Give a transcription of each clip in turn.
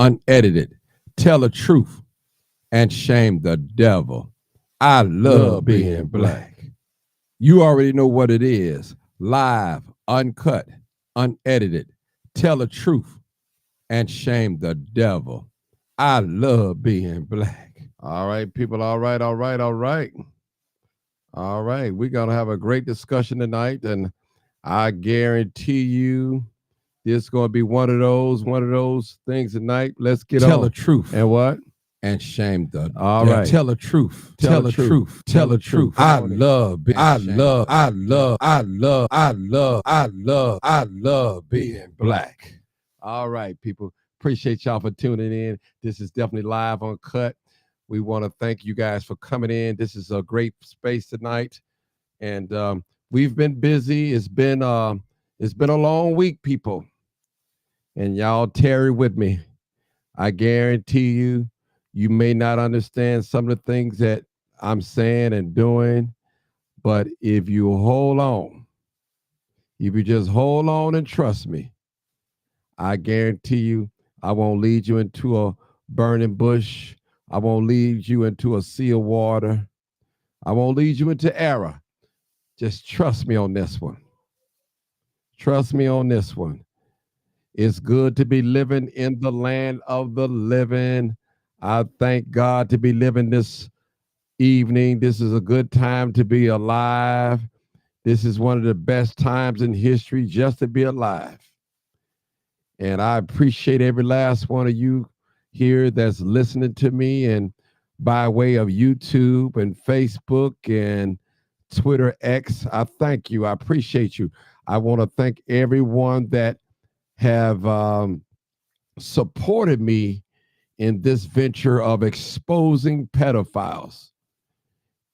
unedited, tell the truth, and shame the devil. I love being black. You already know what it is. Live, uncut, unedited, tell the truth, and shame the devil. I love being black. All right, people. All right, all right, all right. All right. We're going to have a great discussion tonight. And I guarantee you this is going to be one of those things tonight. Let's get Tell on. the truth. And what? And shame the All devil. right. Tell the truth. Tell the truth. Tell the truth. I love being I love being black. All right, people. Appreciate y'all for tuning in. This is definitely live uncut. We want to thank you guys for coming in. This is a great space tonight, and we've been busy. It's been a long week, people, and y'all tarry with me. I guarantee you, you may not understand some of the things that I'm saying and doing, but if you hold on, if you just hold on and trust me, I guarantee you, I won't lead you into a burning bush. I won't lead you into a sea of water. I won't lead you into error. Just trust me on this one. Trust me on this one. It's good to be living in the land of the living. I thank God to be living this evening. This is a good time to be alive. This is one of the best times in history just to be alive. And I appreciate every last one of you here that's listening to me, and by way of YouTube and Facebook and Twitter X. I thank you. I appreciate you. I want to thank everyone that have supported me in this venture of exposing pedophiles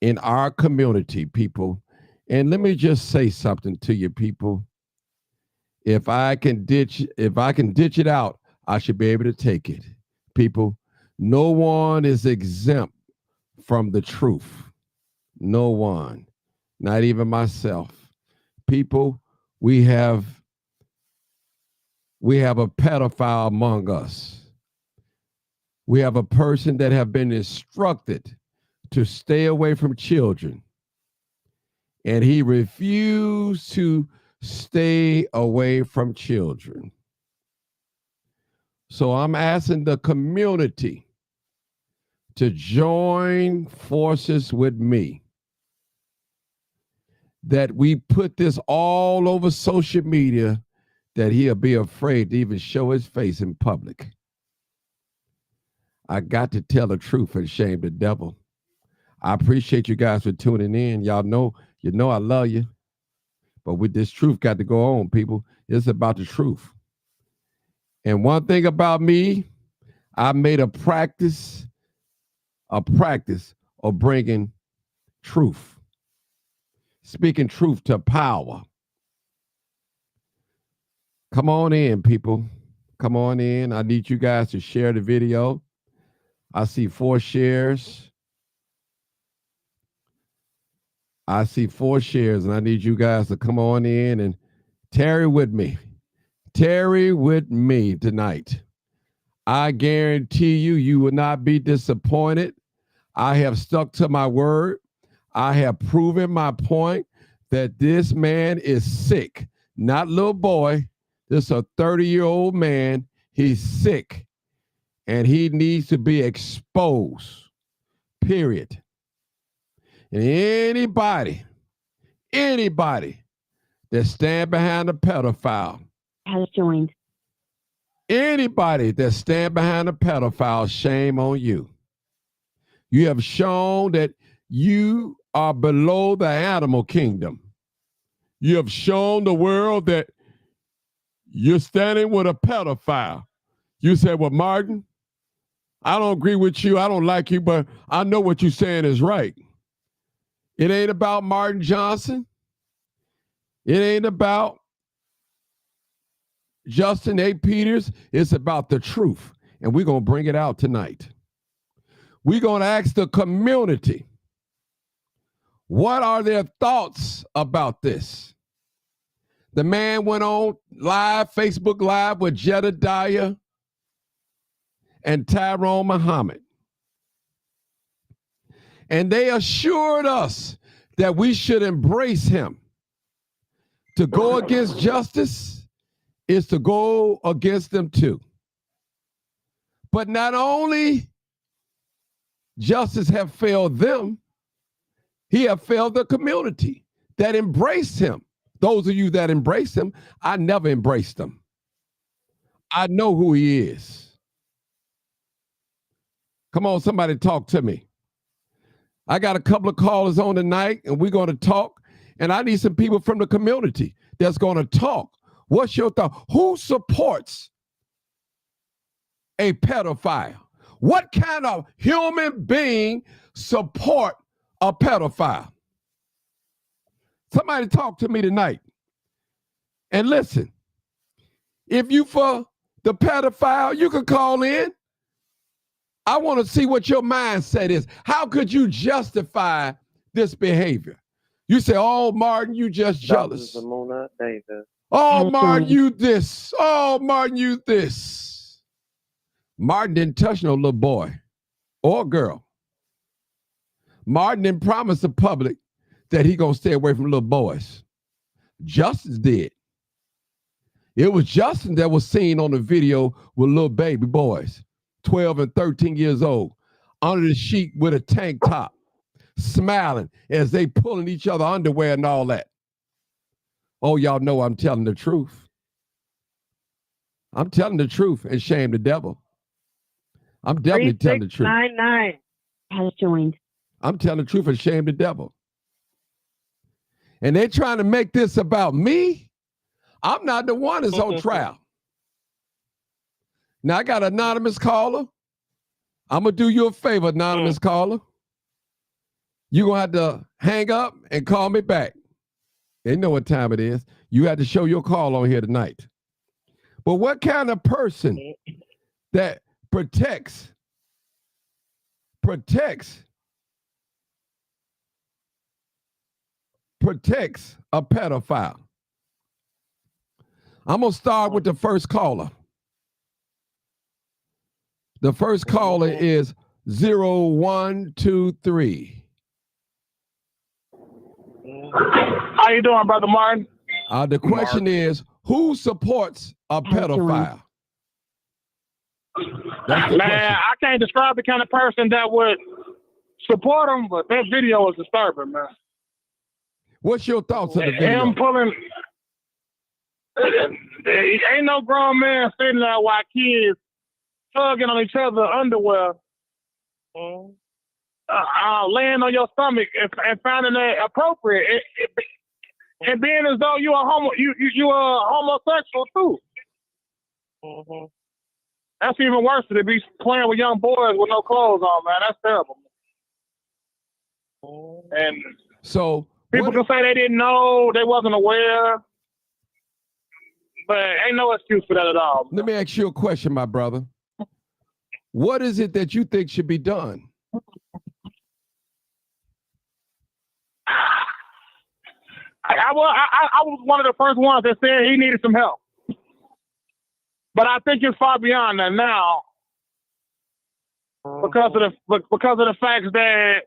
in our community, people. And let me just say something to you, people. If I can ditch it out, I should be able to take it. People, no one is exempt from the truth. No one, not even myself. People, we have a pedophile among us. We have a person that have been instructed to stay away from children, and he refused to stay away from children. So I'm asking the community to join forces with me, that we put this all over social media, that he'll be afraid to even show his face in public. I got to tell the truth and shame the devil. I appreciate you guys for tuning in. Y'all know, I love you. But with this truth got to go on, people. It's about the truth. And one thing about me, I made a practice of bringing truth, speaking truth to power. Come on in, people. Come on in. I need you guys to share the video. I see 4 shares. And I need you guys to come on in and tarry with me. Tarry with me tonight. I guarantee you, you will not be disappointed. I have stuck to my word. I have proven my point that this man is sick, not little boy. This is a 30-year-old man. He's sick, and he needs to be exposed, period. And anybody that stand behind a pedophile has joined. Anybody that stand behind a pedophile, shame on you. You have shown that you are below the animal kingdom. You have shown the world that you're standing with a pedophile. You say, well, Martin, I don't agree with you. I don't like you, but I know what you're saying is right. It ain't about Martin Johnson. It ain't about Justin A. Peters. It's about the truth. And we're going to bring it out tonight. We're going to ask the community, what are their thoughts about this? The man went on live, Facebook Live with Jedediah, and Tyrone Muhammad. And they assured us that we should embrace him. To go against justice is to go against them too. But not only justice have failed them, he have failed the community that embraced him. Those of you that embraced him, I never embraced him. I know who he is. Come on, somebody talk to me. I got a couple of callers on tonight, and we're going to talk. And I need some people from the community that's going to talk. What's your thought? Who supports a pedophile? What kind of human being support a pedophile? Somebody talk to me tonight. And listen, if you for the pedophile, you can call in. I want to see what your mindset is. How could you justify this behavior? You say, oh, Martin, you just jealous. Oh, Martin, you this. Oh, Martin, you this. Martin didn't touch no little boy or girl. Martin didn't promise the public that he gonna stay away from little boys. Justin did. It was Justin that was seen on the video with little baby boys, 12 and 13 years old, under the sheet with a tank top, smiling as they pulling each other underwear and all that. Oh, y'all know I'm telling the truth. I'm telling the truth and shame the devil. I'm definitely telling the truth. 3699 has joined. I'm telling the truth and shame the devil. And they're trying to make this about me. I'm not the one that's on trial. Now I got an anonymous caller. I'm going to do you a favor, anonymous caller. You're going to have to hang up and call me back. They know what time it is. You had to show your call on here tonight. But what kind of person that protects a pedophile? I'm going to start with the first caller. The first caller is 0123. How you doing, Brother Martin? The question is, who supports a pedophile? Man, I can't describe the kind of person that would support him, but that video is disturbing, man. What's your thoughts on the video? Him pulling... Ain't no grown man sitting there while kids tugging on each other's underwear, laying on your stomach and finding that appropriate, and being as though you are homosexual too. That's even worse than to be playing with young boys with no clothes on, man. That's terrible. And so people can say they didn't know, they wasn't aware. But ain't no excuse for that at all. Let me ask you a question, my brother. What is it that you think should be done? I was one of the first ones that said he needed some help. But I think it's far beyond that now because of the fact that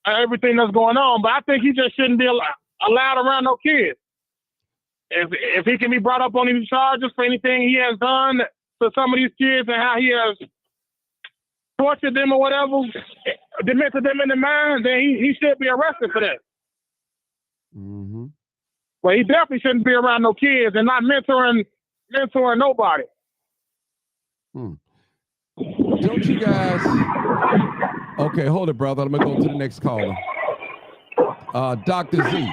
everything that's going on. But I think he just shouldn't be allowed around no kids. If he can be brought up on any charges for anything he has done to some of these kids and how he has tortured them or whatever, demented them in the mind, then he should be arrested for that. Mm-hmm. Well, he definitely shouldn't be around no kids and not mentoring nobody. Don't you guys... Okay, hold it, brother. I'm going to go to the next caller. Dr. Z.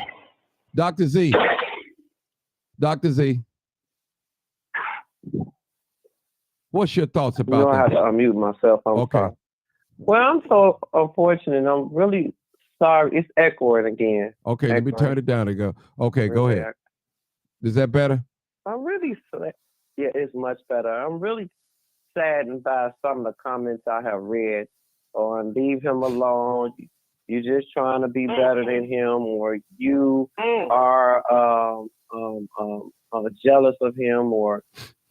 Dr. Z. Dr. Z, what's your thoughts about that? I have to unmute myself. I'm okay. sorry. Well, I'm so unfortunate. I'm really sorry. It's echoing again. Okay, let me turn it down and go. Okay, go ahead. Is that better? I'm really sad. Yeah, it's much better. I'm really saddened by some of the comments I have read on leave him alone. You're just trying to be better than him, or you are jealous of him, or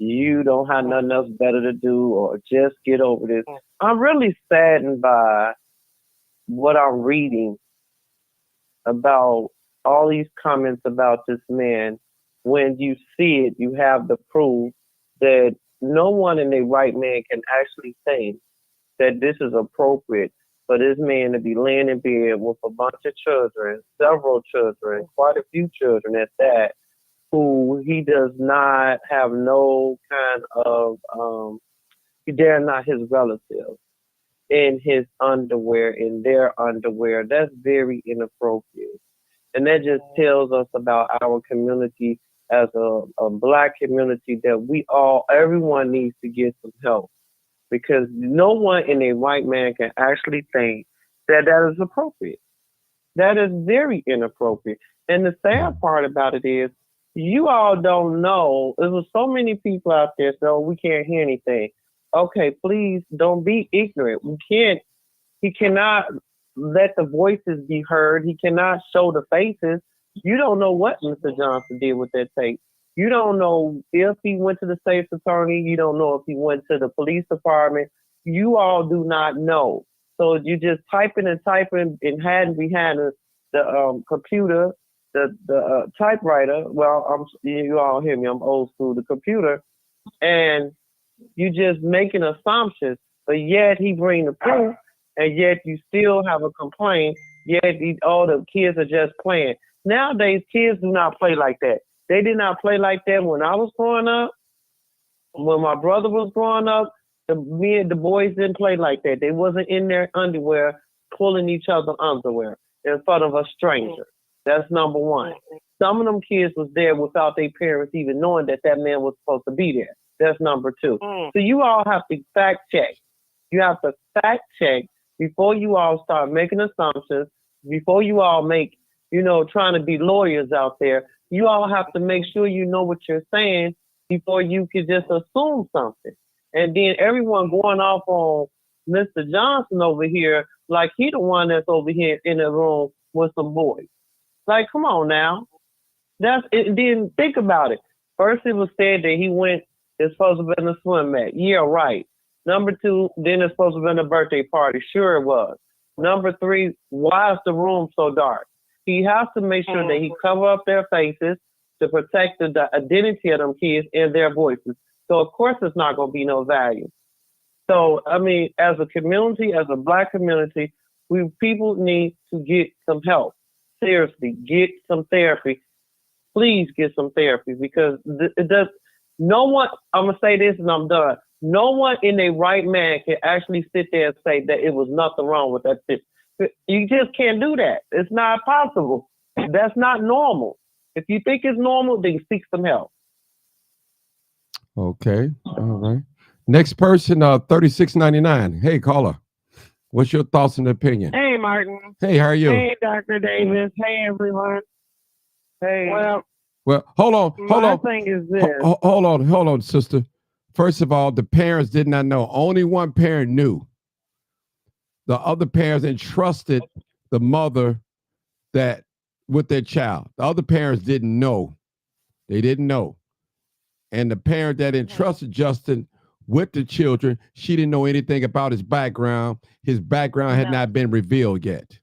you don't have nothing else better to do, or just get over this. I'm really saddened by what I'm reading about all these comments about this man. When you see it, you have the proof that no one in their right man can actually think that this is appropriate for this man to be laying in bed with a bunch of children, several children, quite a few children at that, who he does not have no kind of, they're not his relatives, in his underwear, in their underwear. That's very inappropriate. And that just tells us about our community as a Black community, that everyone needs to get some help, because no one in a white man can actually think that that is appropriate. That is very inappropriate. And the sad part about it is, you all don't know. There's so many people out there, so we can't hear anything. Okay, please don't be ignorant. He cannot let the voices be heard. He cannot show the faces. You don't know what Mr. Johnson did with that tape. You don't know if he went to the state's attorney. You don't know if he went to the police department. You all do not know. So you just typing and hiding behind the computer, the typewriter. Well, you all hear me. I'm old school. The computer, and you just making assumptions. But yet he bring the proof, and yet you still have a complaint. Yet all the kids are just playing. Nowadays, kids do not play like that. They did not play like that when I was growing up. When my brother was growing up, the boys didn't play like that. They wasn't in their underwear pulling each other's underwear in front of a stranger. That's number one. Some of them kids was there without their parents even knowing that that man was supposed to be there. That's number two. So you all have to fact check. You have to fact check before you all start making assumptions, before you all make, trying to be lawyers out there. You all have to make sure you know what you're saying before you can just assume something. And then everyone going off on Mr. Johnson over here like he the one that's over here in the room with some boys. Like, come on now. That's it. Then think about it. First it was said that it's supposed to have been a swim mat. Yeah, right. Number two, then it's supposed to have been a birthday party. Sure it was. Number three, why is the room so dark? He has to make sure that he cover up their faces to protect the identity of them kids and their voices. So of course it's not going to be no value. So, I mean, as a community, as a Black community, people need to get some help. Seriously, get some therapy. Please get some therapy, because it does. No one, I'm going to say this and I'm done. No one in their right man can actually sit there and say that it was nothing wrong with that shit. You just can't do that. It's not possible. That's not normal. If you think it's normal, then seek some help. Okay. All right. Next person, 3699. Hey, caller. What's your thoughts and opinion? Hey, Martin. Hey, how are you? Hey, Dr. Davis. Hey, everyone. Hey. Well, hold on. My thing is this. Hold on, sister. First of all, the parents did not know. Only one parent knew. The other parents entrusted the mother with their child. The other parents didn't know. They didn't know. And the parent that entrusted Justin with the children, she didn't know anything about his background. His background had not been revealed yet.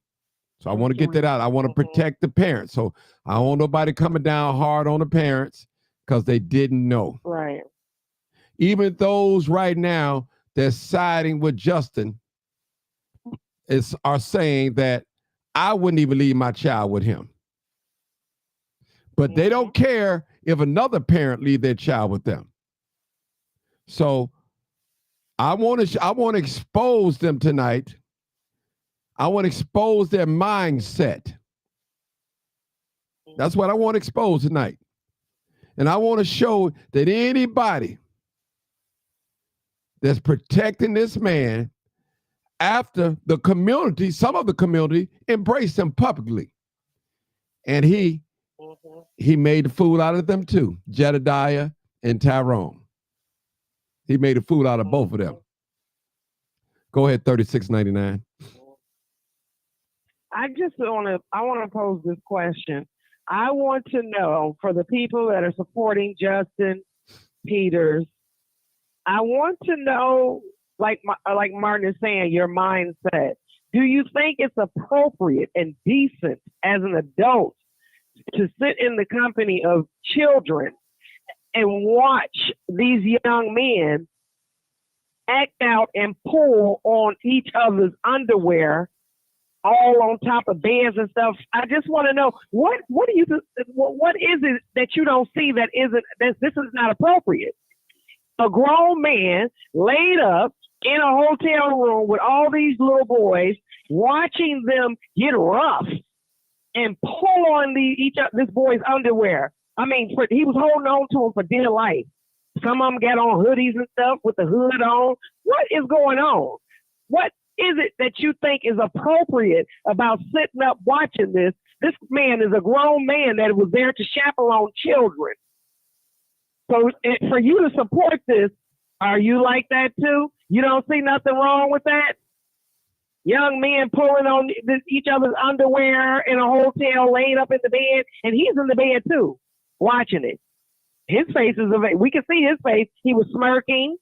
So I want to get that out. I want to protect the parents. So I don't want nobody coming down hard on the parents because they didn't know. Right. Even those right now that's siding with Justin are saying that I wouldn't even leave my child with him. But they don't care if another parent leave their child with them. So I want to expose them tonight. I want to expose their mindset. That's what I want to expose tonight. And I want to show that anybody that's protecting this man, after the community, some of the community embraced him publicly. And he made a fool out of them too, Jedediah and Tyrone. He made a fool out of both of them. Go ahead, 3699. I want to pose this question. I want to know, for the people that are supporting Justin, Peters, I want to know, like Martin is saying, your mindset. Do you think it's appropriate and decent as an adult to sit in the company of children and watch these young men act out and pull on each other's underwear, all on top of beds and stuff? I just want to know what do you what is it that you don't see that this is not appropriate? A grown man laid up in a hotel room with all these little boys, watching them get rough and pull on this boy's underwear. I mean, he was holding on to him for dear life. Some of them got on hoodies and stuff with the hood on. What is going on? What is it that you think is appropriate about sitting up watching this? This man is a grown man that was there to chaperone children. So for you to support this, are you like that too? You don't see nothing wrong with that? Young men pulling on each other's underwear in a hotel, laid up in the bed, and he's in the bed too, watching it. His face is, we can see his face. He was smirking.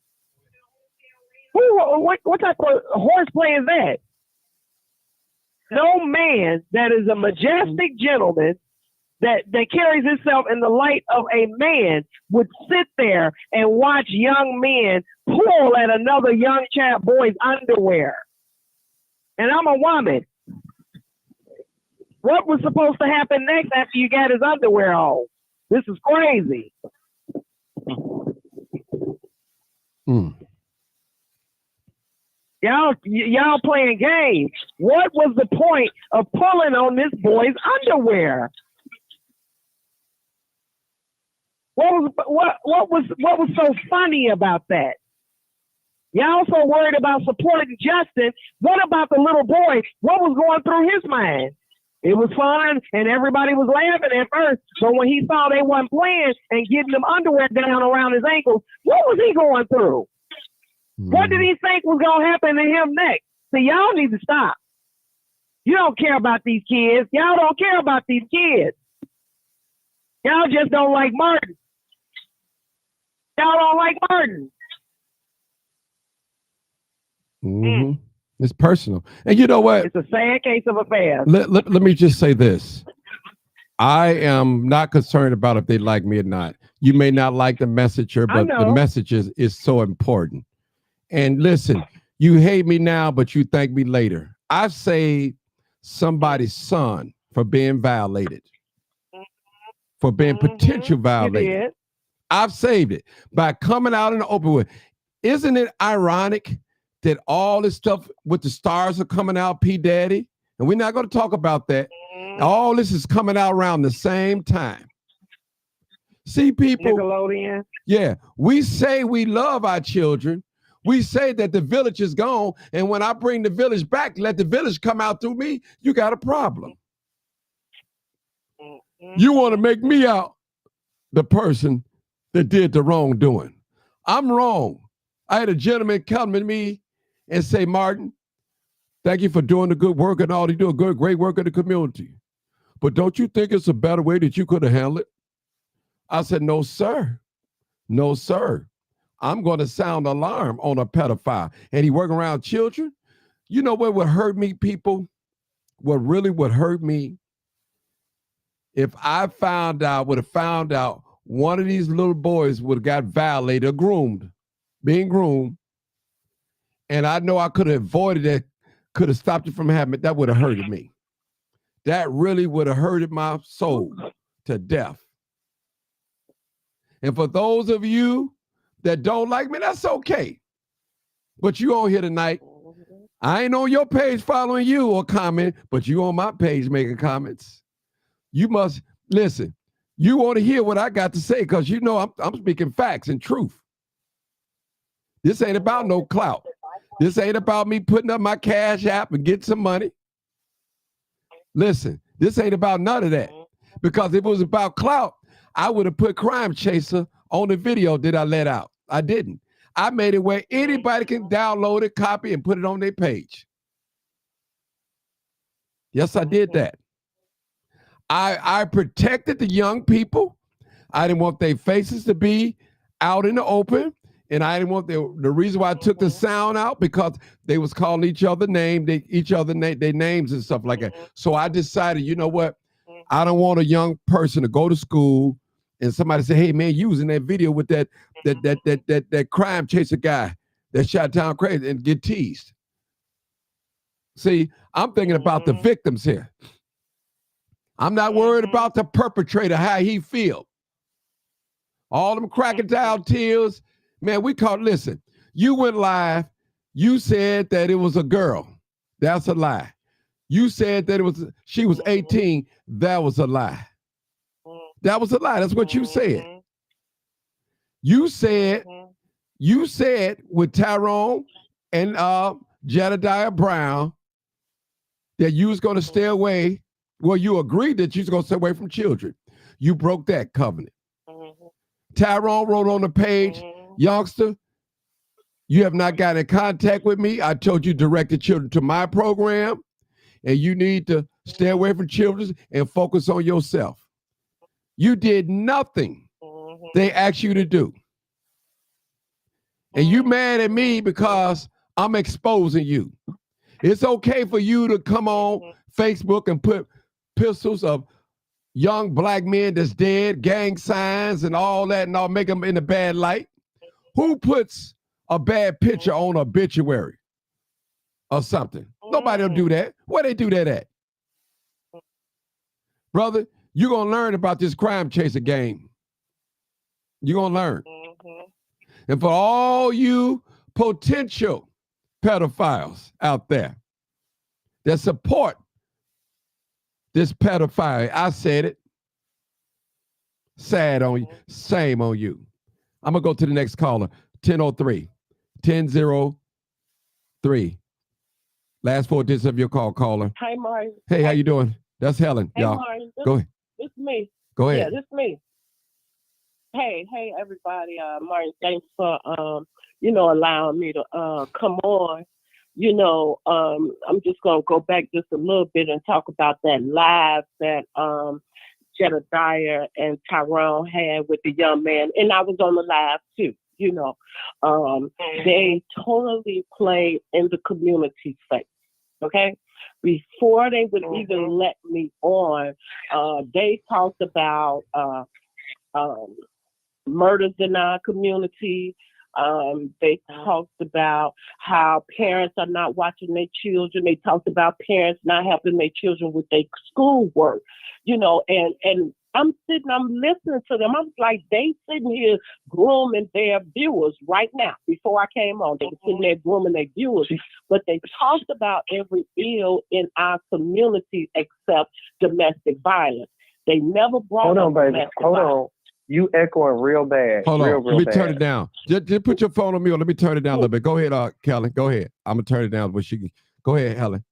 What type of horseplay is that? No man that is a majestic gentleman that carries himself in the light of a man would sit there and watch young men pull at another young boy's underwear. And I'm a woman. What was supposed to happen next after you got his underwear on? This is crazy. Y'all playing games. What was the point of pulling on this boy's underwear? What was so funny about that? Y'all so worried about supporting Justin. What about the little boy? What was going through his mind? It was fun, and everybody was laughing at first. But when he saw they wasn't playing and getting them underwear down around his ankles, what was he going through? What did he think was going to happen to him next? So y'all need to stop. You don't care about these kids. Y'all don't care about these kids. Y'all just don't like Martin. Y'all don't like Martin. It's personal. And you know what? It's a sad case of affairs. Let me just say this. I am not concerned about if they like me or not. You may not like the messenger, but the message is so important. And listen, you hate me now, but you thank me later. I've saved somebody's son for being violated, for being potential violated. I've saved it by coming out in the open with. Isn't it ironic that all this stuff with the stars are coming out, P. Daddy? And we're not going to talk about that. All this is coming out around the same time. See, people. Nickelodeon. Yeah, we say we love our children. We say that the village is gone. And when I bring the village back, let the village come out through me, you got a problem. You want to make me out the person that did the wrongdoing. I'm wrong. I had a gentleman come to me and say, Martin, thank you for doing the good work and all. You do a great work in the community. But don't you think it's a better way that you could have handled it? I said, no, sir. No, sir. I'm going to sound alarm on a pedophile. And he working around children. You know what would hurt me, people? What really would hurt me? If I would have found out one of these little boys would have got violated or groomed, being groomed, and I know I could have avoided it, could have stopped it from happening, that would have hurted me. That really would have hurted my soul to death. And for those of you that don't like me, that's okay. But you on here tonight. I ain't on your page following you or comment, but you on my page making comments. You must listen. You want to hear what I got to say because you know I'm speaking facts and truth. This ain't about no clout. This ain't about me putting up my Cash App and getting some money. Listen, this ain't about none of that. Because if it was about clout, I would have put Crime Chaser on the video that I let out. I didn't. I made it where anybody can download it, copy, and put it on their page. Yes, I did that. I protected the young people. I didn't want their faces to be out in the open. And I didn't want the reason why I took the sound out because they was calling each other their names and stuff like that. So I decided, you know what? I don't want a young person to go to school and somebody say, "Hey man, you was in that video with that crime chaser guy that shot down crazy," and get teased. See, I'm thinking about the victims here. I'm not worried about the perpetrator, how he feel. All them crocodile tears. Man, listen, you went live. You said that it was a girl. That's a lie. You said that she was 18. That was a lie. That was a lie. That's what you said. You said with Tyrone and Jedediah Brown that you was going to stay away. Well, you agreed that you was going to stay away from children. You broke that covenant. Tyrone wrote on the page, "Youngster, you have not got in contact with me. I told you direct the children to my program, and you need to stay away from children and focus on yourself." You did nothing they asked you to do. And you mad at me because I'm exposing you. It's okay for you to come on Facebook and put pistols of young black men that's dead, gang signs and all that, and all make them in a bad light. Who puts a bad picture on obituary or something? Nobody will do that. Where they do that at? Brother, you're going to learn about this crime chaser game. You're going to learn. And for all you potential pedophiles out there that support this pedophile, I said it. Sad on you. Same on you. I'm going to go to the next caller. 1003. 1003. Last 4 digits of your call, caller. Hi, Martin. Hey, how you doing? That's Helen, Hey, y'all. Martin. Go ahead. It's me. Go Yeah, ahead. this me. Hey, everybody. Martin, thanks for, allowing me to come on. I'm just going to go back just a little bit and talk about that live that Jedediah and Tyrone had with the young man. And I was on the live too, They totally played in the community space, okay? Before they would even let me on, they talked about murders in our community. They talked about how parents are not watching their children. They talked about parents not helping their children with their schoolwork, and I'm listening to them. I'm like, they sitting here grooming their viewers right now. Before I came on, they were sitting there grooming their viewers, but they talked about every ill in our community except domestic violence. They never brought Hold up on, baby. domestic Hold violence. on. You echoing real bad. Hold on. Real Let me bad. turn it down. Just put your phone on mute. Let me turn it down a little bit. Go ahead, Kelly. Go ahead. I'm going to turn it down. Go ahead, Helen.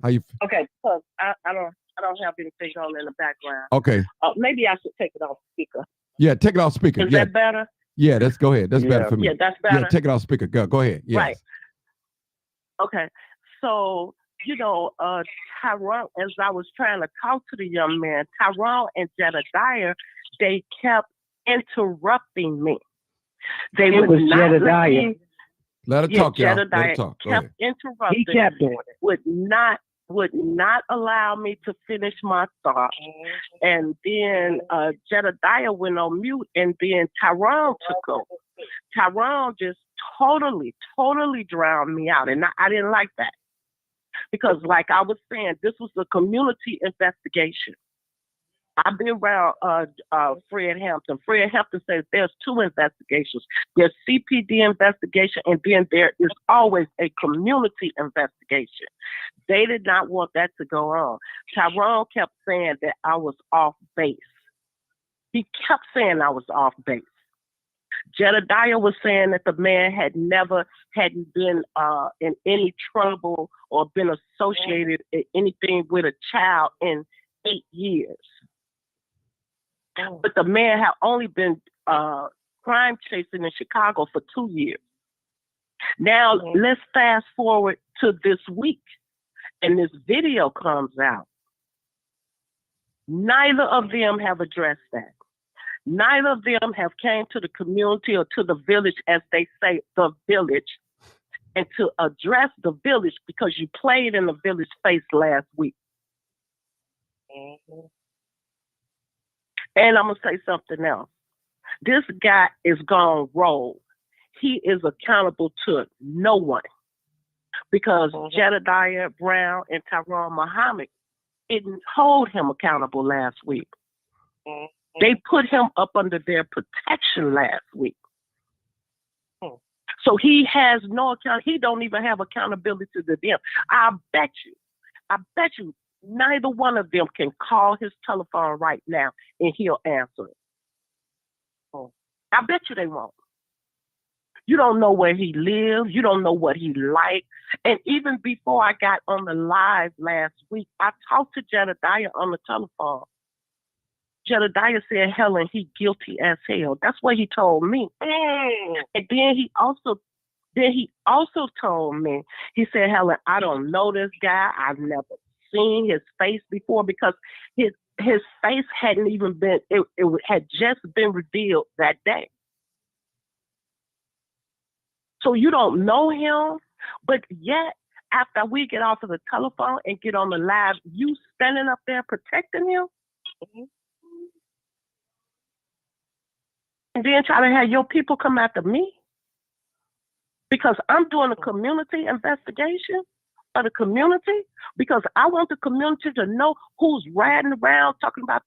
How you? Okay, because I don't have anything on in the background. Okay. Maybe I should take it off speaker. Yeah, take it off speaker. Is that better? Yeah, go ahead. That's better for me. Yeah, that's better. Yeah, take it off speaker. Go ahead. Yes. Right. Okay. So, Tyrone, as I was trying to talk to the young man, Tyrone and Jedediah, they kept interrupting me. They would not Jedediah. Let her talk, y'all. Let her Jedediah talk. Go kept ahead. interrupting. He kept doing it. Would not allow me to finish my thought. And then Jedediah went on mute, and then Tyrone took over. Tyrone just totally drowned me out, and I didn't like that. Because like I was saying, this was a community investigation. I've been around Fred Hampton. Fred Hampton says there's 2 investigations. There's CPD investigation, and then there is always a community investigation. They did not want that to go on. Tyrone kept saying that I was off base. He kept saying I was off base. Jedediah was saying that the man hadn't been in any trouble or been associated in anything with a child in 8 years. But the man had only been crime chasing in Chicago for 2 years. Now, let's fast forward to this week, and this video comes out. Neither of them have addressed that. Neither of them have came to the community or to the village, as they say, the village, and to address the village because you played in the village face last week. And I'm going to say something else. This guy is gone rogue. He is accountable to no one because Jedediah Brown and Tyrone Muhammad didn't hold him accountable last week. They put him up under their protection last week. So he has no account. He don't even have accountability to them. I bet you neither one of them can call his telephone right now and he'll answer it. I bet you they won't. You don't know where he lives. You don't know what he likes. And even before I got on the live last week, I talked to Jedediah on the telephone. Jedediah said, Helen, he guilty as hell. That's what he told me. And then he also told me, he said, Helen, I don't know this guy. I've never seen his face before because his face hadn't even been, it had just been revealed that day. So you don't know him, but yet after we get off of the telephone and get on the live, you standing up there protecting him? And then try to have your people come after me? Because I'm doing a community investigation of the community because I want the community to know who's riding around talking about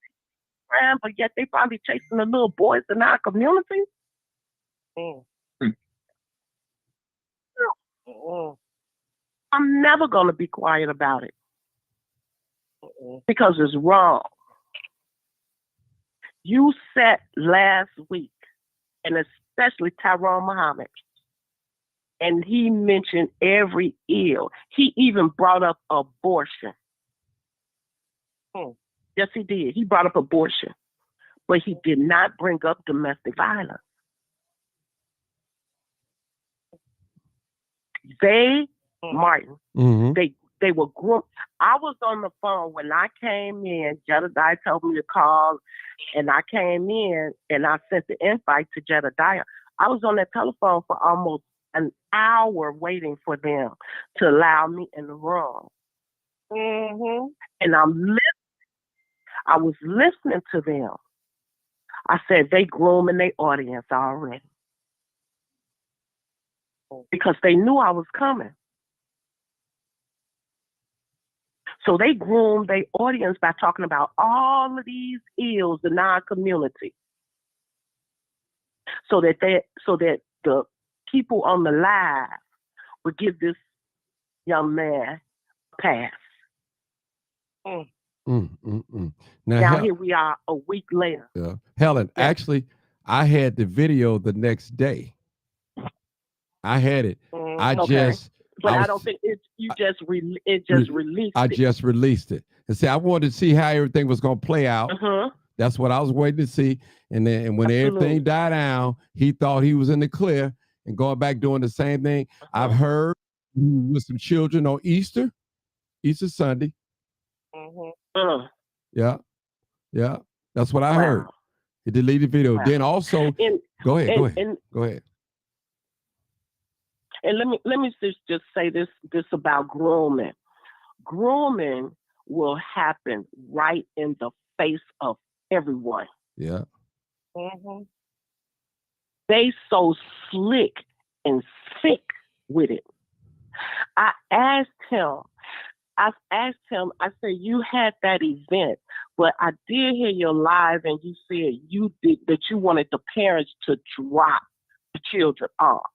crime, but yet they probably chasing the little boys in our community. I'm never going to be quiet about it because it's wrong. You said last week, and especially Tyrone Muhammad, and he mentioned every ill. He even brought up abortion. Yes, he did. He brought up abortion, but he did not bring up domestic violence. Martin, they were groomed. I was on the phone when I came in. Jedediah told me to call, and I came in and I sent the invite to Jedediah. I was on that telephone for almost an hour waiting for them to allow me in the room. And I was listening to them. I said, they grooming their audience already. Because they knew I was coming. So they groomed their audience by talking about all of these ills in our community. So that the people on the live would give this young man a pass. Now here we are a week later. Yeah. Helen, actually, I had the video the next day. I had it. I don't think you just released it. I just released it and say I wanted to see how everything was going to play out. That's what I was waiting to see. And then when everything died down, he thought he was in the clear and going back doing the same thing. I've heard with some children on Easter Sunday. Yeah. That's what I heard. He deleted the video. Then also, go ahead. And let me just say this about grooming. Grooming will happen right in the face of everyone. Yeah. They so slick and sick with it. I asked him, I said, you had that event, but I did hear your live and you said that you wanted the parents to drop the children off.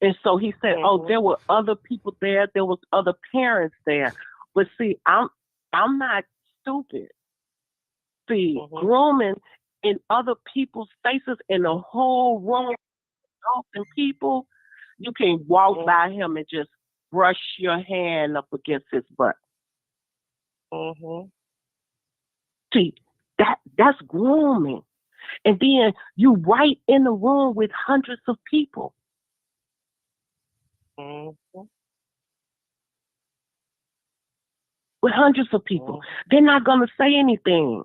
And so he said, oh, there were other people there. There was other parents there. But see, I'm not stupid. See, grooming in other people's faces in the whole room, adults and people, you can walk by him and just brush your hand up against his butt. See, that's grooming. And then you right in the room with hundreds of people. With hundreds of people. They're not going to say anything.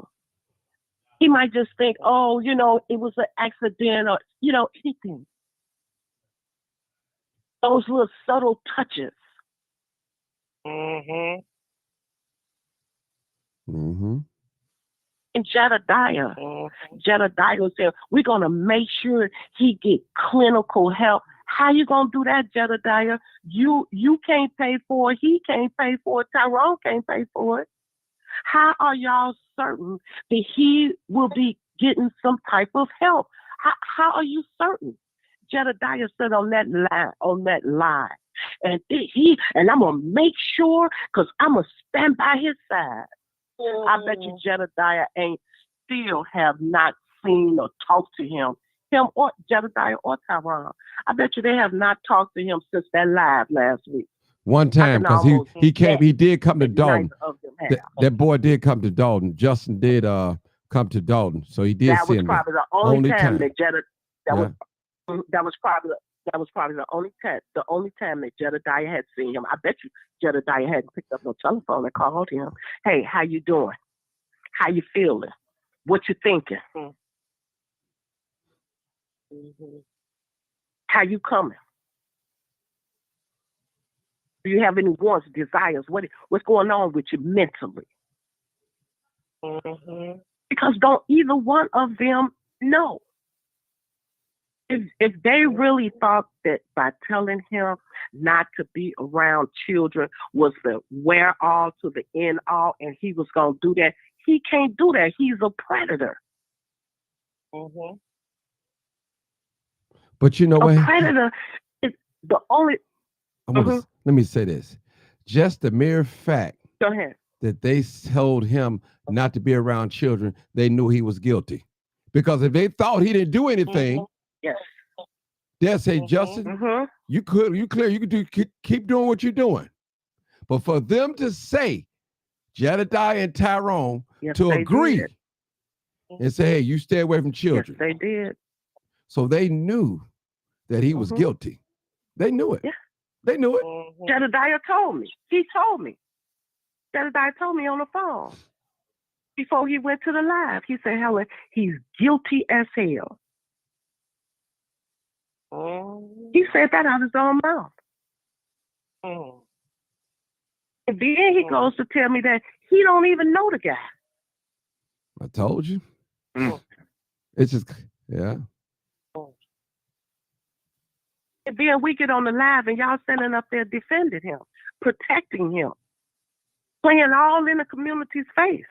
He might just think, oh, it was an accident or, anything. Those little subtle touches. Mhm. Mm-hmm. And Jedediah Mhm. said, we're going to make sure he get clinical help. How you going to do that, Jedediah? You can't pay for it. He can't pay for it. Tyrone can't pay for it. How are y'all certain that he will be getting some type of help? How are you certain? Jedediah said on that line, and I'm gonna make sure, because I'm gonna stand by his side. I bet you Jedediah still have not seen or talked to him or Jedediah or Tyrone. I bet you they have not talked to him since that live last week. One time, because he did come to Dalton. That boy did come to Dalton. Justin did come to Dalton, so he did see him. That was probably the only time that that was probably the only time that Jedediah had seen him. I bet you Jedediah hadn't picked up no telephone and called him. Hey, how you doing? How you feeling? What you thinking? Mhm. How you coming? Do you have any wants, desires? What's going on with you mentally? Mhm. Because don't either one of them know. If they really thought that by telling him not to be around children was the where all to the end all, and he was going to do that, he can't do that. He's a predator. Mhm. But you know what? A predator is the only. Let me say this. Just the mere fact Go ahead. that they told him not to be around children, they knew he was guilty. Because if they thought he didn't do anything, Yes. they'll say, Justin, you could keep doing what you're doing. But for them to say, Jedediah and Tyrone, to agree and say, hey, you stay away from children. Yes, they did. So they knew that he was guilty. They knew it. Yeah. They knew it. Jedediah told me. He told me. Jedediah told me on the phone before he went to the live. He said, Helen, he's guilty as hell. He said that out of his own mouth. And then he goes to tell me that he don't even know the guy. I told you. It's just, yeah. And then we get on the live and y'all standing up there defending him, protecting him, playing all in the community's face.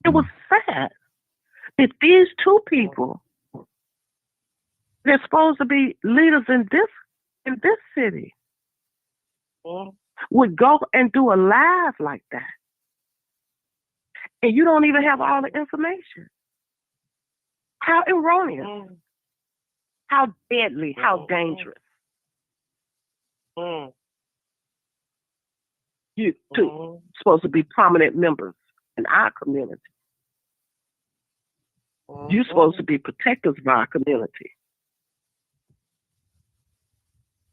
It was sad that these two people, they're supposed to be leaders in this city, would go and do a live like that. And you don't even have all the information. How erroneous. How deadly, how dangerous. You two supposed to be prominent members in our community. You're supposed to be protectors of our community.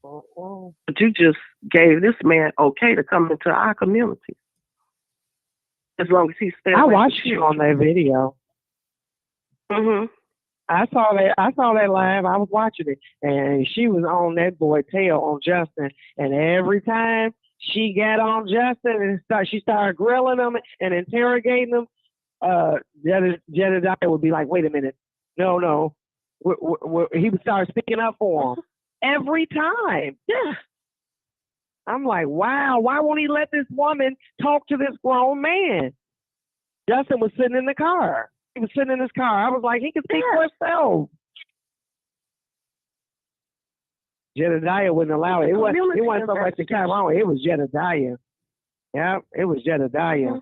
But you just gave this man okay to come into our community. As long as he stays. I watched you on that video. I saw that live. I was watching it, and she was on that boy tail on Justin. And every time she got on Justin and she started grilling him and interrogating him, Jedediah would be like, "Wait a minute, no." He would start speaking up for him every time. Yeah. I'm like, wow, why won't he let this woman talk to this grown man? Justin was sitting in the car. He was sitting in his car. I was like, he can speak for himself. Jedediah wouldn't allow it. It wasn't so much the Tyrone. It was Jedediah. Yeah, it was Jedediah.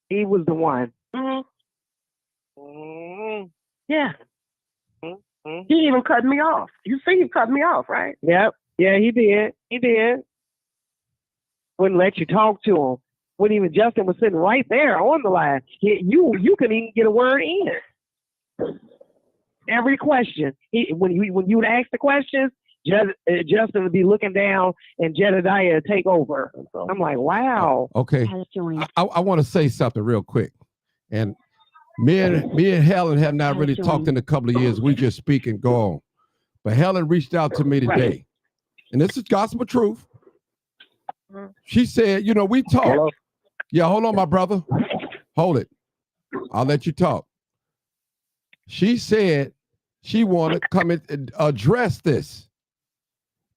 He was the one. Yeah. He even cut me off. You see, he cut me off, right? Yep. Yeah, he did. He did. Wouldn't let you talk to him. When even Justin was sitting right there on the line, you couldn't even get a word in. Every question, when you would ask the questions, Justin would be looking down and Jedediah take over. I'm like, wow. Okay. Has joined. I want to say something real quick. And me and Helen have not really talked in a couple of years. We just speak and go on. But Helen reached out to me today. And this is gospel truth. She said, you know, we talk. Hello? Yeah, hold on, my brother. Hold it. I'll let you talk. She said she wanted to come and address this.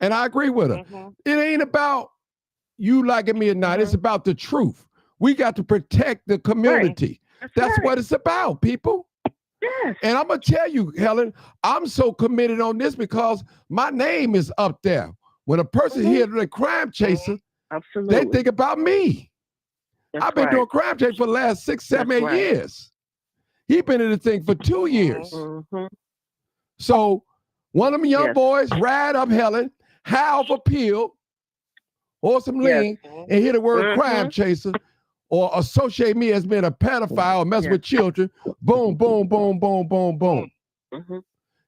And I agree with her. It ain't about you liking me or not. It's about the truth. We got to protect the community. That's what it's about, people. Yes. And I'm going to tell you, Helen, I'm so committed on this because my name is up there. When a person hears the crime chaser, Absolutely. they think about me. That's I've been right. doing crime chase for the last 6, 7, That's 8 right. years. He been in the thing for 2 years. Mhm. So one of them young Yes. boys ride up Helen, half appeal, or some lean, and hear the word crime chaser, or associate me as being a pedophile or mess with children. Boom, boom, boom, boom, boom, boom. Mhm.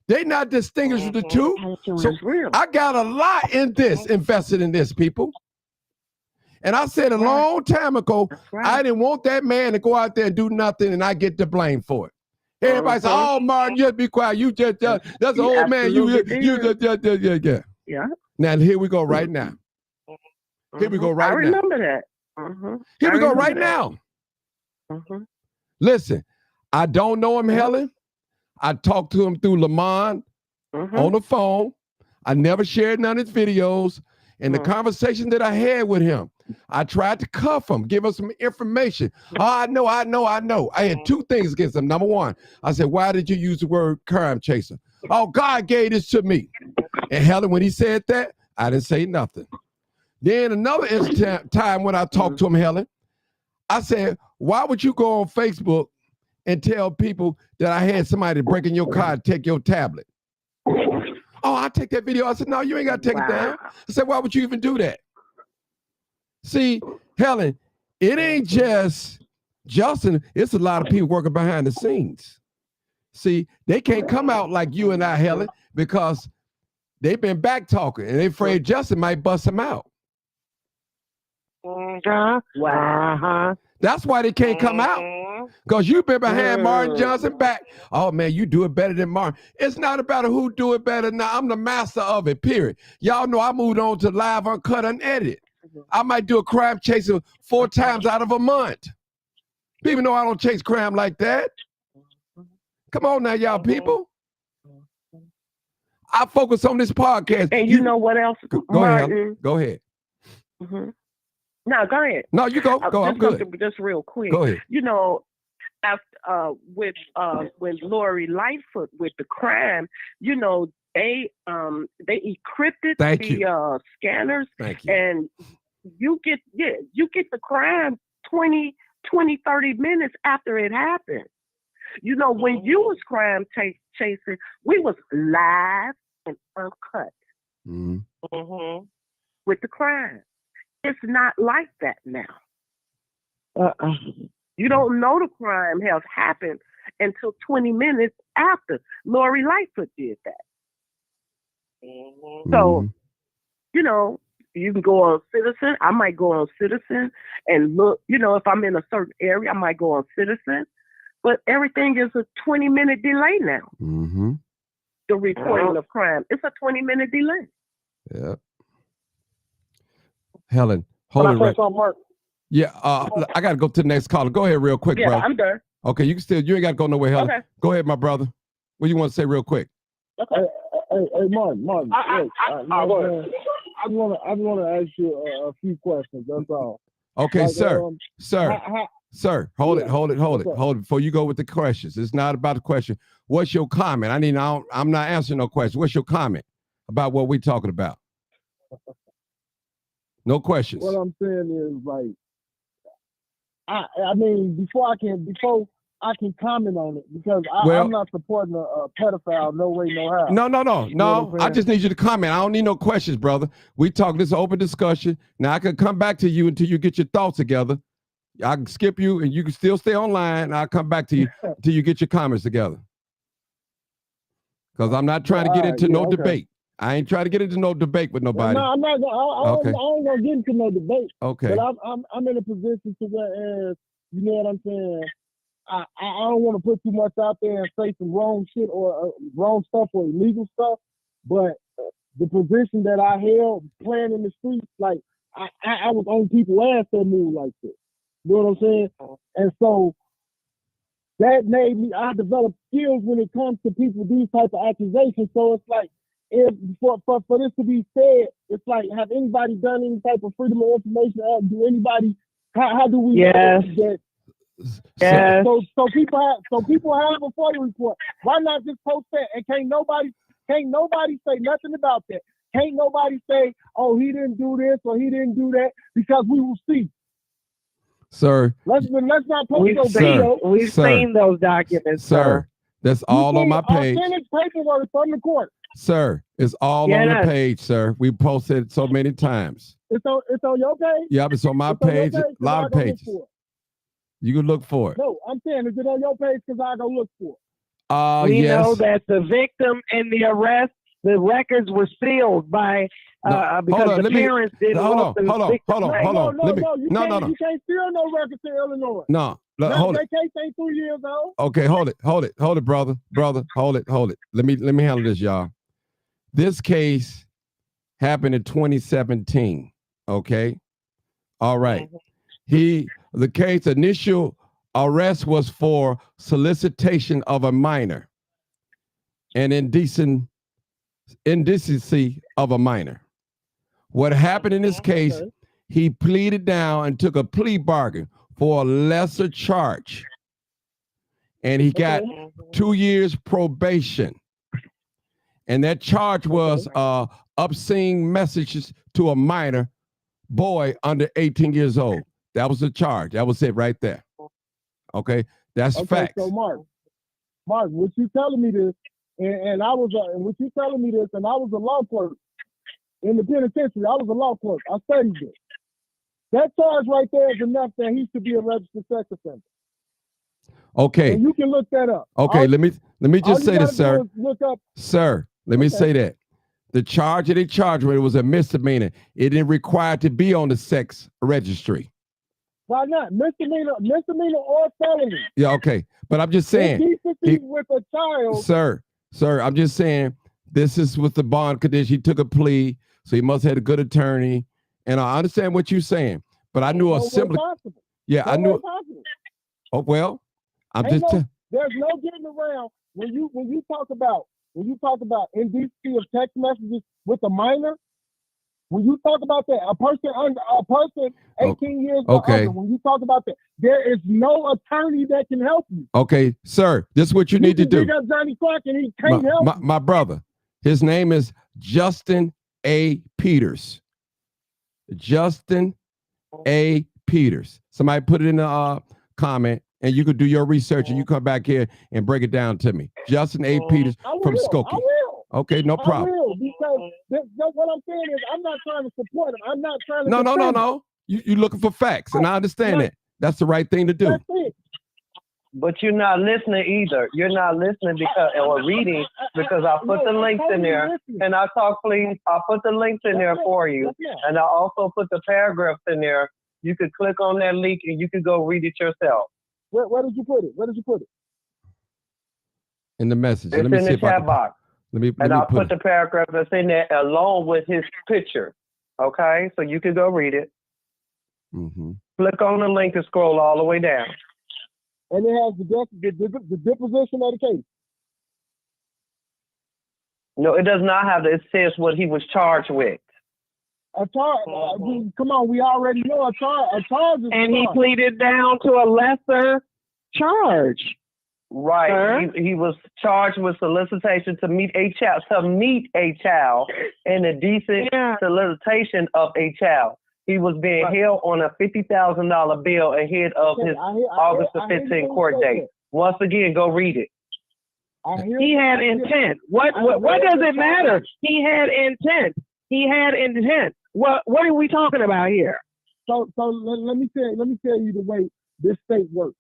They not distinguishing the two. Has joined. So It's real. I got a lot in this, invested in this, people. And I said a long time ago, That's right. I didn't want that man to go out there and do nothing and I get the blame for it. Everybody say, oh, Martin, just be quiet. You just, that's an You old man. You absolutely just, yeah. Yeah. Now, here we go right now. Here we go Mhm. right I now. remember that. Mhm. Here I we go remember right that. now. Mhm. Listen, I don't know him, Helen. I talked to him through Lamont Mhm. on the phone. I never shared none of his videos. And the conversation that I had with him, I tried to cuff him, give him some information. Oh, I know. I had 2 things against him. Number one, I said, why did you use the word crime chaser? Oh, God gave this to me. And Helen, when he said that, I didn't say nothing. Then another time when I talked to him, Helen, I said, why would you go on Facebook and tell people that I had somebody break in your car and take your tablet? Oh, I'll take that video. I said, no, you ain't got to take it down. I said, why would you even do that? See, Helen, it ain't just Justin. It's a lot of people working behind the scenes. See, they can't come out like you and I, Helen, because they've been back talking and they're afraid Justin might bust them out. Uh-huh. That's why they can't come out. Because you've been behind Martin Johnson back. Oh, man, you do it better than Martin. It's not about who do it better. Now, I'm the master of it, period. Y'all know I moved on to live, uncut, unedited. I might do a crime chaser 4 times out of a month. People know I don't chase crime like that. Come on now, y'all people. I focus on this podcast. And you know what else, Go ahead, Helen. Martin? Go ahead. Mhm. No, go ahead. No, you go. Go. I'm Just good. something just real quick. Go ahead. You know, after when Lori Lightfoot with the crime, you know, they encrypted Thank the scanners, Thank you. and you get the crime 20, 30 minutes after it happened. You know, when you was crime chasing, we was live and uncut Mhm. with the crime. It's not like that now. You don't know the crime has happened until 20 minutes after. Lori Lightfoot did that. So, you know, you can go on Citizen. I might go on Citizen and look, you know, if I'm in a certain area, I might go on Citizen. But everything is a 20-minute delay now. Mm-hmm. The reporting of crime. It's a 20-minute delay. Yeah. Helen, hold it right. Yeah, I got to go to the next caller. Go ahead real quick, Yeah, bro. I'm done. Okay, you ain't got to go nowhere, Helen. Okay. Go ahead, my brother. What do you want to say real quick? Hey, Martin. Look, I just want to ask you a few questions. That's all. Okay, Like, sir. Sir, hold it. What's up? Hold it before you go with the questions. It's not about the question. What's your comment? I'm not answering no question. What's your comment about what we're talking about? No questions. What I'm saying is, like, I mean, before I can comment on it, because I'm not supporting a pedophile, no way, no how. No. You know what I'm I saying? just need you to comment. I don't need no questions, brother. We talk this open discussion. Now I can come back to you until you get your thoughts together. I can skip you and you can still stay online. And I'll come back to you until you get your comments together. Because I'm not trying to get into no debate. I ain't trying to get into no debate with nobody. No, I'm not. I Okay. ain't gonna get into no debate. Okay. But I'm in a position to where, you know what I'm saying. I don't want to put too much out there and say some wrong shit or wrong stuff or illegal stuff. But the position that I held playing in the streets, like I was on people's ass that move like this. You know what I'm saying? And so that made me. I developed skills when it comes to people these type of accusations. So it's like, if for this to be said, it's like, have anybody done any type of freedom of information act? Do anybody? How do we? Yes. That, Yes. So people have a FOIA report. Why not just post that? And can't nobody say nothing about that. Can't nobody say, oh, he didn't do this or he didn't do that, because we will see. Sir. Let's not post We've no video. seen those documents, Sir. That's all on my page. Authentic paperwork from the court. Sir, it's all on the page, sir. We posted it so many times. It's on your page? Yeah, it's on my page. A lot of pages. You can look for it. No, I'm saying, is it on your page? Because I go look for it. We yes. know that the victim in the arrest, the records were sealed by because the parents didn't want the victim. Hold on. You can't seal no records in Illinois. No, hold it. That case ain't 3 years old. Okay, hold it, brother, hold it. Let me handle this, y'all. This case happened in 2017. Okay, all right. The case initial arrest was for solicitation of a minor and indecency of a minor. What happened in this case, he pleaded down and took a plea bargain for a lesser charge. And he got 2 years probation. And that charge was obscene messages to a minor boy under 18 years old. That was the charge. That was it right there. Okay, that's facts. So Mark, what you telling me this, and I was, what you telling me this, and I was a law clerk in the penitentiary. I was a law clerk. I studied it. That charge right there is enough that he should be a registered sex offender. Okay. And you can look that up. Okay, let me just say this, sir. Look up. Sir, let me say that. The charge that they charged with was a misdemeanor. It didn't require to be on the sex registry. Why not? Misdemeanor or felony. Yeah, okay. But I'm just saying. Indecency with a child. Sir, I'm just saying, this is with the bond condition. He took a plea, so he must have had a good attorney. And I understand what you're saying, but I knew a similar. Yeah, I knew. Oh well, there's no getting around when you talk about indecency of text messages with a minor. When you talk about that, a person 18 years or under, when you talk about that, there is no attorney that can help you. Okay, sir, this is what you need to do. Pick up Johnny Clark and he can't help you. My brother, his name is Justin A. Peters. Justin A. Peters. Somebody put it in the comment, and you could do your research, and you come back here and break it down to me. Justin A. Peters from Skokie. I will. Okay, no problem. I will, because what I'm saying is, I'm not trying to support him. I'm not trying to. No. You're looking for facts, and I understand that. That's the right thing to do. That's it. But you're not listening either. You're not listening or reading, because I put the links in there. And I talk, please. I'll put the links in there for you. And I also put the paragraphs in there. You could click on that link and you could go read it yourself. Where did you put it? In the message. It's Let me in see the if I chat can, box. and I'll put the paragraph that's in there along with his picture. Okay? So you can go read it. Mm-hmm. Click on the link and scroll all the way down. And it has the deposition of the case. No, it does not have it. It says what he was charged with. A charge. Come on, we already know a charge is and he pleaded down to a lesser charge. Right. He was charged with solicitation to meet a child in a decent solicitation of a child. He was being held on a $50,000 bill ahead of his August the 15th court date. Once again, go read it. He had intent. What does it matter? He had intent. What are we talking about here? So let me tell you the way this state works.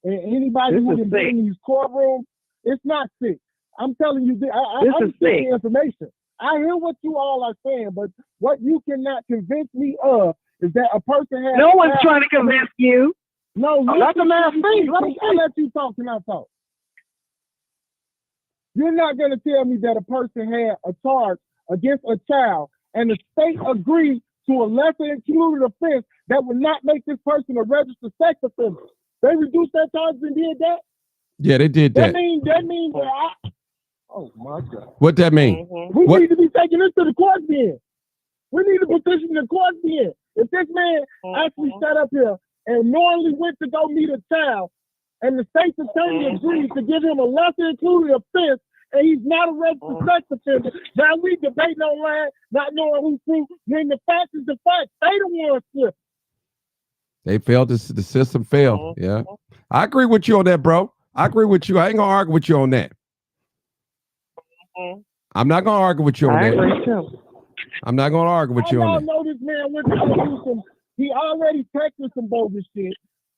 And anybody who can bring these courtrooms, it's not sick. I'm telling you, I'm getting information. I hear what you all are saying, but what you cannot convince me of is that a person has. No one's trying to convince you. No, let the man speak. I'll let you talk and I'll talk. You're not going to tell me that a person had a charge against a child and the state agreed to a lesser included offense that would not make this person a registered sex offender. They reduced that charge and did that? Yeah, they did that. That means that oh my God. What that mean? We What? need to be taking this to the court then. We need to petition the court then. If this man actually sat up here and knowingly went to go meet a child and the state's attorney agreed to give him a lesser included offense and he's not a registered sex offender, now we debating online, not knowing who's true, then the fact is the fact. They the ones slip. They failed. The system failed. Yeah, I agree with you on that, bro. I agree with you. I ain't gonna argue with you on that. I'm not gonna argue with you on I that. agree too. I'm not gonna argue with you I on that. know this man went to go do some, he already texted some bogus shit.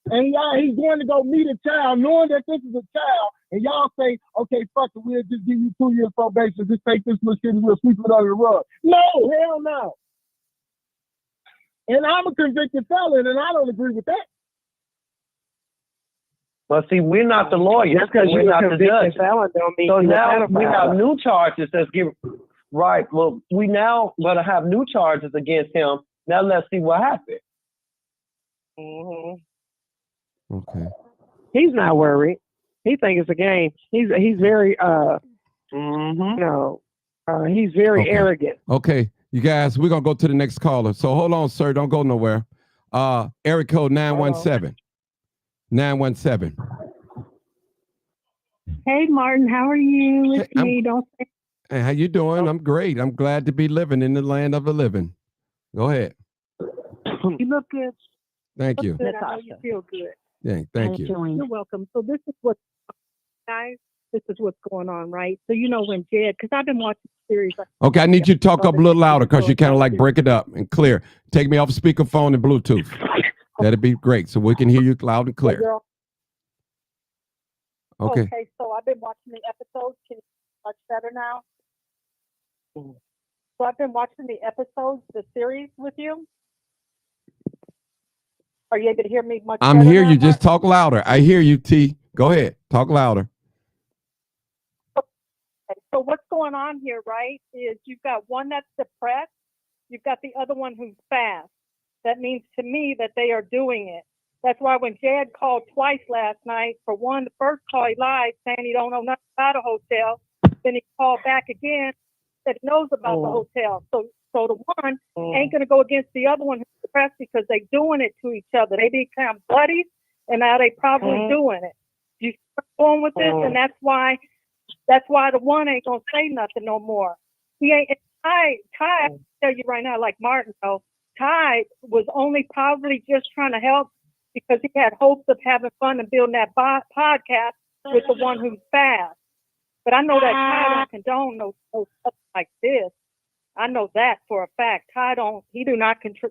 And he's going to go meet a child, knowing that this is a child, and y'all say, okay, fuck it, we'll just give you 2 years probation, just take this little shit and we'll sweep it under the rug. No, hell no. And I'm a convicted felon, and I don't agree with that. But see, we're not the lawyers. Just because We're you're not a the convicted judge. felon don't mean So you're now a we pedophile. have new charges that's given. Right. Well, we now going to have new charges against him. Now let's see what happens. Okay. He's not worried. He thinks it's a game. He's very he's very Okay. arrogant. Okay, you guys, we're gonna go to the next caller. So hold on, sir. Don't go nowhere. Area code 917. 917. Hey, Martin, how are you? It's Hey, me. Don't say Hey, how you doing? I'm great. I'm glad to be living in the land of the living. Go ahead. you look good. Thank you. Good. I know you feel good. Yeah, thank you. You're welcome. So this is what, guys, this is what's going on, right? So you know when Jed, because I've been watching the series. Okay, I need you to talk up a little louder because you kind of like break it up and clear. Take me off speakerphone and Bluetooth. That'd be great, so we can hear you loud and clear. Girl, Okay. okay, so I've been watching the episodes. Can you much better now? So I've been watching the episodes, the series with you. Are you able to hear me much I'm better here. now, You just Martin? talk louder. I hear you, T. Go ahead. Talk louder. Okay, so what's going on here, right, is you've got one that's depressed, you've got the other one who's fast. That means to me that they are doing it. That's why when Jed called twice last night, for one, the first call he lied, saying he don't know nothing about a hotel. Then he called back again, said he knows about the hotel. So the one ain't gonna go against the other one who's depressed because they doing it to each other. They become buddies, and now they probably doing it. You start going with this, and that's why the one ain't gonna say nothing no more. He ain't. Ty, I can tell you right now, like Martin, though, Ty was only probably just trying to help because he had hopes of having fun and building that podcast with the one who's fast. But I know that Ty don't condone no stuff like this. I know that for a fact. He do not control.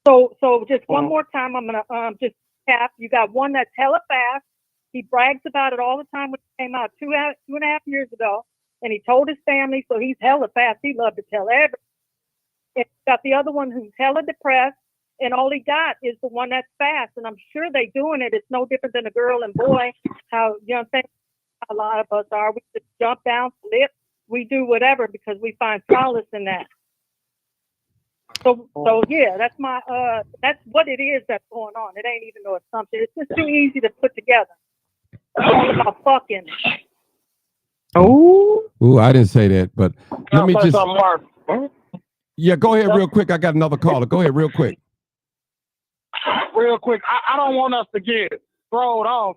So just one more time, I'm gonna just cap. You got one that's hella fast. He brags about it all the time when it came out two and a half years ago, and he told his family. So he's hella fast. He loved to tell everybody. And you got the other one who's hella depressed, and all he got is the one that's fast. And I'm sure they doing it. It's no different than a girl and boy. How, you know what I'm saying? A lot of us are. We just jump down, flip. We do whatever because we find solace in that. So yeah, that's what it is that's going on. It ain't even no assumption. It's just too easy to put together. It's all about fucking. Ooh, I didn't say that, but let me just. Mark. Yeah, go ahead real quick. I got another caller. Go ahead real quick. Real quick, I don't want us to get thrown off.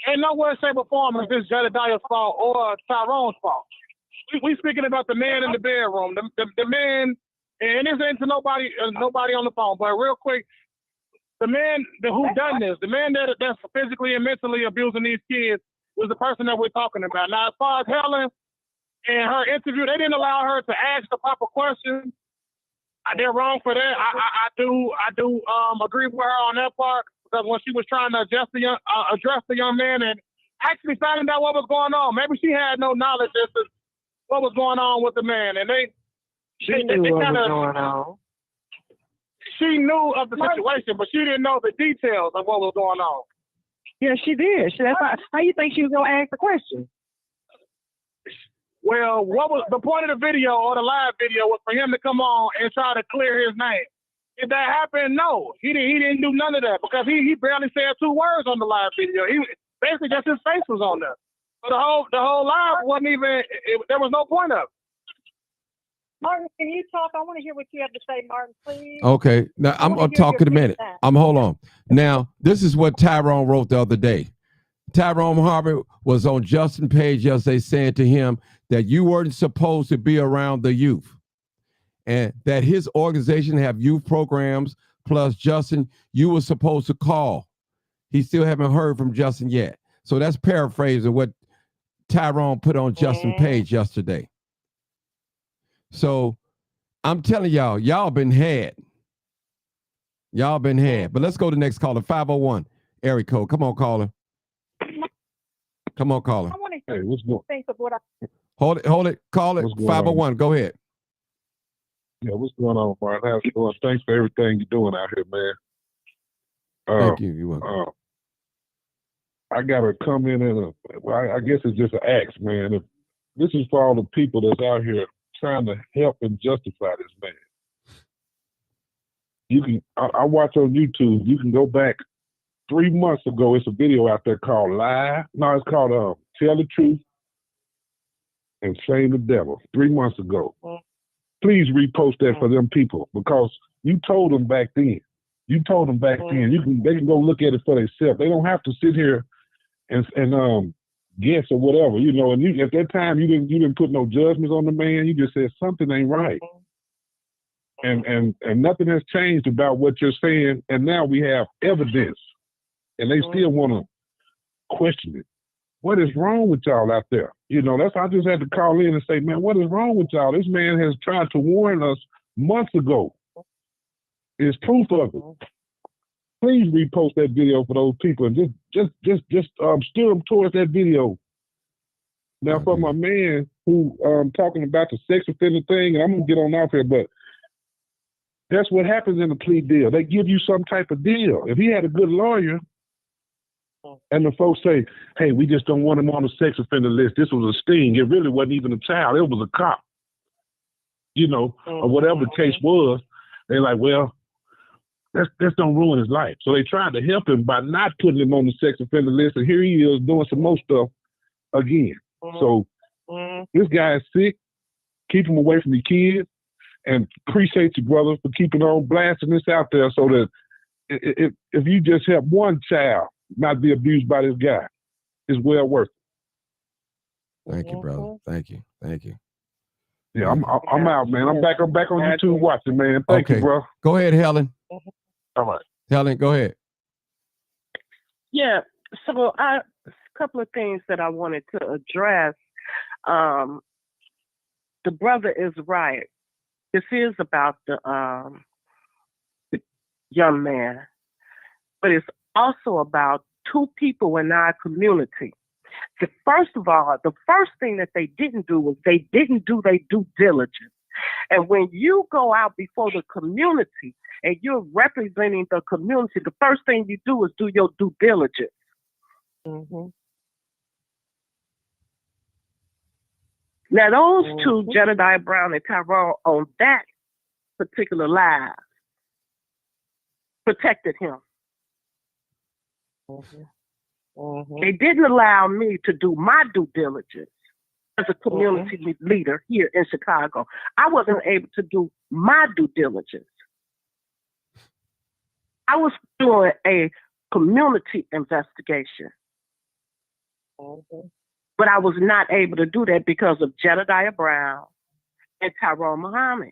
Ain't no way, shape, or form if it's Jedediah's fault or Tyrone's fault. We speaking about the man in the bedroom, the man, and this ain't to nobody on the phone. But real quick, the man who done this, the man that's physically and mentally abusing these kids, was the person that we're talking about. Now, as far as Helen and her interview, they didn't allow her to ask the proper questions. They're wrong for that. I do agree with her on that part, because when she was trying to address the young man and actually finding out what was going on, maybe she had no knowledge as to what was going on with the man, and She knew what was kinda, going on. she knew of the situation, but she didn't know the details of what was going on. Yeah, she did. That's how you think she was gonna ask the question? Well, what was the point of the video or the live video was for him to come on and try to clear his name. Did that happen? No, he didn't do none of that because he barely said 2 words on the live video. He basically just his face was on there. So the whole live wasn't even. There was no point of it. Martin, can you talk? I want to hear what you have to say, Martin, please. Okay. Now I'm wanna gonna hear talk your in a minute. feedback. Hold on. Now, this is what Tyrone wrote the other day. Tyrone Harvey was on Justin Page yesterday saying to him that you weren't supposed to be around the youth and that his organization have youth programs. Plus, Justin, you were supposed to call. He still haven't heard from Justin yet. So that's paraphrasing what Tyrone put on Justin Page yesterday. So I'm telling y'all been had. Y'all been had. But let's go to the next caller, 501 area code. Come on, caller. Come on, caller. I want to Hey, what's going? think of what I. Hold it. Call it. What's going 501. Go ahead. Yeah, what's going on, Martin? How's it going? Thanks for everything you're doing out here, man. Thank you. You're welcome. I gotta come in and I guess it's just an axe, man. If this is for all the people that's out here trying to help and justify this man. You can I watch on YouTube. You can go back 3 months ago. It's a video out there called Lie. No, it's called Tell the Truth and Shame the Devil. 3 months ago. Please repost that for them people because you told them back then. You told them back then. They can go look at it for themselves. They don't have to sit here and guess or whatever, you know. And you, at that time, you didn't put no judgments on the man. You just said something ain't right, and nothing has changed about what you're saying. And now we have evidence, and they still want to question it. What is wrong with y'all out there? You know, that's I just had to call in and say, man, what is wrong with y'all? This man has tried to warn us months ago. There's proof of it. Please repost that video for those people and just steer them towards that video. Now, for my man who talking about the sex offender thing, and I'm gonna get on off here, but that's what happens in a plea deal. They give you some type of deal. If he had a good lawyer, and the folks say, "Hey, we just don't want him on the sex offender list. This was a sting. It really wasn't even a child. It was a cop." You know, or whatever the case was. They're like, "Well, let's don't ruin his life." So they tried to help him by not putting him on the sex offender list, and here he is doing some more stuff again. So this guy is sick. Keep him away from the kids, and appreciate you, brother, for keeping on blasting this out there, so that if you just help one child not be abused by this guy, it's well worth it. Thank you, brother. Thank you. Yeah, I'm out, man. I'm back on YouTube watching, man. Thank you, bro. Go ahead, Helen. All right. Helen, go ahead. Yeah, so a couple of things that I wanted to address. The brother is right. This is about the young man, but it's also about 2 people in our community. First of all, the first thing that they didn't do was they didn't do their due diligence. And when you go out before the community and you're representing the community, the first thing you do is do your due diligence. Now, those 2, Jedediah Brown and Tyrone, on that particular live, protected him. They didn't allow me to do my due diligence as a community leader here in Chicago. I wasn't able to do my due diligence. I was doing a community investigation. But I was not able to do that because of Jedediah Brown and Tyrone Muhammad.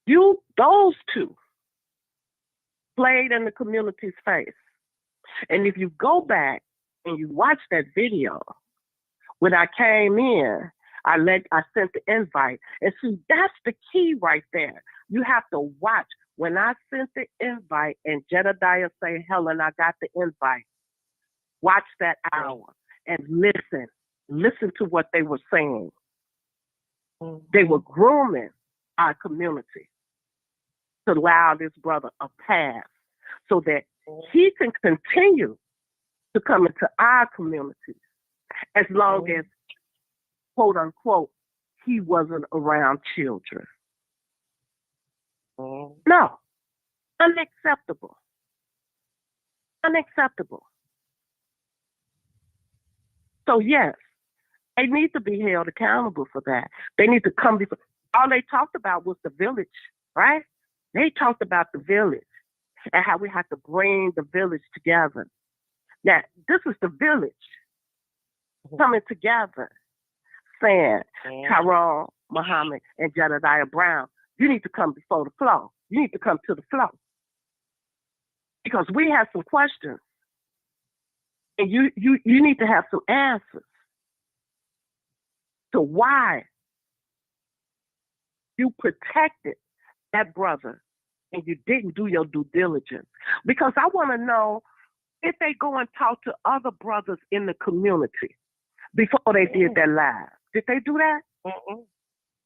Those 2 played in the community's face. And if you go back and you watch that video, when I came in, I sent the invite. And see, that's the key right there. You have to watch. When I sent the invite and Jedediah say, "Helen, I got the invite," watch that hour and listen listen to what they were saying. They were grooming our community to allow this brother a pass so that he can continue to come into our community as long as, quote unquote, he wasn't around children. No, unacceptable. Unacceptable. So yes, they need to be held accountable for that. They need to come before. All they talked about was the village, right? They talked about the village and how we have to bring the village together. Now, this is the village coming together, saying, Tyrone Muhammad and Jedediah Brown, you need to come before the flow. You need to come to the flow. Because we have some questions. And you need to have some answers to why you protected that brother and you didn't do your due diligence. Because I want to know if they go and talk to other brothers in the community before they did their live. Did they do that?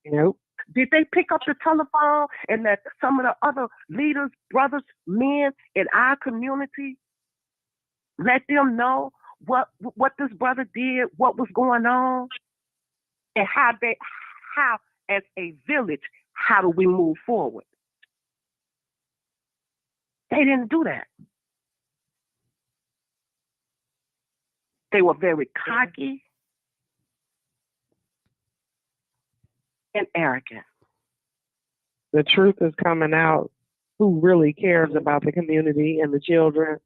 Nope. Did they pick up the telephone and let some of the other leaders, brothers, men in our community, let them know what this brother did, what was going on, and how as a village, how do we move forward? They didn't do that. They were very cocky and arrogant. The truth is coming out. Who really cares about the community and the children?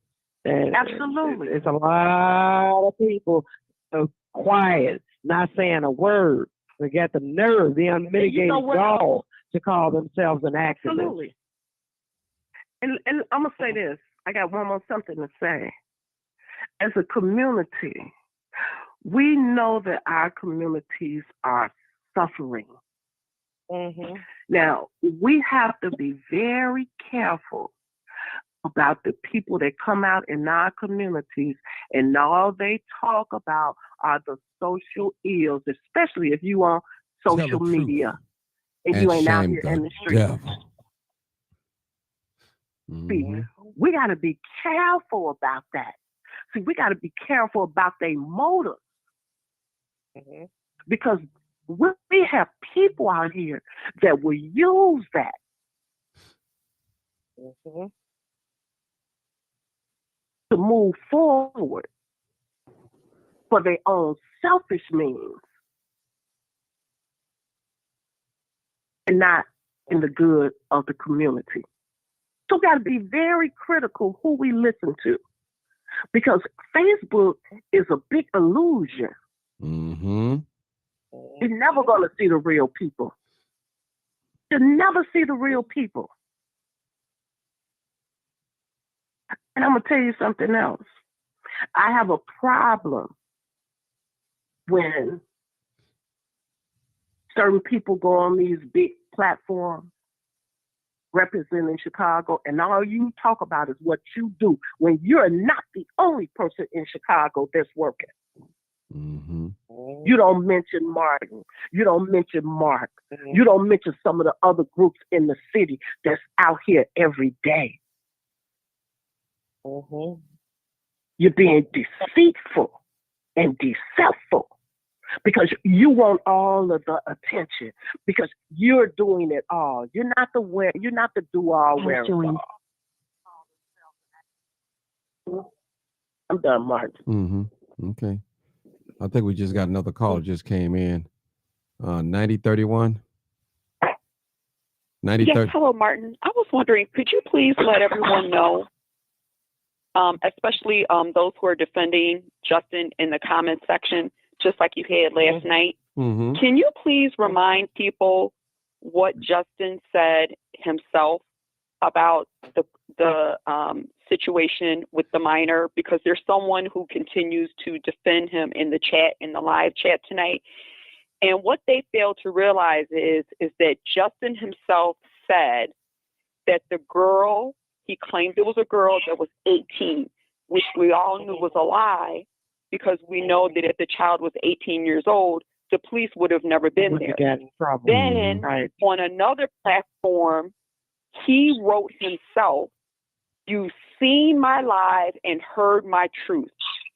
And Absolutely. It's a lot of people so quiet, not saying a word. They got the nerve, the unmitigated gall to call themselves an activist. Absolutely. And I'm going to say this. I got one more something to say. As a community, we know that our communities are suffering. Now, we have to be very careful about the people that come out in our communities and all they talk about are the social ills, especially if you on social media and you ain't out here in the street. We got to be careful about that. See, we got to be careful about their motives. Because we have people out here that will use that. To move forward for their own selfish means and not in the good of the community. So we got to be very critical who we listen to, because Facebook is a big illusion. You're never going to see the real people. You'll never see the real people. And I'm going to tell you something else. I have a problem when certain people go on these big platforms representing Chicago, and all you talk about is what you do when you're not the only person in Chicago that's working. You don't mention Martin. You don't mention Mark. You don't mention some of the other groups in the city that's out here every day. You're being deceitful and deceptive because you want all of the attention because you're doing it all. You're not the do-all wearer. I'm done, Martin. Okay. I think we just got another caller just came in. 9031. Yes, hello, Martin. I was wondering, could you please let everyone know, especially those who are defending Justin in the comment section, just like you had last night, can you please remind people what Justin said himself about the situation with the minor? Because there's someone who continues to defend him in the chat, in the live chat tonight. And what they fail to realize is that Justin himself said that the girl, he claimed it was a girl that was 18, which we all knew was a lie because we know that if the child was 18 years old, the police would have never been there. Get in trouble. Then Right. on another platform, he wrote himself, "You've seen my live and heard my truth.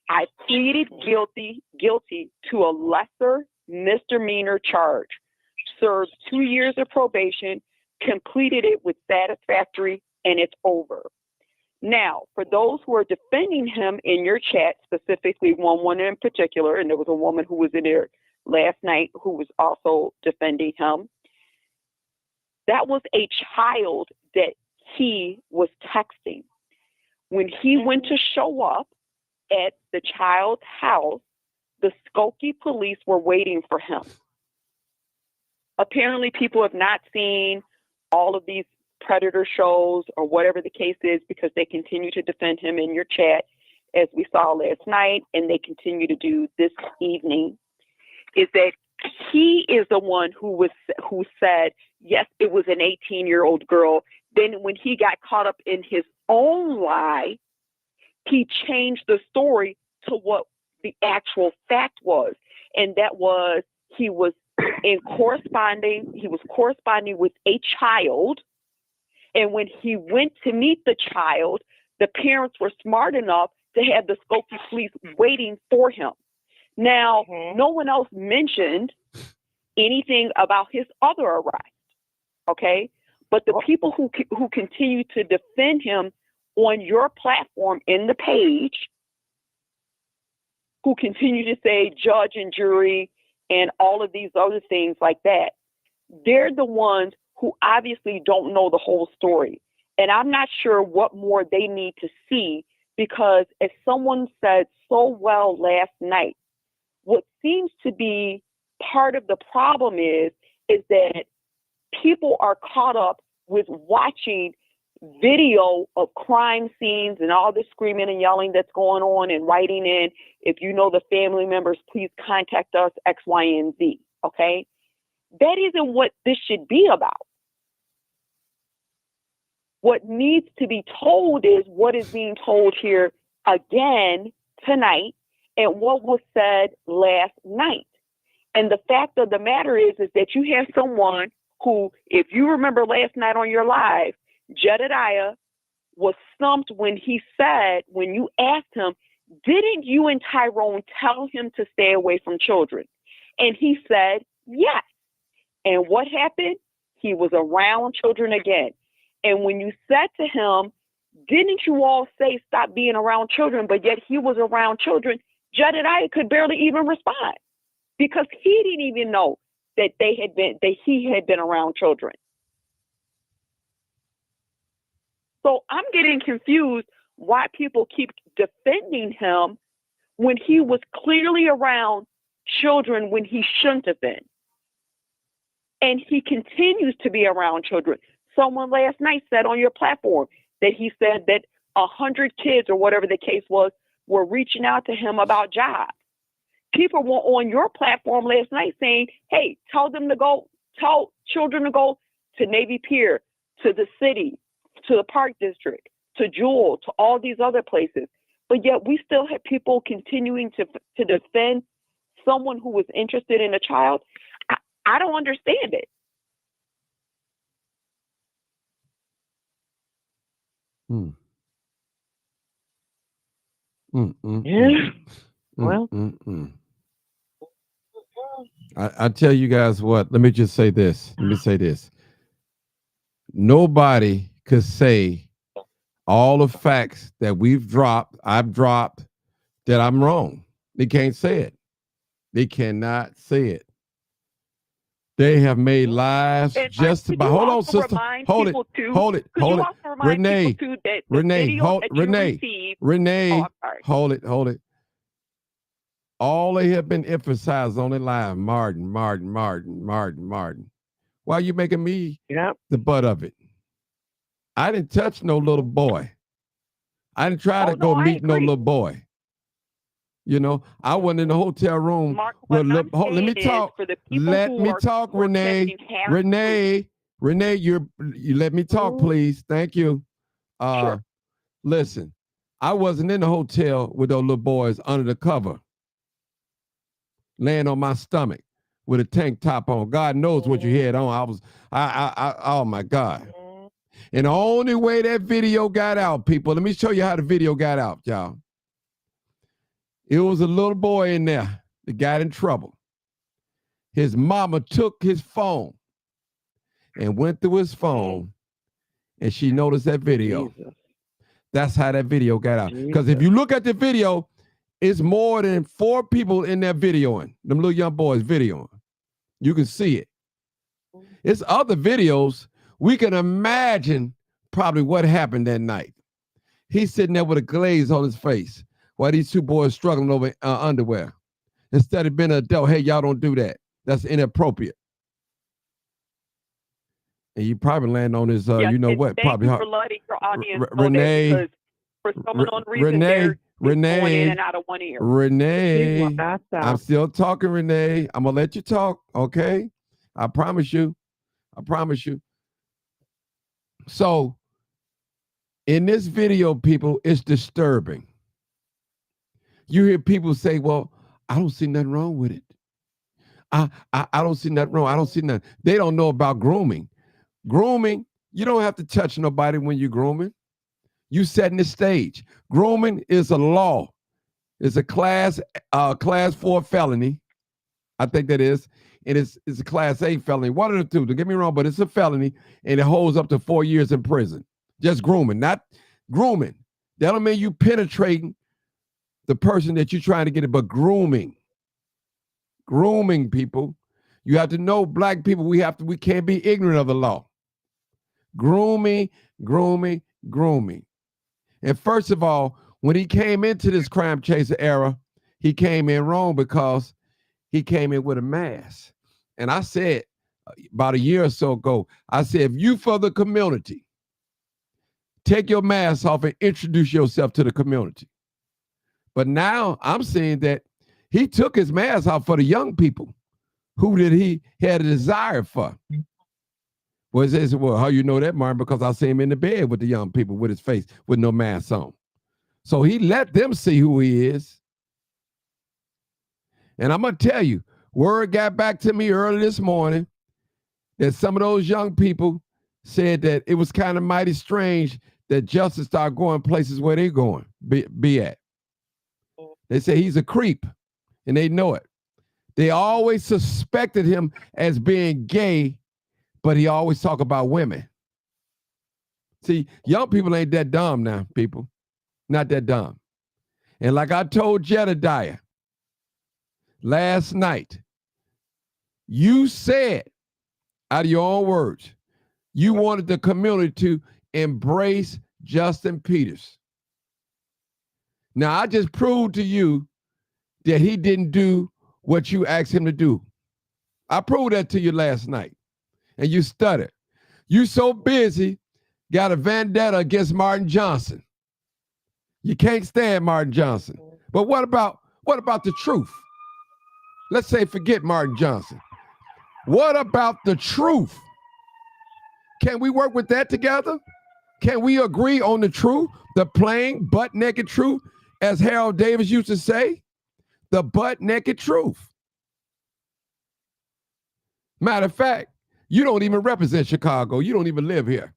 I pleaded guilty to a lesser misdemeanor charge, served 2 years of probation, completed it with satisfactory, and it's over." Now, for those who are defending him in your chat, specifically one in particular, and there was a woman who was in there last night who was also defending him, that was a child that he was texting. When he went to show up at the child's house, the Skokie police were waiting for him. Apparently, people have not seen all of these Predator shows or whatever the case is, because they continue to defend him in your chat, as we saw last night, and they continue to do this evening, is that he is the one who said, yes, it was an 18-year-old girl. Then when he got caught up in his own lie, he changed the story to what the actual fact was. And that was he was corresponding with a child. And when he went to meet the child, the parents were smart enough to have the Skokie police waiting for him. Now, no one else mentioned anything about his other arrest, okay? But the people who continue to defend him on your platform in the page, who continue to say judge and jury and all of these other things like that, they're the ones who obviously don't know the whole story. And I'm not sure what more they need to see, because as someone said so well last night, what seems to be part of the problem is that people are caught up with watching video of crime scenes and all the screaming and yelling that's going on, and writing in, if you know the family members, please contact us, X, Y, and Z, okay? That isn't what this should be about. What needs to be told is what is being told here again tonight, and what was said last night. And the fact of the matter is that you have someone who, if you remember last night on your live, Jedediah was stumped when he said, when you asked him, didn't you and Tyrone tell him to stay away from children? And he said, yes. And what happened? He was around children again. And when you said to him, didn't you all say stop being around children, but yet he was around children, Jedediah could barely even respond, because he didn't even know that he had been around children. So I'm getting confused why people keep defending him when he was clearly around children when he shouldn't have been. And he continues to be around children. Someone last night said on your platform that he said that 100 kids, or whatever the case was, were reaching out to him about jobs. People were on your platform last night saying, hey, tell children to go to Navy Pier, to the city, to the Park District, to Jewel, to all these other places. But yet we still have people continuing to defend someone who was interested in a child. I don't understand it. Yeah. Well, I tell you guys what, let me just say this. Nobody could say all the facts that I've dropped, that I'm wrong. They can't say it. They cannot say it. They have made lives just about. Hold on, sister. Hold it. Renee. Hold it. All they have been emphasized on their live, Martin. Why are you making me the butt of it? I didn't touch no little boy. I didn't try to go meet no little boy. You know, I went in the hotel room. Mark, let me talk. Let me talk, Renee. Renee, you let me talk, please. Thank you. Sure. Listen, I wasn't in the hotel with those little boys under the cover. laying on my stomach with a tank top on. God knows what you had on. Oh my God. And the only way that video got out, people, let me show you how the video got out, y'all. It was a little boy in there that got in trouble. His mama took his phone and went through his phone, and she noticed that video. Jesus. That's how that video got out. Because if you look at the video, it's more than 4 people in there videoing. Them little young boys videoing. You can see it. It's other videos. We can imagine probably what happened that night. He's sitting there with a glaze on his face while these 2 boys struggling over underwear. Instead of being an adult, hey, y'all don't do that. That's inappropriate. And you probably land on his, Yes, you know and what? thank Probably you for letting your audience know Renee, that, because for some unknown reason, they're going in and out of one ear. Renee, That's I'm still talking, Renee. I'm gonna let you talk, okay? I promise you. I promise you. So, in this video, people, it's disturbing. You hear people say, "Well, I don't see nothing wrong with it. I don't see nothing wrong. I don't see nothing." They don't know about grooming. Grooming, you don't have to touch nobody when you're grooming. You setting the stage. Grooming is a law. It's a class 4 felony. I think that is. And it's a class A felony. One of the two, don't get me wrong, but it's a felony and it holds up to 4 years in prison. Just grooming, not grooming. That don't mean you penetrating the person that you're trying to get it, but grooming. Grooming, people. You have to know, black people, we can't be ignorant of the law. Grooming, grooming, grooming. And first of all, when he came into this crime chaser era, he came in wrong because he came in with a mask. And I said about a year or so ago, I said, if you for the community, take your mask off and introduce yourself to the community. But now I'm saying that he took his mask off for the young people who he had a desire for. Well, he says, well, how you know that, Martin? Because I see him in the bed with the young people with his face with no mask on. So he let them see who he is. And I'm going to tell you, word got back to me early this morning that some of those young people said that it was kind of mighty strange that Justin started going places where they're going, be at. They say he's a creep, and they know it. They always suspected him as being gay, but he always talk about women. See, young people ain't that dumb now, people. Not that dumb. And like I told Jedediah last night, you said, out of your own words, you wanted the community to embrace Justin Peters. Now, I just proved to you that he didn't do what you asked him to do. I proved that to you last night, and you stuttered. You so busy, got a vendetta against Martin Johnson. You can't stand Martin Johnson. But what about the truth? Let's say forget Martin Johnson. What about the truth? Can we work with that together? Can we agree on the truth? The plain, butt-naked truth, as Harold Davis used to say, the butt-naked truth. Matter of fact, you don't even represent Chicago. You don't even live here.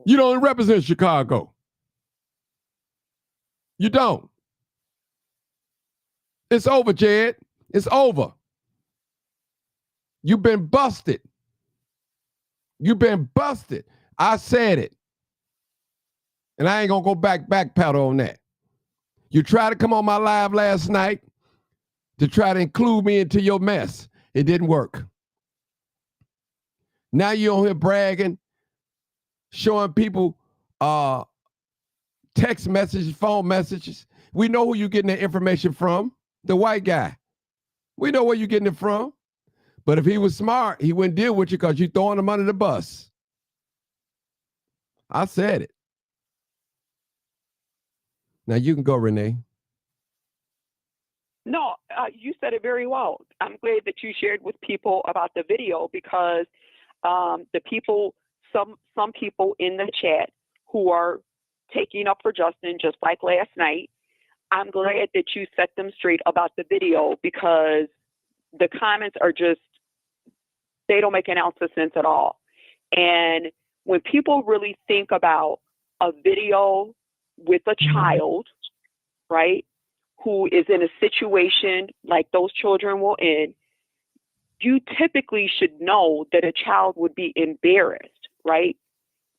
You don't represent Chicago. You don't. It's over, Jed. It's over. You've been busted. You've been busted. I said it. And I ain't going to go backpedal on that. You tried to come on my live last night to try to include me into your mess. It didn't work. Now you're on here bragging, showing people text messages, phone messages. We know who you're getting that information from, the white guy. We know where you're getting it from. But if he was smart, he wouldn't deal with you because you're throwing him under the bus. I said it. Now you can go, Renee. No, you said it very well. I'm glad that you shared with people about the video because the people, some people in the chat who are taking up for Justin, just like last night, I'm glad that you set them straight about the video, because the comments are just, they don't make an ounce of sense at all. And when people really think about a video with a child, right, who is in a situation like those children were in, you typically should know that a child would be embarrassed, right?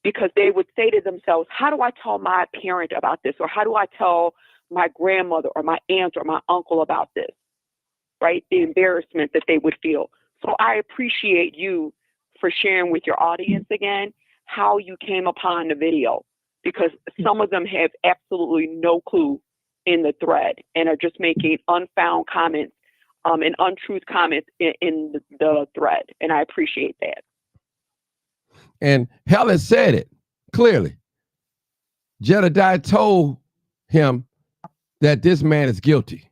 Because they would say to themselves, how do I tell my parent about this? Or how do I tell my grandmother or my aunt or my uncle about this, right? The embarrassment that they would feel. So I appreciate you for sharing with your audience again how you came upon the video, because some of them have absolutely no clue in the thread and are just making unfound comments and untruth comments in the thread. And I appreciate that. And Helen said it clearly. Jedediah told him that this man is guilty.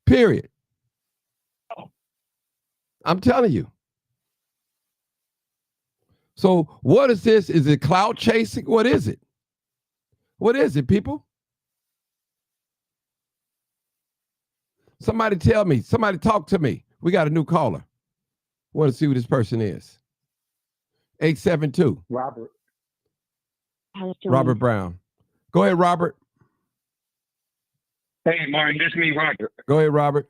Period. I'm telling you. So what is this? Is it clout chasing? What is it? What is it, people? Somebody tell me. Somebody talk to me. We got a new caller. Want to see who this person is. 872. Robert. Robert Brown. Go ahead, Robert. Hey, Martin, this is me, Robert. Go ahead, Robert.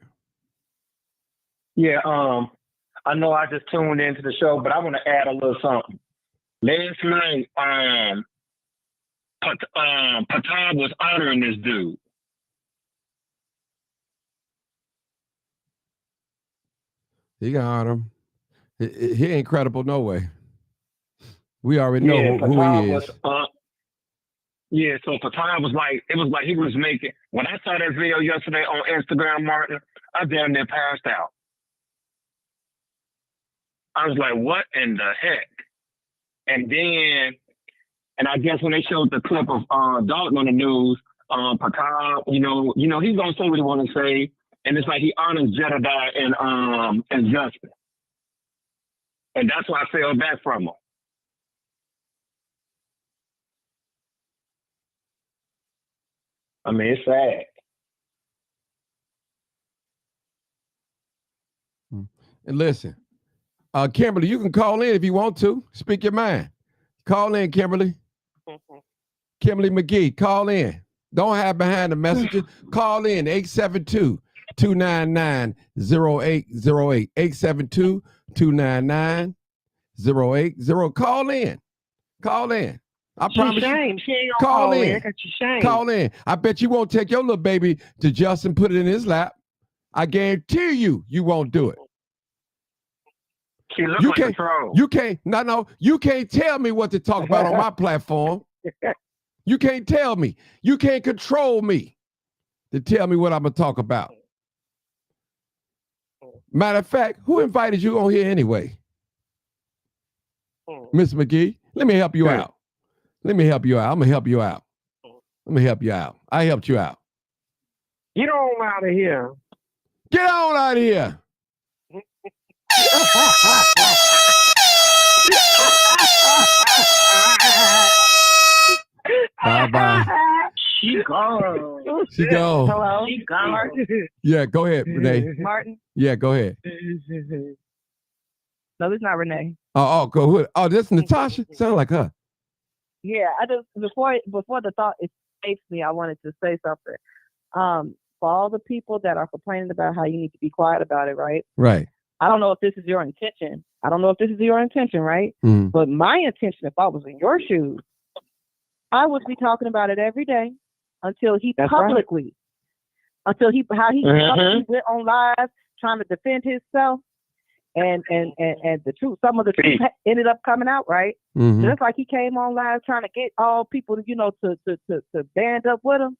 Yeah, I know I just tuned into the show, but I want to add a little something. Last night, Patah was honoring this dude. He can honor him. He ain't credible no way. We already know who he is. Yeah, so Patah was like, it was like he was making, when I saw that video yesterday on Instagram, Martin, I damn near passed out. I was like, what in the heck? And then, and I guess when they showed the clip of Dalton on the news, Patah, you know, he's gonna say what he want to say, and it's like he honors Jedediah and Justin, and that's why I fell back from him. I mean, it's sad. And listen, Kimberly, you can call in if you want to. Speak your mind. Call in, Kimberly. Kimberly McGee, call in. Don't hide behind the messenger. Call in, 872-299-0808. 872-299-0808. Call in. Call in. I promise you. She ain't gonna call in. Call in. I bet you won't take your little baby to Justin, put it in his lap. I guarantee you won't do it. She looks like a troll. You can't tell me what to talk about on my platform. You can't tell me. You can't control me to tell me what I'm gonna talk about. Matter of fact, who invited you on here anyway? Miss McGee, let me help you out. Let me help you out. I'm gonna help you out. Let me help you out. I helped you out. Get on out of here. Get on out of here. Bye-bye. She gone. She gone. Hello? She gone. Yeah, go ahead, Renee. Martin? Yeah, go ahead. No, this is not Renee. Oh, go ahead. Oh, this is Natasha? Sound like her. Yeah, I just before the thought escapes me, I wanted to say something. For all the people that are complaining about how you need to be quiet about it, right? Right. I don't know if this is your intention. Right? Mm. But my intention, if I was in your shoes, I would be talking about it every day until he publicly went on live trying to defend himself, and the truth. Some of the truth ended up coming out, right? Mm-hmm. Just like he came on live trying to get all people to band up with him.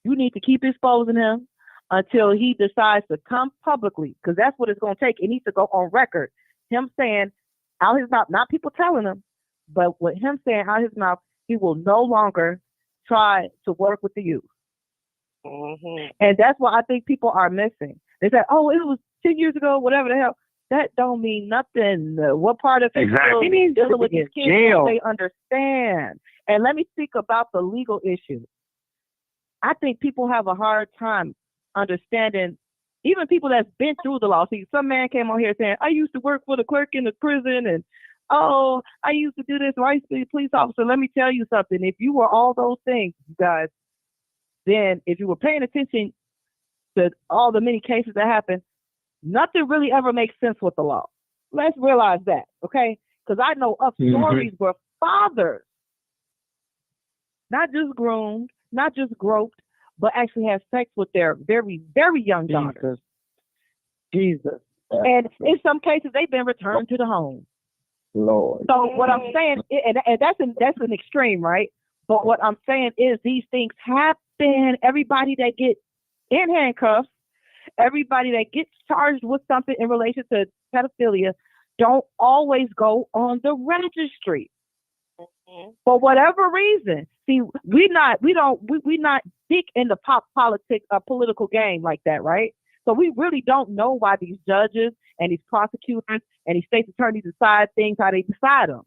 You need to keep exposing him until he decides to come publicly, because that's what it's going to take. It needs to go on record. Him saying out his mouth, not people telling him, but with him saying out his mouth, he will no longer try to work with the youth. Mm-hmm. And that's what I think people are missing. They say, oh, it was 10 years ago, whatever the hell. That don't mean nothing. What part of it exactly. dealing with these kids don't they understand? And let me speak about the legal issue. I think people have a hard time understanding, even people that's been through the law. See, some man came on here saying, I used to work for the clerk in the prison, and oh, I used to do this, or I used to be a police officer. Let me tell you something. If you were all those things, you guys, then if you were paying attention to all the many cases that happen, nothing really ever makes sense with the law. Let's realize that, okay? Because I know of stories where fathers, not just groomed, not just groped, but actually have sex with their very, very young daughters. Jesus. And in some cases, they've been returned to the home. Lord. So what I'm saying, and that's an extreme, right? But what I'm saying is these things happen. Everybody that gets in handcuffs, everybody that gets charged with something in relation to pedophilia, don't always go on the registry. For whatever reason. See, we not deep in the political game like that, right? So we really don't know why these judges and these prosecutors and these state attorneys decide things how they decide them.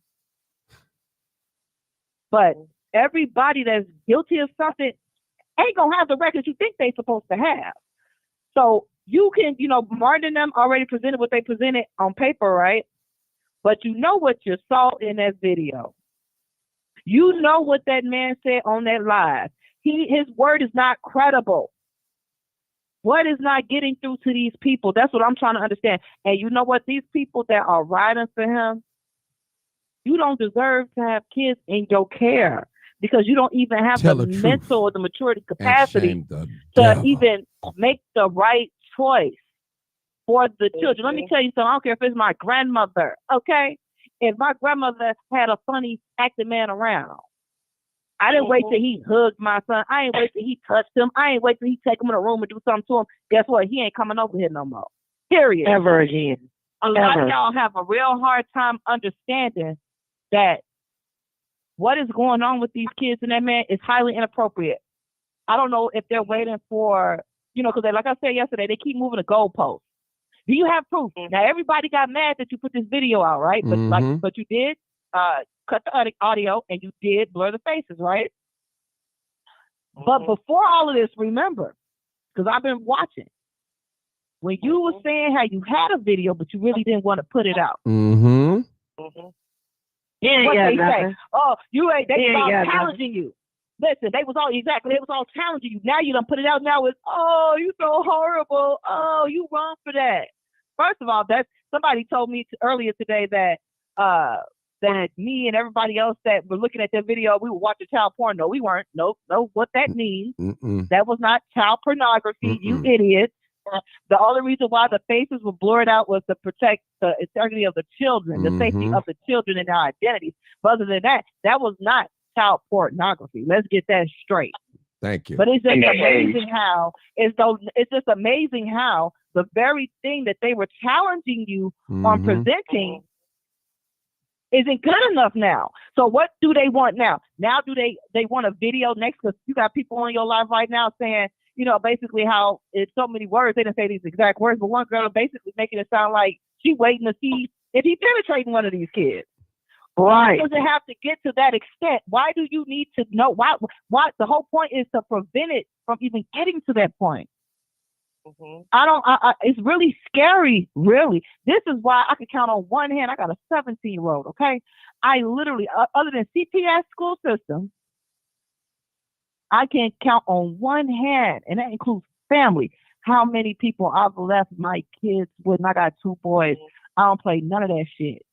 But everybody that's guilty of something ain't gonna have the records you think they're supposed to have. So you can, Martin and them already presented what they presented on paper, right? But you know what you saw in that video. You know what that man said on that live. His word is not credible. What is not getting through to these people? That's what I'm trying to understand. And you know what? These people that are riding for him, you don't deserve to have kids in your care because you don't even have the mental or the maturity capacity to even make the right choice for the children. Let me tell you something. I don't care if it's my grandmother, okay? If my grandmother had a funny acting man around, I didn't wait till he hugged my son. I ain't wait till he touched him. I ain't wait till he take him in a room and do something to him. Guess what? He ain't coming over here no more. Period. Ever again. A lot of y'all have a real hard time understanding that what is going on with these kids and that man is highly inappropriate. I don't know if they're waiting for, because like I said yesterday, they keep moving the goalposts. Do you have proof? Now everybody got mad that you put this video out, right? But but you did cut the audio and you did blur the faces, right? But before all of this, remember, because I've been watching, when you were saying how you had a video but you really didn't want to put it out. What they say? Oh, they was all challenging you. Listen, they was all challenging you. Now you done put it out. Now it's, oh, you so horrible. Oh, you wrong for that. First of all, somebody told me earlier today that that me and everybody else that were looking at that video, we were watching child porn. No, we weren't. No, what that means. That was not child pornography, you idiot. The only reason why the faces were blurred out was to protect the integrity of the children, the safety of the children and their identities. But other than that, that was not child pornography. Let's get that straight. Thank you. But it's just amazing how it's just amazing how the very thing that they were challenging you on presenting isn't good enough now. So what do they want now? Now do they want a video next? Because you got people on your live right now saying, basically how it's so many words. They didn't say these exact words, but one girl basically making it sound like she waiting to see if he penetrating one of these kids. Right. Why does it have to get to that extent? Why do you need to know? Why? The whole point is to prevent it from even getting to that point. It's really scary, really. This is why I can count on one hand. I got a 17-year-old, okay? I literally, other than CPS school system, I can count on one hand, and that includes family, how many people I've left my kids with. And I got 2 boys. I don't play none of that shit.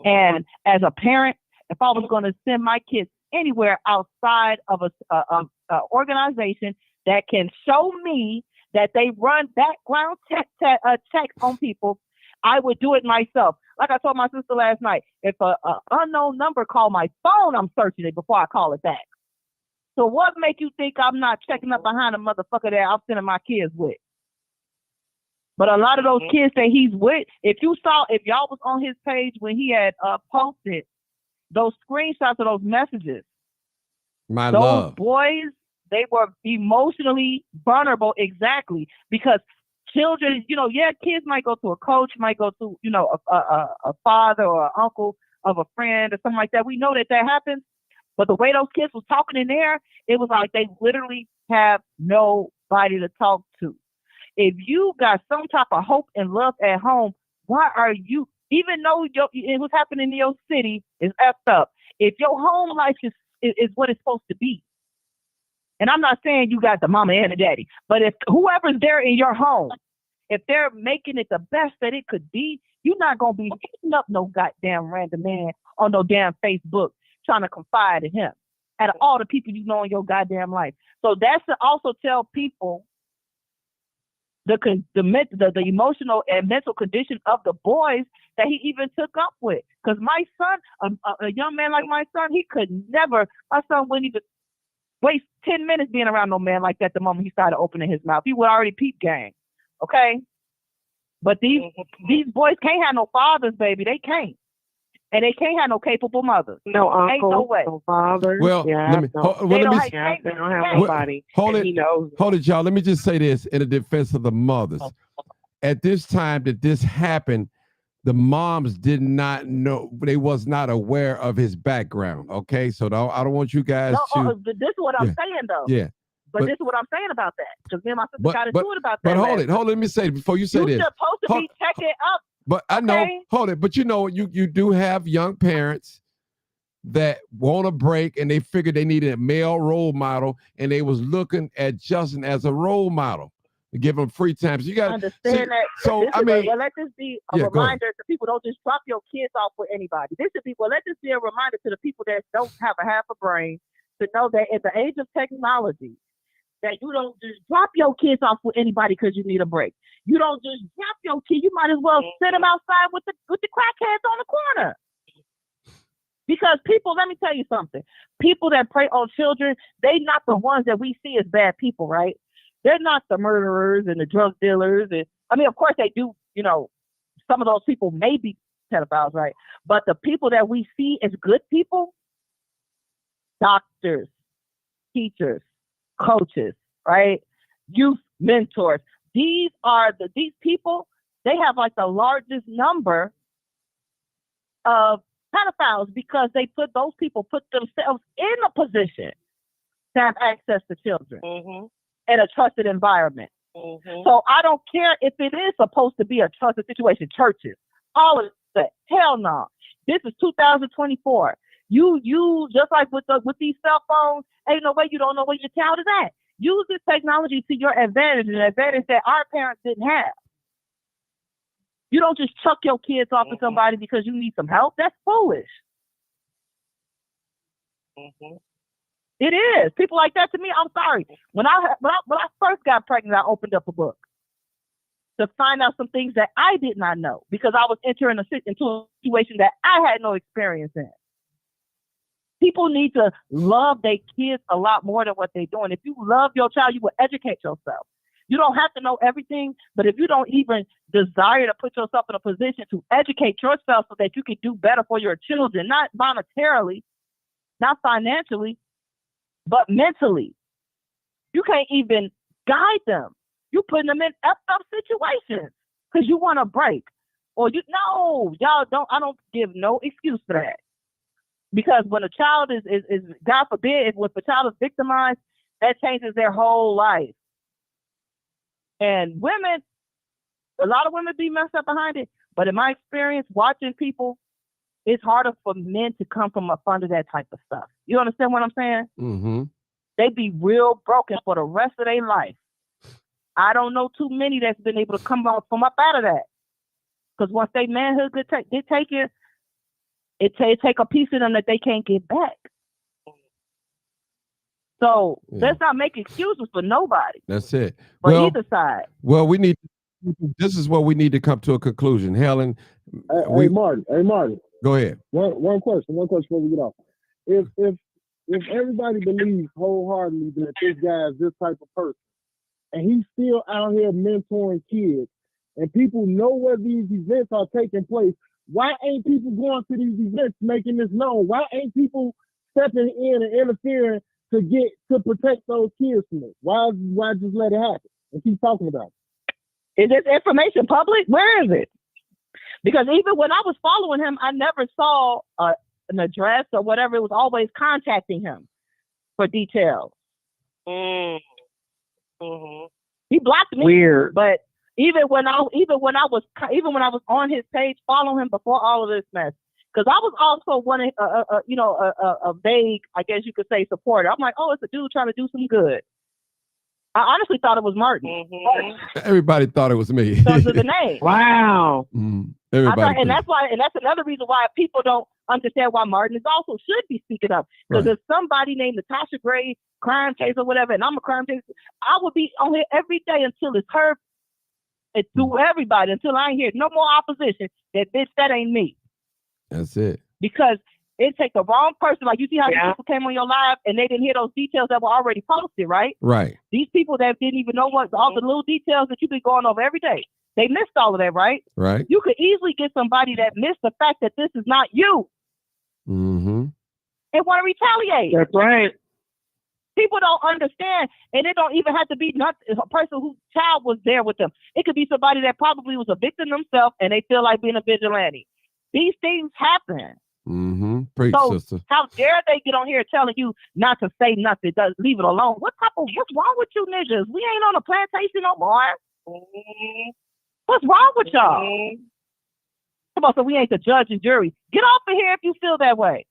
And as a parent, if I was going to send my kids anywhere outside of a organization that can show me that they run background checks on people, I would do it myself. Like I told my sister last night, if an unknown number called my phone, I'm searching it before I call it back. So what make you think I'm not checking up behind a motherfucker that I'm sending my kids with? But a lot of those kids that he's with, if y'all was on his page when he had posted those screenshots of those messages, those boys, they were emotionally vulnerable, exactly, because children, kids might go to a coach, might go to, a father or an uncle of a friend or something like that. We know that happens, But the way those kids was talking in there, it was like they literally have nobody to talk to. If you got some type of hope and love at home, why are you, even though it was happening in your city is effed up, if your home life is what it's supposed to be, and I'm not saying you got the mama and the daddy, but if whoever's there in your home, if they're making it the best that it could be, you're not going to be hitting up no goddamn random man on no damn Facebook trying to confide in him out of all the people you know in your goddamn life. So that's to also tell people the emotional and mental condition of the boys that he even took up with. Because my son, a young man like my son, my son wouldn't even waste 10 minutes being around no man like that the moment he started opening his mouth. He would already peep gang. Okay? But these boys can't have no fathers, baby. They can't. And they can't have no capable mothers. No uncle, ain't no way. no father. Well, yeah, let me, they let me don't have nobody. Hold it, he knows. Hold it, y'all. Let me just say this in the defense of the mothers. At this time that this happened, the moms did not know, they was not aware of his background. Okay, so I don't want you guys to. This is what I'm saying, though. Yeah. But this is what I'm saying about that. Because me and my sister got into it about that. But hold it. Let me say before you say this. You're supposed to be checking up. But I know, hold it. But you know, you do have young parents that want a break and they figured they needed a male role model and they was looking at Justin as a role model to give him free time. So you got to understand that. So let this be a reminder to people: don't just drop your kids off with anybody. Let this be a reminder to the people that don't have a half a brain to know that at the age of technology, that you don't just drop your kids off with anybody because you need a break. You don't just drop your kid. You might as well send them outside with the crackheads on the corner. Because people, let me tell you something. People that prey on children, they not the ones that we see as bad people, right? They're not the murderers and the drug dealers. And I mean, of course they do, you know, some of those people may be pedophiles, right? But the people that we see as good people, doctors, teachers, coaches, right? Youth mentors. These people, they have like the largest number of pedophiles because those people put themselves in a position to have access to children in a trusted environment. So I don't care if it is supposed to be a trusted situation, churches, all of that. Hell no. This is 2024. You just like with these cell phones, ain't no way you don't know where your child is at. Use this technology to your advantage, an advantage that our parents didn't have. You don't just chuck your kids off to somebody because you need some help. That's foolish. It is. People like that, to me, I'm sorry. When I first got pregnant, I opened up a book to find out some things that I did not know because I was entering into a situation that I had no experience in. People need to love their kids a lot more than what they're doing. If you love your child, you will educate yourself. You don't have to know everything, but if you don't even desire to put yourself in a position to educate yourself so that you can do better for your children, not monetarily, not financially, but mentally, you can't even guide them. You're putting them in effed up situations because you want a break. Or I don't give no excuse for that. Because when a child is God forbid, if a child is victimized, that changes their whole life. And women, a lot of women be messed up behind it. But in my experience, watching people, it's harder for men to come from up under that type of stuff. You understand what I'm saying? Mm-hmm. They be real broken for the rest of their life. I don't know too many that's been able to come from up out of that. Because once they manhood get taken, it take a piece of them that they can't get back. So let's not make excuses for nobody. That's it. For either side. Well, this is where we need to come to a conclusion. Helen. Hey, Marty. Go ahead. One question before we get off. If everybody believes wholeheartedly that this guy is this type of person, and he's still out here mentoring kids, and people know where these events are taking place, why ain't people going to these events making this known? Why ain't people stepping in and interfering to protect those kids from it? Why just let it happen and keep talking about it? Is this information public? Where is it? Because even when I was following him, I never saw an address or whatever. It was always contacting him for details. He blocked me. Weird. But even when I was on his page, following him before all of this mess, because I was also one, a vague, I guess you could say, supporter. I'm like, oh, it's a dude trying to do some good. I honestly thought it was Martin. Everybody thought it was me. Because of the name. Wow. Everybody. And that's another reason why people don't understand why Martin is also should be speaking up. Because if somebody named Natasha Gray, crime case or whatever, and I'm a crime case, I would be on here every day until it's heard to everybody, until I ain't hear no more opposition that bitch, that ain't me. That's it. Because it takes the wrong person. Like you see how these people came on your live and they didn't hear those details that were already posted, right? Right. These people that didn't even know what all the little details that you've been going over every day. They missed all of that, right? Right. You could easily get somebody that missed the fact that this is not you and want to retaliate. That's right. People don't understand, and it don't even have to be not a person whose child was there with them. It could be somebody that probably was a victim themselves and they feel like being a vigilante. These things happen. Preach, So sister. how dare they get on here telling you not to say nothing, leave it alone? What's wrong with you niggas? We ain't on a plantation no more. What's wrong with y'all? Come on, so we ain't the judge and jury. Get off of here if you feel that way.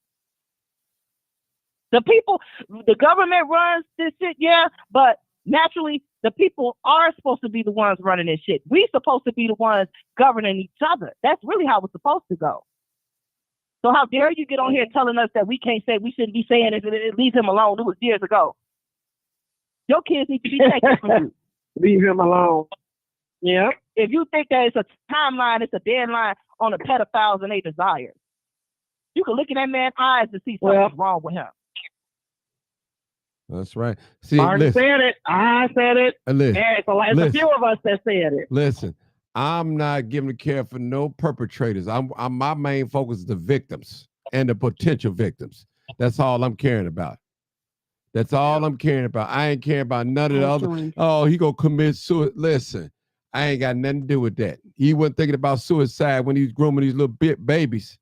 The government runs this shit, yeah, but naturally the people are supposed to be the ones running this shit. We supposed to be the ones governing each other. That's really how it's supposed to go. So how dare you get on here telling us that we can't say, we shouldn't be saying it, leave him alone. It was years ago. Your kids need to be taken from you. Leave him alone. Yeah. If you think that it's a timeline, it's a deadline on the pedophiles and their desires, you can look in that man's eyes to see something's wrong with him. That's right. See, Martin said it. I said it. Listen, It's a few of us that said it. Listen, I'm not giving a care for no perpetrators. My main focus is the victims and the potential victims. That's all I'm caring about. That's all I'm caring about. I ain't caring about none of the other. Oh, he gonna commit suicide. Listen, I ain't got nothing to do with that. He wasn't thinking about suicide when he was grooming these little babies.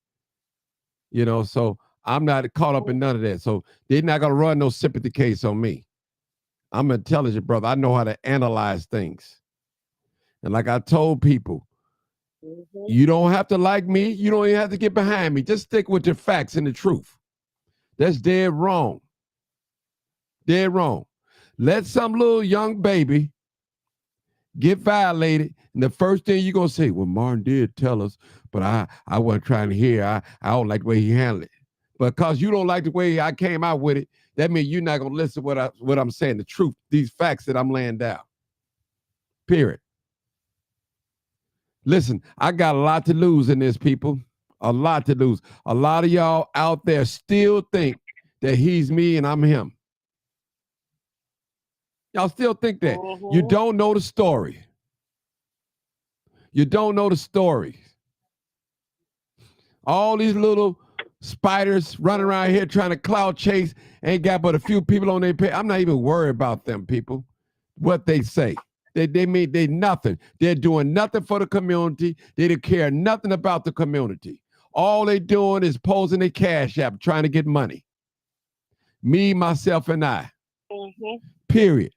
So I'm not caught up in none of that. So they're not gonna run no sympathy case on me. I'm an intelligent brother. I know how to analyze things. And like I told people, you don't have to like me. You don't even have to get behind me. Just stick with the facts and the truth. That's dead wrong. Dead wrong. Let some little young baby get violated, and the first thing you're going to say, well, Martin did tell us, but I wasn't trying to hear. I don't like the way he handled it. But because you don't like the way I came out with it, that means you're not going to listen to what I'm saying, the truth, these facts that I'm laying down. Period. Listen, I got a lot to lose in this, people. A lot to lose. A lot of y'all out there still think that he's me and I'm him. Y'all still think that. You don't know the story. You don't know the story. All these little spiders running around here trying to cloud chase ain't got but a few people on their page. I'm not even worried about them people, what they say. They mean they nothing. They're doing nothing for the community. They don't care nothing about the community. All they doing is posing a cash app, trying to get money. Me, myself, and I. Period.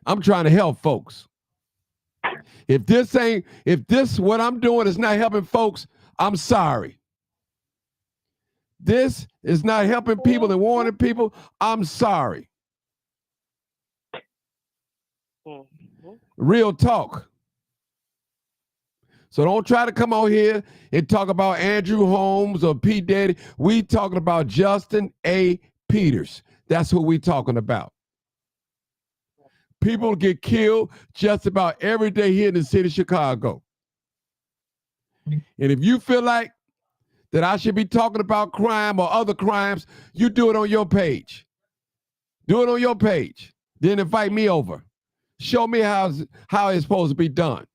I'm trying to help folks. If this what I'm doing is not helping folks, I'm sorry. This is not helping people and warning people, I'm sorry. Real talk. So don't try to come out here and talk about Andrew Holmes or P. Diddy. We talking about Justin A. Peters. That's who we talking about. People get killed just about every day here in the city of Chicago. And if you feel like that I should be talking about crime or other crimes, you do it on your page. Do it on your page. Then invite me over. Show me how it's supposed to be done.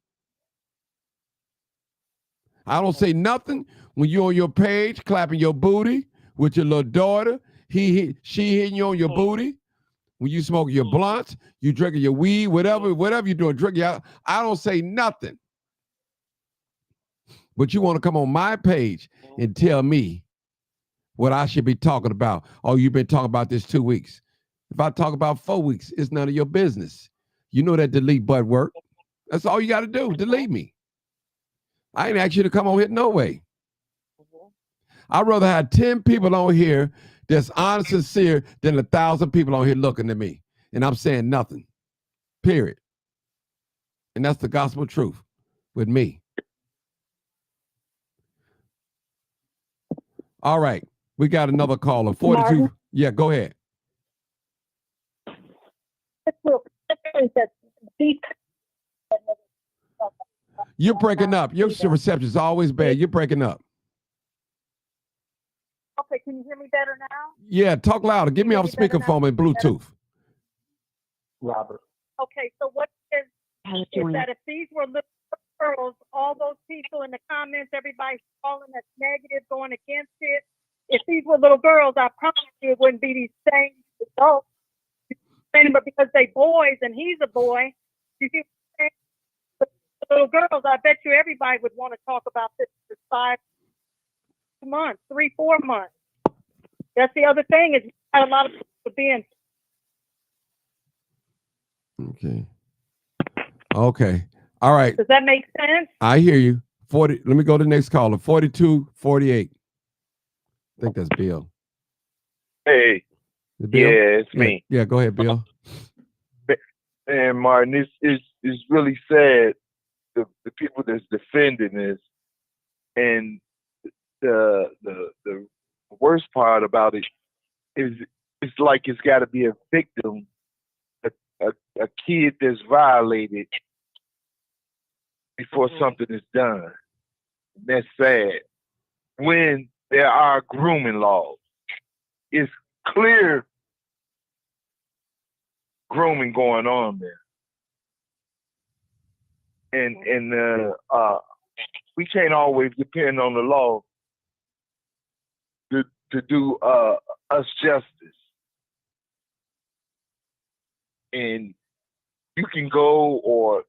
I don't say nothing when you're on your page clapping your booty with your little daughter. She hitting you on your booty. When you smoking your blunts, you drinking your weed, whatever you're doing, drinking out. I don't say nothing. But you want to come on my page and tell me what I should be talking about. Oh, you've been talking about this 2 weeks. If I talk about 4 weeks, it's none of your business. You know that delete button work. That's all you got to do. Delete me. I ain't asked you to come on here no way. I'd rather have 10 people on here that's honest and sincere than 1,000 people on here looking at me. And I'm saying nothing. Period. And that's the gospel truth with me. All right. We got another caller. 42. Martin? Yeah, go ahead. You're breaking up. Your reception is always bad. You're breaking up. Okay, can you hear me better now? Yeah, talk louder. Get me off speakerphone and Bluetooth. Robert. Okay, so what is that if these were little girls, all those people in the comments, everybody's calling us negative, going against it. If these were little girls, I promise you it wouldn't be these same adults. But because they boys and he's a boy, you see what I'm saying? But the little girls, I bet you everybody would want to talk about this for 5 months, 3, 4 months. That's the other thing is you got a lot of people being. Okay. All right. Does that make sense? I hear you. 40. Let me go to the next caller. 4248. I think that's Bill. Hey. Bill? Yeah, it's me. Yeah, go ahead, Bill. And Martin, it's really sad the people that's defending this, and the worst part about it is it's like it's got to be a victim, a kid that's violated before something is done. That's sad. When there are grooming laws, it's clear grooming going on there, and we can't always depend on the law to do us justice. And you can go, or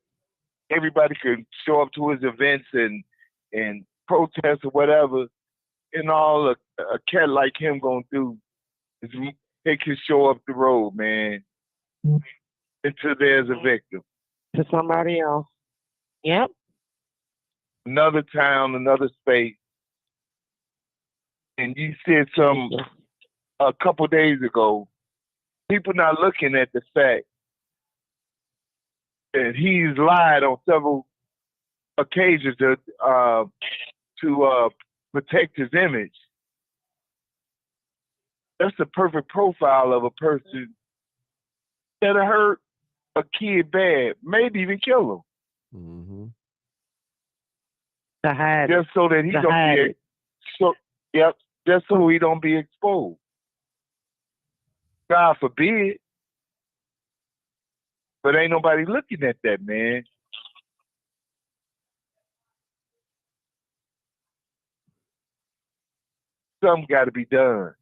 everybody can show up to his events and protest or whatever, and all a cat like him gonna do is take his show up the road, man, until there's a victim. To somebody else. Yep. Another town, another space. And you said something a couple days ago. People not looking at the fact that he's lied on several occasions to protect his image. That's the perfect profile of a person that'll hurt a kid bad, maybe even kill him. Mm-hmm. To hide just so that he don't be just so he don't be exposed. God forbid. But ain't nobody looking at that, man. Something got to be done.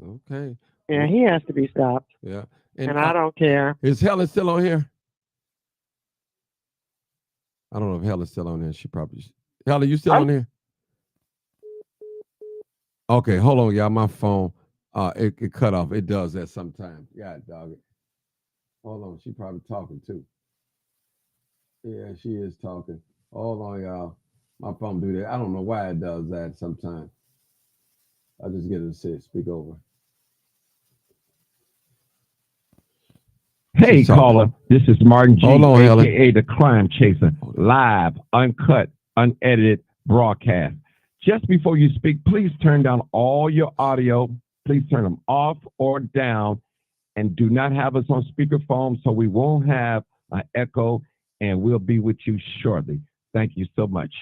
Okay. Yeah, he has to be stopped. Yeah. And I don't care. Is Helen still on here? I don't know if Helen's still on there. She probably. Helen, you still on here? Okay, hold on, y'all. My phone, it cut off. It does that sometimes. Yeah, dog. Hold on. She probably talking too. Yeah, she is talking. Hold on, y'all. My phone do that. I don't know why it does that sometimes. I just get it to say speak over. Hey, caller, this is Martin G, Hold on, a.k.a. The Crime Chaser, live, uncut, unedited broadcast. Just before you speak, please turn down all your audio. Please turn them off or down, and do not have us on speakerphone so we won't have an echo, and we'll be with you shortly. Thank you so much.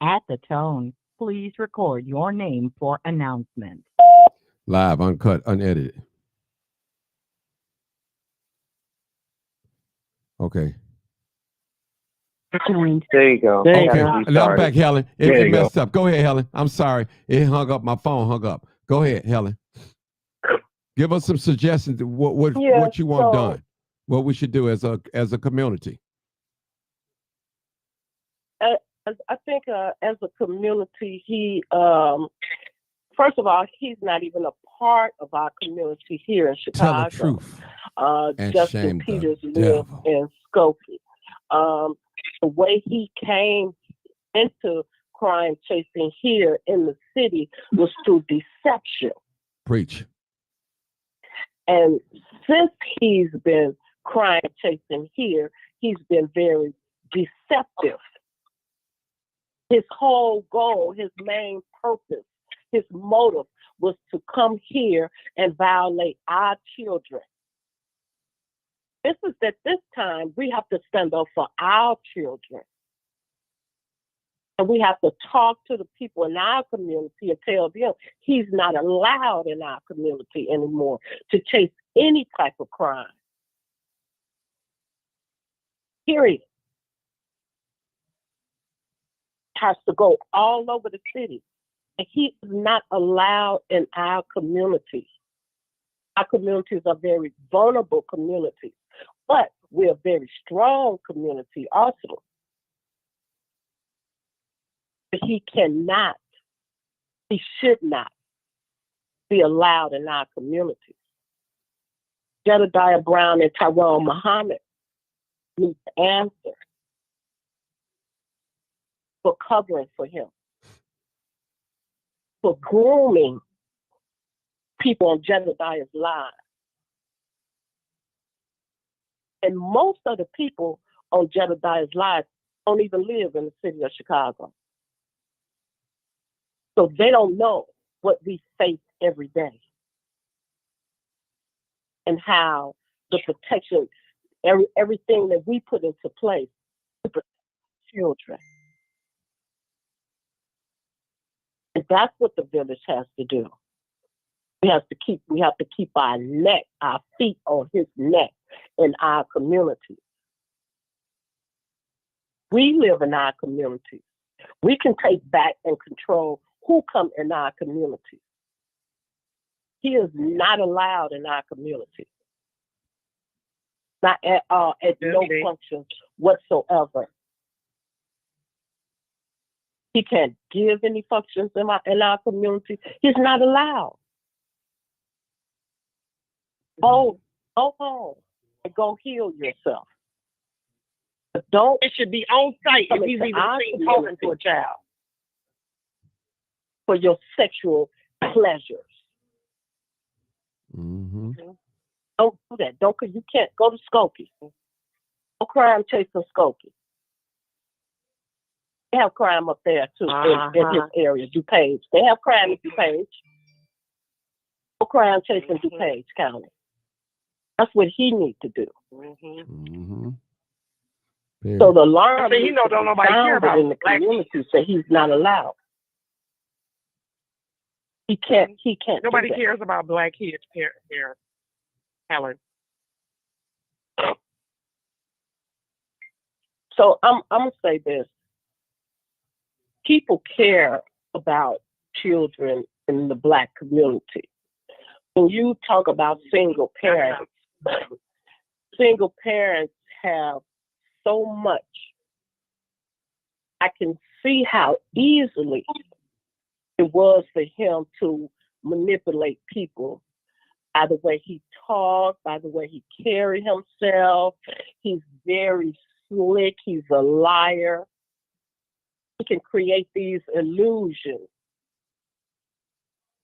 At the tone, please record your name for announcement. Live, uncut, unedited. Okay. There you go. Okay, I'm back, Helen. It messed up. Go ahead, Helen. I'm sorry. It hung up. My phone hung up. Go ahead, Helen. Give us some suggestions of what you want done. What we should do as a community. I think as a community, he first of all, he's not even a part of our community here in Tell the Chicago. truth. And Justin shame the Peters lives devil. in Skokie. The way he came into crime chasing here in the city was through deception. Preach. And since he's been crime chasing here, he's been very deceptive. His whole goal, his main purpose, his motive was to come here and violate our children. This is at this time we have to stand up for our children. And we have to talk to the people in our community and tell them he's not allowed in our community anymore to chase any type of crime. Period. Has to go all over the city. And he is not allowed in our community. Our communities are very vulnerable communities, but we're a very strong community also. But he cannot, he should not be allowed in our community. Jedediah Brown and Tyrone Muhammad need to answer for covering for him, for grooming people on Jedediah's lives. And most of the people on Jedediah's lives don't even live in the city of Chicago. So they don't know what we face every day and how the protection, everything that we put into place to protect children. And that's what the village has to do. We have to keep our neck, our feet on his neck in our community. We live in our community. We can take back and control who come in our community. He is not allowed in our community. Not at all, at no function whatsoever. He can't give any functions in our community. He's not allowed. Go home and go heal yourself. But don't. It should be on site if he's even seen talking to a child for your sexual pleasures. Mm-hmm. Don't do that. You can't go to Skokie. No crime chasing Skokie. They have crime up there too in his area, DuPage. They have crime in DuPage. No crime chasing DuPage County. That's what he needs to do. Mm-hmm. So the alarm don't nobody care about in the community say he's not allowed. He can't. Nobody cares about black kids' parents, Helen. So I'm gonna say this. People care about children in the Black community. When you talk about single parents have so much. I can see how easily it was for him to manipulate people by the way he talked, by the way he carried himself. He's very slick. He's a liar. He can create these illusions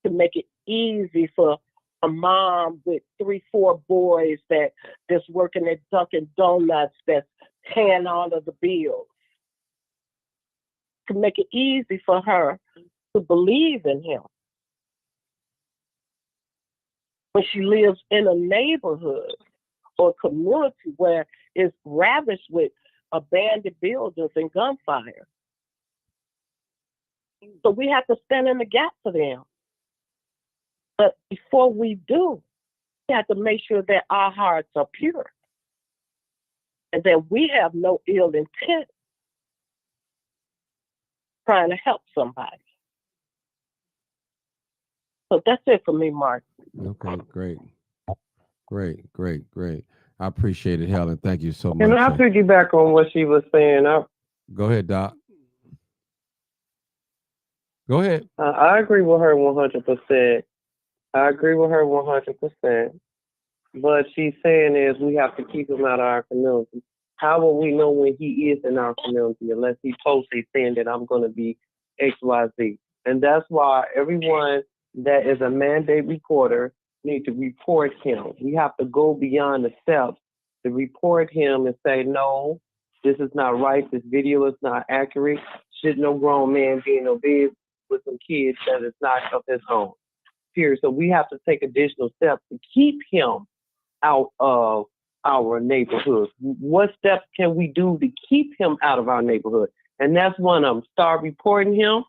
to make it easy for a mom with 3-4 boys that's working at Dunkin' Donuts that's paying all of the bills. To make it easy for her to believe in him. When she lives in a neighborhood or community where it's ravished with abandoned buildings and gunfire. So we have to stand in the gap for them. But before we do, we have to make sure that our hearts are pure and that we have no ill intent trying to help somebody. So that's it for me, Mark. Okay, great. I appreciate it, Helen. Thank you so much. Can I piggyback on what she was saying? Go ahead, Doc. Go ahead. I agree with her 100%. I agree with her 100%. But she's saying is we have to keep him out of our community. How will we know when he is in our community unless he posts a saying that I'm going to be XYZ? And that's why everyone that is a mandate reporter need to report him. We have to go beyond the steps to report him and say, no, this is not right. This video is not accurate. Should no grown man be in no bed with some kids that is not of his own. Period. So we have to take additional steps to keep him out of our neighborhood. What steps can we do to keep him out of our neighborhood? And that's one of them. Start reporting him.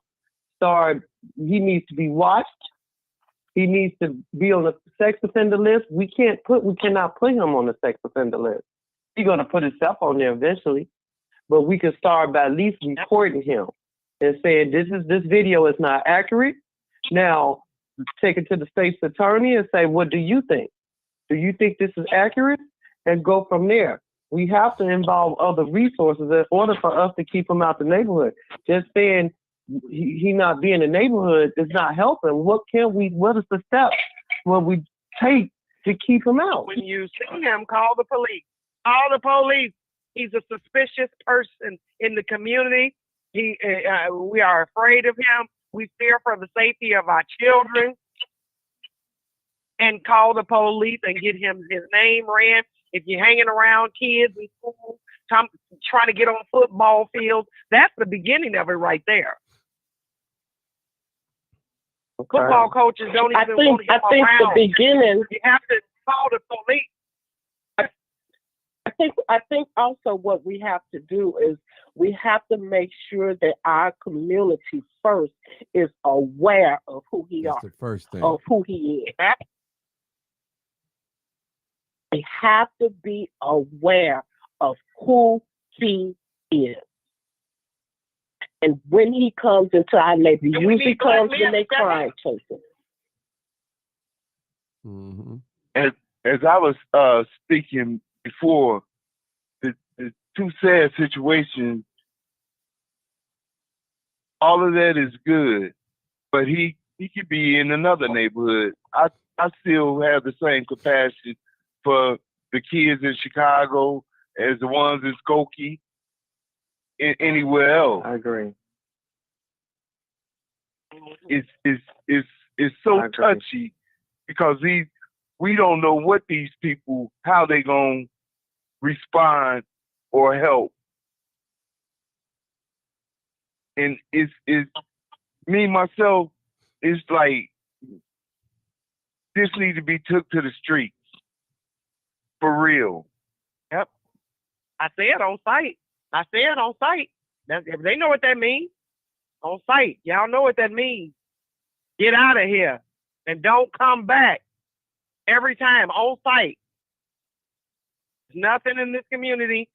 He needs to be watched. He needs to be on the sex offender list. We cannot put him on the sex offender list. He's gonna put himself on there eventually. But we can start by at least reporting him and saying this video is not accurate. Now take it to the state's attorney and say, what do you think? Do you think this is accurate? And go from there. We have to involve other resources in order for us to keep him out the neighborhood. Just saying he not being in the neighborhood is not helping. What is the steps what we take to keep him out? When you see him, call the police. Call the police. He's a suspicious person in the community. We are afraid of him. We fear for the safety of our children. And call the police and get his name ran. If you're hanging around kids in school, trying to get on football fields, that's the beginning of it right there. Okay. Football coaches don't even want him I think around. the beginning. You have to call the police. I think also what we have to do is we have to make sure that our community first is aware of who he That's is, the first thing. of who he is. They have to be aware of who he is. And when he comes into our neighborhood, usually comes when they crime chasing. Mm-hmm. As I was speaking before, the two sad situations, all of that is good, but he could be in another neighborhood. I still have the same compassion for the kids in Chicago as the ones in Skokie, anywhere else. I agree. It's so touchy because we don't know what these people, how they gonna respond or help. And it's me myself, it's like this need to be took to the streets for real. Yep. I said on site. They know what that means. On site. Y'all know what that means. Get out of here and don't come back. Every time on site. There's nothing in this community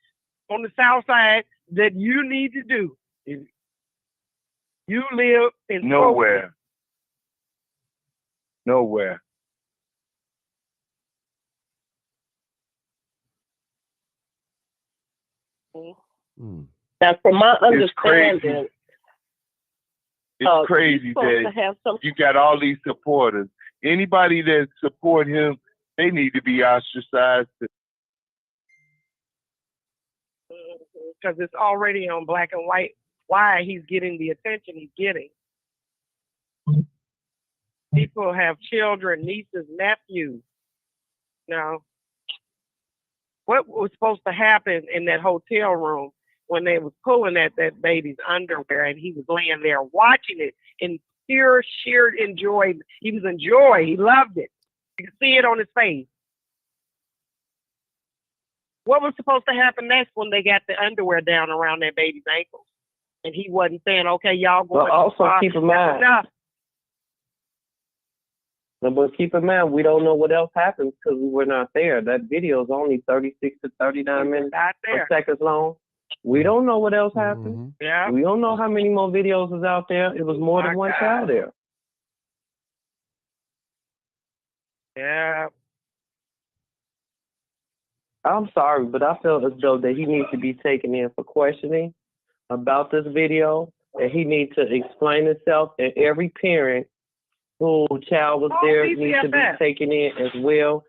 on the south side that you need to do. You live in nowhere. Nowhere. Now, from my understanding, it's crazy that you got all these supporters. Anybody that support him, they need to be ostracized. Because it's already on black and white why he's getting the attention he's getting. People have children, nieces, nephews. Now, what was supposed to happen in that hotel room when they was pulling at that baby's underwear and he was laying there watching it in pure, sheer enjoyment. He was in joy. He loved it. You could see it on his face. What was supposed to happen next when they got the underwear down around that baby's ankles? And he wasn't saying, okay, y'all go. But also keep in mind. Enough. But keep in mind, we don't know what else happens because we were not there. That video is only 36 to 39 minutes or seconds long. We don't know what else happened. Mm-hmm. Yeah. We don't know how many more videos is out there. It was more than one child there. Yeah. I'm sorry, but I feel as though that he needs to be taken in for questioning about this video and he needs to explain himself. And every parent whose child was there needs to be taken in as well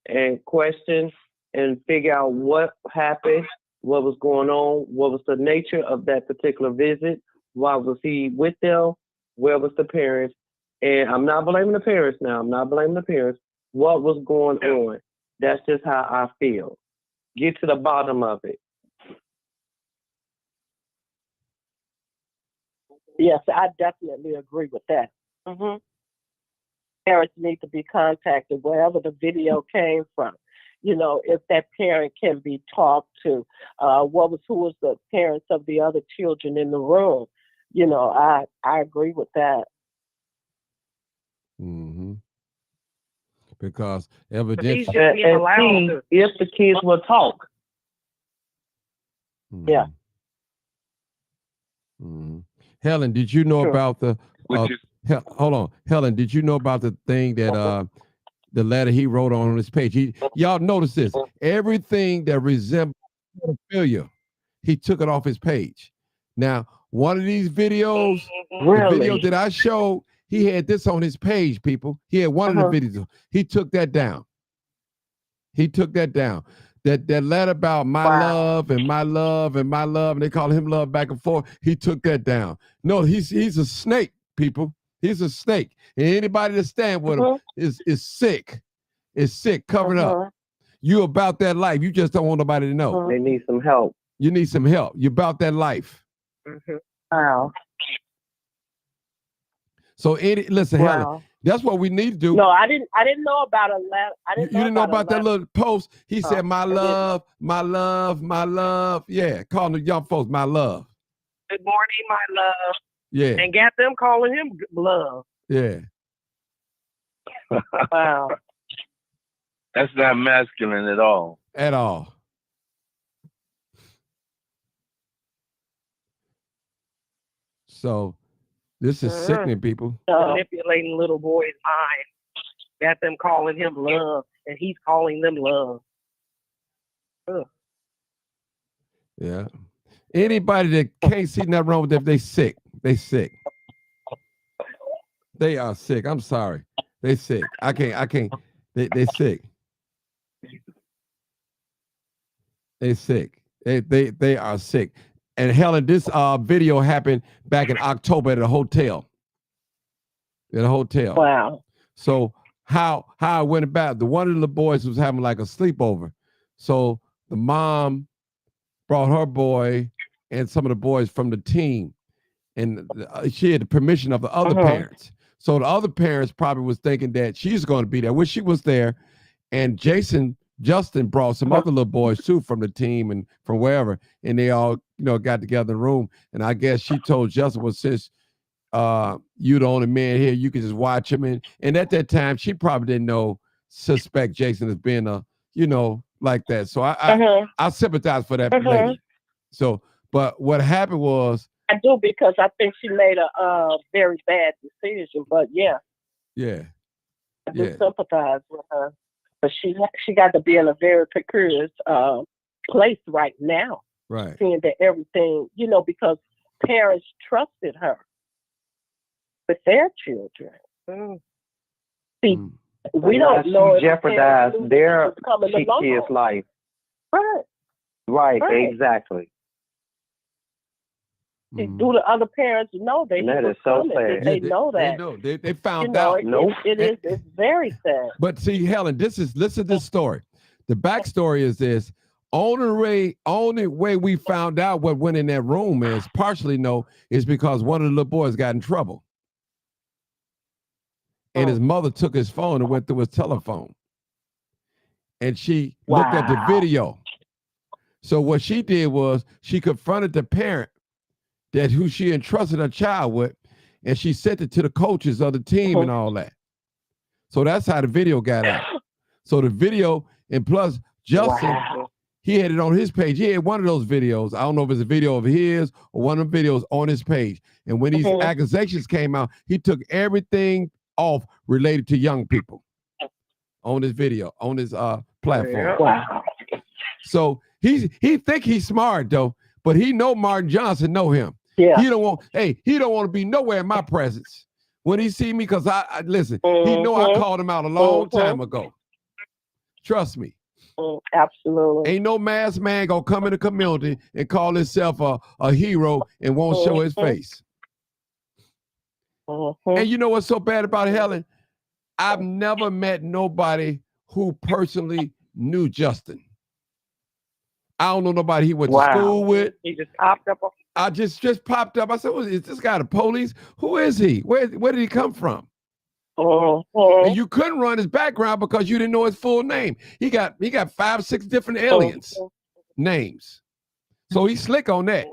and questioned and figure out what happened, what was going on, what was the nature of that particular visit, why was he with them, where was the parents. And I'm not blaming the parents now. I'm not blaming the parents. What was going on? That's just how I feel. Get to the bottom of it. Yes, I definitely agree with that. Mm-hmm. Parents need to be contacted wherever the video came from. You know, if that parent can be talked to, who was the parents of the other children in the room. You know, I agree with that. Mm-hmm. Because evidently, if the kids will talk. Mm-hmm. Yeah. Mm-hmm. Helen, did you know about the? Hold on, Helen, did you know about the thing that the letter he wrote on his page? Y'all notice this? Everything that resembles pedophilia, he took it off his page. Now, one of these videos, the video that I showed, he had this on his page, people. He had one of the videos. He took that down. He took that down. That letter about my love and my love and my love, and they call him love back and forth. He took that down. No, he's a snake, people. He's a snake. And anybody that stand with him is sick. Is sick, covering up. You about that life. You just don't want nobody to know. They need some help. You need some help. You about that life. Wow. So listen, Helen, that's what we need to do. No, I didn't know about a letter. You didn't know about that little post? He said, my love, my love, my love. Yeah, calling the young folks my love. Good morning, my love. Yeah. And got them calling him love. Yeah. Wow. That's not masculine at all. At all. So this is sickening, people. Manipulating little boys' minds. Got them calling him love, and he's calling them love. Ugh. Yeah. Anybody that can't see nothing wrong with them, they sick. They sick. They are sick. I'm sorry. They sick. I can't. They sick. They sick. They are sick. And Helen, this video happened back in October at a hotel. At a hotel. Wow. So how it went about, the one of the boys was having like a sleepover. So the mom brought her boy and some of the boys from the team, and she had the permission of the other parents. So the other parents probably was thinking that she's going to be there. Well, she was there, and Justin brought some other little boys too from the team and from wherever, and they all got together in the room. And I guess she told Justin, well, since you the only man here, you can just watch him. And at that time, she probably didn't suspect Jason as being like that. So I sympathize for that lady. So, but what happened was, I do, because I think she made a very bad decision. But yeah, I do sympathize with her. But she got to be in a very precarious place right now. Right. Seeing that everything, because parents trusted her with their children. See, we don't know if jeopardize their kid's life. Right, exactly. Do the other parents know they? That is so sad. They know that. They know. They found out. It's very sad. But see, Helen, listen to this story. The backstory is this. Only way we found out what went in that room is is because one of the little boys got in trouble. And his mother took his phone and went through his telephone. And she looked at the video. So what she did was she confronted the parent who she entrusted her child with, and she sent it to the coaches of the team and all that. So that's how the video got out. So the video, and plus Justin, he had it on his page. He had one of those videos. I don't know if it's a video of his or one of the videos on his page. And when these accusations came out, he took everything off related to young people on his video, on his platform. So he think he's smart though, but he know Martin Johnson know him. Yeah. He don't want to be nowhere in my presence when he see me, because I listen, he know I called him out a long time ago. Trust me. Absolutely. Ain't no masked man gonna come in the community and call himself a hero and won't show his face. And you know what's so bad about Helen? I've never met nobody who personally knew Justin. I don't know nobody he went to school with. He just popped up. I just popped up. I said, well, is this guy the police? Who is he? Where did he come from? And you couldn't run his background because you didn't know his full name. He got 5, 6 different aliens names. So he's slick on that.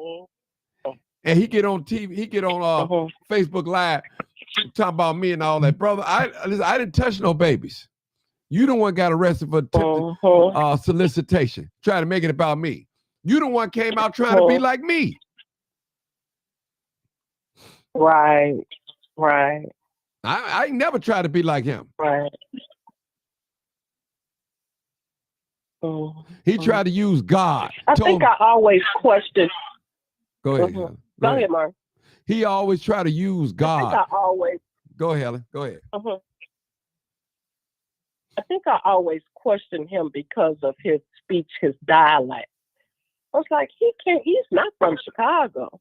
And he get on TV, he get on Facebook Live talking about me and all that. Brother, I didn't touch no babies. You the one got arrested for attempted solicitation, trying to make it about me. You the one came out trying to be like me. Right. I ain't never tried to be like him. Right. He tried to use God. I think I always questioned. Go ahead. Go ahead, Mark. He always tried to use God. I think I always. Go ahead, Helen. Go ahead. I think I always questioned him because of his speech, his dialect. I was like, he's not from Chicago.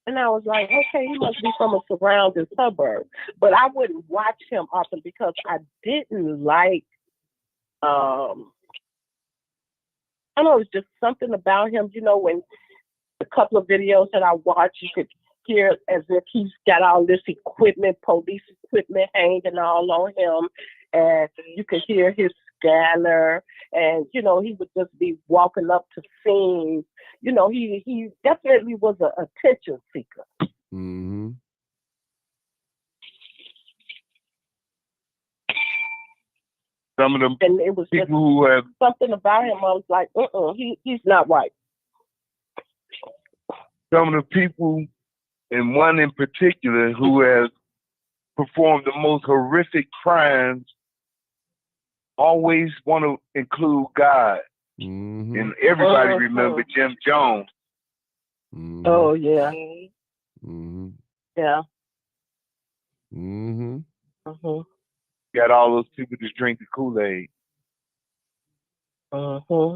And I was like, okay, he must be from a surrounding suburb. But I wouldn't watch him often because I didn't like, I don't know, it's just something about him, you know, when a couple of videos that I watched, you could hear as if he's got all this equipment, police equipment hanging all on him. And you could hear his scanner. And, you know, he would just be walking up to scenes. You know, he definitely was an attention seeker. Mm-hmm. Some of them and it was people just who have something about him. I was like, he's not right. some of the people, and one in particular, who has performed the most horrific crimes, always want to include God. Mm-hmm. And everybody remember Jim Jones. Mm-hmm. Oh, yeah. Mm-hmm. Yeah. Mm-hmm. Mm-hmm. Got all those people to drink the Kool-Aid. Mm-hmm.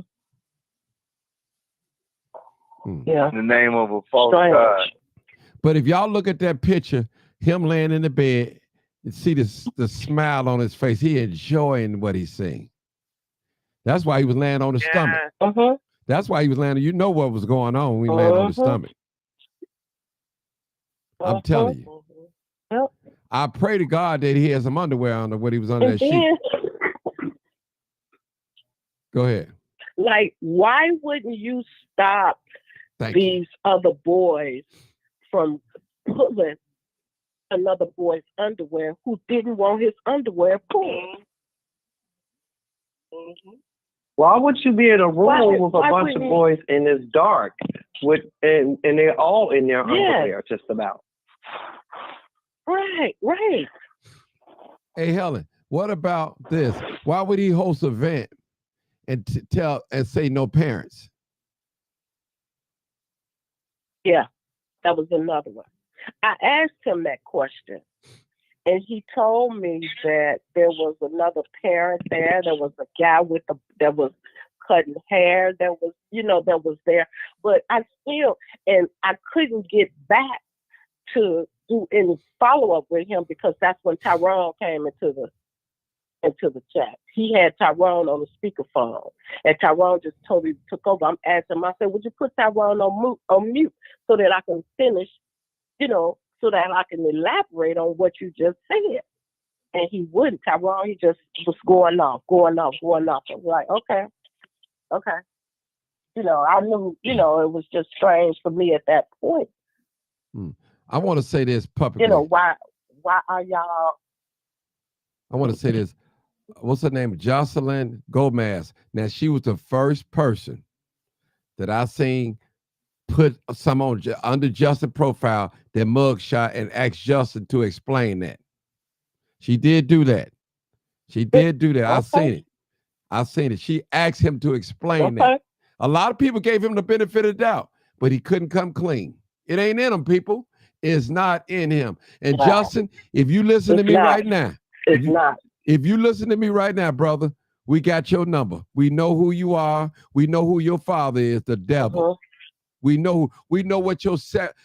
Yeah. In the name of a false Strange. God. But if y'all look at that picture, him laying in the bed, you see the smile on his face. He enjoying what he's seeing. That's why he was laying on his stomach. Mm-hmm. That's why he was laying. You know what was going on when he landed on his stomach. I'm telling you. Yep. I pray to God that he had some underwear under when he was under And that sheet. then, Go ahead. like, why wouldn't you stop these other boys from pulling another boy's underwear who didn't want his underwear pulled? Why would you be in a room with a why bunch of wouldn't- boys and it's dark and they're all in their underwear just about? Right. Hey, Helen, what about this? Why would he host an event and tell and say no parents? Yeah, that was another one. I asked him that question, and he told me that there was another parent there. There was a guy that was cutting hair. That was there. But I couldn't get back to do any follow up with him because that's when Tyrone came into the chat. He had Tyrone on the speakerphone, and Tyrone just totally took over. I'm asking him, I said, would you put Tyrone on mute so that I can finish, so that I can elaborate on what you just said? And he wouldn't. Tyrone, he just was going off. I was like, okay. I knew, it was just strange for me at that point. I want to say this publicly. Why are y'all? I want to say this. What's her name? Jocelyn Gomez. Now, she was the first person that I seen put some on under Justin profile, their mugshot, and asked Justin to explain that. She did do that. Okay. I seen it. She asked him to explain that. A lot of people gave him the benefit of the doubt. but he couldn't come clean. It ain't in him, people. It's not in him. And Wow. Justin, if you listen to It's me not. right now, It's not. if you listen to me right now, brother, we got your number. We know who you are. We know who your father is, the devil. We know what your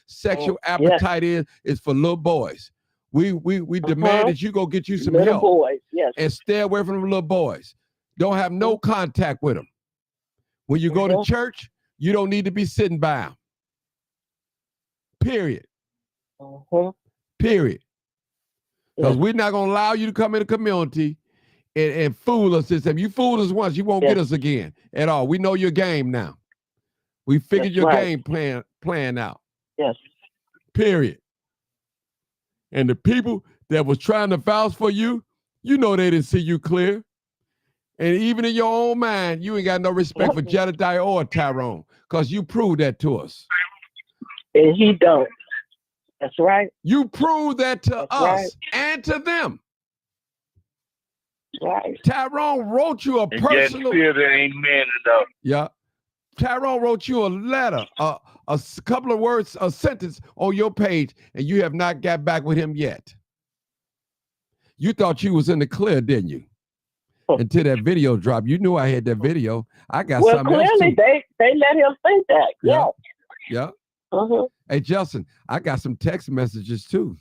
sexual appetite is for little boys. We demand that you go get you some Little help boys, yes. and stay away from the little boys. Don't have no contact with them. When you go to church, you don't need to be sitting by them. Period. Period. Because we're not going to allow you to come in the community and fool us. If you fooled us once, you won't get us again at all. We know your game now. We figured your game plan out. Yes. Period. And the people that was trying to vouch for you, you know they didn't see you clear. And even in your own mind, you ain't got no respect for Jedediah or Tyrone, because you proved that to us. And he don't. That's right. You proved that to us and to them. Right. Tyrone wrote you a And personal. yet still there ain't man enough. Yeah. Tyrone wrote you a letter, a couple of words, a sentence on your page, and you have not got back with him yet. You thought you was in the clear, didn't you? Until that video dropped. You knew I had that video. I got something else clearly too. they let him think that. Yeah. Yeah. Uh-huh. Hey, Justin, I got some text messages too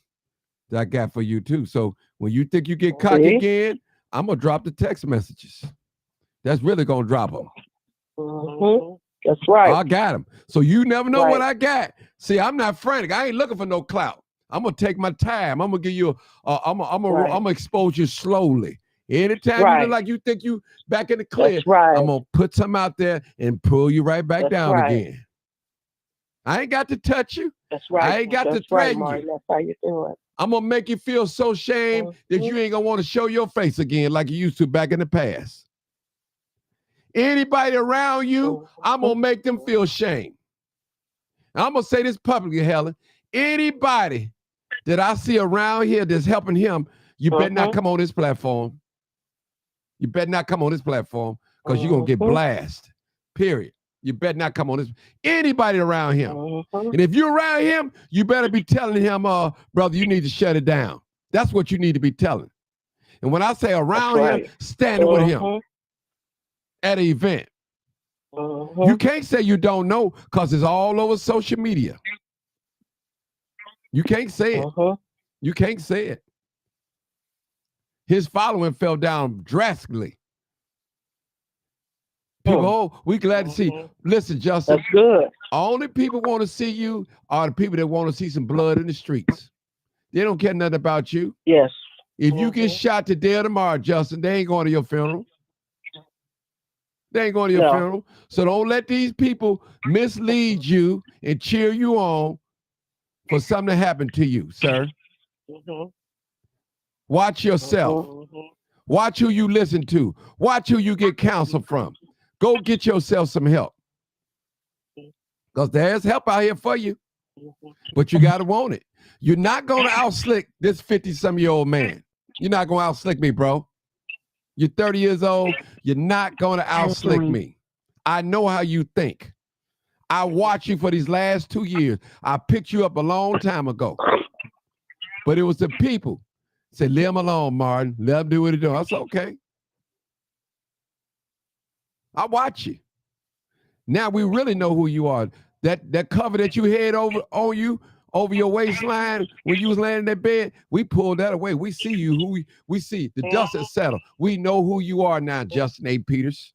that I got for you too. So when you think you get cocky again, I'm going to drop the text messages. That's really going to drop them. That's right. I got them. So you never know what I got. See, I'm not frantic. I ain't looking for no clout. I'm going to take my time. I'm going to give you, I'm going to expose you slowly. Anytime you look like you think you back in the clear, I'm going to put some out there and pull you right back down again. I ain't got to touch you. That's right. I ain't got to threaten you. That's how you do it. I'm going to make you feel so shamed that you ain't going to want to show your face again like you used to back in the past. Anybody around you, I'm going to make them feel shame. I'm going to say this publicly, Helen. Anybody that I see around here that's helping him, you better not come on this platform. You better not come on this platform because you're going to get blasted, period. You better not come on this. Anybody around him. And if you're around him, you better be telling him, brother, you need to shut it down. That's what you need to be telling. And when I say around him, standing with him at an event. You can't say you don't know because it's all over social media. You can't say it. You can't say it. His following fell down drastically. People, we glad to see. Listen, Justin. That's good. Only people want to see you are the people that want to see some blood in the streets. They don't care nothing about you. Yes. If you get shot today or tomorrow, Justin, they ain't going to your funeral. They ain't going to your funeral. So don't let these people mislead you and cheer you on for something to happen to you, sir. Watch yourself. Watch who you listen to. Watch who you get counsel from. Go get yourself some help. Because there's help out here for you. But you got to want it. You're not going to outslick this 50-some-year-old man. You're not going to outslick me, bro. You're 30 years old. You're not going to outslick me. I know how you think. I watched you for these last 2 years. I picked you up a long time ago. But it was the people said, leave him alone, Martin. Let him do what he doing. I said, okay. I watch you. Now we really know who you are. That cover that you had over your waistline when you was laying in that bed, we pulled that away. We see you, who we see. The dust has settled. We know who you are now, Justin A. Peters.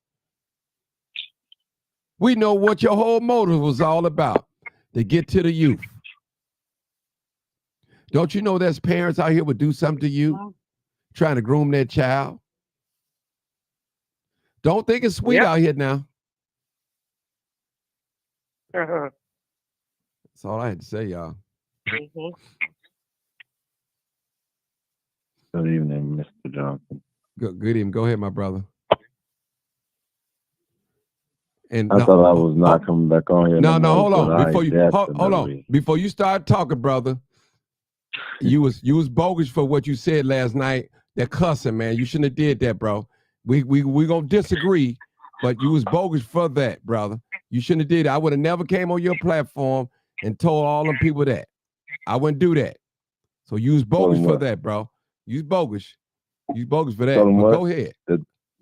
We know what your whole motive was all about, to get to the youth. Don't you know there's parents out here would do something to you, trying to groom their child? Don't think it's sweet out here now. That's all I had to say, y'all. Good evening, Mr. Johnson. Good evening. Go ahead, my brother. And I thought I was not coming back on here. No, hold on. Hold on. Before you start talking, brother, you was bogus for what you said last night. That cussing, man. You shouldn't have did that, bro. We gonna disagree, but you was bogus for that, brother. You shouldn't have did it. I would have never came on your platform and told all them people that. I wouldn't do that. So use bogus for that, bro. Use bogus. Use bogus for that. Tell 'em But what? go ahead.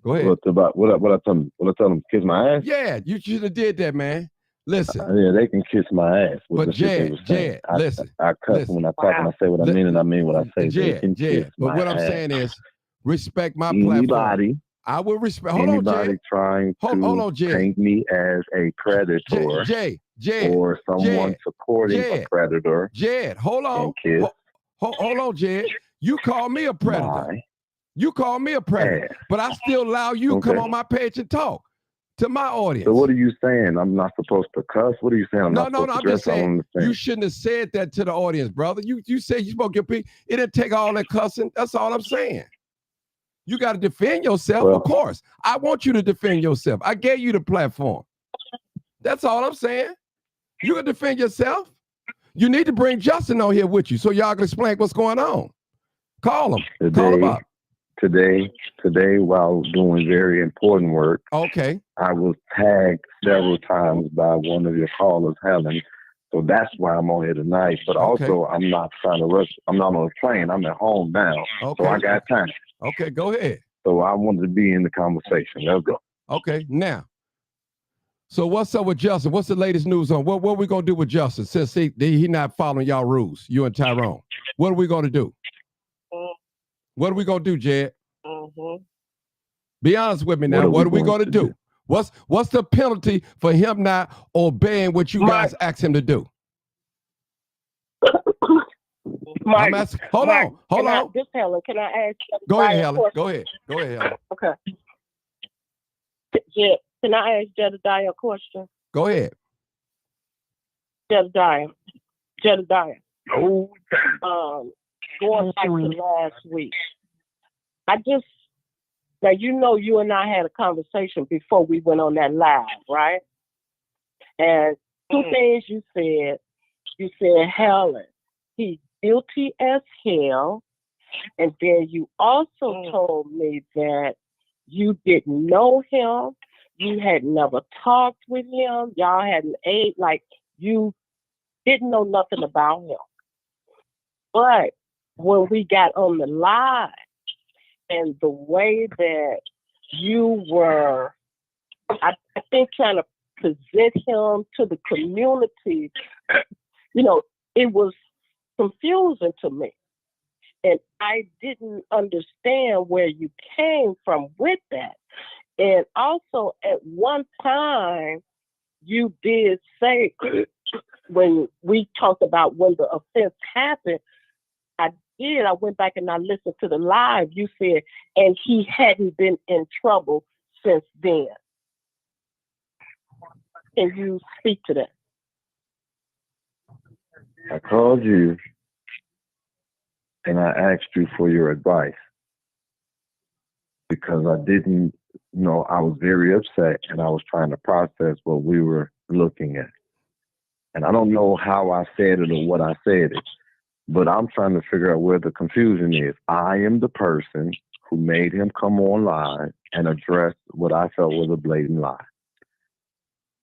Go ahead. What about what I tell them? What I tell them? Kiss my ass? Yeah, you should have did that, man. Listen. Yeah, they can kiss my ass. With But the shit they Jed, was saying. Jed, listen. I cuss when I talk and I say what I mean and I mean what I say. They can kiss But my what I'm ass. saying is respect my platform. Anybody, I will respect. Hold on, anybody Jed. trying Hold on, to Jed. paint me as a predator Jed, or someone Jed, supporting a Jed, predator. Jed, hold on. Kiss Hold on, Jed. You call me a predator. You call me a predator. But I still allow you to come on my page and talk to my audience. So what are you saying? I'm not supposed to cuss? What are you saying? I'm No, not no, supposed no. to I'm dress? just I don't saying understand. you shouldn't have said that to the audience, brother. You said you spoke your piece. It didn't take all that cussing. That's all I'm saying. You got to defend yourself, of course. I want you to defend yourself. I gave you the platform. That's all I'm saying. You can defend yourself. You need to bring Justin on here with you so y'all can explain what's going on. Call him. Call him up. Today, while doing very important work, okay, I was tagged several times by one of your callers, Helen. So that's why I'm on here tonight. But also, I'm not trying to rush. I'm not on a plane. I'm at home now. Okay. So I got time. Okay, go ahead. So I wanted to be in the conversation. Let's go. Okay, now. So what's up with Justin? What's the latest news on what we gonna do with Justin since he not following y'all rules? You and Tyrone. What are we gonna do? What are we gonna do, Jed? Be honest with me now. What are we gonna do? What's the penalty for him not obeying what you guys asked him to do? Mike, I'm asking. Hold on. This Helen, can I ask? Go ahead, Helen. Go ahead, Helen. Okay. Jed, can I ask Jedediah a question? Go ahead. Jedediah. Oh. Going back to last week, now you and I had a conversation before we went on that live, right? And two things you said. You said, Helen, he's guilty as hell. And then you also told me that you didn't know him. You had never talked with him. Y'all hadn't ate. Like, you didn't know nothing about him. But when we got on the live and the way that you were, I think, trying to present him to the community, it was confusing to me. And I didn't understand where you came from with that. And also, at one time, you did say, when we talked about when the offense happened, I went back and I listened to the live. You said, and he hadn't been in trouble since then. Can you speak to that? I called you and I asked you for your advice because I didn't know. I was very upset and I was trying to process what we were looking at. And I don't know how I said it or what I said it, but I'm trying to figure out where the confusion is. I am the person who made him come on live and address what I felt was a blatant lie.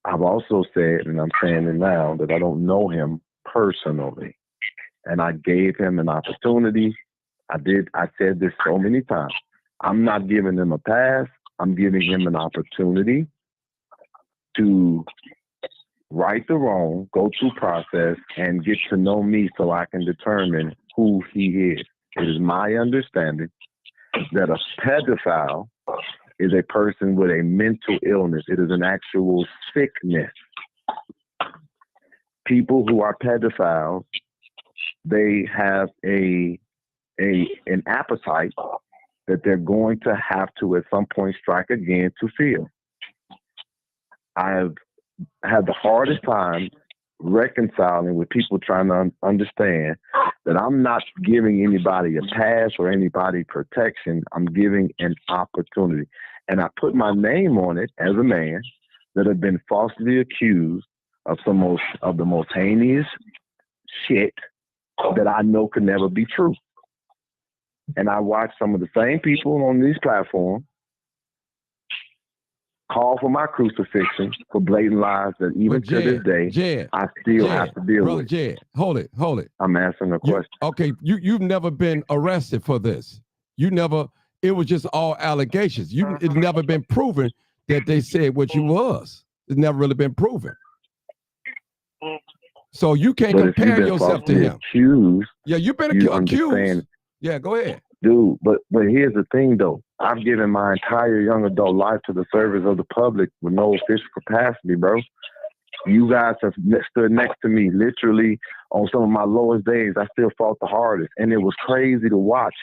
I've also said, and I'm saying it now, that I don't know him personally. And I gave him an opportunity. I said this so many times. I'm not giving him a pass. I'm giving him an opportunity to right the wrong, go through process, and get to know me so I can determine who he is. It is my understanding that a pedophile is a person with a mental illness. It is an actual sickness. People who are pedophiles, they have an appetite that they're going to have to at some point strike again to feel. I've had the hardest time reconciling with people trying to understand that I'm not giving anybody a pass or anybody protection. I'm giving an opportunity. And I put my name on it as a man that had been falsely accused of the most heinous shit that I know could never be true. And I watched some of the same people on these platforms call for my crucifixion for blatant lies that even But to this day, Jed, I still have to deal Brother with. Jed, hold it. I'm answering the question. You've never been arrested for this. You never, it was just all allegations. It's never been proven that they said what you was. It's never really been proven. So you can't But if compare you've been yourself to falsely him. accused, Yeah, you've been you accused. understand. Yeah, go ahead. Dude, but here's the thing, though. I've given my entire young adult life to the service of the public with no official capacity, bro. You guys have stood next to me literally on some of my lowest days. I still fought the hardest. And it was crazy to watch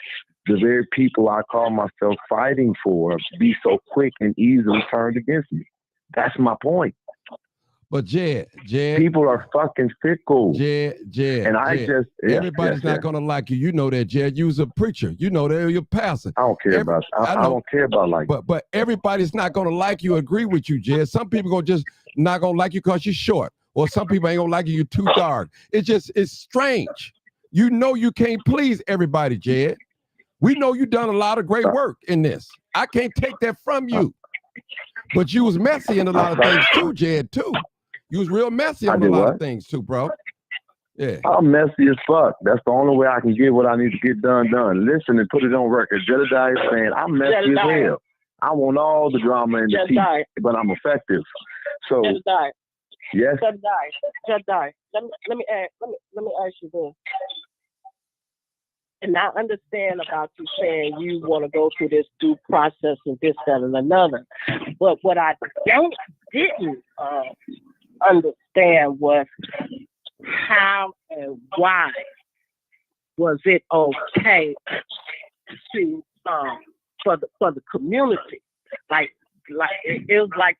the very people I call myself fighting for be so quick and easily turned against me. That's my point. But Jed, people are fucking fickle. Jed, and I Jed, just everybody's not gonna like you. You know that, Jed. You was a preacher. You know that you're a pastor. I don't care about. I don't care about like. But everybody's not gonna like you. Agree with you, Jed. Some people not gonna like you because you're short, or some people ain't gonna like you. You're too dark. It's strange. You know you can't please everybody, Jed. We know you done a lot of great work in this. I can't take that from you. But you was messy in a lot of things too, Jed, too. You was real messy on a lot of things too, bro. Yeah. I'm messy as fuck. That's the only way I can get what I need to get done. Listen and put it on record. Jedediah is saying I'm messy as hell. I want all the drama in the teeth, but I'm effective. So Jedediah. Yes. Jedediah. Let me ask you this. And I understand about you saying you want to go through this due process and this, that, and another. But what I didn't understand was how and why was it okay to for the community, like it was like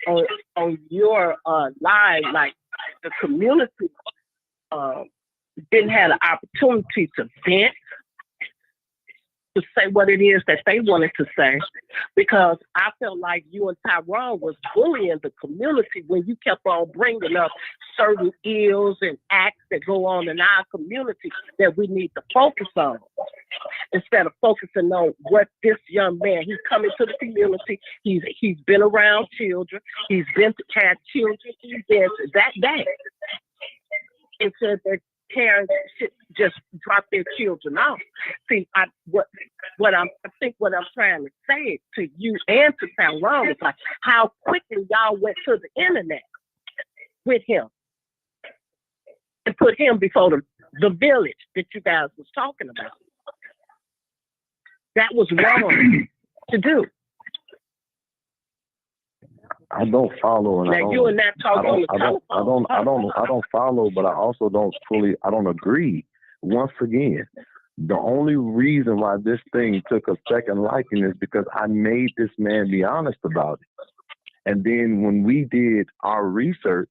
on your line, like the community didn't have an opportunity to vent, to say what it is that they wanted to say, because I felt like you and Tyrone was bullying the community when you kept on bringing up certain ills and acts that go on in our community that we need to focus on, instead of focusing on what this young man, he's coming to the community, he's been around children, he's been to had children, he's been to that day. It said that parents should just drop their children off. See, what I'm trying to say to you and to Tyrone is like how quickly y'all went to the internet with him and put him before the village that you guys was talking about. That was wrong to do. I don't follow, and now you and that talk on the telephone. I don't follow, but I also don't agree. Once again, the only reason why this thing took a second liking is because I made this man be honest about it. And then when we did our research,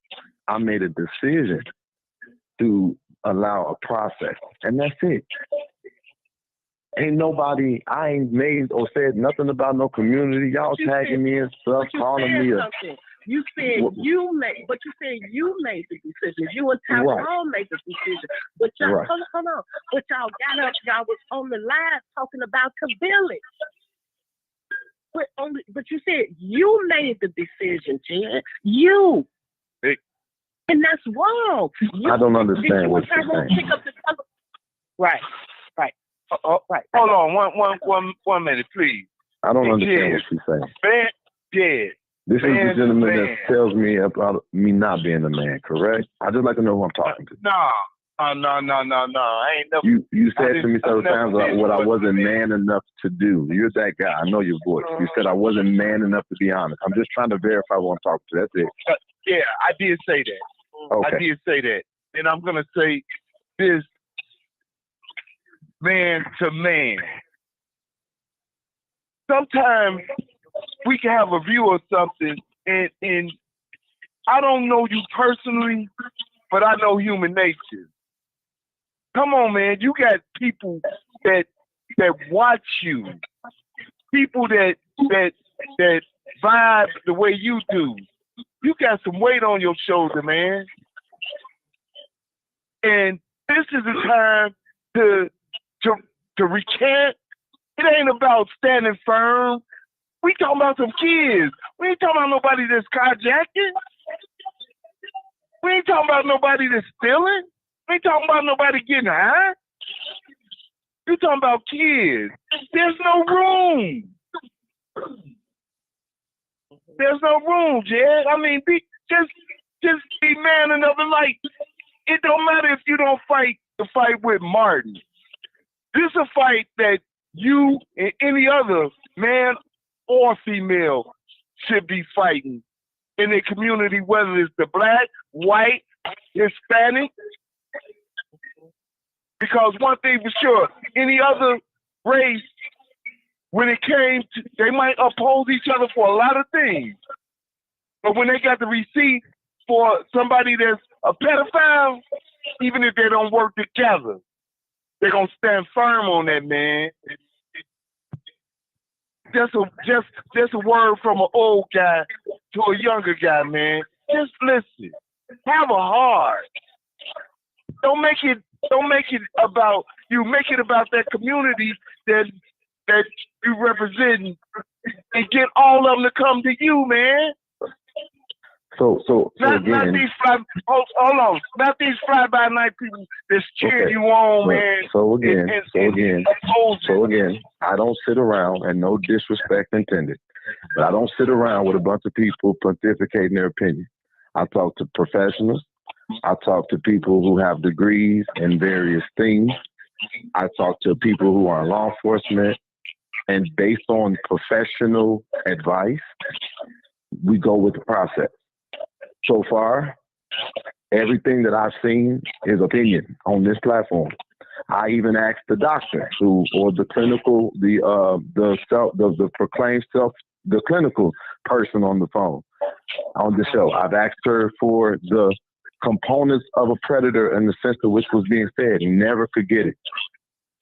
I made a decision to allow a process, and that's it. I ain't made or said nothing about no community. Y'all tagging me and stuff, calling me You said you made the decision. You and Tyrone made the decision. But y'all, hold on. But y'all got up, y'all was on the live talking about the village. But you said you made the decision, Jen. You. And that's wrong. I don't understand what you're saying. Right. Right. Hold on, one minute, please. I don't understand what she's saying. This is the gentleman that tells me about me not being a man, correct? I'd just like to know who I'm talking to. No. I ain't never. You said to me several times what I wasn't man enough to do. You're that guy. I know your voice. You said I wasn't man enough to be honest. I'm just trying to verify what I'm talking to. That's it. Yeah, I did say that. Okay. I did say that. And I'm going to say this, man to man. Sometimes we can have a view of something, and I don't know you personally, but I know human nature. Come on, man. You got people that watch you, people that vibe the way you do. You got some weight on your shoulder, man. And this is the time to recant. It ain't about standing firm. We talking about some kids. We ain't talking about nobody that's carjacking. We ain't talking about nobody that's stealing. We ain't talking about nobody getting high. You talking about kids. There's no room. There's no room, Jed. I mean, just be man enough and like, it don't matter if you don't fight the fight with Martin. This is a fight that you and any other man or female should be fighting in the community, whether it's the black, white, Hispanic. Because one thing for sure, any other race, when it came to, they might oppose each other for a lot of things. But when they got the receipt for somebody that's a pedophile, even if they don't work together, they're gonna stand firm on that, man. Just a word from an old guy to a younger guy, man. Just listen. Have a heart. Don't make it about you. Make it about that community that you represent, and get all of them to come to you, man. So not again, these hold on. Not these fly-by-night people that's cheering you on, man. So again, I don't sit around, and no disrespect intended, but I don't sit around with a bunch of people pontificating their opinion. I talk to professionals. I talk to people who have degrees in various things. I talk to people who are in law enforcement, and based on professional advice, we go with the process. So far, everything that I've seen is opinion on this platform. I even asked the doctor or the clinical, the proclaimed self, the clinical person on the phone, on the show. I've asked her for the components of a predator in the sense of which was being said. He never could get it.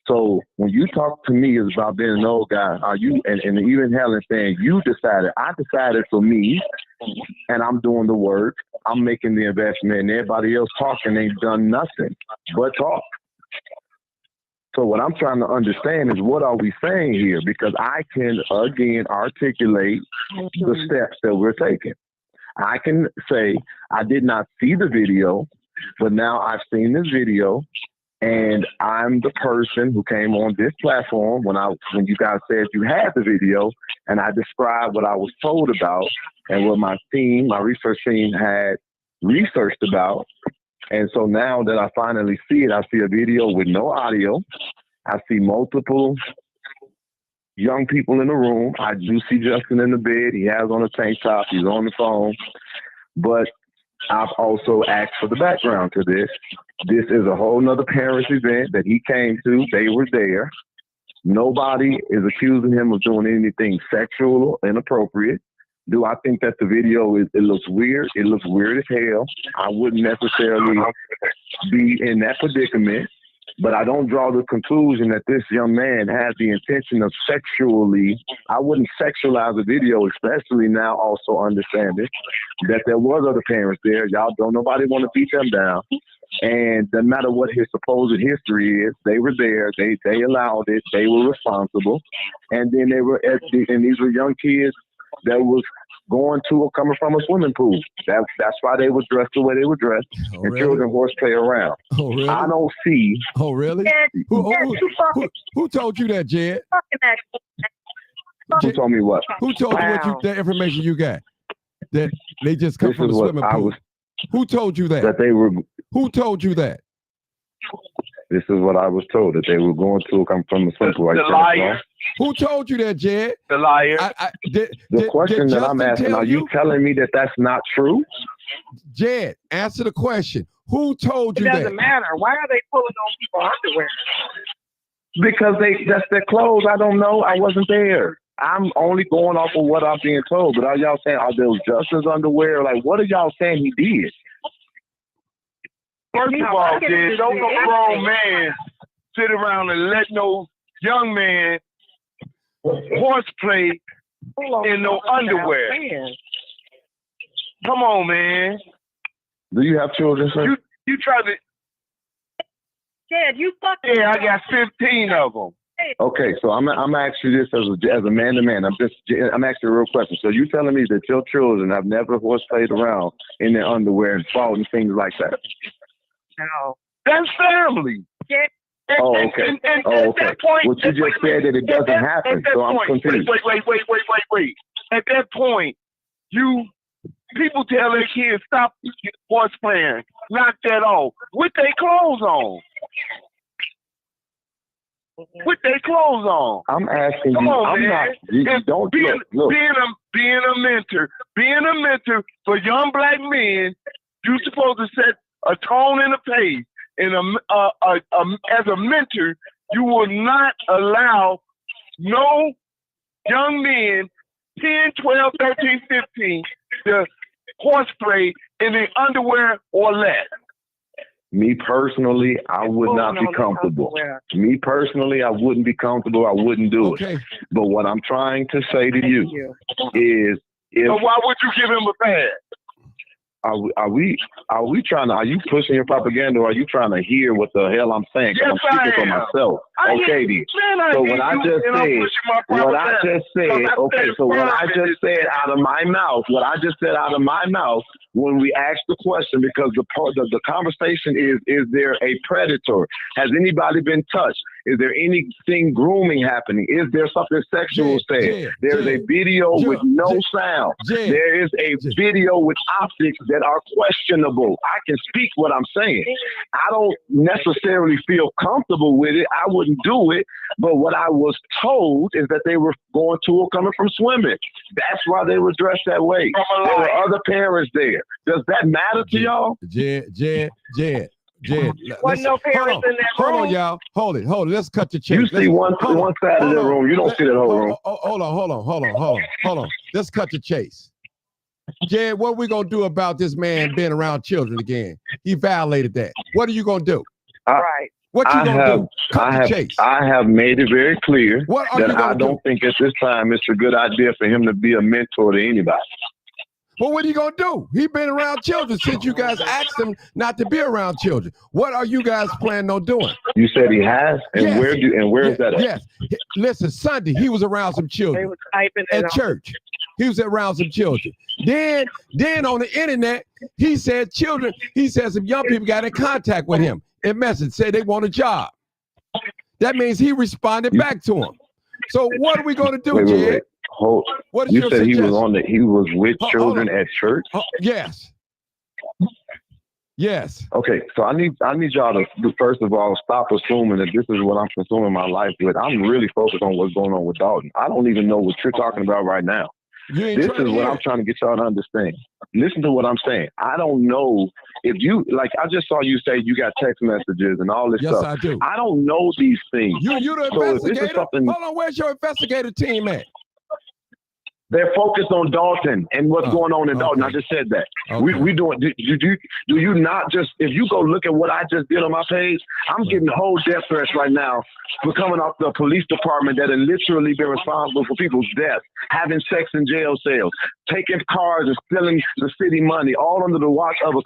So when you talk to me, it's about being an old guy. Are you and even Helen saying you decided? I decided for me, and I'm doing the work. I'm making the investment, and everybody else talking ain't done nothing but talk. So what I'm trying to understand is what are we saying here? Because I can again articulate the steps that we're taking. I can say I did not see the video, but now I've seen this video. And I'm the person who came on this platform when you guys said you had the video, and I described what I was told about and what my research team had researched about. And so now that I finally see it, I see a video with no audio. I see multiple young people in the room. I do see Justin in the bed. He has on a tank top. He's on the phone. But I've also asked for the background to this. This is a whole nother parents event that he came to. They were there. Nobody is accusing him of doing anything sexual or inappropriate. Do I think that the video it looks weird? It looks weird as hell. I wouldn't necessarily be in that predicament, but I don't draw the conclusion that this young man has the intention of sexually. I wouldn't sexualize a video, especially now also understanding that there was other parents there. Y'all don't nobody want to beat them down. And no matter what his supposed history is, they were there. They allowed it. They were responsible. And then and these were young kids that was going to or coming from a swimming pool. That's why they were dressed the way they were dressed. Oh, and really? children horseplay around. Oh, really? I don't see. Oh, really? Who told you that, Jed? Who told me what? Who told you that information you got? That they just come from the swimming pool. Who told you that? That they were. Who told you that? This is what I was told, that they were going to come from a swimming pool. The liar. Who told you that, Jed? The liar. The question that I'm asking, are you telling me that that's not true? Jed, answer the question. Who told you that? It doesn't matter. Why are they pulling on people's underwear? Because that's their clothes. I don't know. I wasn't there. I'm only going off of what I'm being told. But are y'all saying, are those Justin's underwear? Like, what are y'all saying he did? First of all, kid, don't no grown man sit around and let no young man horseplay in no underwear. Come on, man. Do you have children, sir? You try to. Dad, you fucking. Yeah, I got 15 of them. Okay, so I'm asking you this as a man to man. I'm asking a real question. So you telling me that your children have never horseplayed around in their underwear and fought and things like that? No. That's family. Yeah. Oh, okay. What you just said that it doesn't happen, so I'm confused. Wait. At that point, people tell their kids stop horse playing, knock that off, with their clothes on. With their clothes on. I'm asking Come you. on, I'm man. not. You don't look. Being a mentor for young black men, you're supposed to set a tone and a pace. And as a mentor, you will not allow no young men, 10, 12, 13, 15, to horseplay in their underwear or less. Me personally, I would not be comfortable. Me personally, I wouldn't be comfortable. I wouldn't do it. But what I'm trying to say to you is, So why would you give him a pad? Are we trying to? Are you pushing your propaganda, or are you trying to hear what the hell I'm saying? Yes, I'm speaking for myself. Okay, D. So what I just said out of my mouth, when we asked the question, because the conversation is there a predator? Has anybody been touched? Is there anything grooming happening? Is there something sexual said? There's a video with no sound. There is a video with optics that are questionable. I can speak what I'm saying. I don't necessarily feel comfortable with it. I wouldn't do it. But what I was told is that they were going to or coming from swimming. That's why they were dressed that way. There were other parents there. Does that matter to y'all? Jed. Wasn't no parents in that room. Hold on, y'all. Hold it. Let's cut the check. You see one side of the room. You don't see the whole room. Hold on. Let's cut the chase. Jed, what are we going to do about this man being around children again? He violated that. What are you going to do? Right. What you going to do? Cut the chase. I have made it very clear that I don't think at this time it's a good idea for him to be a mentor to anybody. Well, what are you going to do? He's been around children since you guys asked him not to be around children. What are you guys planning on doing? You said he has? And yes. where is that at? Yes. Listen, Sunday, he was around some children at church. He was around some children. Then on the internet, he said some young people got in contact with him and message, said they want a job. That means he responded back to him. So what are we going to do, Jed? What is you your said suggestion? he was with children at church? Yes. Okay, so I need y'all to first of all stop assuming that this is what I'm consuming my life with. I'm really focused on what's going on with Dalton. I don't even know what you're talking about right now. This is what I'm trying to get y'all to understand. Listen to what I'm saying. I don't know if you, like, I just saw you say you got text messages and all this stuff. Yes, I do. I don't know these things. You the So if investigator? this is something, Hold on, where's your investigator team at? they're focused on Dalton and what's going on in Dalton. I just said that. We doing. Do you not just, if you go look at what I just did on my page, I'm getting whole death threats right now for coming off the police department that have literally been responsible for people's deaths, having sex in jail cells, taking cars and stealing the city money, all under the watch of a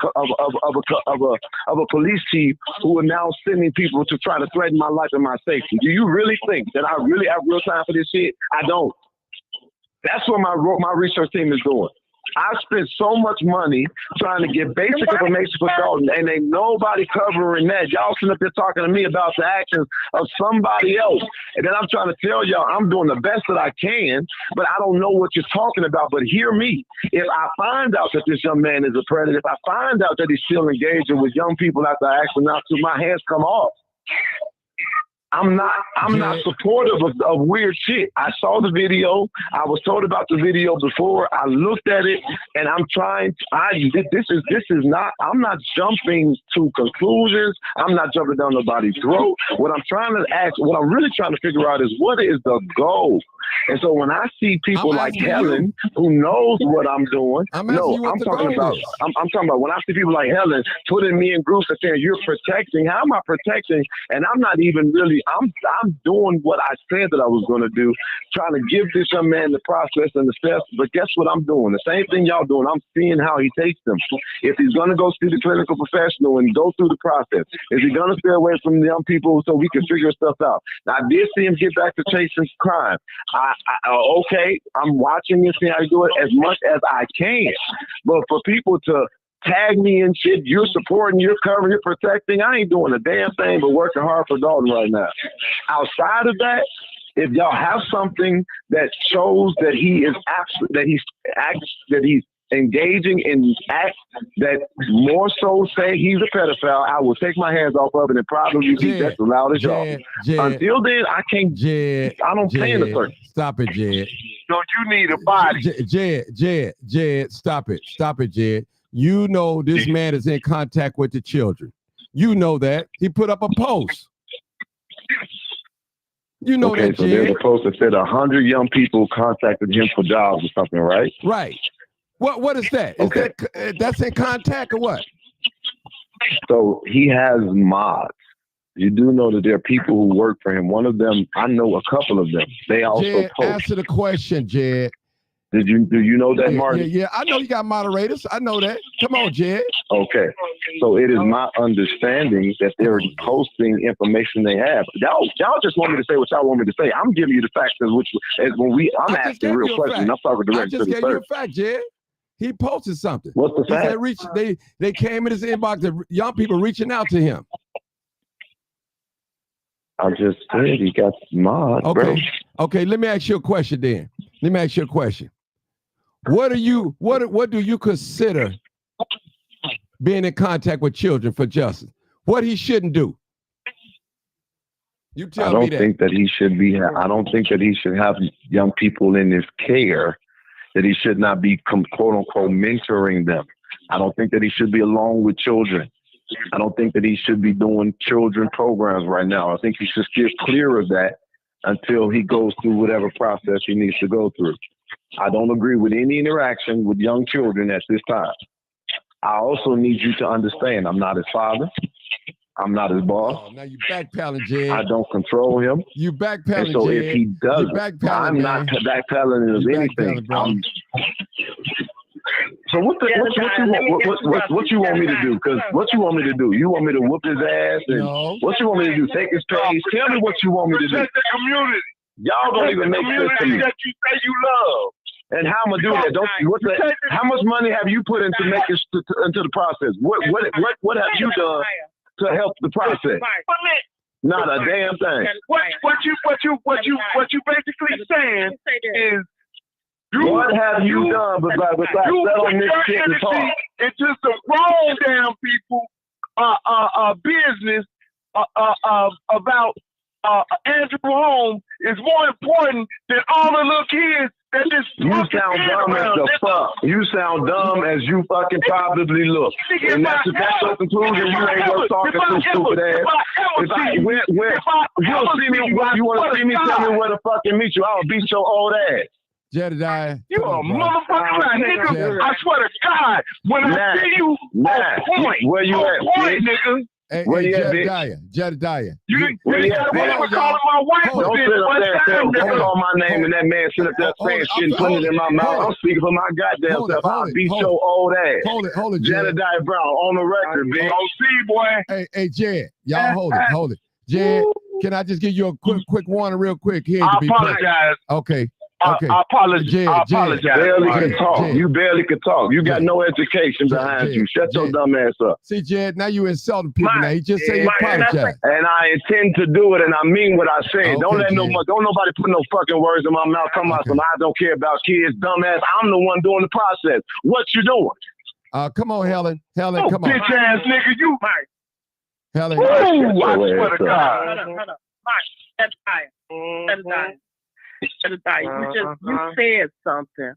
police chief who are now sending people to try to threaten my life and my safety. Do you really think that I really have real time for this shit? I don't. That's what my research team is doing. I spent so much money trying to get basic information for Dalton, and ain't nobody covering that. Y'all sitting up there talking to me about the actions of somebody else. And then I'm trying to tell y'all I'm doing the best that I can, but I don't know what you're talking about. But hear me. If I find out that this young man is a predator, if I find out that he's still engaging with young people after I ask him not to, my hands come off. I'm not supportive of weird shit. I saw the video. I was told about the video before. I looked at it, and I'm not jumping to conclusions. I'm not jumping down nobody's throat. What I'm really trying to figure out is what is the goal? And so when I see people like Helen, who knows what I'm doing, I'm talking about when I see people like Helen putting me in groups and saying, you're protecting. How am I protecting? And I'm not even really I'm doing what I said that I was going to do, trying to give this young man the process and the steps. But guess what I'm doing? The same thing y'all doing. I'm seeing how he takes them. If he's going to go see the clinical professional and go through the process, is he going to stay away from the young people so we can figure stuff out? Now, I did see him get back to chasing crime. Okay, I'm watching and see how he do it as much as I can. But for people to tag me and shit, you're supporting, you're covering, you're protecting, I ain't doing a damn thing but working hard for Dalton right now. Outside of that, if y'all have something that shows that he is that he's engaging in acts that more so say he's a pedophile, I will take my hands off of it and probably be just as loud as y'all. Until then, I can't. I don't play in the circle. Stop it, Jed. So you need a body. Jed, stop it. Stop it, Jed. You know this man is in contact with the children. You know that. He put up a post. You know that, so Jed. there's a post that said 100 young people contacted him for jobs or something, right? Right. What is that? Is that's in contact or what? So he has mods. You do know that there are people who work for him. One of them, I know a couple of them. They also Jed, post. answer the question, Jed. Do you know that, Martin? Yeah, I know you got moderators. I know that. Come on, Jed. Okay. So it is my understanding that they're posting information they have. Y'all just want me to say what y'all want me to say. I'm giving you the facts I'm asking real questions. I'm talking directly to the I just gave you a fact, Jed. He posted something. What's the fact? They came in his inbox, the young people reaching out to him. I just said he got mods, bro. Okay, let me ask you a question then. What do you consider being in contact with children for justice? What he shouldn't do? You tell me that. I don't think that he should have young people in his care, that he should not be quote unquote mentoring them. I don't think that he should be alone with children. I don't think that he should be doing children programs right now. I think he should steer clear of that until he goes through whatever process he needs to go through. I don't agree with any interaction with young children at this time. I also need you to understand I'm not his father. I'm not his boss. Oh, now you backpedaling, Jed. I don't control him. You backpedaling, and so Jed. if he does, I'm not backpedaling of anything. So what you want me to do? Because what you want me to do? You want me to whoop his ass? And what you want me to do? Take his page? Tell me what you want me to do. The community. Y'all don't even make sense to me. That you say you love. And how I'm gonna do that? How much money have you put into making into the process? What have you done to help the process? Not a damn thing. What you basically saying is, what have you done besides settling this shit and talk? It's just the wrong damn people business about Andrew Holmes is more important than all the little kids that just. You sound dumb as the fuck. You sound dumb as you fucking probably look. And that's your conclusion. You ain't worth talking to, stupid ass. You want to see me tell me where to fucking meet you? I'll beat your old ass. Jedediah. You a motherfucking lie, nigga. I swear to God, when I see you on point, where you at, nigga. Hey, where you at, Jedediah. You got me calling my wife. Don't sit up there and don't call my name and that man sit up there saying shit and putting it in my mouth. I'm speaking for my goddamn self. I'll beat your old ass. Hold it, Jedediah Brown on the record, big. OC, boy. Hey, Jed, y'all hold it. Jed, can I just give you a quick warning real quick here? I apologize. Okay. I apologize. I apologize. Barely can talk. You barely can talk. You got no education behind you. Shut your dumb ass up. See, Jed, now you insulting people. Now he just say you apologize. And I intend to do it, and I mean what I say. Don't nobody put no fucking words in my mouth. Come on, I don't care about kids, dumbass. I'm the one doing the process. What you doing? Come on, Helen. Come on. Bitch ass nigga, you might. Helen. Ooh, I swear to God. You said something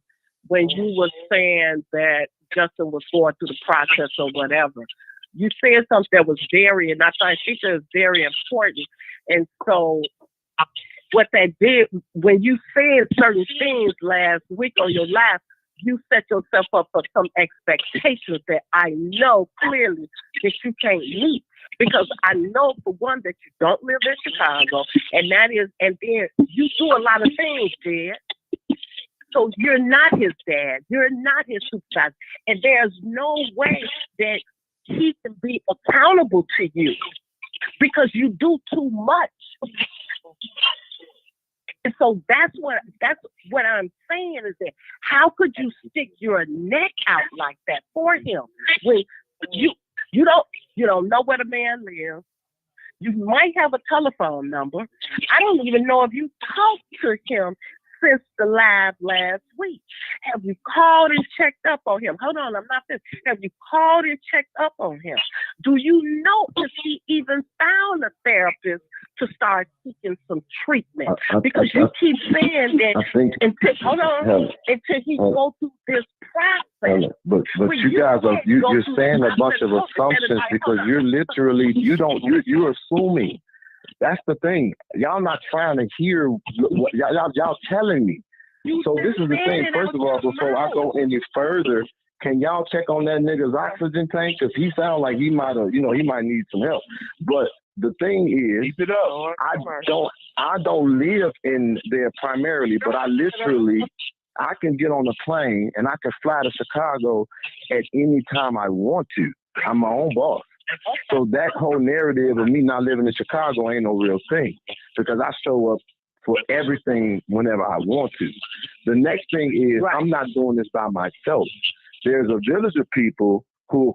when you were saying that Justin was going through the process or whatever. You said something that was and I think that was very important. And so what that did, when you said certain things last week on your live, you set yourself up for some expectations that I know clearly that you can't meet. Because I know, for one, that you don't live in Chicago, and then you do a lot of things, Jed. So you're not his dad. You're not his supervisor. And there's no way that he can be accountable to you because you do too much. And so that's what I'm saying is that how could you stick your neck out like that for him when you don't know where the man lives? You might have a telephone number. I don't even know if you talked to him since the live last week. Have you called and checked up on him? Hold on, I'm not finished. Have you called and checked up on him? Do you know if he even found a therapist to start seeking some treatment? Because you keep saying that until he go through this process. But you guys you're saying a bunch of assumptions because you're literally you're assuming. That's the thing. Y'all not trying to hear what y'all telling me. So this is the thing. First of all, before I go any further, can y'all check on that nigga's oxygen tank? Because he sounds like he might have, he might need some help. But the thing is, I don't live in there primarily, but I can get on a plane and I can fly to Chicago at any time I want to. I'm my own boss. So that whole narrative of me not living in Chicago ain't no real thing because I show up for everything whenever I want to. The next thing is I'm not doing this by myself. There's a village of people who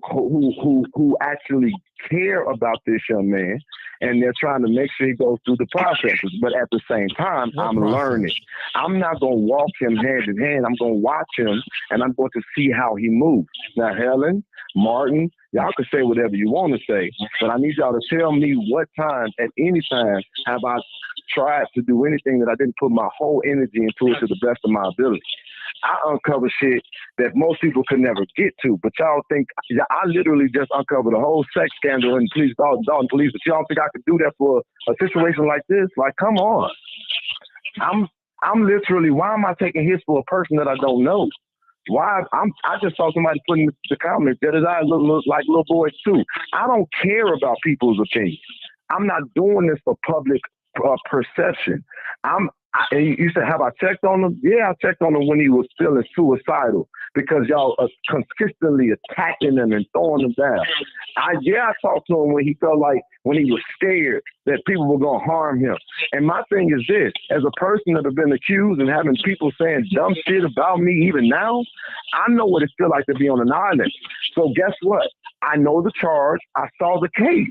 actually care about this young man, and they're trying to make sure he goes through the processes. But at the same time, I'm learning. I'm not going to walk him hand in hand. I'm going to watch him, and I'm going to see how he moves. Now, Helen, Martin, y'all can say whatever you want to say, but I need y'all to tell me what time, at any time, have I tried to do anything that I didn't put my whole energy into it to the best of my ability. I uncover shit that most people could never get to, but y'all think I literally just uncovered a whole sex scandal in Dalton Police, but y'all think I could do that for a situation like this? Like, come on. I'm literally, why am I taking hits for a person that I don't know? Why? I just saw somebody put in the comments that I look like little boys too. I don't care about people's opinions. I'm not doing this for public perception. You said, have I checked on him? Yeah, I checked on him when he was feeling suicidal because y'all are consistently attacking him and throwing him down. I talked to him when he felt like, when he was scared that people were going to harm him. And my thing is this, as a person that have been accused and having people saying dumb shit about me even now, I know what it feels like to be on an island. So guess what? I know the charge. I saw the case.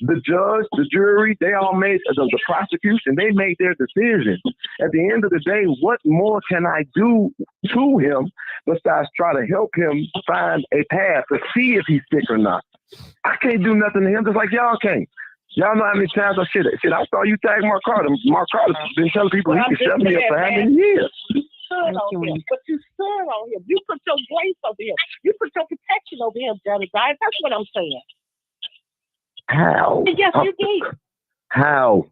The judge, the jury, they all made, the prosecution, they made their decision. At the end of the day, what more can I do to him besides try to help him find a path to see if he's sick or not? I can't do nothing to him just like y'all can't. Y'all know how many times I I saw you tag Mark Carter. Mark Carter's been telling people he can shut me up for how many years? You stood on him, but you stood on him. You put your grace over him. You put your protection over him, Jedediah. That's what I'm saying. How? Yes, you did. How?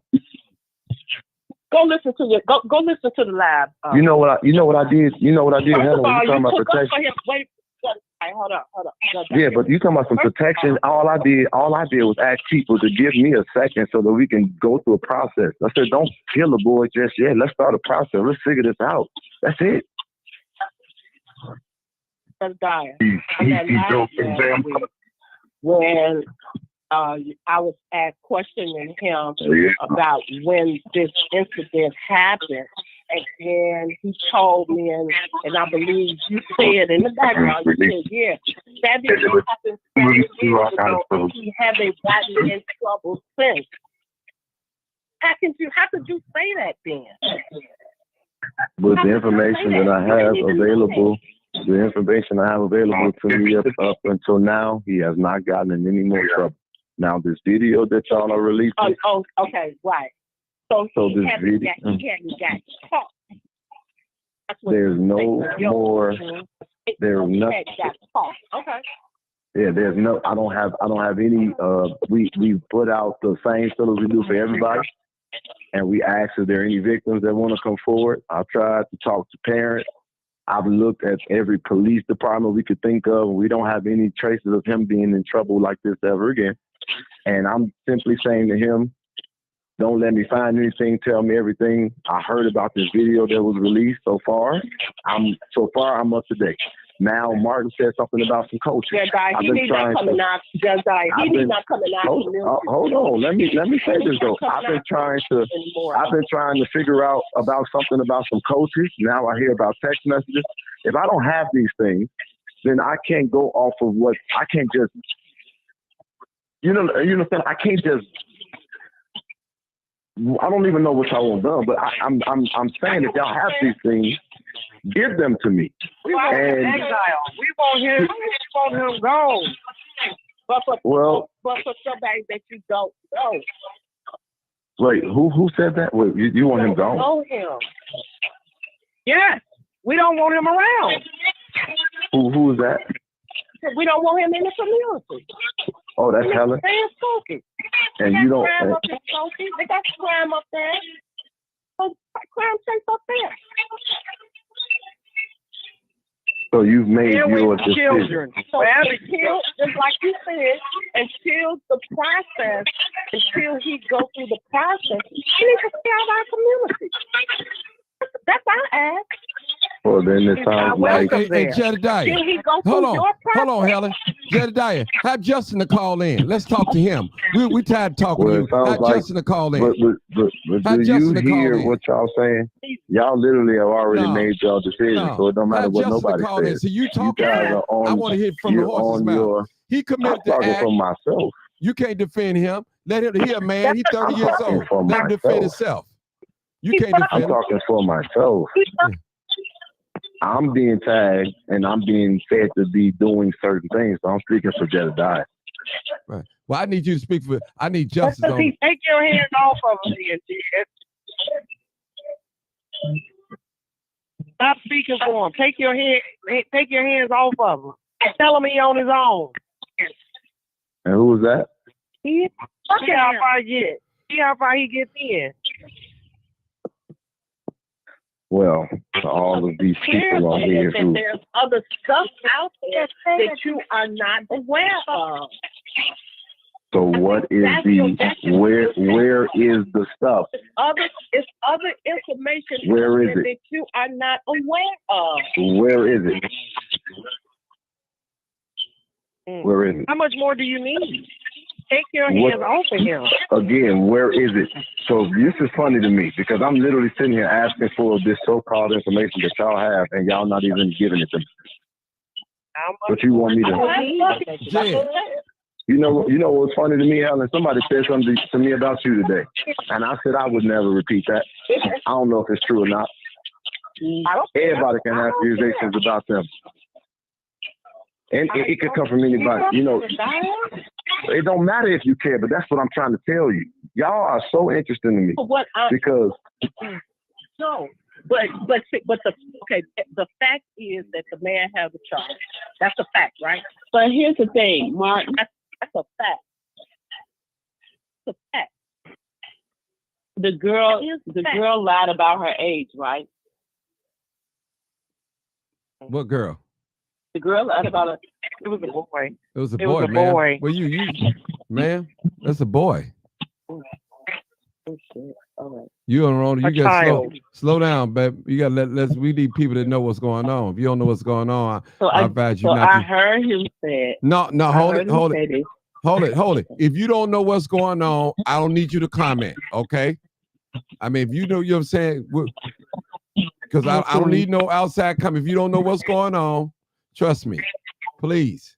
Go listen to the live. You know what I did? You know what I did, Helen? You talking about protection? Wait, hold up. Yeah, but you talking about some protection. All I did was ask people to give me a second so that we can go through a process. I said, don't kill a boy just yet. Let's start a process. Let's figure this out. That's it. When I was questioning him about when this incident happened, and then he told me, and I believe you said in the background, you said, 7 years happened 7 years ago, and he haven't gotten in trouble since. How could you say that then? With the information that I have available, to me up until now, he has not gotten in any more trouble. Now, this video that y'all are releasing. Oh, okay, right. So this video. He hadn't got caught. There's no more. There's nothing. Okay. Yeah, there's no. I don't have any. We put out the same fillers we do for everybody, and we asked if there are any victims that want to come forward. I've tried to talk to parents. I've looked at every police department we could think of. We don't have any traces of him being in trouble like this ever again. And I'm simply saying to him, don't let me find anything. Tell me everything. I heard about this video that was released so far. I'm up to date. Now, Martin said something about some coaches. Yeah, he needs not coming out. He needs not coming out. Hold on. Let me say this though. I've been trying to figure out about something about some coaches. Now I hear about text messages. If I don't have these things, then I can't go off of what I can't just. You know what I'm saying? I can't just. I don't even know what y'all want done, but I'm saying if y'all have these things, give them to me. We want him exile. We want him gone. But for somebody that you don't know. Wait, who said that? Wait, you want him gone? Know him. Yes, we don't want him around. Who is that? We don't want him in the community. Oh, that's Helen. And you don't. Crime up in Skokie. They got crime up there. Crime safe up there. So you've made your decision. Children. So until, just like you said, until the process, until he goes through the process, he needs to stay out of our community. That's our ask. Well, then it sounds like. Hey, Jedediah. Hold on, Helen. Jedediah, have Justin to call in. Let's talk to him. We tired of talking to you. Have Justin to call in. But do you hear what y'all saying? Y'all literally have already made y'all decision, so it don't matter what nobody says. So you talking? I want to hear from the horse's mouth. He committed to act. For myself. You can't defend him. Let him. He a man. He's 30 years old. Let him defend himself. You can't defend him. I'm talking for myself. I'm being tagged and I'm being fed to be doing certain things. So I'm speaking for Jedediah. Right. Well, I need you to speak for. I need justice. Take your hands off of him, Jed. Stop speaking for him. Take your hands off of him. Tell him he on his own. And who was that? See how far he gets. See how far he gets in. Well, to all of these people on here who. There's other stuff out there that you are not aware of. So what is where is the stuff? It's other information Where is it? that you are not aware of. Where is it? Where is it? How much more do you need? Take your hands off of him. Again, where is it? So this is funny to me because I'm literally sitting here asking for this so-called information that y'all have, and y'all not even giving it to me. But you want me to? You know what's funny to me, Alan? Somebody said something to me about you today, and I said I would never repeat that. I don't know if it's true or not. Everybody can have accusations about them. And it could come from anybody. You know, it don't matter if you care, but that's what I'm trying to tell you. Y'all are so interesting to me because. No, but the fact is that the man has a charge. That's a fact, right? But here's the thing, Martin. That's a fact. It's a fact. The girl lied about her age, right? What girl? The girl lied about her. It was a boy. It was a boy, man. Boy. Well, you, man, that's a boy. Oh shit! All right. You on wrong. You A got child. slow down, babe. You got let's. We need people that know what's going on. If you don't know what's going on, I advise you not to. I heard him say. No, hold it. If you don't know what's going on, I don't need you to comment. Okay. I mean, if you know, what I'm saying, because I don't need no outside comment. If you don't know what's going on, trust me, please.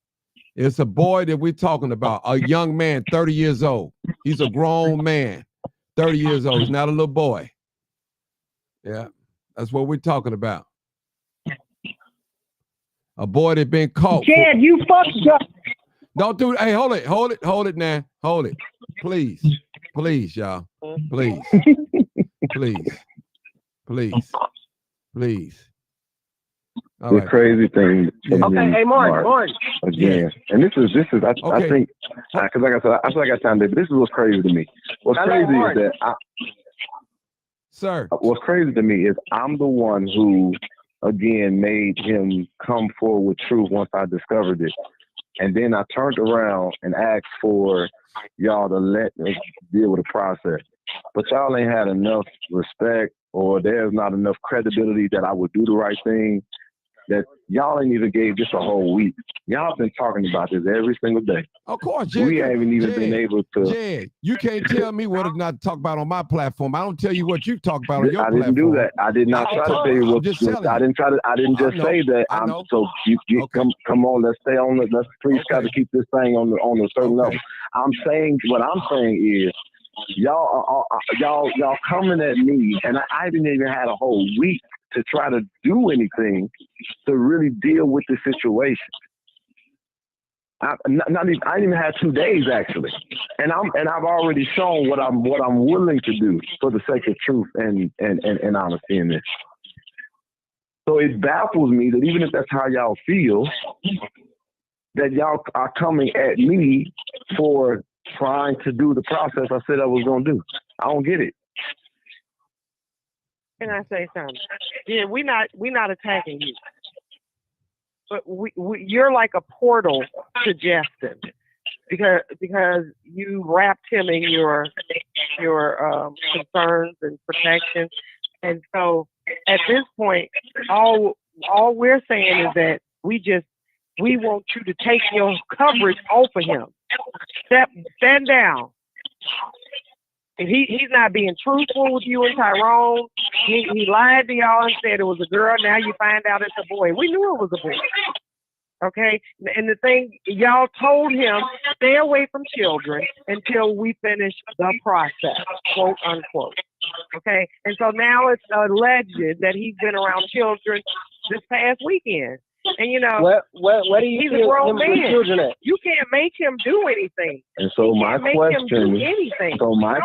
It's a boy that we're talking about, a young man, 30 years old. He's a grown man, 30 years old. He's not a little boy. Yeah, that's what we're talking about. A boy that been caught. Jed, you fucked up. Don't do it. Hey, hold it now. Hold it. Please, y'all. Please. All the right. crazy thing. Okay, hey, Mark. Again, and this is. I think because like I said, I feel like I sound it, but this is what's crazy to me. What's crazy is that Sir. What's crazy to me is I'm the one who, again, made him come forward with truth once I discovered it. And then I turned around and asked for y'all to let us deal with the process. But y'all ain't had enough respect, or there's not enough credibility that I would do the right thing, that y'all ain't even gave this a whole week. Y'all been talking about this every single day. Of course, Jed. We haven't even been able to. Jed, you can't tell me what to not talk about on my platform. I don't tell you what you talk about on your I platform. didn't do that. I did not try to tell you what. I didn't try to. I didn't just say that. So you come on. Let's stay on. Let's please try to keep this thing on a certain level. I'm saying what I'm saying is, y'all coming at me, and I didn't even had a whole week to try to do anything to really deal with the situation. I didn't even have 2 days actually, and I've already shown what I'm willing to do for the sake of truth and honesty in this. So it baffles me that even if that's how y'all feel, that y'all are coming at me for trying to do the process I said I was gonna do. I don't get it. Can I say something? Yeah, we're not attacking you, but you're like a portal to Justin because you wrapped him in your concerns and protection, and so at this point, all we're saying is that we want you to take your coverage off of him. Stand down. If he's not being truthful with you and Tyrone, he lied to y'all and said it was a girl. Now you find out it's a boy. We knew it was a boy. Okay? And the thing, y'all told him, stay away from children until we finish the process, quote unquote. Okay? And so now it's alleged that he's been around children this past weekend. And you know, where do you he's see a grown him with man. children at? You can't make him do anything. And so my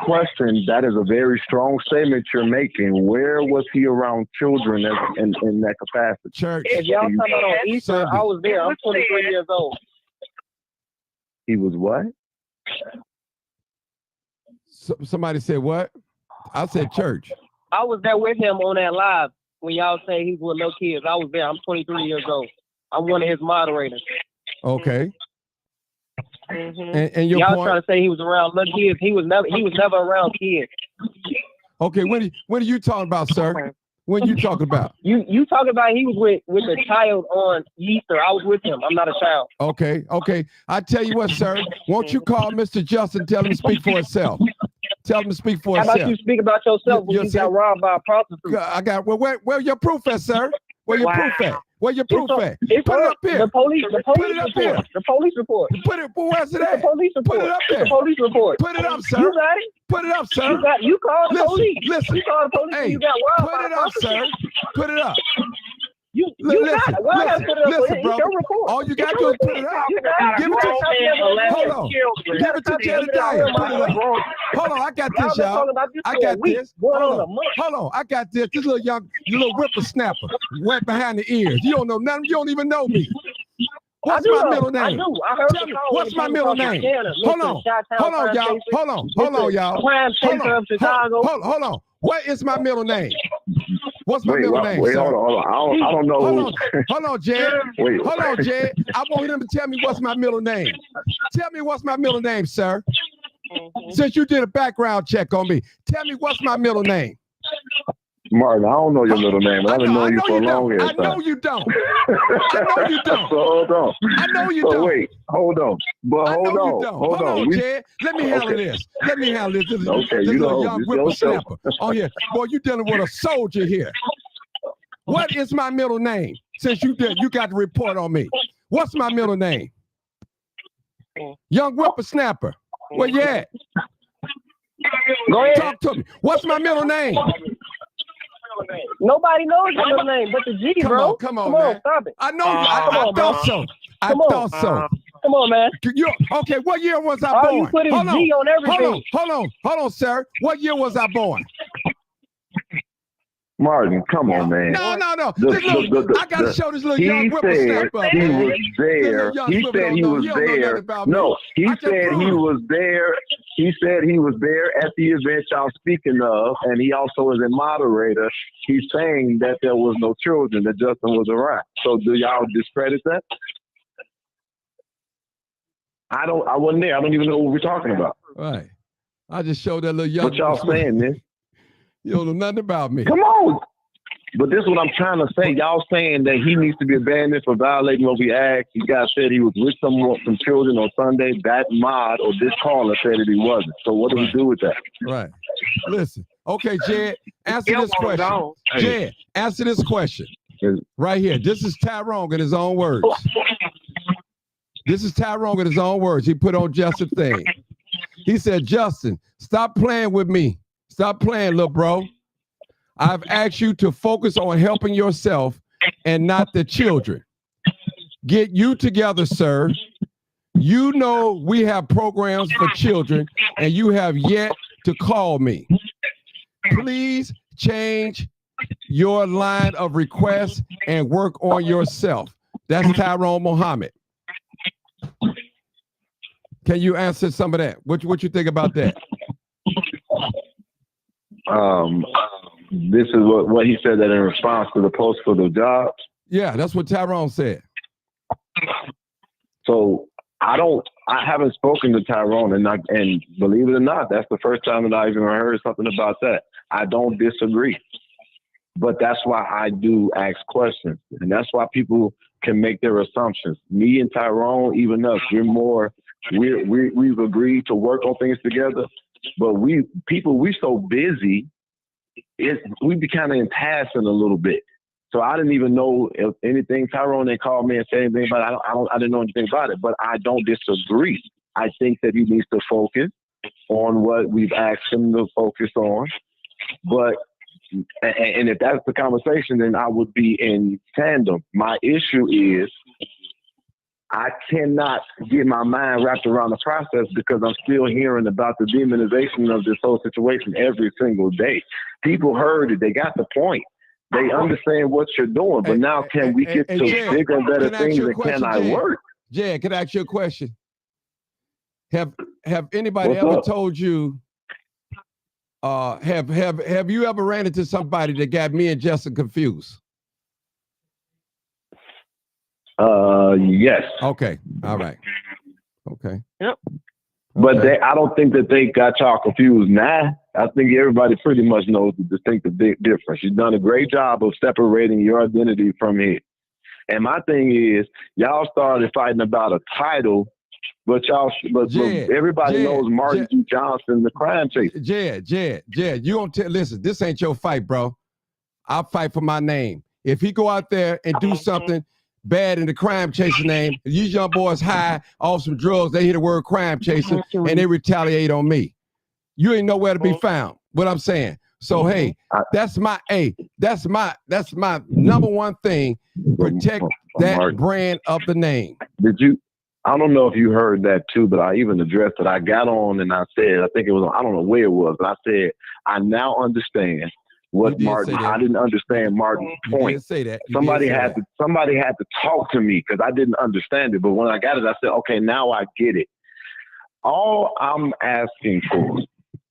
question, that is a very strong statement you're making. Where was he around children in that capacity? Church. If y'all talking about on Easter, Sunday. I was there. I'm 23 years old. He was what? Somebody said what? I said church. I was there with him on that live when y'all say he's with little kids. I was there. I'm 23 years old. I'm one of his moderators. Okay. Mm-hmm. And your y'all point? trying to say he was around little kids. He was never around kids. Okay, when are you talking about, sir? When you talking about? You talking about he was with a child on Easter. I was with him. I'm not a child. Okay. I tell you what, sir. Won't you call Mr. Justin? Tell him to speak for himself. Tell him to speak for How himself. about you speak about yourself when you got robbed by a prostitute? I got. Well, where your proof at, sir? Where your proof at? Where your proof at? It's Put it up here. The police Put it up here. The police report. Put it. Where's it at? The police report. Put it up there. The police report. Put it up, sir. You got it. Put it up, sir. You called the police. Listen. You called the police Hey, when you got robbed. put it up, sir. Put it up. You got it. Why I gotta put it up? Listen, It's brother. your report. All you got to do is put it up. You got it. Give it to. Hold on. Give it to Jedediah. Put it up. Hold on. I got this, y'all. I got this. Hold on. I got this. This little whippersnapper, wet behind the ears. You don't know nothing. You don't even know me. What's my middle name? I do. I heard Tell me, what's my middle name? Hold on, y'all. Hold on, y'all. Crime Chaser of Chicago. Hold on. What is my middle name? What's my middle name, wait, sir? hold on. I don't know. Hold on, Jed. Wait. Hold on, Jed. I want him to tell me what's my middle name. Tell me what's my middle name, sir. Since you did a background check on me, tell me what's my middle name. Martin, I don't know your middle name. I've been knowing you for a long time. I know you don't. I know you don't. So hold on. I know you so don't. Wait, hold on. But hold on. Hold on, Jed. Let me handle this. This is okay, this you little know, young just whippersnapper. Oh yeah, boy, you dealing with a soldier here. What is my middle name? Since you got the report on me. What's my middle name? Young whippersnapper. Where you at? Go ahead. Talk to me. What's my middle name? Nobody knows your middle name but the G, bro. Come on, man. Stop it. I know. I thought so. I thought so. Come on, man. Okay, what year was I born? You put is G on everything. Hold on, sir. What year was I born? Martin, come on, man. No. I got to show this little young whippersnapper. He was there. He said he was there. No, he said he was there. He said he was there at the event y'all speaking of, and he also is a moderator. He's saying that there was no children, that Justin was around. So do y'all discredit that? I wasn't there. I don't even know what we're talking about. Right. I just showed that little young. What y'all saying, man? You don't know nothing about me. Come on. But this is what I'm trying to say. Y'all saying that he needs to be abandoned for violating what we asked. You guys said he was with some children on Sunday. That mod or this caller said that he wasn't. So what do we do with that? Right. Listen. Okay, Jed, answer this question. Jed, answer this question. Right here. This is Tyrone in his own words. This is Tyrone in his own words. He put on Justin thing. He said, Justin, stop playing with me. Stop playing, little bro. I've asked you to focus on helping yourself and not the children. Get you together, sir. You know we have programs for children, and you have yet to call me. Please change your line of requests and work on yourself. That's Tyrone Muhammad. Can you answer some of that? What you think about that? This is what he said that in response to the post for the jobs. Yeah, that's what Tyrone said. So I haven't spoken to Tyrone, and believe it or not, that's the first time that I even heard something about that. I don't disagree, but that's why I do ask questions, and that's why people can make their assumptions. Me and Tyrone, even us, we've agreed to work on things together, but we so busy. We be kind of impassing a little bit. So I didn't even know if anything. Tyrone didn't call me and say anything about it. I didn't know anything about it, but I don't disagree. I think that he needs to focus on what we've asked him to focus on. But, and if that's the conversation, then I would be in tandem. My issue is I cannot get my mind wrapped around the process because I'm still hearing about the demonization of this whole situation every single day. People heard it. They got the point. They understand what you're doing. But now can we get to bigger and better things, and can I work? Jed, can I ask you a question? Have anybody ever told you, have you ever ran into somebody that got me and Justin confused? Yes. Okay. All right. Okay. Yep. But I don't think that they got y'all confused now. I think everybody pretty much knows the distinctive difference. You've done a great job of separating your identity from it. And my thing is, y'all started fighting about a title, but everybody knows Martin G. Johnson, the crime chaser. Jed, you don't listen, this ain't your fight, bro. I'll fight for my name. If he go out there and do something bad in the crime chaser name, these young boys high off some drugs, they hear the word crime chaser and they retaliate on me. You ain't nowhere to be found. What I'm saying. So hey, that's my number one thing. Protect that brand of the name. I don't know if you heard that too, but I even addressed it. I got on and I said, I think it was, I don't know where it was, but I said, I now understand what Martin, I didn't understand Martin's point. Somebody had to talk to me because I didn't understand it. But when I got it, I said, okay, now I get it. All I'm asking for,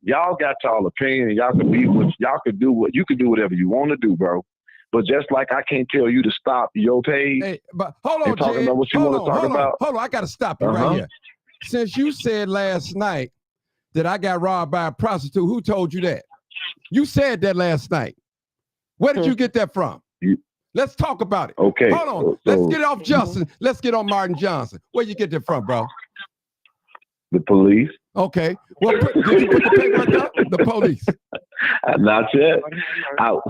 y'all got y'all opinion, and you could do whatever you want to do, bro. But just like I can't tell you to stop your page. Hey, but hold on, talking about what you want to talk about. Hold on, I got to stop you right here. Since you said last night that I got robbed by a prostitute, who told you that? You said that last night. Where did you get that from? Let's talk about it. Okay. Hold on. Let's get off Justin. Let's get on Martin Johnson. Where you get that from, bro? The police. Okay. Well, did you put the paperwork up? The police. Not yet.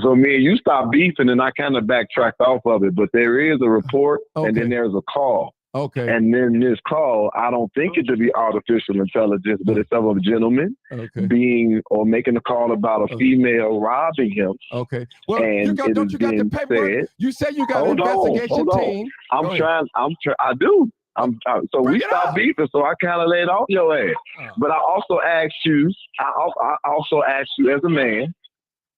So me and you stopped beefing, and I kind of backtracked off of it. But there is a report, and then there's a call. Okay. And then this call, I don't think it to be artificial intelligence, but it's of a gentleman being or making a call about a female robbing him. Okay. Well, and don't you got the paperwork? You said you got an investigation team. I do. So we stopped beefing, so I kind of laid off your ass. But I also asked you, as a man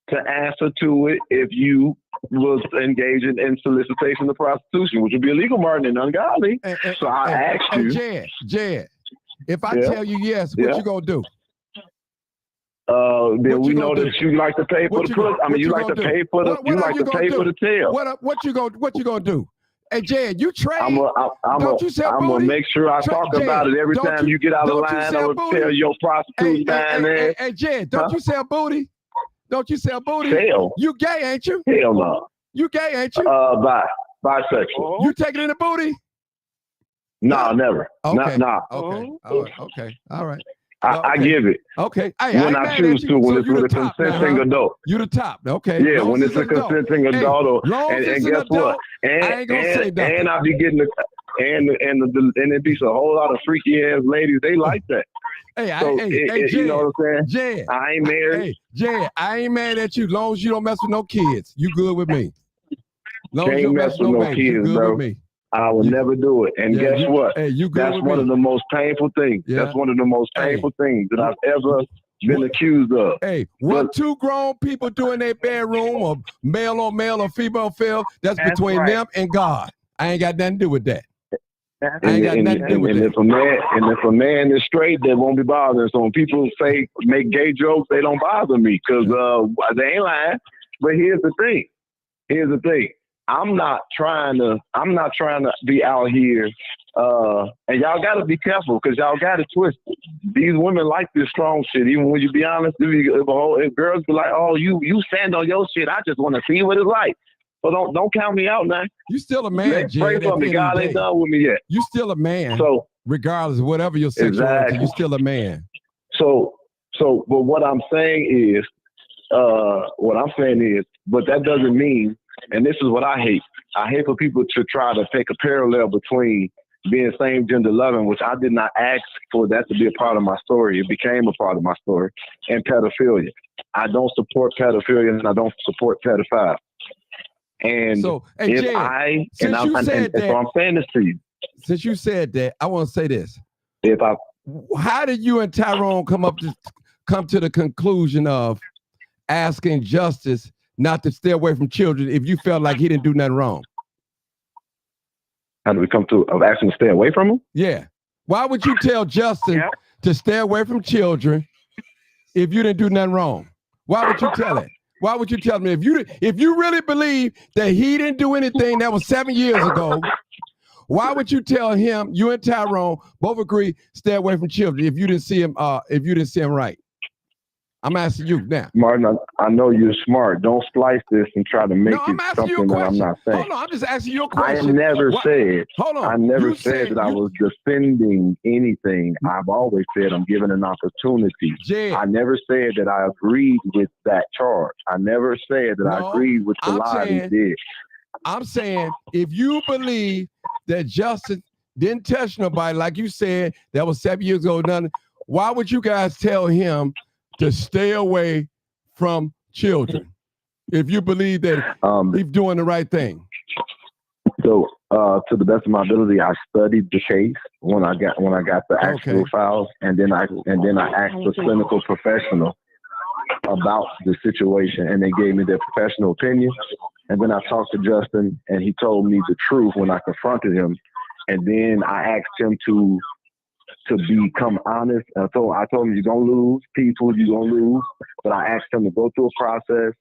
to answer to it if you was engaging in solicitation of prostitution, which would be illegal, Martin, and ungodly. So I asked you. Jed, if I tell you yes, what you gonna do? Then we know that you like to pay for the pussy. I mean, you like to pay for the tail. What you gonna do? Hey, Jed, you train. I'm gonna make sure I talk about it every time you get out of line. I'm gonna tell your prostitutes down there. Hey, Jed, don't you sell booty? Don't you sell booty? Sell. You gay, ain't you? Hell no. You gay, ain't you? Bisexual. You taking in the booty? No, never. Okay. Nah. Okay. All right. I give it. Okay. Hey, when I choose to, when it's with a consenting adult. You the top. Okay. Yeah, when it's a consenting adult. And guess what? And I be getting and it be a whole lot of freaky ass ladies. They like that. Hey, Jed, you know what I'm saying? Jed, I ain't married. Hey, Jed, I ain't mad at you. Long as you don't mess with no kids, you good with me. Long as you don't mess with no kids, bro. I will never do it. And guess what? That's one of the most painful things. Yeah. That's one of the most painful things that I've ever been accused of. Hey, what two grown people do in their bedroom, or male on male or female female, that's between them and God. I ain't got nothing to do with that. I ain't got nothing to do with that. If a man is straight, they won't be bothered. So when people make gay jokes, they don't bother me because they ain't lying. But here's the thing. I'm not trying to be out here, and y'all got to be careful because y'all got it twisted. These women like this strong shit. Even when you be honest, if girls be like, "Oh, you stand on your shit," I just want to see what it's like. So don't count me out, man. You still a man, Jed. Pray for me. God ain't done with me yet. You still a man. So regardless of whatever your sexuality, you still a man. So, but what I'm saying is, but that doesn't mean. And this is what I hate. I hate for people to try to take a parallel between being same gender loving, which I did not ask for that to be a part of my story. It became a part of my story, and pedophilia. I don't support pedophilia and I don't support pedophiles. And so, hey, if Jed, I'm saying this to you. Since you said that, I want to say this. How did you and Tyrone come to the conclusion of asking Justice not to stay away from children if you felt like he didn't do nothing wrong? How do we come to asking to stay away from him? Yeah. Why would you tell Justin to stay away from children if you didn't do nothing wrong? Why would you tell it? Why would you tell me if you really believe that he didn't do anything that was 7 years ago? Why would you tell him, you and Tyrone both agree, stay away from children if you didn't see him right? I'm asking you now. Martin, I know you're smart. Don't splice this and try to make it something that I'm not saying. Hold on, I'm just asking you a question. I never said said that I was defending anything. I've always said I'm giving an opportunity. Jed, I never said that I agreed with that charge. I never said that I agreed with the lie he did. I'm saying if you believe that Justin didn't touch nobody, like you said, that was 7 years ago, nothing, why would you guys tell him to stay away from children if you believe that he's doing the right thing? So, to the best of my ability, I studied the case when I got the actual files, and then I asked a clinical professional about the situation, and they gave me their professional opinion. And then I talked to Justin, and he told me the truth when I confronted him. And then I asked him to become honest. I told him, you're going to lose, people, you're going to lose. But I asked him to go through a process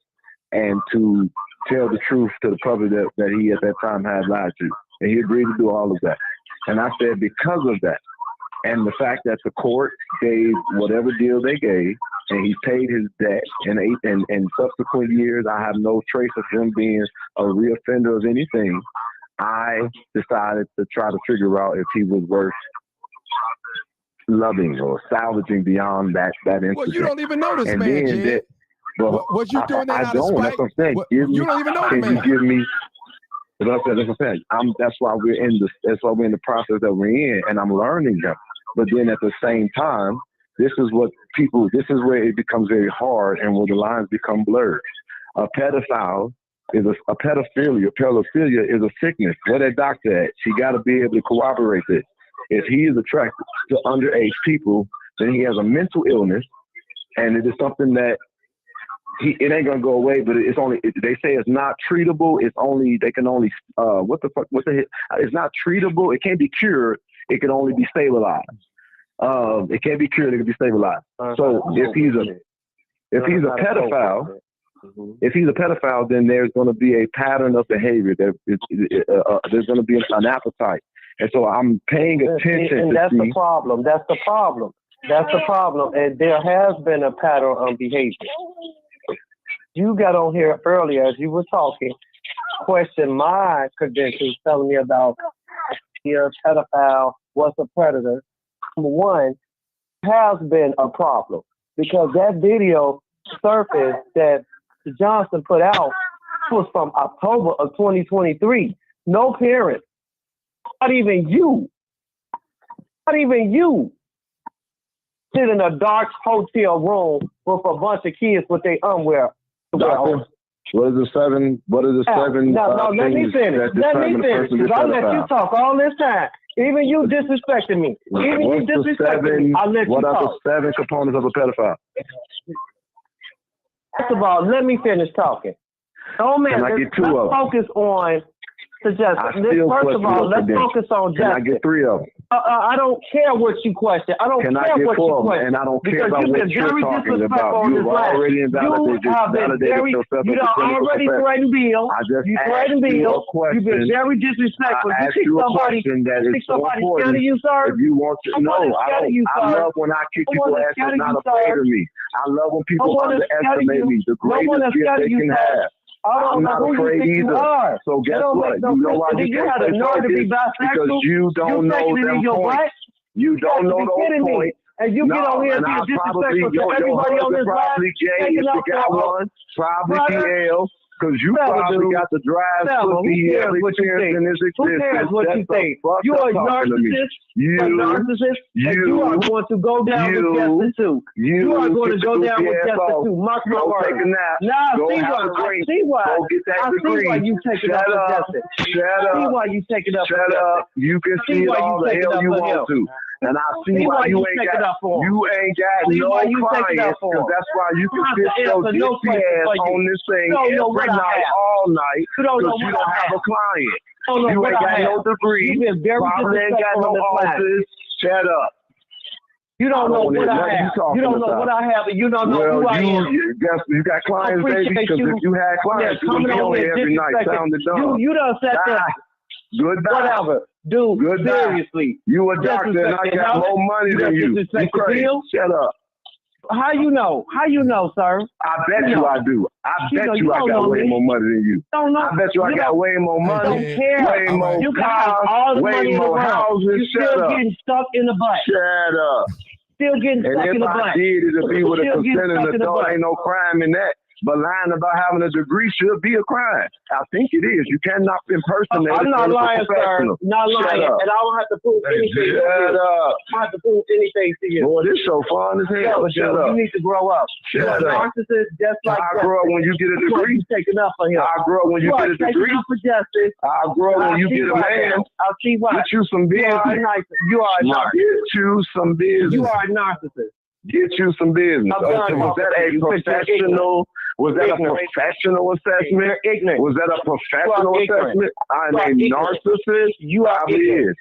and to tell the truth to the public that he at that time had lied to. And he agreed to do all of that. And I said, because of that, and the fact that the court gave whatever deal they gave, and he paid his debt, and in subsequent years, I have no trace of him being a reoffender of anything, I decided to try to figure out if he was worth loving or salvaging beyond that incident. Well, you don't even know this man, Jed. What you doing that out of spite? That's what I'm saying. You don't even know the man. You give me. That's what I'm saying. That's why we're in the process that we're in, and I'm learning them. But then at the same time, this is where it becomes very hard and where the lines become blurred. A pedophile is a pedophilia. Pedophilia is a sickness. Where that doctor at? She got to be able to corroborate this. If he is attracted to underage people, then he has a mental illness, and it is something that it ain't gonna go away. But they say it's not treatable. It's not treatable. It can't be cured. It can only be stabilized. It can't be cured. It can be stabilized. So if he's a pedophile, If he's a pedophile, then there's going to be a pattern of behavior. There's going to be an appetite. And so I'm paying attention and to that's see. the problem. That's the problem. That's the problem. And there has been a pattern of behavior. You got on here earlier as you were talking, questioned my credentials, telling me about you're a pedophile, what's a predator. Number one, has been a problem because that video surfaced that Johnson put out was from October of 2023. No parent, not even you, sit in a dark hotel room with a bunch of kids with their underwear. Doctor, what is the seven? What are the seven? No, let me finish. Let me finish. Because I let you talk all this time. Even you disrespecting me. Even you disrespecting me. I let you What are talk. the 7 components of a pedophile? First of all, let me finish talking. Oh man, Can I get 2 let's of them? focus on suggestion. First of all, let's focus on Can I justice. get 3 of them? I don't care what you question. I don't Can I care get what 4 you of them? question. And I don't care Because about you've what been you're very talking disrespectful about. on You've this line. already You invalidated have been very, yourself you as a done clinical already professor. threatened Bill. I just You asked threatened you Bill. a question. You've been very disrespectful. I You asked think you a somebody, question that you is think so somebody's scared important. of you, sir? If you want to know, Somebody's scared of you, I sir. love when I kick No people one is ass scared that's of not you, afraid sir. of me. I love when people No one is scared of underestimate you. me. The No one is greatest gift scared of they you, can sir. have. I don't I'm know not who you afraid think you either. are. So That guess don't what? make no You know sense. why And then you you can't had a stay nerve to be focused? Because bisexual. you don't You know taking it them in your points. butt. You don't know be those kidding me. points. And you get on here and and be I probably, disrespectful to your everybody on husband this line. probably gay Taking if you up got for one. Probably brother. DL. Because you Whatever, probably dude. got the drive Whatever. to Who be cares what you experienced think? in this Who cares existence. what That's you the think? fuck You up are a talking to me. narcissist. You, a narcissist. And you are going to go down with justice too. You are going to go down with justice too. Mark my Go words. take a nap. Now Go I see have why. a I drink. see why. Go get that I degree. see why you taking Shut up for up. justice. Shut I see up. why you taking up for Shut justice. up. You can See see it why you all the taking hell up you for want him. to. And I see why you ain't taking got up for him. you ain't got See no why you taking clients up for because him. that's why you You can have sit to your answer no dipsy question ass for you. on this thing You don't know every what I night, have. all night, You don't know because you what don't I have a have. client. You don't know You what ain't I got no have. degree. You've been very Probably ain't got disrespectful no on this line. office. Shut up. You don't know wanna what hear I nothing have. talking You don't know about. what I have, and you don't know Well, who I am. you got clients, baby, Appreciate because you. if you had clients, you would coming be on on here here every night disrespecting. sounding dumb. You done sat there. Goodbye. Whatever. Dude, Goodbye. seriously. You a doctor and I Disrespecting. got more money than you. You crazy. Bill? Shut up. How you know? How you know, sir? I bet you I do. I bet you I got way more money than you. Don't know. I bet you I got way more money, Don't care. way more You can have cars, all the way money in the more world. houses. You Shut still up. getting stuck in the butt. Shut up. Still getting And stuck if in the I butt. did, it'd be with a Still getting consenting stuck in the adult. butt. Ain't no crime in that. But lying about having a degree should be a crime. I think it is. You cannot impersonate I'm a not clinical lying, sir. professional. Not lying. Shut up. And I don't have to prove anything to you. Shut up. I don't have to prove anything to you. Boy, this so fun as hell. Yo, Shut up. you need to grow up. Shut You're a up. narcissist just like I grow up when you get a degree. You taking up for him. I grow up when you get a taking degree. up for justice. I grow up when you get a man. I'll see why. Get you some business. You are a narcissist. Get you some business. You are a narcissist. Get you some business. I'm done Was that talking to a you. professional? Was that a professional assessment? You're ignorant. Was that a professional You are ignorant. assessment? I'm You are a ignorant. narcissist. You are Probably ignorant. is.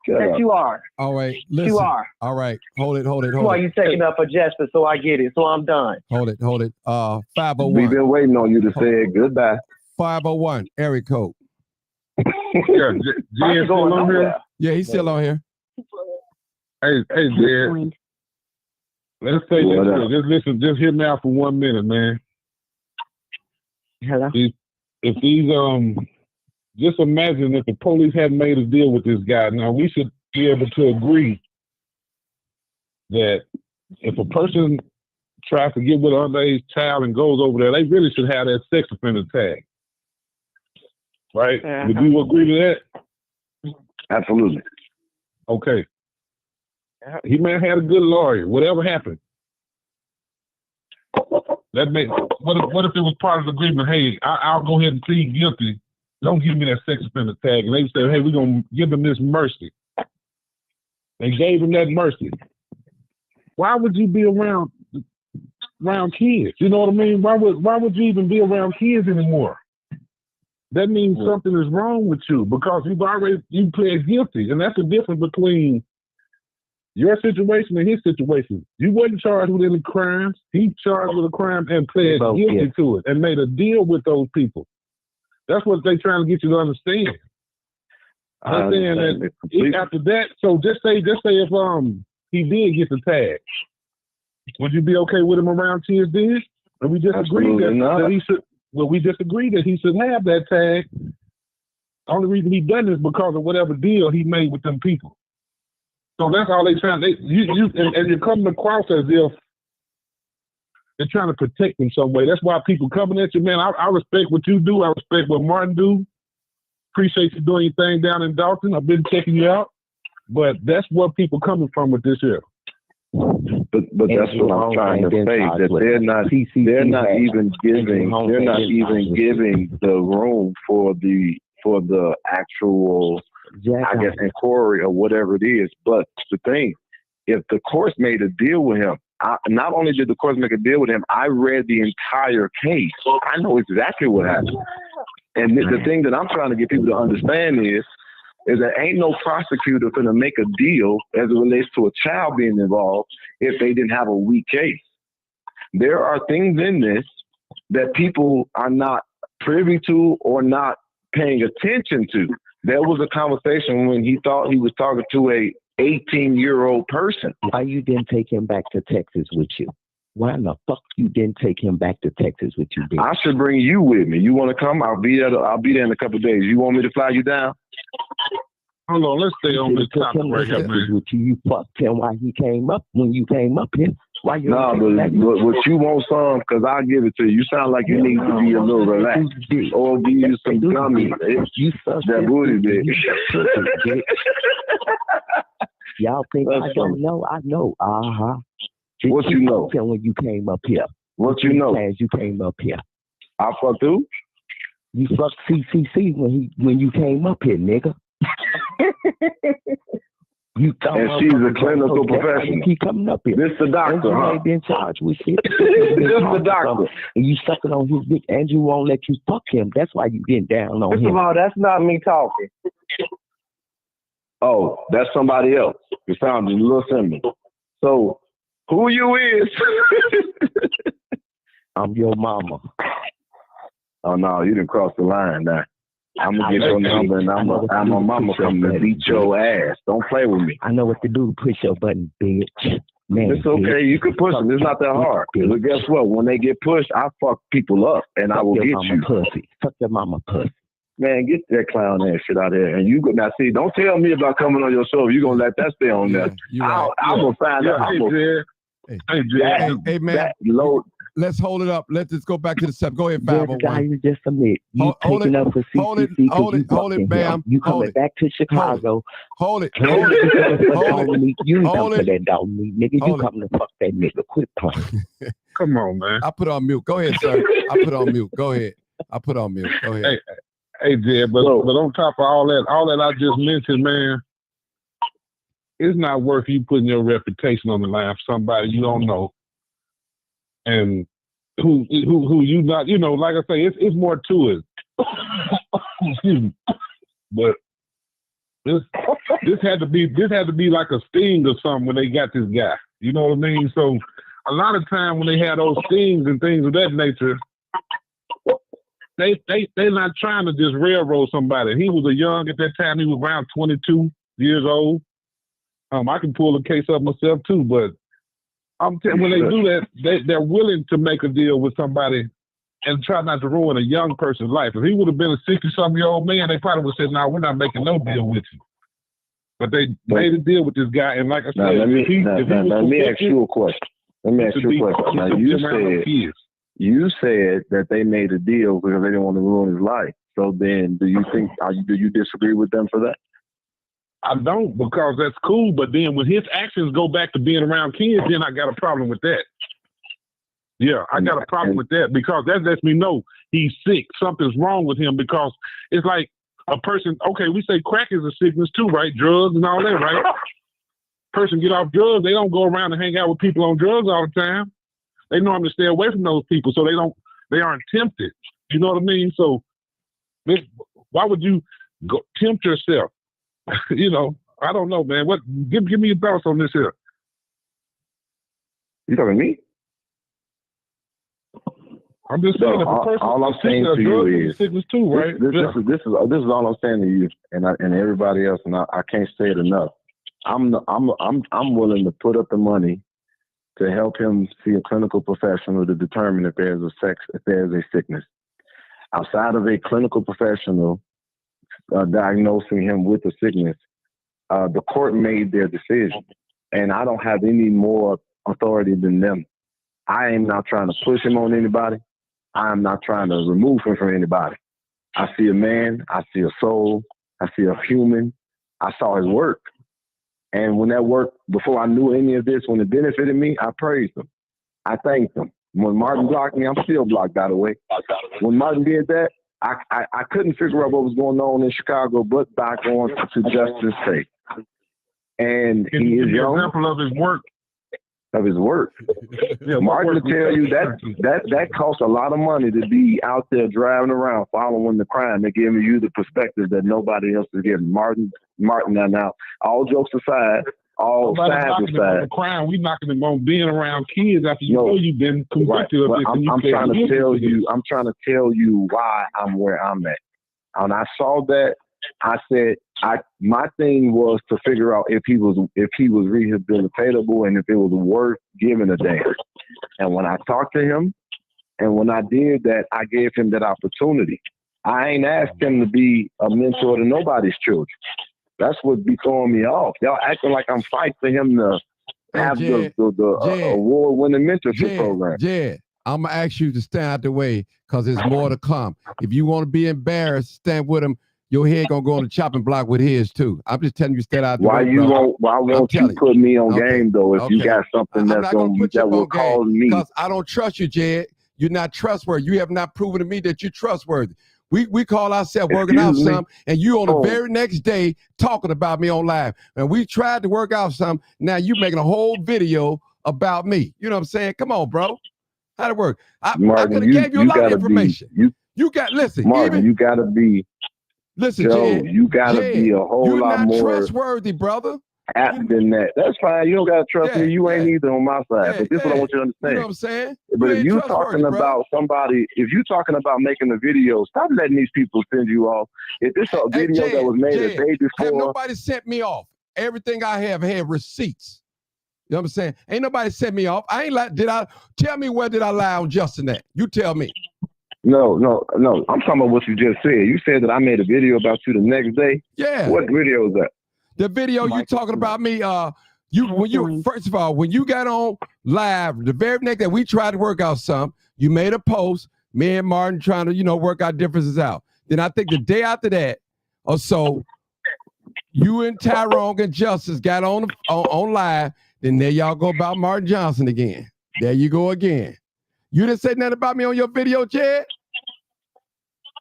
Shut Yes, up. you are. All right, listen. You are. All right, hold it. That's why you taking up for justice, so I get it. So I'm done. Hold it. 501. We've been waiting on you to say goodbye. 501, area code. Yeah, Jed still on here? Yeah, he's still on here. Hey, Jed. Let's say this. Just listen. Just hear me out for 1 minute, man. Hello. If these just imagine if the police hadn't made a deal with this guy. Now we should be able to agree that if a person tries to get with an underage child and goes over there, they really should have that sex offender tag. Right? Would you agree to that? Absolutely. Okay. He may have had a good lawyer. Whatever happened. What if it was part of the agreement? Hey, I'll go ahead and plead guilty. Don't give me that sex offender tag. And they said, hey, we're gonna give him this mercy. They gave him that mercy. Why would you be around kids? You know what I mean? Why would you even be around kids anymore? That means something is wrong with you because you pled guilty, and that's the difference between Your situation and his situation. You wasn't charged with any crimes. He charged with a crime and pled guilty to it and made a deal with those people. That's what they're trying to get you to understand. I'm saying that after that, so just say if he did get the tag, would you be okay with him around kids then? And we just agreed that he should. Well, we just agreed that he should have that tag. The only reason he done this is because of whatever deal he made with them people. So that's all they trying. And you're coming across as if they're trying to protect him some way. That's why people coming at you, man. I respect what you do. I respect what Martin do. Appreciate you doing your thing down in Dalton. I've been checking you out. But that's where people coming from with this here. But that's what I'm trying to say. That they're not even giving the room for the actual, I guess, inquiry or whatever it is. But the thing, if the courts made a deal with him, not only did the courts make a deal with him, I read the entire case. I know exactly what happened. And the thing that I'm trying to get people to understand is that ain't no prosecutor gonna make a deal as it relates to a child being involved if they didn't have a weak case. There are things in this that people are not privy to or not paying attention to. There was a conversation when he thought he was talking to a 18-year-old person. Why you didn't take him back to Texas with you? Why in the fuck you didn't take him back to Texas with you, bitch? I should bring you with me. You want to come? I'll be there in a couple of days. You want me to fly you down? Hold on, let's stay on this topic right here, man. With you fucked him while he came up. When you came up here, why you? No, but what you want some? Because I'll give it to you. You sound like you need to be a little relaxed. Or give you some gummies. You suck that booty, bitch. Y'all think I don't know? I know. What you know? When you came up here. What you know? As you came up here. I fucked who? You fucked CCC when you came up here, nigga. And she's a clinical professional. Keep coming up here. This the doctor, huh? You ain't been charged with shit. This the doctor. And you sucking on his dick. Andrew won't let you fuck him. That's why you getting down on him. First of all, that's not me talking. Oh, that's somebody else. You sounded a little similar. So, who you is? I'm your mama. Oh, no, you didn't cross the line now. I'm going to get your number and I'm a mama coming to beat your ass. Don't play with me. I know what to do to push your button, bitch. Man, it's okay. Bitch. You can push them. It's not that hard. But guess what? When they get pushed, I fuck people up and I will get you. Pussy. Fuck your mama pussy. Man, get that clown ass shit out of here. And you go now. See, don't tell me about coming on your show. You're gonna let that stay on there. I'm gonna find out. Hey, man. Let's hold it up. Let's just go back to the step. Go ahead, 501. You just admit you taking up for CCC. Hold it, ma'am. You coming back to Chicago. Hold it. You ain't coming for that dog meat, nigga. You coming to fuck that nigga. Quit playing. Come on, man. I put on mute. Go ahead, sir. I put on mute. Go ahead. I put on mute. Go ahead. Hey, Jed, but on top of all that I just mentioned, man, it's not worth you putting your reputation on the line for somebody you don't know, and who you not, like I say, it's more to it. Excuse me, but this had to be like a sting or something when they got this guy. You know what I mean? So a lot of time when they had those stings and things of that nature. They're not trying to just railroad somebody. He was young at that time. He was around 22 years old. I can pull the case up myself too, but I'm telling when they do that, they're willing to make a deal with somebody and try not to ruin a young person's life. If he would have been a 60-something-year-old man, they probably would have said, "No, we're not making no deal with you." But they made a deal with this guy, and like I said, let me ask you a question. Now you said that they made a deal because they didn't want to ruin his life. So then, do you disagree with them for that? I don't, because that's cool. But then when his actions go back to being around kids, then I got a problem with that. Yeah, I got a problem with that because that lets me know he's sick. Something's wrong with him because it's like a person, okay, we say crack is a sickness too, right? Drugs and all that, right? Person get off drugs, they don't go around and hang out with people on drugs all the time. They normally stay away from those people so they aren't tempted. You know what I mean? So why would you go tempt yourself? I don't know, man. What? Give me your thoughts on this here. You talking to me? I'm just saying, if a person all I'm saying to you is sickness too, right? This is all I'm saying to you and everybody else, and I can't say it enough. I'm willing to put up the money to help him see a clinical professional to determine if there's a sickness. Outside of a clinical professional diagnosing him with a sickness, the court made their decision, and I don't have any more authority than them. I am not trying to push him on anybody. I am not trying to remove him from anybody. I see a man. I see a soul. I see a human. I saw his work. And when that work, before I knew any of this, when it benefited me, I praised him. I thanked him. When Martin blocked me, I'm still blocked, by the way. When Martin did that, I couldn't figure out what was going on in Chicago, but by going to Justice State. And he is young. Example of his work. Of his work. Martin will tell you that costs a lot of money to be out there driving around following the crime. They're giving you the perspective that nobody else is getting. Martin now, all jokes aside, all sides aside. The crime, we knocking him on being around kids after you know you've been convicted of this. I'm trying to tell you why I'm where I'm at. When I saw that, I said my thing was to figure out if he was rehabilitatable and if it was worth giving a damn. And when I talked to him, and when I did that, I gave him that opportunity. I ain't asked him to be a mentor to nobody's children. That's what be throwing me off. Y'all acting like I'm fighting for him to have the award-winning mentorship program. Yeah, I'm gonna ask you to stand out the way because there's more to come. If you want to be embarrassed, stand with him. Your head gonna go on the chopping block with his too. I'm just telling you, stand out the way. Why won't you put me on game though? If you got something that will cause me, because I don't trust you, Jed. You're not trustworthy. You have not proven to me that you're trustworthy. We call ourselves working out something, and you on the very next day talking about me on live. And we tried to work out something. Now you making a whole video about me. You know what I'm saying? Come on, bro. How'd it work? Martin, I could have gave you a lot of information. Martin, you gotta be. Listen, Joe, Jed, you gotta be a whole lot more trustworthy, brother. Apt than that. That's fine. You don't gotta trust me. You ain't either on my side. But this is what I want you to understand. You know what I'm saying? But if you talking about somebody, if you talking about making a video, stop letting these people send you off. If this a video that was made a day before, have nobody sent me off. Everything I have had receipts. You know what I'm saying? Ain't nobody sent me off. I ain't like. Tell me where did I lie on Justin at? You tell me. No. I'm talking about what you just said. You said that I made a video about you the next day. Yeah. What video is that? The video you talking about me. First of all, when you got on live, the very next day we tried to work out something. You made a post. Me and Martin trying to work our differences out. Then I think the day after that or so, you and Tyrone and Justice got on live. Then there y'all go about Martin Johnson again. There you go again. You didn't say nothing about me on your video, Jed?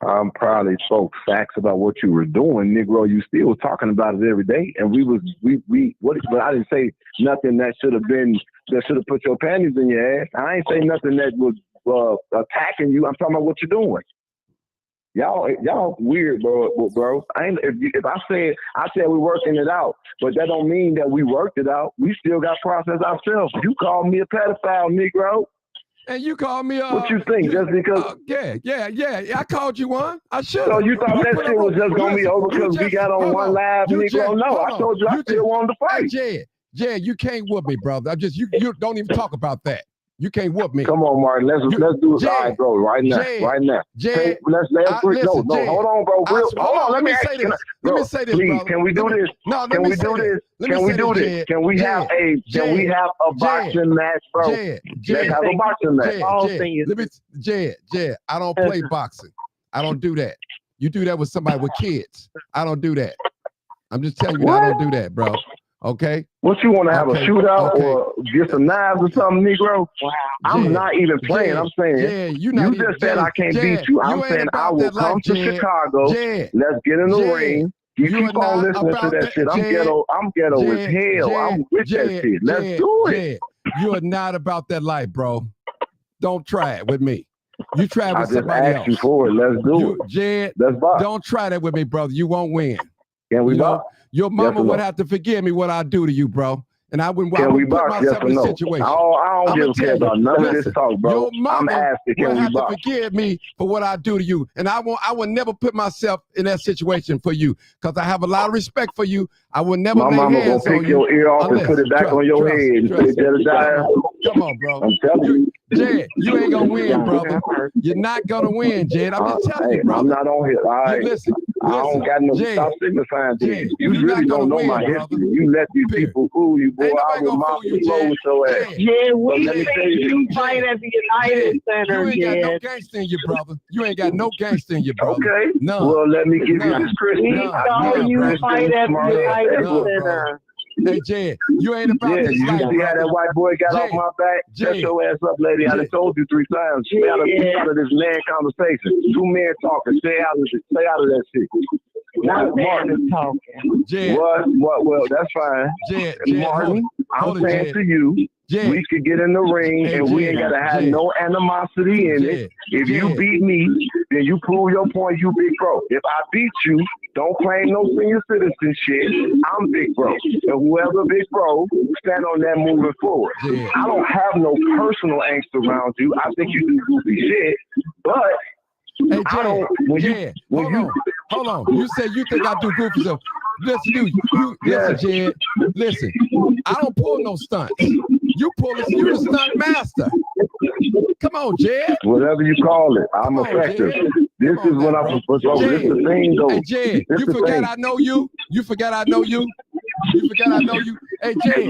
I'm probably spoke facts about what you were doing, Negro. You still talking about it every day, and but I didn't say nothing that should have put your panties in your ass. I ain't say nothing that was attacking you. I'm talking about what you're doing. Y'all weird, bro. If I said we're working it out, but that don't mean that we worked it out. We still got process ourselves. You called me a pedophile, Negro. And you called me what you think? Just because? Yeah. I called you one. I should. So you thought that shit was just gonna be over because we got on one live, Negro? No, I told you I still wanted to fight. Jed, you can't whoop me, brother. You don't even talk about that. You can't whoop me. Come on, Martin. Let's do it, all right, bro. Right now. Jed, hold on, bro. Hold on. Let me say this. Please, brother. Can we do this? No, can we do this? Can we do this? Can we have a boxing match, bro? Let's have a boxing match. Jed, I don't play boxing. I don't do that. You do that with somebody with kids. I don't do that. I'm just telling you, I don't do that, bro. Okay. What you want to have a shootout or get some knives or something, Negro? Wow. I'm not even playing. I'm saying you just said I can't beat you. I'm saying I will come to Chicago. Let's get in the ring. You keep on listening to that shit. I'm ghetto as hell. I'm with that shit. Let's do it. You are not about that life, bro. Don't try it with me. You try it with somebody else. I just asked you for it. Let's do it. Jed, let's box. Don't try that with me, brother. You won't win. Can we box? Your mama or would no? have to forgive me what I do to you, bro. And I wouldn't, Can we put box? Yes myself or in a no? situation. I don't give a care about none of this talk, bro. Your I'm mama asking, will can we have to box? forgive me for what I do to you. And I would never put myself in that situation for you because I have a lot of respect for you. I would never My lay mama hands gonna on pick you your ear off and put it back on your head and say, Jedediah. Come on, bro. I'm telling you. Jed, you ain't gonna win, brother. You're not gonna win, Jed. I'm just telling you, brother. I'm not on here. All right. Listen, I don't got no Jed, stop signifying to Jed, you. You you're really not don't know gonna my win, history. You let these people fool you, boy. I will mop the floor with your ass. Yeah, we let me think tell you you fight at the United Center, you ain't got no Jed. gangster in you, brother. You ain't got no gangster in you, brother. Okay. None. Well, let me give you None. this Christmas. We saw you fight at the United Center. Hey, Jed, you ain't about Yeah, this you life, see how that white boy got off my back? Shut your ass up, lady. I done told you 3 times. Stay out of this man conversation. 2 men talking. Stay out of that shit. One man is talking. Jed. What? Well, that's fine. Jed, Martin, hold I'm it, saying Jed. to you, Jed. we could get in the ring Hey, and we Jed. ain't gotta have Jed. no animosity in it. If you beat me, then you prove your point, you big bro. If I beat you, don't claim no senior citizen shit. I'm big bro. And whoever big bro, stand on that moving forward. I don't have no personal angst around you. I think you do goofy shit, but Hey, I don't. Jed, hold on. You say you think I do goofy stuff. Listen, listen, Jed. Listen, I don't pull no stunts. You the stunt master. Come on, Jed. Whatever you call it, I'm effective. This is what I'm supposed to. This is the thing, though. Hey, Jed, you forgot I know you? You forgot I know you? You forgot I know you? Hey, Jed.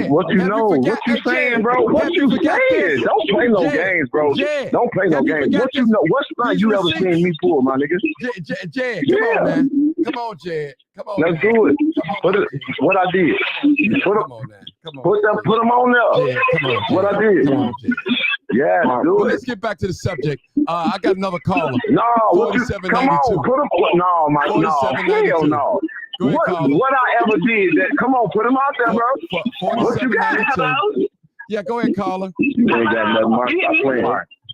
What you know? What you saying, bro? What you saying? Don't play no games, bro. Don't play no games. What you know? What stunt you ever seen me pull, my nigga? Jed, come on, man. Come on, Jed. Come on. Let's do it. What I did. Put them on there. Jed, come on, Jed. What I did. Come on, Jed. Yeah, do Well, it. let's get back to the subject. I got another caller. No, what you, 4792. come on, put him. No, my no, 4792. hell no. Go ahead, What I ever did that? Come on, put him out there, bro. What you got? 4792. Yeah, go ahead, caller. You ain't got nothing, Mark. Stop playing.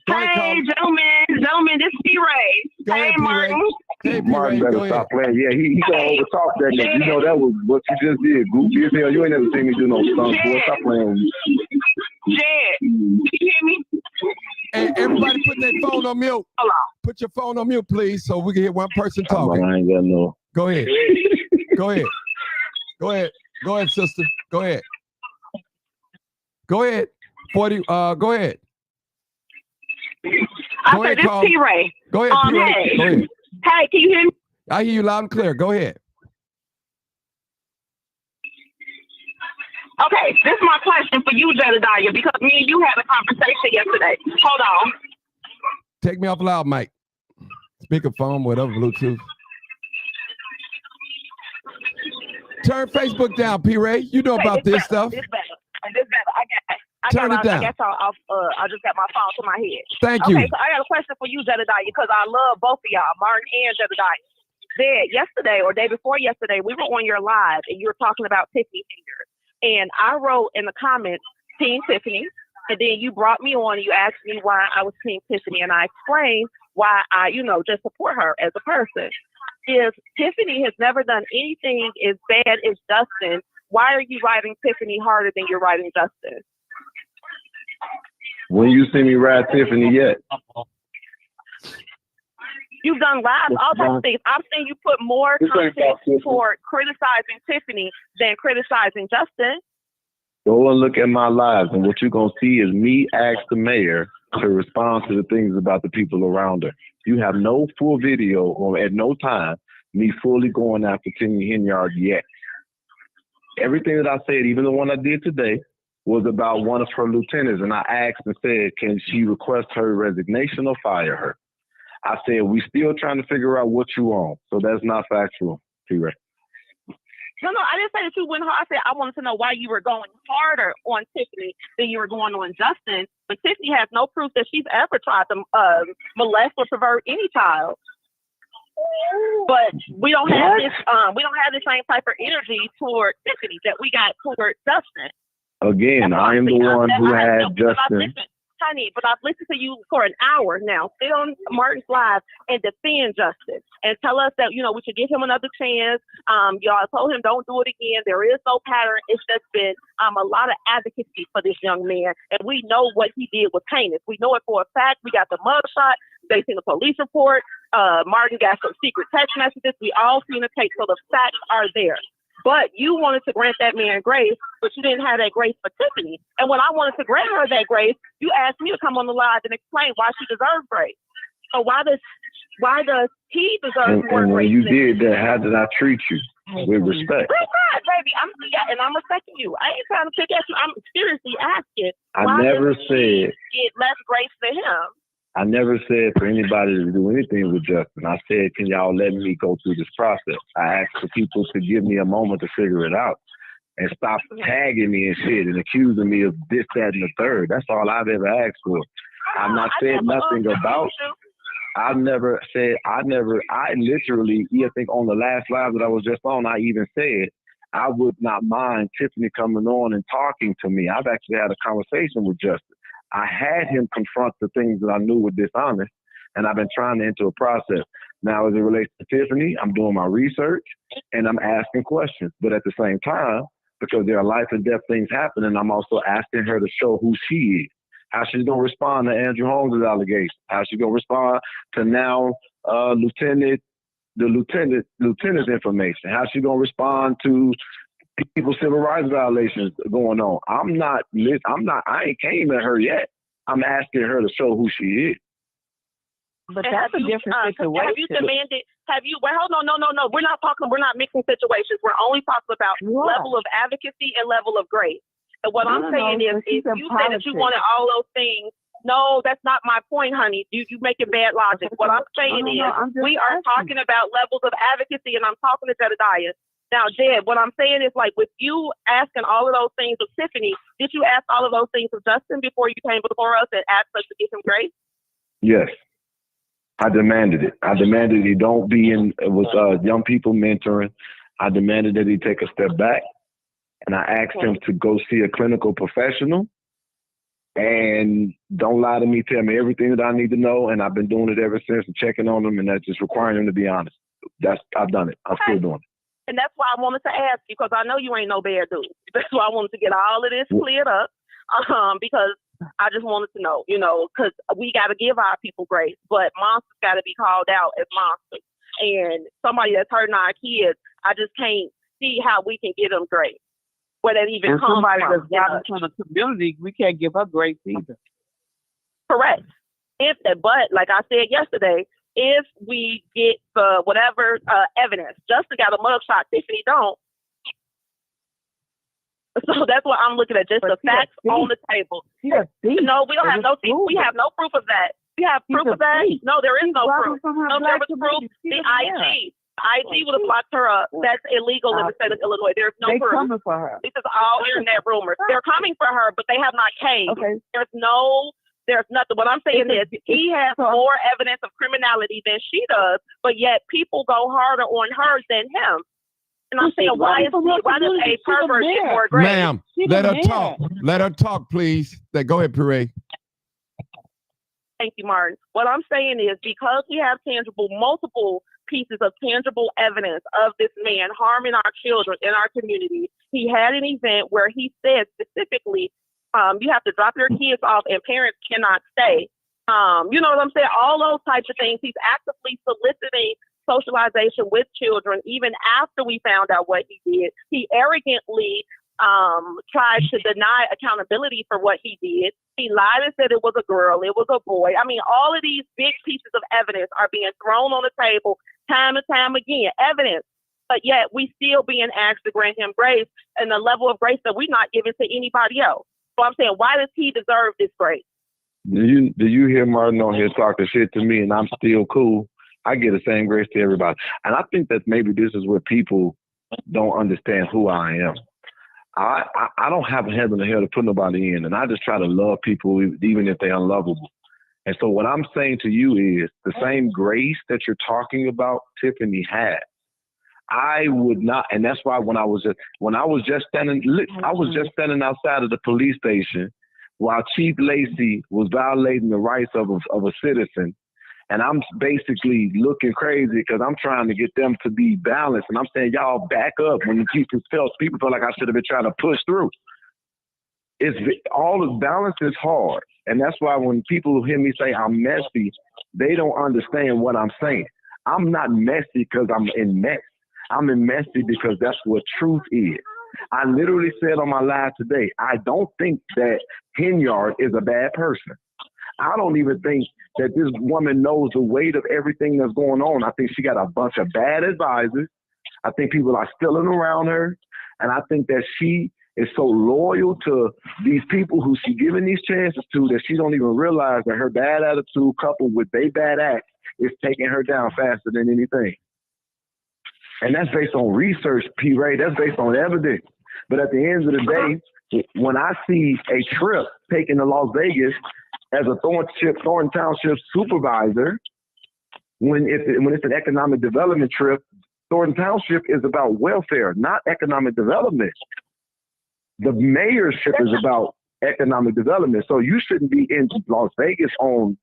Hey, gentlemen, this is P-Ray. Go ahead, Martin. Hey, Martin better stop playing. Yeah, he gonna overtalk that nigga. You know that was what you just did. Goofy as hell. You ain't never seen me do no stunts, boy. Stop playing with me. Jed, you hear me? Hey, everybody put their phone on mute. Hello. Put your phone on mute, please, so we can hear one person talking. I ain't got no. Go ahead. Go ahead. Go ahead. Go ahead, sister. Go ahead. Go ahead. 40. Go ahead. I said, this is P-Ray. Go ahead, P-Ray. Hey. Go ahead. Hey, can you hear me? I hear you loud and clear. Go ahead. Okay, this is my question for you, Jedediah, because me and you had a conversation yesterday. Hold on. Take me off loud, Mike. Speakerphone, whatever, Bluetooth. Turn Facebook down, P-Ray. You know about this stuff. This better. I Turn it down. I just got my phone to my head. Thank you. Okay, so I got a question for you, Jedediah, because I love both of y'all, Martin and Jedediah. Jed, yesterday or day before yesterday, we were on your live and you were talking about Tiffany fingers. And I wrote in the comments, Team Tiffany. And then you brought me on and you asked me why I was Team Tiffany. And I explained why I, just support her as a person. If Tiffany has never done anything as bad as Justin, why are you writing Tiffany harder than you're writing Justin? When you see me ride Tiffany yet? You've done live, all those things. I've seen you put more content toward criticizing Tiffany than criticizing Justin. Go and look at my lives, and what you're going to see is me ask the mayor to respond to the things about the people around her. You have no full video or at no time me fully going after Tiffany Henyard yet. Everything that I said, even the one I did today, was about one of her lieutenants, and I asked and said, can she request her resignation or fire her? I said, we still trying to figure out what you on. So that's not factual, T-Ray. No, I didn't say that you went hard. I said I wanted to know why you were going harder on Tiffany than you were going on Justin. But Tiffany has no proof that she's ever tried to molest or pervert any child. But we don't have this. We don't have the same type of energy toward Tiffany that we got toward Justin. Again, I am the one who had Justin. honey, but I've listened to you for an hour now, sit on Martin's live and defend Justin and tell us that, we should give him another chance. Y'all told him don't do it again. There is no pattern. It's just been a lot of advocacy for this young man. And we know what he did was heinous. We know it for a fact. We got the mugshot. They seen the police report. Martin got some secret text messages. We all seen the tape. So the facts are there. But you wanted to grant that man grace, but you didn't have that grace for Tiffany. And when I wanted to grant her that grace, you asked me to come on the live and explain why she deserves grace. So why does he deserve more and grace? when you did that, how did I treat you? With respect. Right, baby. I'm respecting you. I ain't trying to pick at you. I'm seriously asking. I never said get less grace than him. I never said for anybody to do anything with Justin. I said, can y'all let me go through this process? I asked for people to give me a moment to figure it out and stop tagging me and shit and accusing me of this, that, and the third. That's all I've ever asked for. I've not said nothing about. I literally, I think on the last live that I was just on, I even said, I would not mind Tiffany coming on and talking to me. I've actually had a conversation with Justin. I had him confront the things that I knew were dishonest, and I've been trying to enter a process. Now, as it relates to Tiffany, I'm doing my research, and I'm asking questions. But at the same time, because there are life and death things happening, I'm also asking her to show who she is, how she's going to respond to Andrew Holmes' allegations, how she's going to respond to now lieutenant's information, how she's going to respond to people's civil rights violations going on. I ain't came at her yet. I'm asking her to show who she is. But that's a different situation. Have you demanded, well, hold on, no. We're not mixing situations. We're only talking about level of advocacy and level of grace. And what I'm saying is you said that you wanted all those things. No, that's not my point, honey. You making bad logic. What I'm saying is we are talking about levels of advocacy, and I'm talking to Jedediah. Now, Jed, what I'm saying is, like, with you asking all of those things of Tiffany, did you ask all of those things of Justin before you came before us and asked us to give him grace? Yes. I demanded it. I demanded he don't be with young people mentoring. I demanded that he take a step back, and I asked him to go see a clinical professional and don't lie to me, tell me everything that I need to know, and I've been doing it ever since and checking on him, and that's just requiring him to be honest. I've done it. I'm still doing it. And that's why I wanted to ask you, because I know you ain't no bad dude. That's why I wanted to get all of this cleared up, because I just wanted to know, because we got to give our people grace, but monsters got to be called out as monsters. And somebody that's hurting our kids, I just can't see how we can give them grace. Where that even comes somebody from. that's got from the community, we can't give her grace either. Correct. But like I said yesterday, if we get the whatever evidence, Justin got a mugshot, Tiffany don't. So that's what I'm looking at, just the facts on the table. No, we don't have no proof. We have no proof of that. We have proof of that? No, there is no proof. No, there was proof. The IG would have locked her up. That's illegal in the state of Illinois. There's no proof. They're coming for her. This is all internet rumors. They're coming for her, but they have not came. Okay. There's nothing. What I'm saying is he has more evidence of criminality than she does, but yet people go harder on her than him. And I'm saying, why does a pervert get more grace? Ma'am, let her talk. Let her talk, please. Go ahead, Pere. Thank you, Martin. What I'm saying is because we have multiple pieces of tangible evidence of this man harming our children in our community, he had an event where he said specifically, you have to drop your kids off and parents cannot stay. You know what I'm saying? All those types of things. He's actively soliciting socialization with children even after we found out what he did. He arrogantly tried to deny accountability for what he did. He lied and said it was a girl, it was a boy. I mean, all of these big pieces of evidence are being thrown on the table time and time again. Evidence. But yet we still being asked to grant him grace and the level of grace that we're not giving to anybody else. So I'm saying, why does he deserve this grace? Do you hear Martin on here talking shit to me and I'm still cool? I get the same grace to everybody. And I think that maybe this is where people don't understand who I am. I don't have a heaven or hell to put nobody in, and I just try to love people even if they're unlovable. And so what I'm saying to you is the same grace that you're talking about Tiffany had. I would not, and that's why when I was just standing outside of the police station while Chief Lacey was violating the rights of a citizen. And I'm basically looking crazy because I'm trying to get them to be balanced. And I'm saying, y'all back up when the people feel like I should have been trying to push through. All the balance is hard. And that's why when people hear me say I'm messy, they don't understand what I'm saying. I'm not messy because I'm in mess. I'm in messy because that's what truth is. I literally said on my live today, I don't think that Henyard is a bad person. I don't even think that this woman knows the weight of everything that's going on. I think she got a bunch of bad advisors. I think people are stealing around her. And I think that she is so loyal to these people who she's giving these chances to that she don't even realize that her bad attitude coupled with their bad acts is taking her down faster than anything. And that's based on research, P. Ray. That's based on evidence. But at the end of the day, when I see a trip taken to Las Vegas as a Thornton Township supervisor, when it's an economic development trip, Thornton Township is about welfare, not economic development. The mayorship is about economic development. So you shouldn't be in Las Vegas on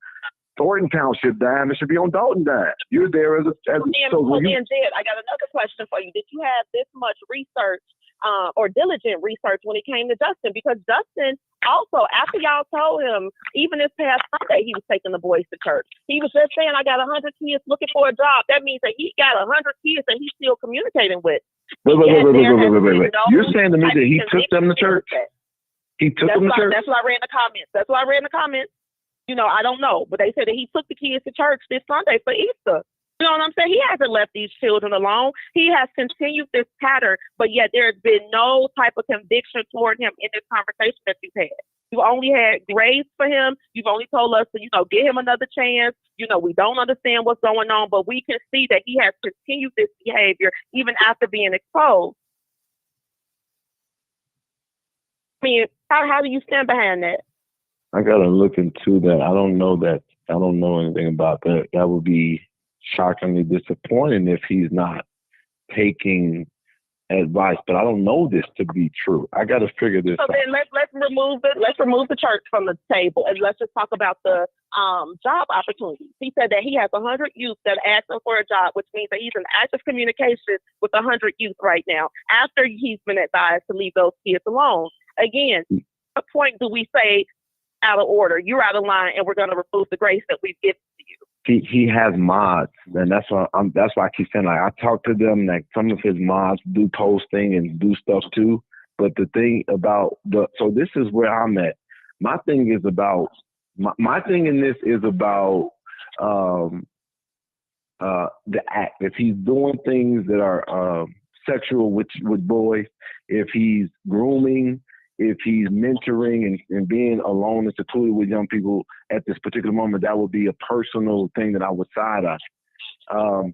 Thornton Township dime. It should be on Dalton dime. You're there as a Jed, I got another question for you. Did you have this much research or diligent research when it came to Justin? Because Justin also, after y'all told him, even this past Sunday, he was taking the boys to church. He was just saying, I got 100 kids looking for a job. That means that he got 100 kids that he's still communicating with. Wait. You're saying to me that he took them to church? He took them to church? That's what I read in the comments. You know, I don't know, but they said that he took the kids to church this Sunday for Easter. You know what I'm saying? He hasn't left these children alone. He has continued this pattern, but yet there's been no type of conviction toward him in this conversation that you've had. You've only had grace for him. You've only told us to, give him another chance. We don't understand what's going on, but we can see that he has continued this behavior even after being exposed. I mean, how do you stand behind that? I gotta look into that. I don't know anything about that. That would be shockingly disappointing if he's not taking advice, but I don't know this to be true. I got to figure this out. So then let's remove the church from the table and let's just talk about the job opportunities. He said that he has 100 youth that are asking for a job, which means that he's in active communication with 100 youth right now after he's been advised to leave those kids alone. Again, at what point do we say out of order, you're out of line, and we're going to remove the grace that we've given to you? He has mods, and that's why I keep saying, like, I talk to them, like some of his mods do posting and do stuff too. But the thing about so this is where I'm at. My thing is about my thing in this is about the act. If he's doing things that are sexual with boys, if he's grooming, if he's mentoring and being alone and secluded with young people at this particular moment, that would be a personal thing that I would side on.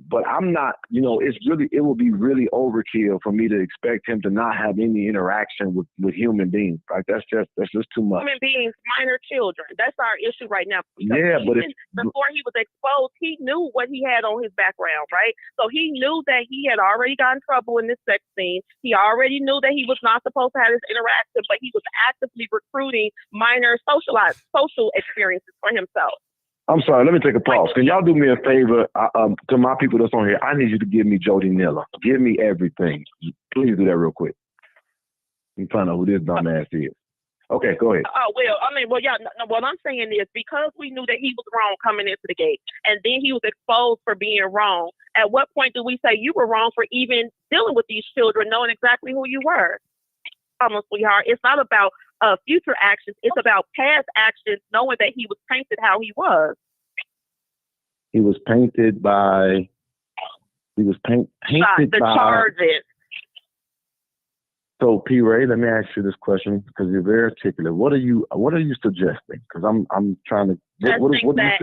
But I'm not, it will be really overkill for me to expect him to not have any interaction with human beings. Like that's just too much. Human beings, minor children. That's our issue right now. Yeah, but before he was exposed, he knew what he had on his background, right? So he knew that he had already gotten in trouble in this sex scene. He already knew that he was not supposed to have this interaction, but he was actively recruiting minor social experiences for himself. I'm sorry, let me take a pause. Can y'all do me a favor? To my people that's on here, I need you to give me Jody Niller. Give me everything. Please do that real quick. Let me find out who this dumbass is. Okay, go ahead. What I'm saying is because we knew that he was wrong coming into the gate, and then he was exposed for being wrong, at what point do we say you were wrong for even dealing with these children, knowing exactly who you were? Sweetheart, it's not about future actions. It's about past actions, knowing that he was painted how he was. He was painted by. He was painted the by charges. So, P. Ray, let me ask you this question because you're very articulate. What are you suggesting? Because I'm trying to. What do you suggest?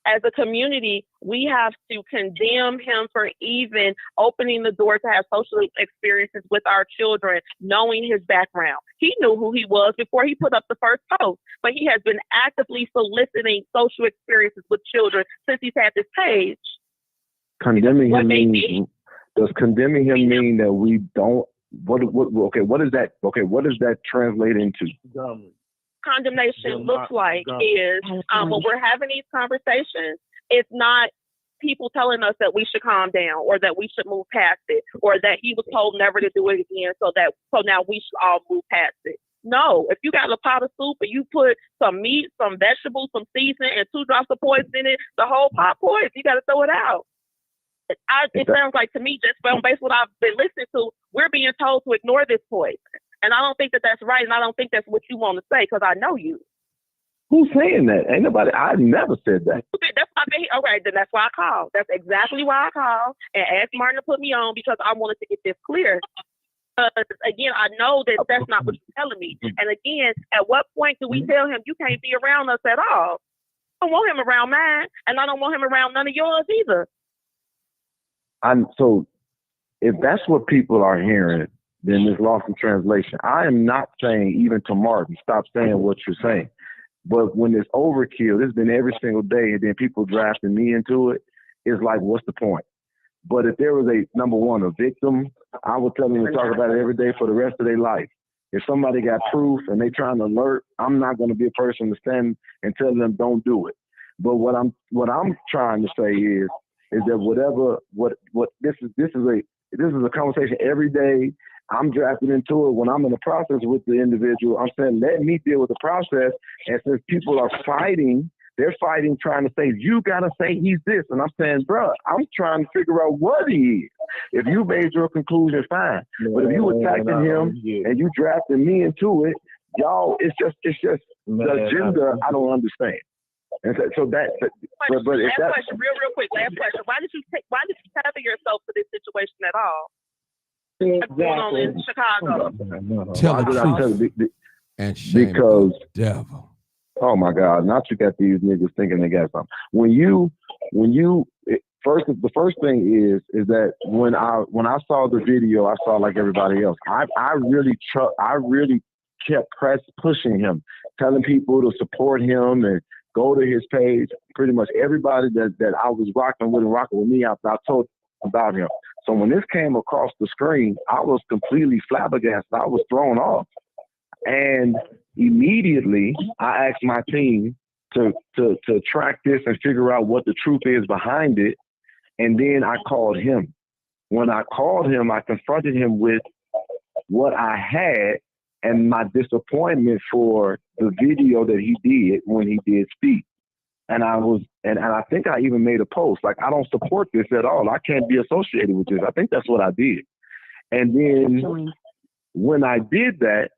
As a community, we have to condemn him for even opening the door to have social experiences with our children, knowing his background. He knew who he was before he put up the first post, but he has been actively soliciting social experiences with children since he's had this page. Condemning him means, does condemning him mean that we don't? What is that? Okay, what does that translate into? condemnation looks like is when we're having these conversations, it's not people telling us that we should calm down or that we should move past it or that he was told never to do it again so now we should all move past it. No, if you got a pot of soup and you put some meat, some vegetables, some seasoning, and 2 drops of poison in it, the whole pot poison, you got to throw it out. It sounds like to me, just based on what I've been listening to, we're being told to ignore this poison. And I don't think that that's right, and I don't think that's what you want to say, because I know you. Who's saying that? Ain't nobody. I never said that. That's why okay, then that's why I called. That's exactly why I called and asked Martin to put me on, because I wanted to get this clear. Again, I know that that's not what you're telling me. And again, at what point do we tell him you can't be around us at all? I don't want him around mine, and I don't want him around none of yours either. So if that's what people are hearing, then there's lost in translation. I am not saying, even to Martin, stop saying what you're saying. But when it's overkill, it's been every single day, and then people drafting me into it, it's like, what's the point? But if there was number one, a victim, I would tell them to talk about it every day for the rest of their life. If somebody got proof and they trying to alert, I'm not going to be a person to stand and tell them don't do it. But what I'm trying to say is that this is a conversation every day. I'm drafting into it when I'm in the process with the individual. I'm saying, let me deal with the process. And since people are fighting, they're fighting trying to say, you got to say he's this. And I'm saying, bro, I'm trying to figure out what he is. If you made your conclusion, fine. But if you attacking him and you drafting me into it, y'all, it's just the agenda I don't understand. And so that, but if that's question, real quick, last question. Why did you tether yourself to this situation at all? What's going on in Chicago? Tell the truth and shame because the devil. Oh my God! Not you got these niggas thinking they got something. The first thing is that when I saw the video, I saw like everybody else. I really kept pushing him, telling people to support him and go to his page. Pretty much everybody that I was rocking with me, I told about him. So when this came across the screen, I was completely flabbergasted. I was thrown off. And immediately I asked my team to track this and figure out what the truth is behind it. And then I called him. When I called him, I confronted him with what I had and my disappointment for the video that he did when he did speak. And I think I even made a post, like, I don't support this at all. I can't be associated with this. I think that's what I did. And then when I did that,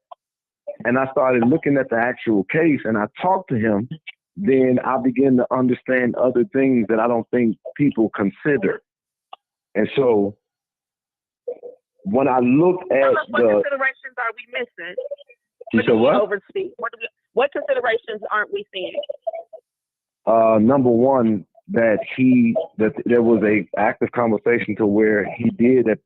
and I started looking at the actual case and I talked to him, then I began to understand other things that I don't think people consider. And so when I looked at what considerations are we missing? You said what? What considerations aren't we seeing? Number one, that there was a active conversation to where he did at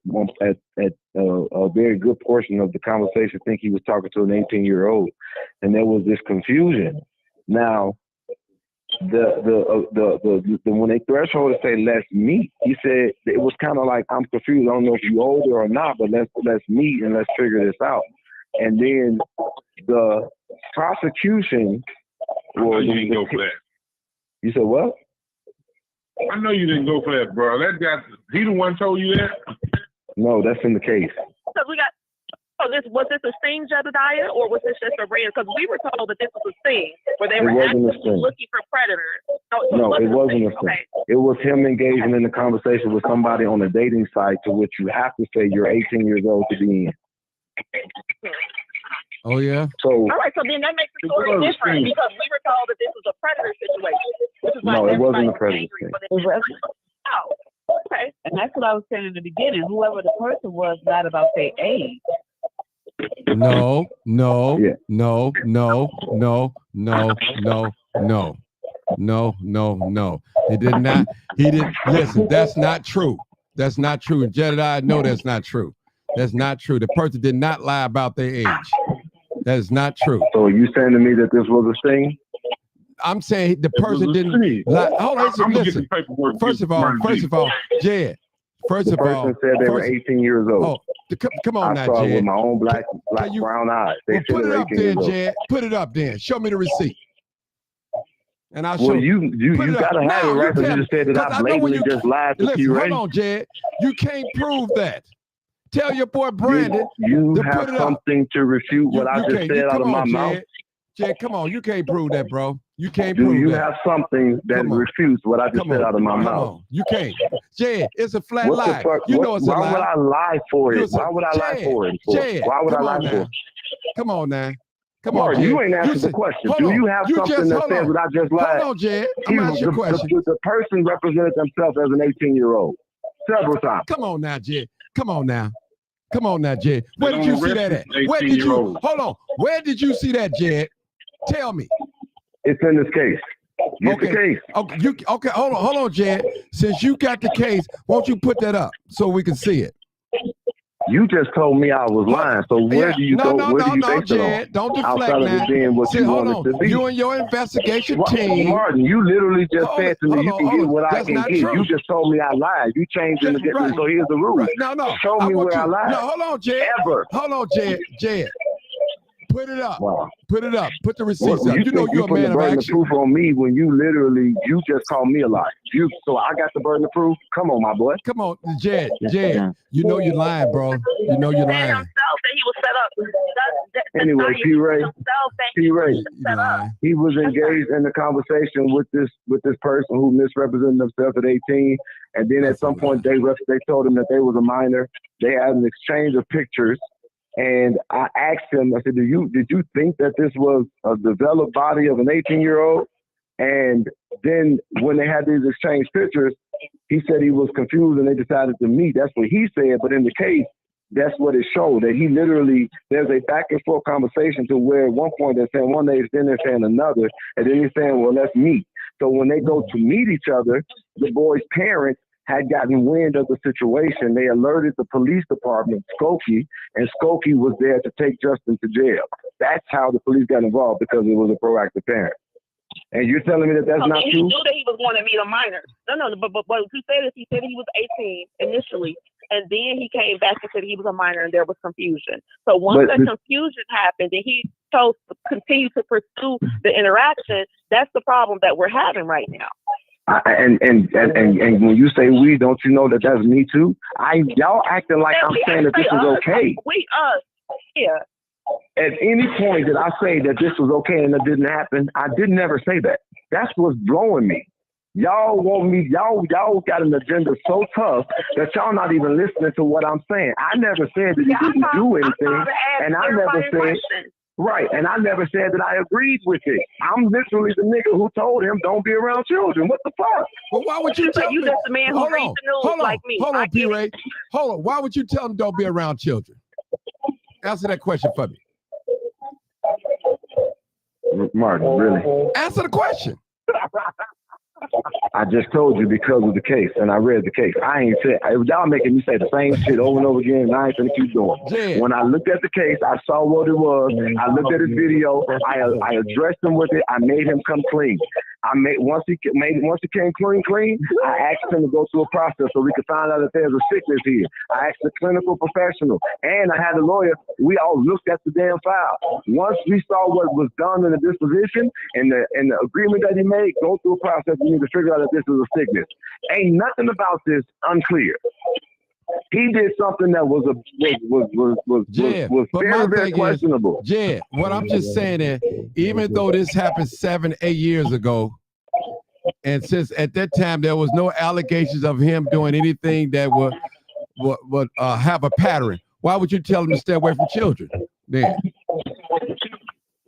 a very good portion of the conversation think he was talking to an 18-year-old, and there was this confusion. Now, the when they threshold to say let's meet, he said it was kind of like, I'm confused. I don't know if you older or not, but let's meet and let's figure this out. And then the prosecution. Well, you didn't go for that. You said what? I know you didn't go for that, bro. That guy, he the one told you that? No, that's in the case. Because was this a sting, Jedediah, or was this just a random? Because we were told that this was a sting where they were actively looking for predators. No, it wasn't a sting. Okay. It was him engaging in a conversation with somebody on a dating site to which you have to say you're 18 years old to be in. Oh, yeah? So, all right, so then that makes the story different because we were told that this was a predator situation. Which is no, it wasn't a predator thing. Oh, okay. And that's what I was saying in the beginning. Whoever the person was, not about their age. No. He did not. Listen, that's not true. That's not true. And Jedediah, no, that's not true. That's not true. The person did not lie about their age. That is not true. So are you saying to me that this was a sting? I'm saying the person didn't lie. Hold on, listen. First of all, Jed. The person said they were 18 years old. Oh, Come on I now, saw it Jed. with my own black brown eyes. They Well, said put it they're up 18 then, years old. Jed. Put it up then. Show me the receipt. And I'll show Well, you put it up. gotta have it, Now, right? Because tell you me, just said that 'cause I I know when blatantly just lied to listen, T-Ray. hold on, Jed. You can't prove that. Tell your boy Brandon You to have put it up. something to refute what I just said out of my mouth. Jed, come on. You can't prove that, bro. You can't Do prove you that. have something that refutes what I just said out of my Come mouth? on. You can't. Jed, it's a flat What lie. the fuck? You know it's a lie. Why would I lie for You it? Why would I lie Jed, for it? Jed, Why would I come lie on for now. it? Come on now. Come Martin, on, Jed. you ain't answered the said- question. hold Do on. you have something that hold says on. what I just lied? Hold on, Jed. I'm gonna ask you a question. The person represented themselves as an 18-year-old several times. Come on now, Jed. Come on now. Come on now, Jed. Where They did you don't see that arrest at? Where did you 18-year-olds. hold on? Where did you see that, Jed? Tell me. It's in this case. It's the case. Okay, hold on, Jed. Since you got the case, won't you put that up so we can see it? You just told me I was lying. So where do you go? Where do you base it on? Jed, don't deflect Outside now. of it being what See, you hold wanted on. to be. You and your investigation team. Martin, you literally just said to me, you can get what I That's can not get. true. You just told me I lied. You changed it again. Right. So here's the rule. Right. No. Show me want where I you- lied. No, hold on, Jed. Ever. Hold on, Jed. Put it up. Wow. Put it up. Put the receipts up. You You know think you're a put the man of burden of action. proof on me when you just called me a lie. So I got the burden of proof. Come on, my boy. Come on, Jed. You know you're lying, bro. You know you're lying. Himself that he was set up. Anyway, T-Ray, lying. he was engaged in a conversation with this person who misrepresented themselves at 18, and then at some point they told him that they was a minor. They had an exchange of pictures, and I asked him, I said, did you think that this was a developed body of an 18-year-old? And then when they had these exchange pictures, he said he was confused and they decided to meet. That's what he said. But in the case, that's what it showed, that he literally, there's a back and forth conversation to where at one point they're saying one day, then they're saying another, and then he's saying, well, let's meet. So when they go to meet each other, the boy's parents had gotten wind of the situation. They alerted the police department, Skokie, and Skokie was there to take Justin to jail. That's how the police got involved, because it was a proactive parent. And you're telling me that that's not He true? knew that he was going to meet a minor. No, but what he said is he said he was 18 initially, and then he came back and said he was a minor, and there was confusion. So once that confusion happened, and he chose to continue to pursue the interaction, that's the problem that we're having right now. And when you say we, don't you know that that's me too? Y'all acting like I'm saying that this is okay. Yeah. At any point that I say that this was okay and it didn't happen, I did never say that. That's what's blowing me. Y'all want me, y'all got an agenda so tough that y'all not even listening to what I'm saying. I never said that he didn't do anything, and I never said, right, and I never said that I agreed with it. I'm literally the nigga who told him don't be around children. What the fuck? Well, why would you tell you me? just a man who reads the news like me. Hold on, P-Ray. Hold on. Why would you tell him don't be around children? Answer that question for me. Martin, really? Answer the question. I just told you because of the case, and I read the case. I ain't said, y'all making me say the same shit over and over again, and I ain't gonna keep doing it. When I looked at the case, I saw what it was. I looked at his video. I addressed him with it. I made him come clean. Once he came clean, I asked him to go through a process so we could find out if there's a sickness here. I asked the clinical professional, and I had a lawyer. We all looked at the damn file. Once we saw what was done in the disposition and the agreement that he made, go through a process. We need to figure out if this is a sickness. Ain't nothing about this unclear. He did something that was very questionable. Jed, what I'm just saying is, even though this happened 7-8 years ago, and since at that time there was no allegations of him doing anything that would have a pattern, why would you tell him to stay away from children then?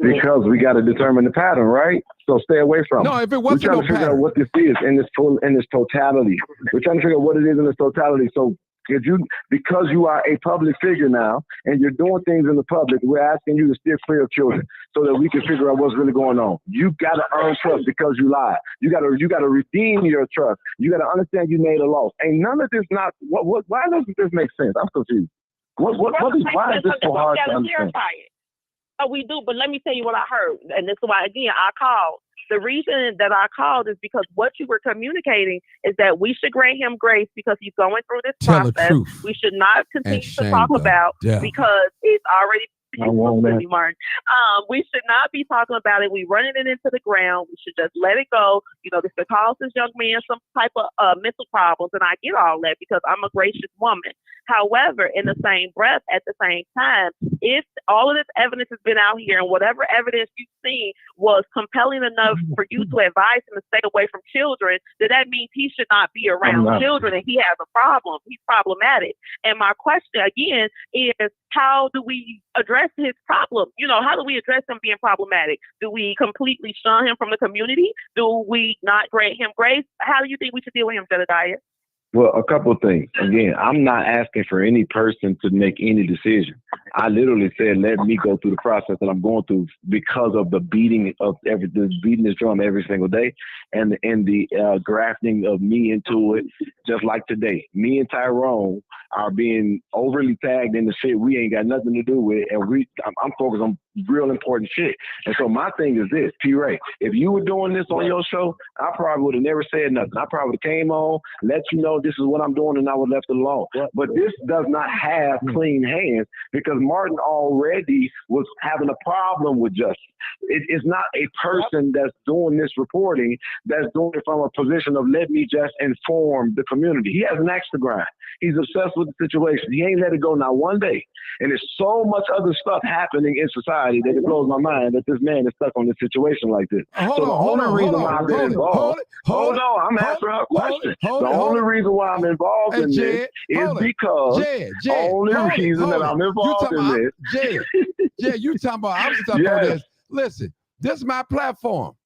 Because we got to determine the pattern, right? So stay away from it. No, if it wasn't we're trying no to figure pattern. out what this is in this totality. We're trying to figure out what it is in this totality. So because you are a public figure now and you're doing things in the public, we're asking you to steer clear of children so that we can figure out what's really going on. You got to earn trust because you lied. You got to redeem your trust. You got to understand you made a loss. Ain't none of this not why doesn't this make sense? I'm confused. Why is this so hard to understand? Oh, we do, but let me tell you what I heard. And this is why, again, I called. The reason that I called is because what you were communicating is that we should grant him grace because he's going through this Tell the process. truth We should not and continue to shame talk the about devil. because it's already I want that. Martin. We should not be talking about it. We running it into the ground. We should just let it go. You know, this could cause this young man some type of mental problems, and I get all that because I'm a gracious woman. However, in the same breath, at the same time, if all of this evidence has been out here and whatever evidence you've seen was compelling enough for you to advise him to stay away from children, then that means he should not be around children and he has a problem. He's problematic. And my question again is, how do we address his problem? You know, how do we address him being problematic? Do we completely shun him from the community? Do we not grant him grace? How do you think we should deal with him, Jedediah? Well, a couple of things. Again, I'm not asking for any person to make any decision. I literally said, let me go through the process that I'm going through because of the beating this drum every single day, and the grafting of me into it. Just like today, me and Tyrone are being overly tagged in the shit we ain't got nothing to do with, and I'm focused on real important shit. And so my thing is this, P. Ray, if you were doing this on your show, I probably would have never said nothing. I probably would have came on, let you know this is what I'm doing, and I would have left it alone. But this does not have clean hands because Martin already was having a problem with justice. It's not a person that's doing this reporting that's doing it from a position of let me just inform the community. He has an axe to grind. He's obsessed with the situation. He ain't let it go not one day. And there's so much other stuff happening in society that it blows my mind that this man is stuck on this situation like this. Hold on, I'm answering her question. The only reason why I'm involved in this is because I'm involved in this. Jed, you talking about I'm stuck on this. Listen, this is my platform.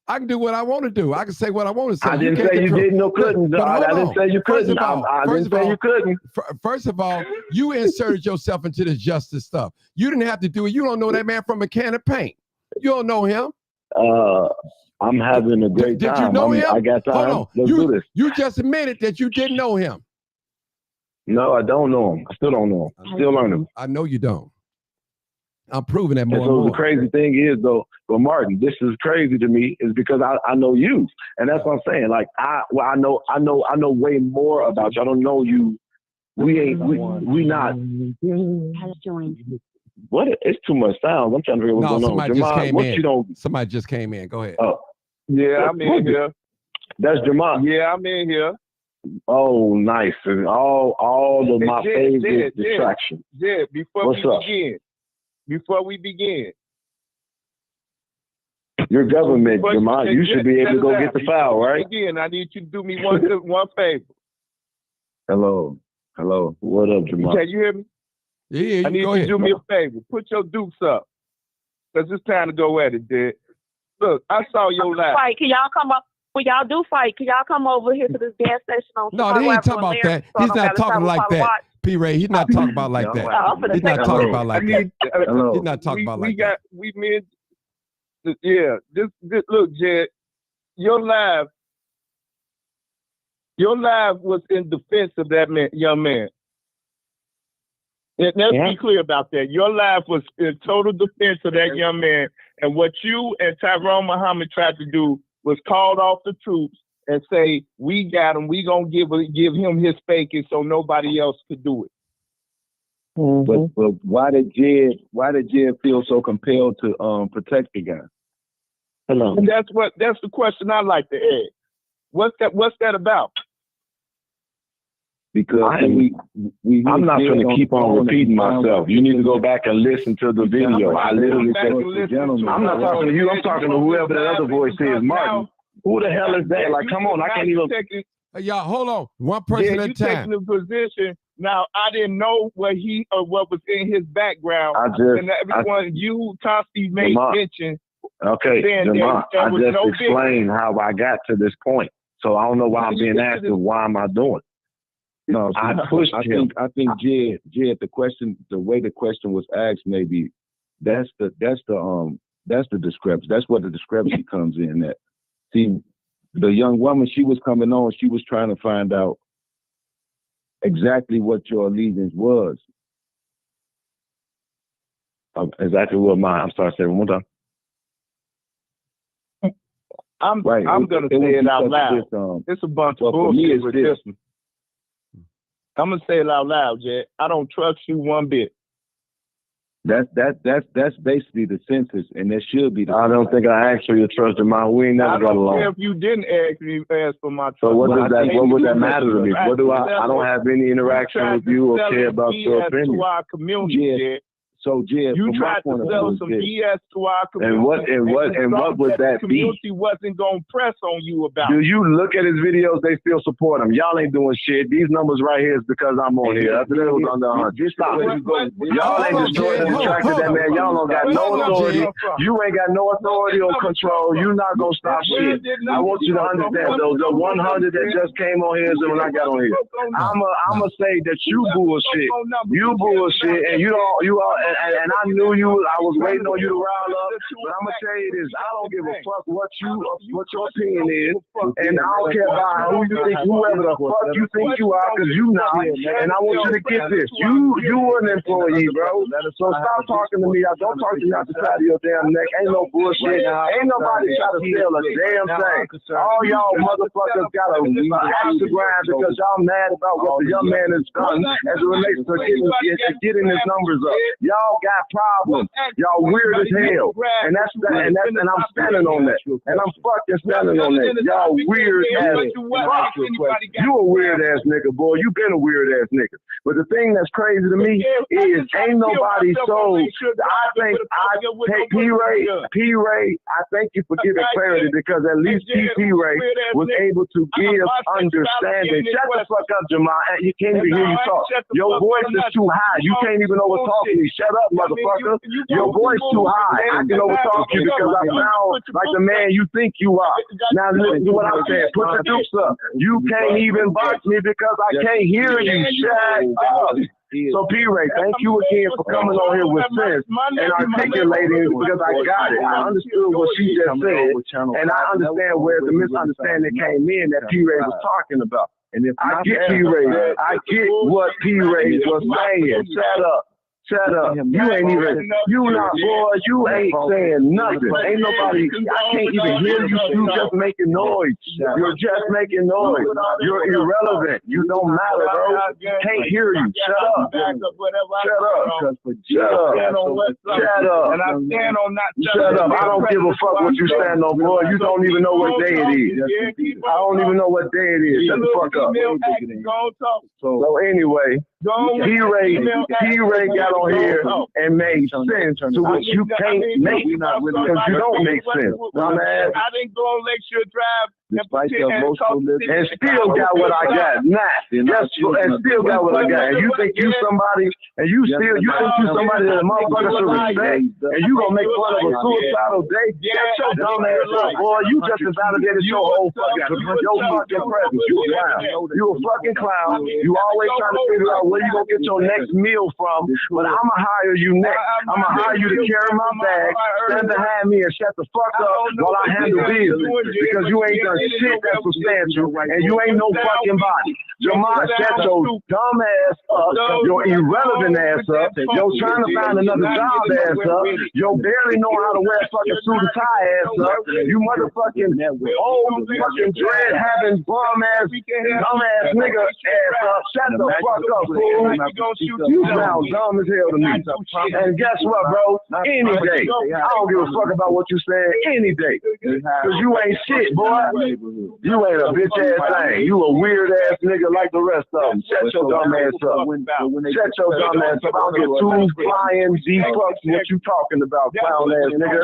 I can do what I want to do. I can say what I want to say. I didn't say you didn't or couldn't. I didn't say you couldn't. I didn't say you couldn't. First of all, you inserted yourself into this justice stuff. You didn't have to do it. You don't know that man from a can of paint. You don't know him. I'm having a great time. Did you know him? I got time. Hold on. Let's do this. You just admitted that you didn't know him. No, I don't know him. I still don't know him. I'm still learning. I know you don't. I'm proving that more and so more. The crazy thing is, though, but Martin, this is crazy to me, is because I know you, and that's what I'm saying. Like I know way more about you. I don't know you. We not. What? It's too much sound. I'm trying to figure out what's going on. Somebody just came in. Go ahead. Oh, yeah, I'm in here. That's Jamal. Yeah, I'm in here. Oh, nice. And all of my favorite distractions. Yeah, before we begin. Your government, Jamal, you should be able to go get the file, right? Again, I need you to do me one favor. Hello. What up, Jamal? Can you hear me? Yeah, I need you to do me a favor. Put your dukes up. Because it's time to go at it, Dad. Look, I saw your live. Fight. Can y'all come up? When y'all do fight, can y'all come over here to this gas station on No, they ain't talking about that. He's not talking like that. P. Ray, he's not talking about like that. He's not talking about like that. He's not talking about like that. Look, Jed, your live was in defense of that young man. And let's be clear about that. Your live was in total defense of that young man. And what you and Tyrone Muhammad tried to do was called off the troops and say, we got him, we gonna give him his spanking so nobody else could do it. Mm-hmm. But why did Jed feel so compelled to protect the guy? Hello. And that's the question I like to ask. What's that about? Because I'm not going to keep on repeating myself. You need to go back and listen to the video. I literally said, I'm not talking to you. I'm talking to whoever that other voice is. Martin, who the hell is that? Like, come on, I can't even. Hey, y'all, hold on. One person at a time. Taking the position. Now, I didn't know what was in his background. You, Tosti, made mention. Okay, Jamal, I just explained how I got to this point. So I don't know why I'm being asked, why am I doing it? No, I pushed him. I think Jed, the way the question was asked, maybe that's the discrepancy. That's where the discrepancy comes in. That see, the young woman, she was coming on, she was trying to find out exactly what your allegiance was. Exactly what mine. I'm sorry, say it one more time. I'm Right. gonna say it out loud. It's a bunch of for me, bullshit it's with this. this one. I'm gonna say it out loud, Jed. I don't trust you one bit. That's basically the census, and that should be the. I don't think I asked for your trust, Jamal. We ain't I never got don't care along. if you didn't ask for my trust. So what but does that? I What think would you that matter to me? What do I don't have any interaction tried with to you or sell care some about your BS opinion. to our community, Jed. So, Jed, You from my tried point to of sell view, some Jed, BS to our community. And what would that the be? community wasn't gonna press on you about. Do you look at his videos? They still support him. Y'all ain't doing shit. These numbers right here is because I'm on here. After that was under 100. Stop it. Y'all ain't destroyed and distracted that man. Y'all don't got no authority. You ain't got no authority or control. You not gonna stop shit. I want you to understand though. The 100 that just came on here is when I got on here. I'ma say that you bullshit. You bullshit, and you don't. You are, and I knew you. I was waiting on you to rile up. But I'm gonna tell you this: I don't give a fuck what your opinion is, and I don't care about who you think, whoever the fuck you think you are, because you not. And I want you to get this: you an employee, bro. So stop talking to me. Don't talk to me out the side of your damn neck. Ain't no bullshit. Ain't nobody try to steal a damn thing. All y'all motherfuckers got a axe to grind because y'all mad about what the young man has done as it relates to getting his numbers up. Y'all got problems. Y'all weird as hell. And I'm standing on that. And I'm fucking standing on that. Y'all weird ass. You a weird ass nigga, boy. You been a weird ass nigga. But the thing that's crazy to me is ain't nobody sold. P-Ray, I thank you for giving clarity because at least P-Ray was able to give understanding. Shut the fuck up, Jamal. You can't even hear you talk. Your voice is too high. You can't even overtalk me. Shut up, motherfucker. Your voice too high. I can overtalk you because I sound like the man you think you are. Now listen to what I'm saying. Put the dukes up. You can't even box me because I can't hear you. Shut up. So P-Ray, thank you again for coming on here with sense and articulating it because I got it. I understood what she just said, and I understand where the misunderstanding came in that P-Ray was talking about. And if I get P-Ray, I get what P-Ray was saying. Shut up. Shut up. You ain't even, you not, boy, you ain't saying nothing. Ain't nobody, I can't even hear you. You just making noise. You're just making noise. You're irrelevant. You don't matter, bro. Can't hear you. Shut up. Shut up. Shut up. Shut up. And I stand on not Shut up. I don't give a fuck what you stand on, boy. You don't even know what day it is. I don't even know what day it is. Shut the fuck up. So anyway, P-Ray got on here and made sense to which you can't make because you don't make sense. Dumbass. I didn't go on Lakeshore Drive and still got what I got. And still got what I got. And you think you somebody, and you think you somebody that a motherfucker should respect, and you gonna make fun of a suicidal day? Get your dumb ass up, boy. You just invalidated your whole fucking presence. You a clown. You a fucking clown. You always trying to figure out where you gonna get your next meal from. But I'ma hire you next. I'ma hire you to carry my bag, stand behind me, and shut the fuck up while I handle business because you ain't done shit that's substantial, and you ain't no fucking body. Jamal, shut your dumb ass up, your irrelevant ass up, yo trying to find another job ass up, yo barely know how to wear fucking suit and tie ass up, you motherfucking old fucking dread having bum ass, dumb ass nigga ass up, shut the fuck up, fool. You sound dumb as hell to me. And guess what, bro? Any day. I don't give a fuck about what you saying any day. Cause you ain't shit, boy. You ain't a bitch ass thing. You a weird ass nigga like the rest of them. Shut your dumb ass up. Shut your dumb ass up. I'll get two flying G fucks what you talking about, clown ass nigga.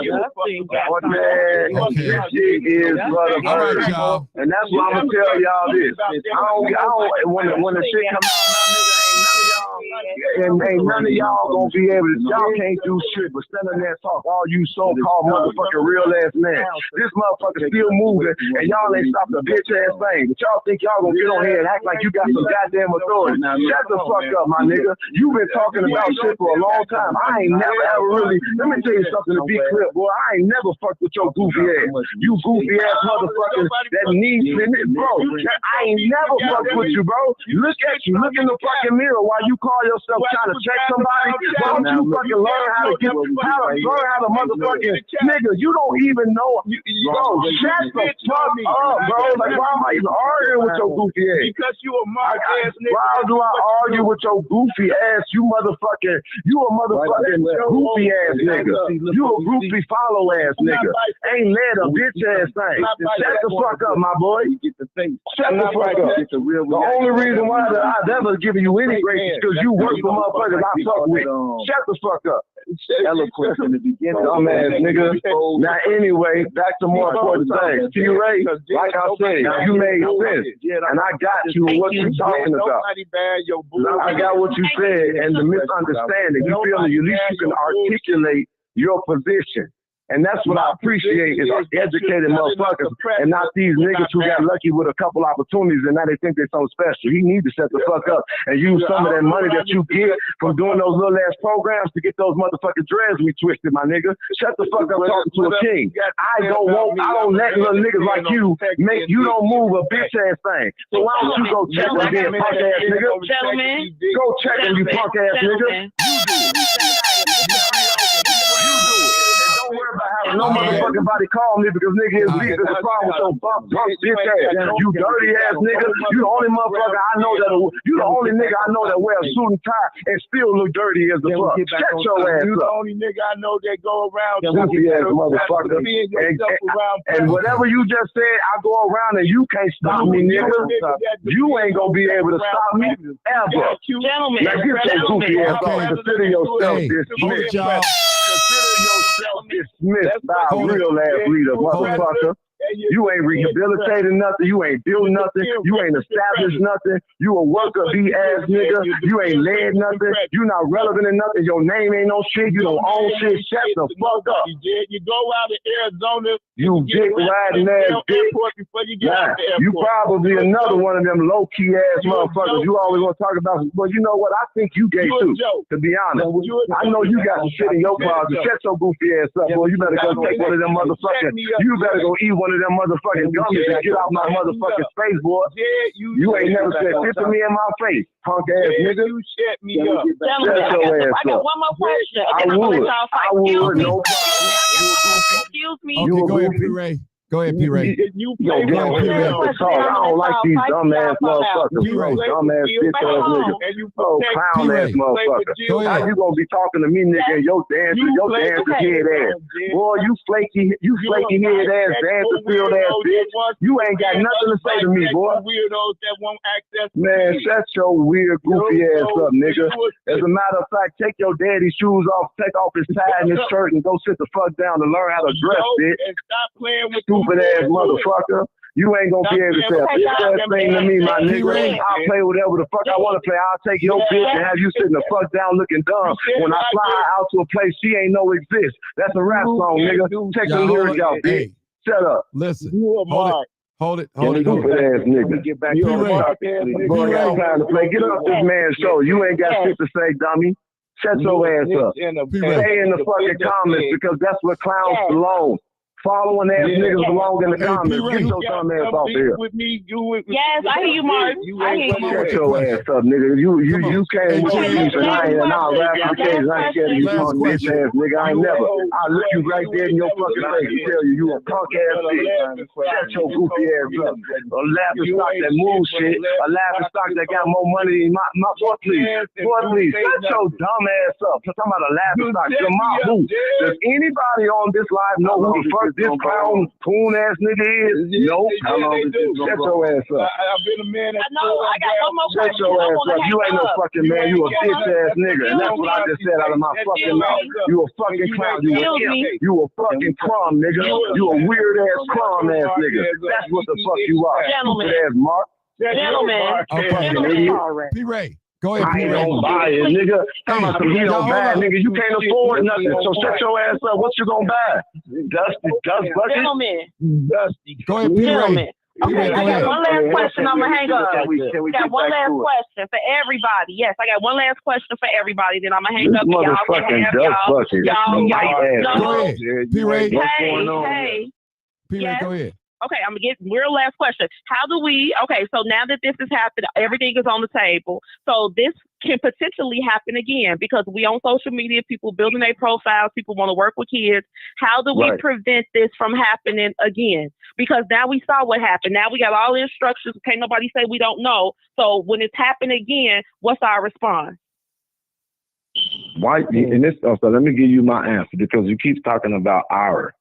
Man, this shit is brother bird. And that's why I'm gonna tell y'all this. When the shit come out, and ain't none of y'all gonna be able to, y'all can't do shit but stand in there and talk, all you so-called motherfucking real ass man. This motherfucker still moving and y'all ain't stopped the bitch ass thing. But y'all think y'all gonna get on here and act like you got some goddamn authority. Shut the fuck up, my nigga. You been talking about shit for a long time. I ain't never ever really, let me tell you something to be clear, boy. I ain't never fucked with your goofy ass. You goofy ass motherfuckers that needs bro. I ain't never fucked with you, bro. Look at you. Look in the fucking mirror while you call yourself trying to check somebody? Why don't you fucking learn how to motherfucking nigga? You don't even know. Bro, shut the fuck up, bro. Like, why am I even arguing with your goofy ass? Because you a mark ass nigga. Why do I argue with your goofy ass? You a motherfucking goofy ass nigga. You a goofy follow ass nigga. Ain't led a bitch ass thing. Shut the fuck up, my boy. Shut the fuck up. The only reason why I've ever given you any grace is because you work for motherfuckers I fuck with. Shut the fuck up. Eloquent in the beginning. Dumbass nigga. Now anyway, back to more important things. T-Ray, like I said, you made sense. And I got you what you talking about. I got what you said and the misunderstanding. You feel that at least you can articulate your position. And that's what I appreciate is educated motherfuckers and not these niggas who got lucky with a couple opportunities and now they think they're so special. You need to shut the fuck up and use some of that money that you get from doing those little ass programs to get those motherfucking dreads retwisted, my nigga. Shut the fuck up talking to a king. I don't let little niggas like you don't move a bitch ass thing. So why don't you go check them being punk ass nigga? Gentlemen. Go check them, you punk ass nigga. No motherfucking body call me because nigga is beef. There's a problem with your punk bitch ass. You dirty ass nigga. You the only motherfucker I know you the only nigga I know that wear a suit and tie and still look dirty as the fuck. Shut your ass up. You the only nigga I know that go around. Goofy ass motherfucker. And whatever you just said, I go around and you can't stop me, nigga. You ain't gonna be able to stop me ever. Gentlemen. Now get your goofy ass off. Consider yourself dismissed. Consider yourself dismissed by a real ass leader, motherfucker. You ain't rehabilitated nothing. You ain't built nothing. You ain't established nothing. You a worker bee ass nigga. You ain't led nothing. You not relevant in nothing. Your name ain't no shit. You don't own shit. Shut the fuck up. You go out to Arizona. You dick riding ass bitch. Nah, you probably another one of them low key ass motherfuckers. You always want to talk about. But you know what? I think you gay too. To be honest, I know you got some shit in your closet. Shut your goofy ass up, boy. You better go take one of them motherfucking. You better go eat one of them motherfucking gummies and get out my motherfucking face, boy. You ain't never said shit to me in my face, punk ass nigga. You shut me up. Shut your ass up. I got one more question. I would. No problem. Excuse me. Okay, go ahead, P-Ray. Go ahead, P-Ray. I don't like these dumbass motherfuckers. Dumbass bitch ass niggas. Oh, clown ass motherfucker. How you gonna be talking to me, nigga, and your dancer head ass? Boy, you flaky head ass, dancer field ass bitch. You ain't got nothing to say to me, boy. Man, shut your weird goofy ass up, nigga. As a matter of fact, take your daddy's shoes off, take off his tie and his shirt, and go sit the fuck down and learn how to dress, bitch. And stop playing with stupid ass motherfucker. You ain't gonna be able to say a bitch ass thing to me, my nigga. I'll play whatever the fuck I want to play. I'll take your bitch and have you sitting the fuck down looking dumb when I fly out to a place she ain't know exists. That's a rap song, nigga. Take the lyric out, bitch. Shut up. Listen. Hold it. Stupid ass nigga. Get back to the boy, got time to play. Get off this man's show. You ain't got shit to say, dummy. Shut your ass up. Stay in the fucking comments because that's where clowns belong. Following ass niggas belong in the comments. Get your dumb ass off here. Yes, I hear you, Mark. I hear you. Shut your ass up, nigga. You came with your beef and I'll laugh in the case. I ain't scared of you punk bitch ass nigga. I ain't never. I'll look you right there in your fucking face and tell you a punk ass bitch. Shut your goofy ass up. A laughing stock that moves shit. A laughing stock that got more money than my boy, please. Boy, please. Shut your dumb ass up. I'm talking about a laughing stock. Your mouth who? Does anybody on this live know who the fuck this clown coon ass nigga is? Nope. Shut your ass up. I've been a man. I know. I got one more question. Shut your ass up. You ain't no fucking man. You a bitch ass nigga. And that's what I just said out of my fucking mouth. You a fucking clown. You a fucking crumb, nigga. You a weird ass crumb ass nigga. That's what the fuck you are. Stupid ass Mark. Gentlemen. P-Ray. Go ahead, I ain't gonna buy it, nigga. Come on, he don't buy it, nigga. You can't afford nothing. So shut your ass up. What you gonna buy? Dust bucket? Gentlemen. Dusty. Go ahead, P-Ray. Okay, I got one last question. I'm gonna hang up. I got one last question for everybody. Yes, I got one last question for everybody. Then I'm gonna hang up. Motherfucking dust bucket. Go ahead, P-Ray. Hey. P-Ray, go ahead. Okay, I'm gonna get real last question. How do we? Okay, so now that this has happened, everything is on the table. So this can potentially happen again because we on social media, people building their profiles, people want to work with kids. How do we prevent this from happening again? Because now we saw what happened. Now we got all the instructions. Can't nobody say we don't know. So when it's happening again, what's our response? And this, so let me give you my answer because you keep talking about our.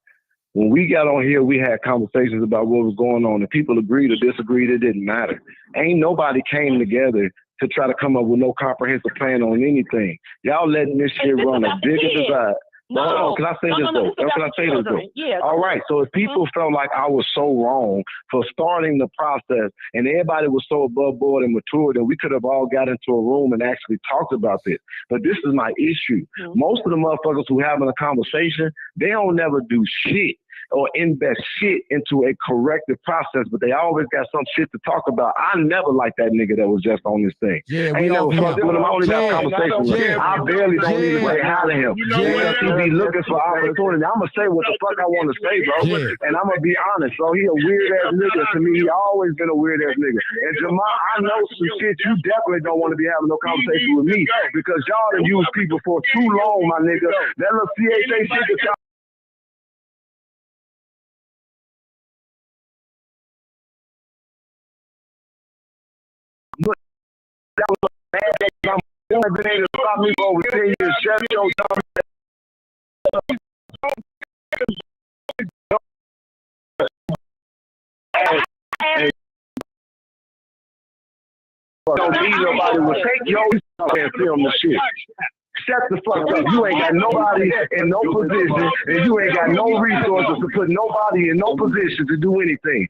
When we got on here, we had conversations about what was going on, and people agreed or disagreed. It didn't matter. Ain't nobody came together to try to come up with no comprehensive plan on anything. Y'all letting this shit run a bigger divide. No, can I say this though? Can I say this though? Yeah. All right. So if people felt like I was so wrong for starting the process and everybody was so above board and mature that we could have all got into a room and actually talked about this. But this is my issue. Most of the motherfuckers who having a conversation, they don't never do shit or invest shit into a corrective process, but they always got some shit to talk about. I never liked that nigga that was just on this thing. Yeah, ain't never fucked with him. I only got conversations with him. I barely don't even say hi to him. Because he be looking for opportunity. I'm going to say what the fuck I want to say, bro. And I'm going to be honest, bro. He a weird-ass nigga to me. He always been a weird-ass nigga. And Jamal, I know some shit you definitely don't want to be having no conversation with me because y'all done used people for too long, my nigga. That little CHA shit that y'all that was a bad day. I'm only been able to stop me for over 10 years. Shut your dumb don't need nobody to take your stuff and film the shit. Shut the fuck up. You ain't got nobody in no position, and you ain't got no resources to put nobody in no position to do anything.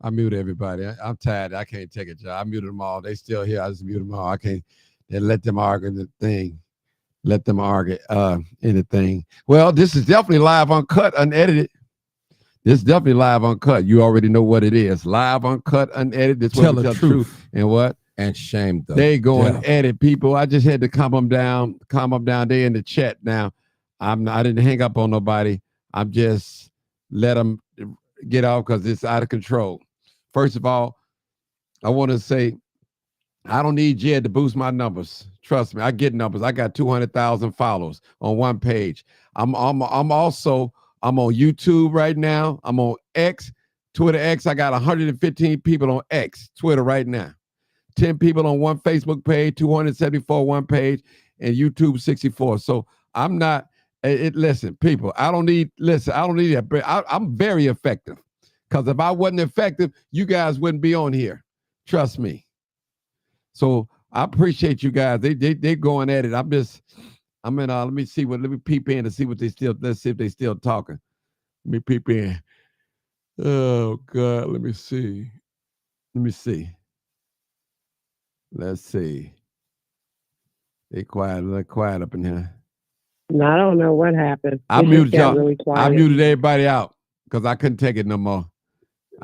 I mute everybody. I'm tired. I can't take it, y'all. I muted them all. They still here. I just muted them all. I can't. They let them argue the thing. Let them argue anything. Well, this is definitely live, uncut, unedited. This is definitely live, uncut. You already know what it is. Live, uncut, unedited. This Tell what the we tell truth. And what? And shame them. They go and edit people. I just had to calm them down. They in the chat now. I didn't hang up on nobody. I'm just let them get off because it's out of control. First of all, I want to say I don't need Jed to boost my numbers. Trust me, I get numbers. I got 200,000 followers on one page. I'm on YouTube right now. I'm on X, Twitter X. I got 115 people on X, Twitter right now. 10 people on one Facebook page, 274 one page, and YouTube 64. So I'm not. Listen, people. I don't need that. I'm very effective. Because if I wasn't effective, you guys wouldn't be on here. Trust me. So I appreciate you guys. They going at it. Let me peep in to see what let's see if they still talking. Let me peep in. Oh God, let me see. Let's see. They quiet up in here. I don't know what happened. I muted y'all. Really I muted everybody out because I couldn't take it no more.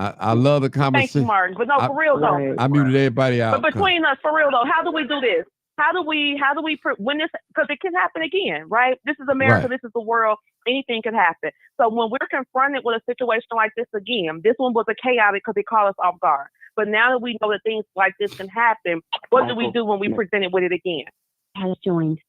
I love the conversation. Thank you, Martin. But no, for real though. I muted everybody out. But between us, for real though, how do we do this? How do we when this, because it can happen again, right? This is America. Right. This is the world. Anything can happen. So when we're confronted with a situation like this again, this one was a chaotic because it caught us off guard. But now that we know that things like this can happen, what do we do when we presented with it again? Has joined.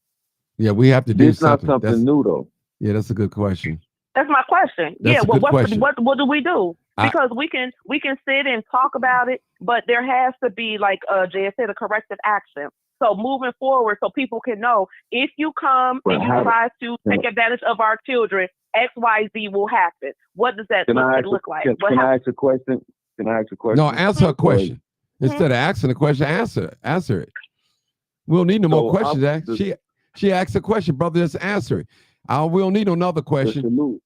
Yeah, we have to do something. Not something new though. Yeah, that's a good question. That's my question. That's what do we do? Because we can sit and talk about it, but there has to be, like Jay said, a corrective action. So moving forward, so people can know if you come and you try to take advantage of our children, X, Y, Z will happen. What does that look like? Can I ask a question? No, answer a question. Instead of asking a question, answer it. We don't need no more questions. She asked a question, brother. Just answer it. We don't need another question.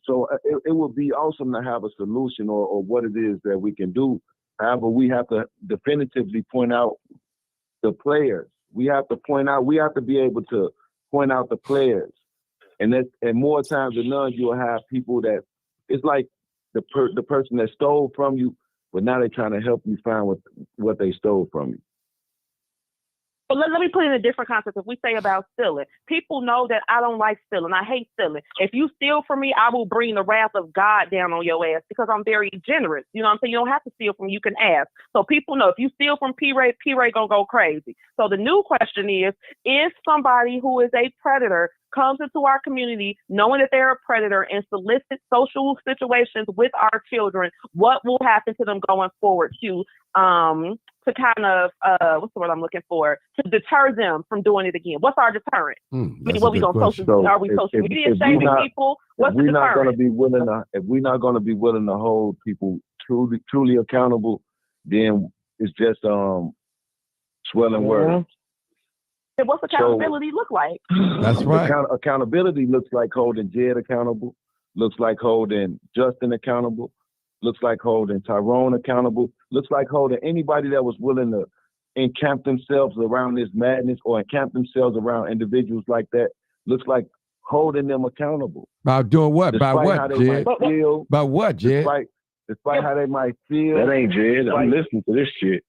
So it would be awesome to have a solution or what it is that we can do. However, we have to definitively point out the players. We have to be able to point out the players. And more times than none, you'll have people that it's like the person that stole from you, but now they're trying to help you find what they stole from you. But let me put it in a different context. If we say about stealing, people know that I don't like stealing. I hate stealing. If you steal from me, I will bring the wrath of God down on your ass because I'm very generous. You know what I'm saying? You don't have to steal from me. You can ask. So people know if you steal from P-Ray gonna go crazy. So the new question is, if somebody who is a predator comes into our community knowing that they're a predator and solicits social situations with our children, what will happen to them going forward to kind of what's the word I'm looking for, to deter them from doing it again? What's our deterrent? I mean, what we gonna are we social media shaming people? What's the deterrent? If we're not gonna be willing to hold people truly accountable, then it's just swelling words. And what's accountability look like? That's right. Accountability looks like holding Jed accountable, looks like holding Justin accountable, looks like holding Tyrone accountable, looks like holding anybody that was willing to encamp themselves around this madness or encamp themselves around individuals like that, looks like holding them accountable. By doing what? By what, Jed? By what, Jed? Despite how they might feel. That ain't Jed. I'm listening to this shit.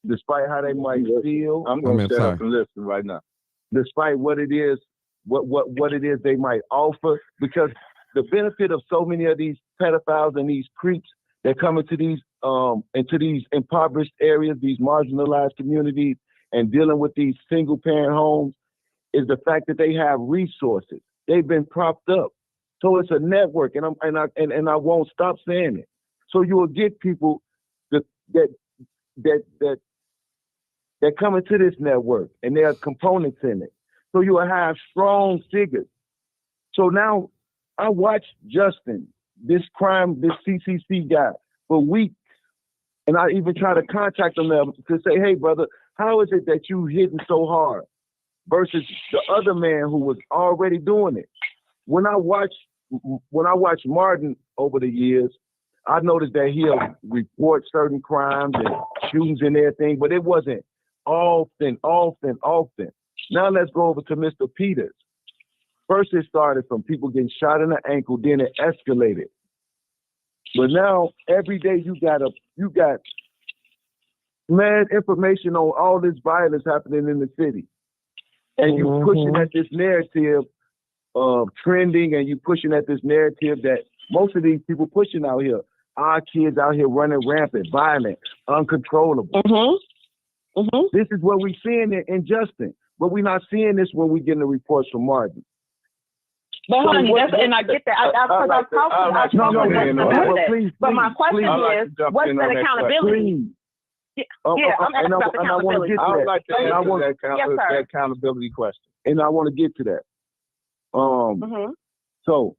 Despite how they might feel. I'm going to shut up and listen right now. Despite what it is, what it is they might offer, because the benefit of so many of these pedophiles and these creeps that come into these impoverished areas, these marginalized communities, and dealing with these single parent homes is the fact that they have resources. They've been propped up. So it's a network, and I won't stop saying it. So you will get people that come into this network, and there are components in it. So you will have strong figures. So now I watched Justin, this CCC guy, for weeks, and I even try to contact him to say, hey, brother, how is it that you hitting so hard versus the other man who was already doing it? When I watched Martin over the years, I noticed that he'll report certain crimes and shootings and everything, but it wasn't often. Now let's go over to Mr. Peters. First it started from people getting shot in the ankle, then it escalated. But now every day you got mad information on all this violence happening in the city. And you pushing at this narrative of trending, and you pushing at this narrative that most of these people pushing out here, our kids out here running rampant, violent, uncontrollable. This is what we're seeing in Justin, but we're not seeing this when we getting the reports from Martin. But honey, and I get that. But my question is, what's that accountability? I'm asking about the accountability. I would like to answer that accountability question, and I want to get to that. So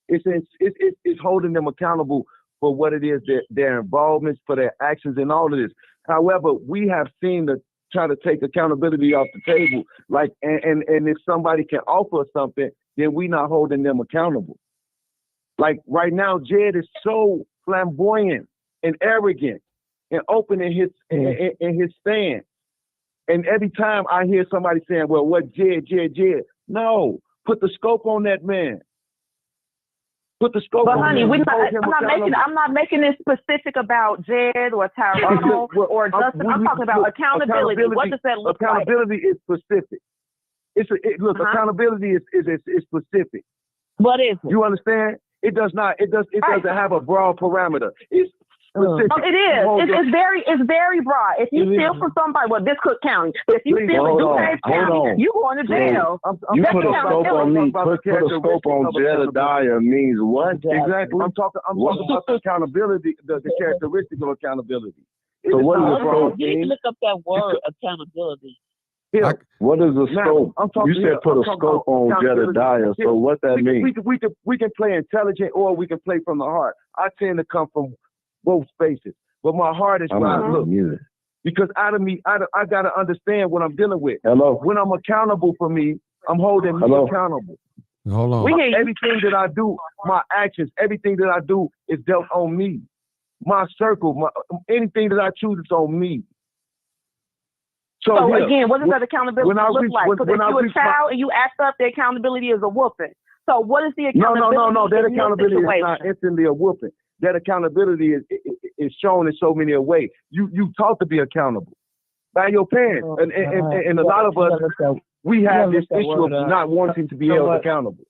it's holding them accountable for what it is, their involvements, for their actions, and all of this. However, we have seen to try to take accountability off the table, like, and if somebody can offer something, then we not holding them accountable. Like right now, Jed is so flamboyant and arrogant and open in his stand. And every time I hear somebody saying, "Well, what Jed?" No, put the scope on that man. Put the scope. But on honey, him. I'm not making it specific about Jed or Tyrone or Justin. I'm talking about accountability. What does that look like? Accountability is specific. Accountability is specific. What is it? You understand? It doesn't have a broad parameter. It's specific. It is. It's very broad. If you steal from somebody, well, this Cook County. If you steal from DuPage County, you going to jail. You put a scope on me. Put a scope on Jedediah means what? Exactly. I'm talking about the accountability, the characteristic of accountability. So what is the scope? You need to look up that word, accountability. What is the scope? You said put a scope on Jedediah. So what that means? We can play intelligent or we can play from the heart. I tend to come from both spaces, but my heart is where I look. Because out of me, I got to understand what I'm dealing with. When I'm accountable for me, I'm holding me accountable. Hold on. Everything that I do, my actions, everything that I do is dealt on me. My circle, anything that I choose is on me. So again, what does that accountability look like? Because if you're a child and you act up, the accountability is a whooping. So what is the accountability? No. That accountability is not instantly a whooping. That accountability is shown in so many ways. You taught to be accountable. by your parents. And a lot of us, we have this issue of not wanting to be held accountable.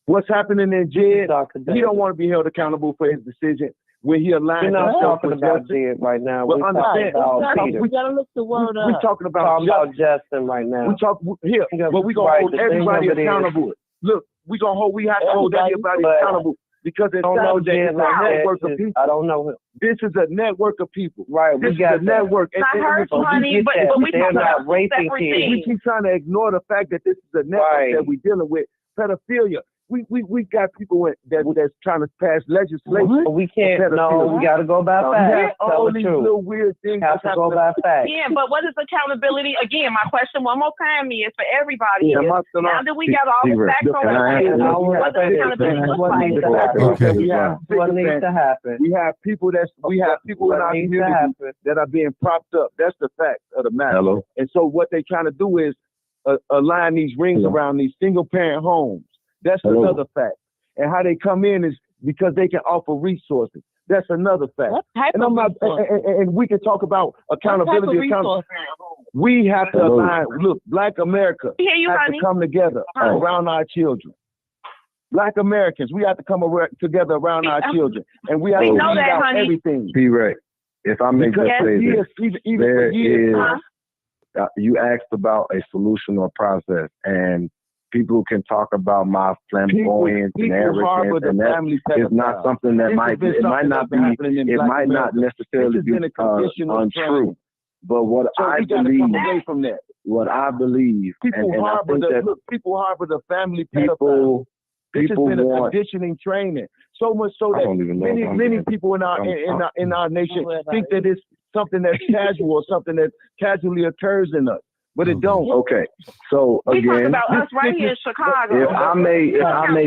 What's happening in Jed, he don't want to be held accountable for his decision when he aligns We're not himself talking with about Justin. Jed right now. Well, We're understand. talking about We gotta look the word We're up. talking about Justin right now. We talk here, but we gonna Right, hold the thing everybody of it is- accountable. Look, we have to hold everybody But- accountable because it's I don't know it's Jed a like that. network of people. I don't know him. This is a network of people. Right, This we got is a network. I heard you, honey, but we They're talking not about two raping separate kids. We things. keep trying to ignore the fact that this is a network Right. that we're dealing with. Pedophilia. We got people that's trying to pass legislation. We can't. for No, pedophilia. we got to go by We facts. have Tell all the these truth. little weird things. Have to go by facts. Yeah, but what is accountability? Again, my question one more time is for everybody. Yeah, is, now that we got all the facts on Can I the answer table, this? what does accountability look What needs like? to happen? Okay. We have What needs to happen? We have people in our needs to community happen? that are being propped up. That's the fact of the matter. Hello. And so what they trying to do is align these rings around these single parent homes. That's Hello. another fact. And how they come in is because they can offer resources. That's another fact. What type And of I'm not, resources? and we can talk about accountability. resources? We have to Hello. align. Look, Black America We hear you, has honey. to come together around our children. Black Americans, we have to come together around our children, and we have We to know weed that, out honey. everything. P-Ray, if I may Because just for say years, this, even there for years, is, you asked about a solution or process, and people can talk about my flamboyance and people harbor arrogance, the and that family is not pedophile. something that This might has been it might something not that's be been happening in it Black might not America. necessarily This has be been a condition of untrue. training. But what So I we got to believe, come away from that. what I believe, People and I harbor think that people harbor the family pedophile. people This has people been a want. conditioning training. So much so I that don't even know if I'm many gonna- people in our nation think that it's something that's casual or something that casually occurs in us, but it don't. Okay, so We talk again, about us right here in Chicago. if I may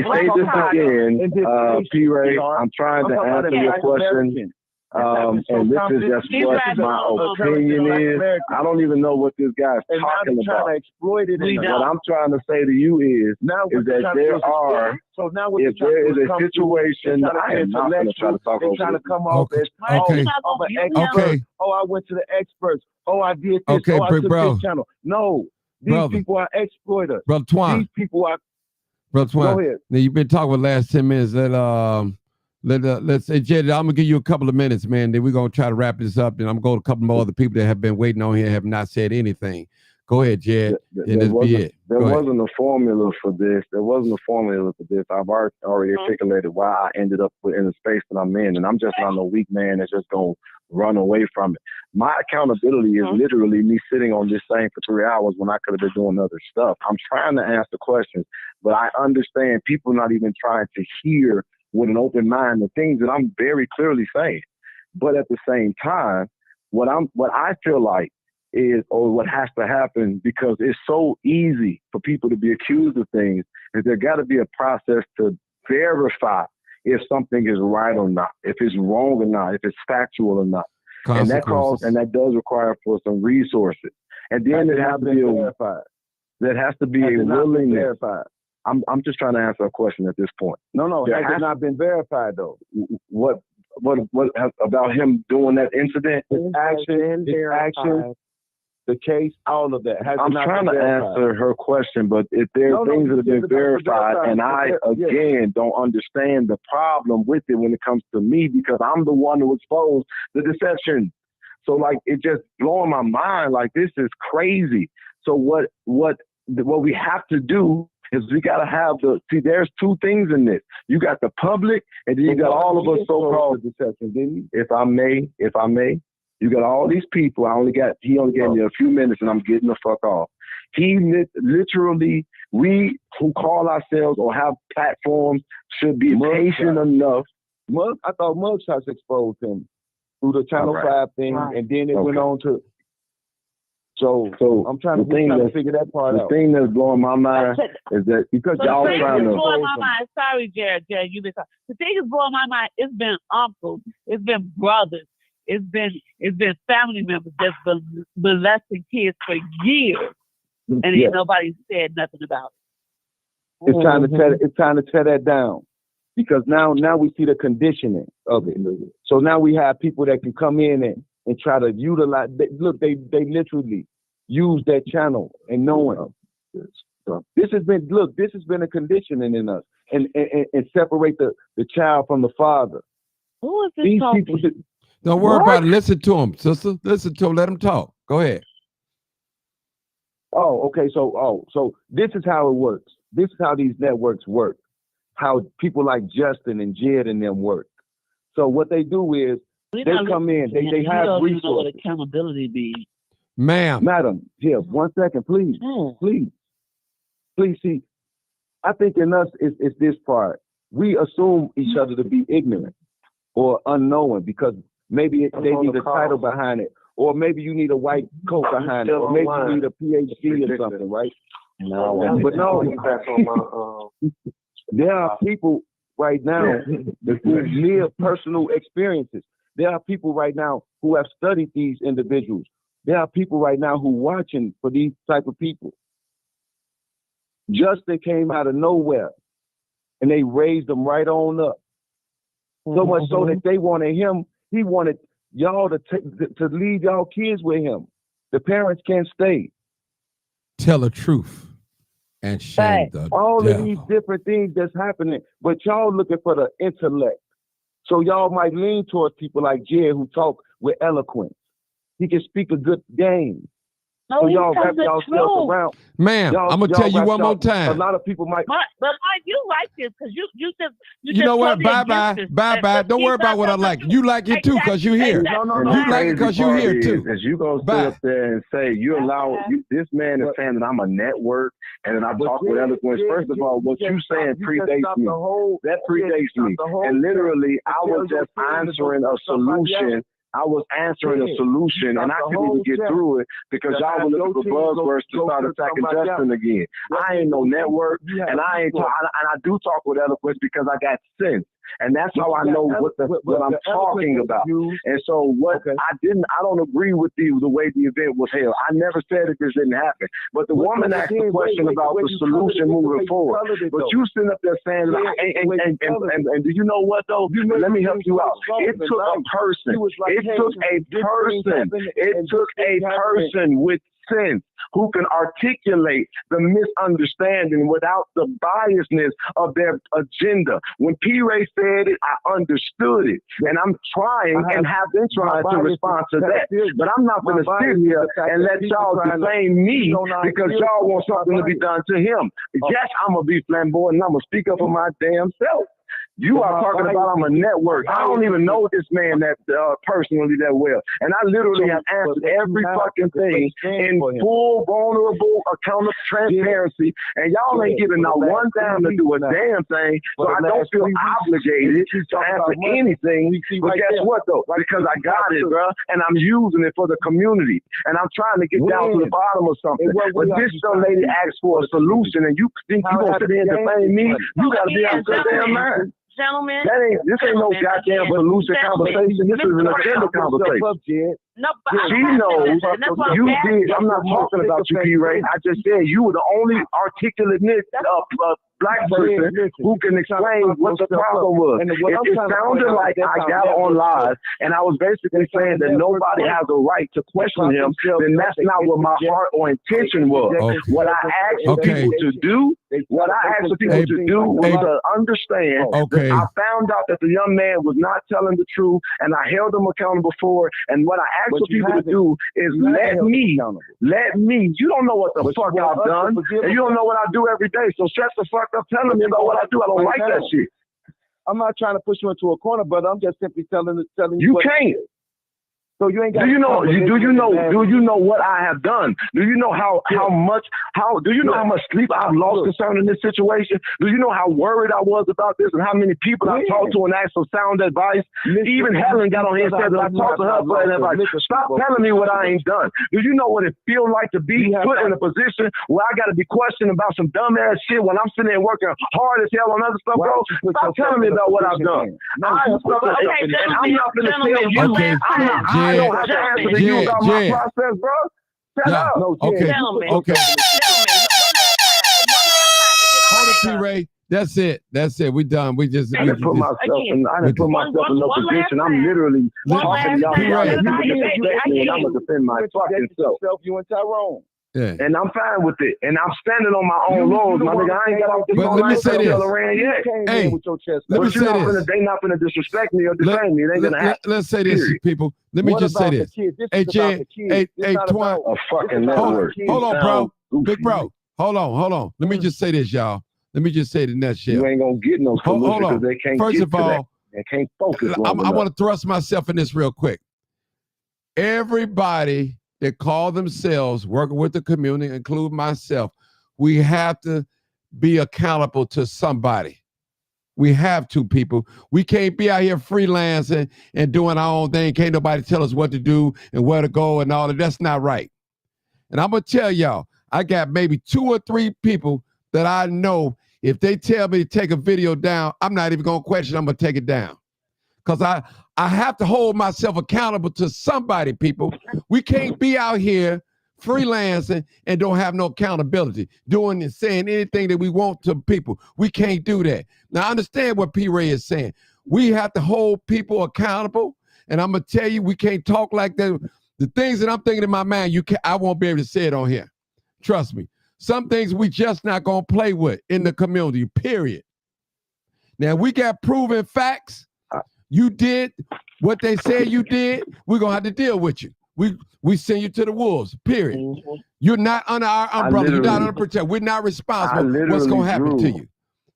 say this again, P-Ray, I'm trying to answer your question. And this is just what my opinion is. I don't even know what this guy's And now talking they're trying about. to exploit it. What I'm trying to say to you is that there are, if there is a situation, I am not going to try to talk they're over trying to you. come off as, Okay. I'm an expert. Okay. Oh, I went to the experts. Oh, I did this. Okay, oh, I big took bro. this channel. No, these Brother. people are exploiters. Brother Twan. These people are. Brother Twan, Go ahead. now you've been talking for the last 10 minutes. Let's say, Jed, I'm gonna give you a couple of minutes, man. Then we're gonna try to wrap this up. And I'm going to a couple more other people that have been waiting on here have not said anything. Go ahead, Jed, and this be it. There Go ahead. wasn't a formula for this. There wasn't a formula for this. I've already articulated why I ended up in the space that I'm in, and I'm just not no weak man that's just gonna run away from it. My accountability is literally me sitting on this thing for 3 hours when I could have been doing other stuff. I'm trying to answer questions, but I understand people not even trying to hear with an open mind the things that I'm very clearly saying. But at the same time, what I feel like is, or what has to happen, because it's so easy for people to be accused of things, is there got to be a process to verify if something is right or not, if it's wrong or not, if it's factual or not. And that does require for some resources. And then there has to be there has to be a willingness. Verified. I'm just trying to answer a question at this point. No, There has has it not been verified though? What about him doing that incident? His action, the case, all of that. Has I'm it not trying been to verified? answer her question, but if there are things that have been verified, and I again don't understand the problem with it when it comes to me, because I'm the one who exposed the deception. So like it just blowing my mind. Like this is crazy. So what we have to do is we got to have there's two things in this. You got the public, and then you got all of us so-called deception, didn't you? If I may, you got all these people. He only gave me a few minutes, and I'm getting the fuck off. He literally, we who call ourselves or have platforms should be patient enough. I thought Mugshots exposed him through the Channel 5 thing, and then it went on to. So I'm trying to figure that part out. The thing that's blowing my mind is that because y'all trying to. blowing my mind. Sorry, Jared, you've been talking. The thing is blowing my mind. It's been uncles, it's been brothers, it's been family members that's been molesting kids for years, and ain't nobody said nothing about it. It's time to tear that down, because now we see the conditioning of it. So now we have people that can come in and try to utilize. They literally use that channel and knowing. This has been a conditioning in us, and separate the child from the father. Who is this These talking? people, Don't worry about it. Listen to him, sister. Listen to him. Let him talk. Go ahead. Oh, okay. So this is how it works. This is how these networks work. How people like Justin and Jed and them work. So what they do is they come in. They have resources. Know what accountability be. Madam, here, 1 second, please. Please see. I think in us is this part. We assume each other to be ignorant or unknowing because maybe they need a title behind it, or maybe you need a white coat behind it, or maybe you need a PhD or something, right? No, but no. There are people right now who live personal experiences. There are people right now who have studied these individuals. There are people right now who watching for these type of people. Justin came out of nowhere, and they raised him right on up. So much so that they wanted him. He wanted y'all to leave y'all kids with him. The parents can't stay. Tell the truth and shame the all devil. of these different things that's happening, but y'all looking for the intellect. So y'all might lean towards people like Jed who talk with eloquence. He can speak a good game. No, so he y'all tells wrap the yourselves truth. around. Ma'am, I'm gonna tell you one more time. A lot of people might. But Mike, you like this because you just You know what? Bye. Don't worry about what I like. You like it too because you here. You like it because you here too. Is you gonna sit up there and say you allow this man is saying that I'm a network and then I talk with eloquence. First of all, what you saying predates me. That predates me. And literally, I was just answering a solution. I was answering a solution, and I couldn't even get through it because y'all were looking for buzzwords to start attacking Justin again. I ain't no network, and I do talk with eloquence because I got sense. And that's how I know what I'm talking about. And so I don't agree with the way the event was held. I never said that this didn't happen. But the woman asked the question about the solution moving forward. But you sitting up there saying, and do you know what though? Let me help you out. It took a person. It took a person with sense who can articulate the misunderstanding without the biasness of their agenda. When P. Ray said it, I understood it. And I'm trying and have been trying to respond to that. But I'm not going to sit here and let y'all defame me because y'all want something to be done to him. Yes, I'm going to be flamboyant and I'm going to speak up for my damn self. You are talking about I'm a network. I don't even know this man that personally that well. And I literally have answered every fucking thing in full, vulnerable, account of transparency. And y'all ain't giving not one dime to do a damn thing. So I don't feel obligated to answer anything. But guess what though? Because I got it, bro. And I'm using it for the community. And I'm trying to get down to the bottom of something. But this young lady asked for a solution and you think you gonna sit here and defame me? You gotta be out your damn mind. Gentlemen, this ain't no goddamn solution conversation. This is an agenda conversation. No, but she knows you did. I'm not talking about you, P. Ray. I just said you were the only articulate black person who can explain what the problem was. It sounded like I got on live, and I was basically saying that nobody has a right to question him. Then that's not what my heart or intention was. What I asked people to do, was to understand that I found out that the young man was not telling the truth, and I held him accountable for it. And what I asked for people to do is let me. You don't know what the fuck I've done, and you don't know what I do every day. So shut the fuck up telling me about what I do. I don't like that shit. I'm not trying to push you into a corner, brother. I'm just simply telling you. You can't. So you ain't got. Do you know what I have done? Do you know how much sleep I've lost concerning this situation? Do you know how worried I was about this and how many people I talked to and asked for sound advice? Even Helen got on here and said that I talked to her for advice. Stop telling me what I ain't done. Do you know what it feels like to be put in a position where I got to be questioned about some dumbass shit when I'm sitting there working hard as hell on other stuff, bro? Stop telling me about what I've done. I'm not going to tell you. I don't have to answer to you about my process, bro. Shut up. Okay. Hold it, P. Ray. That's it. That's it. We done. We just. I didn't put myself in. I didn't put myself in no position. I'm literally talking to y'all. You disrespect me, and I'm gonna defend my fucking self. You and Tyrone. Yeah. And I'm fine with it. And I'm standing on my own laws, my nigga. I ain't got off the phone. Let me say this. Hey, let me say this. They not gonna disrespect me or defend me. They ain't gonna happen. Let's say this, people. Let me just say this. Hey, Jen. Hey, Twine. A fucking network. Hold on, bro. Big bro. Hold on. Let me just say this, y'all. Let me just say the next shit. You ain't gonna get no solution because they can't First get of all, to that. They can't focus. I want to thrust myself in this real quick. Everybody that call themselves working with the community, including myself, we have to be accountable to somebody. We have to, people. We can't be out here freelancing and doing our own thing. Can't nobody tell us what to do and where to go and all that. That's not right. And I'm going to tell y'all, I got maybe 2 or 3 people that I know, if they tell me to take a video down, I'm not even going to question. I'm going to take it down. Because I have to hold myself accountable to somebody, people. We can't be out here freelancing and don't have no accountability, doing and saying anything that we want to people. We can't do that. Now, I understand what P. Ray is saying. We have to hold people accountable. And I'm going to tell you, we can't talk like that. The things that I'm thinking in my mind, I won't be able to say it on here. Trust me. Some things we just not going to play with in the community, period. Now, we got proven facts. You did what they said you did. We're going to have to deal with you. We send you to the wolves, period. Mm-hmm. You're not under our umbrella. You're not under protection. We're not responsible for what's going to happen to you.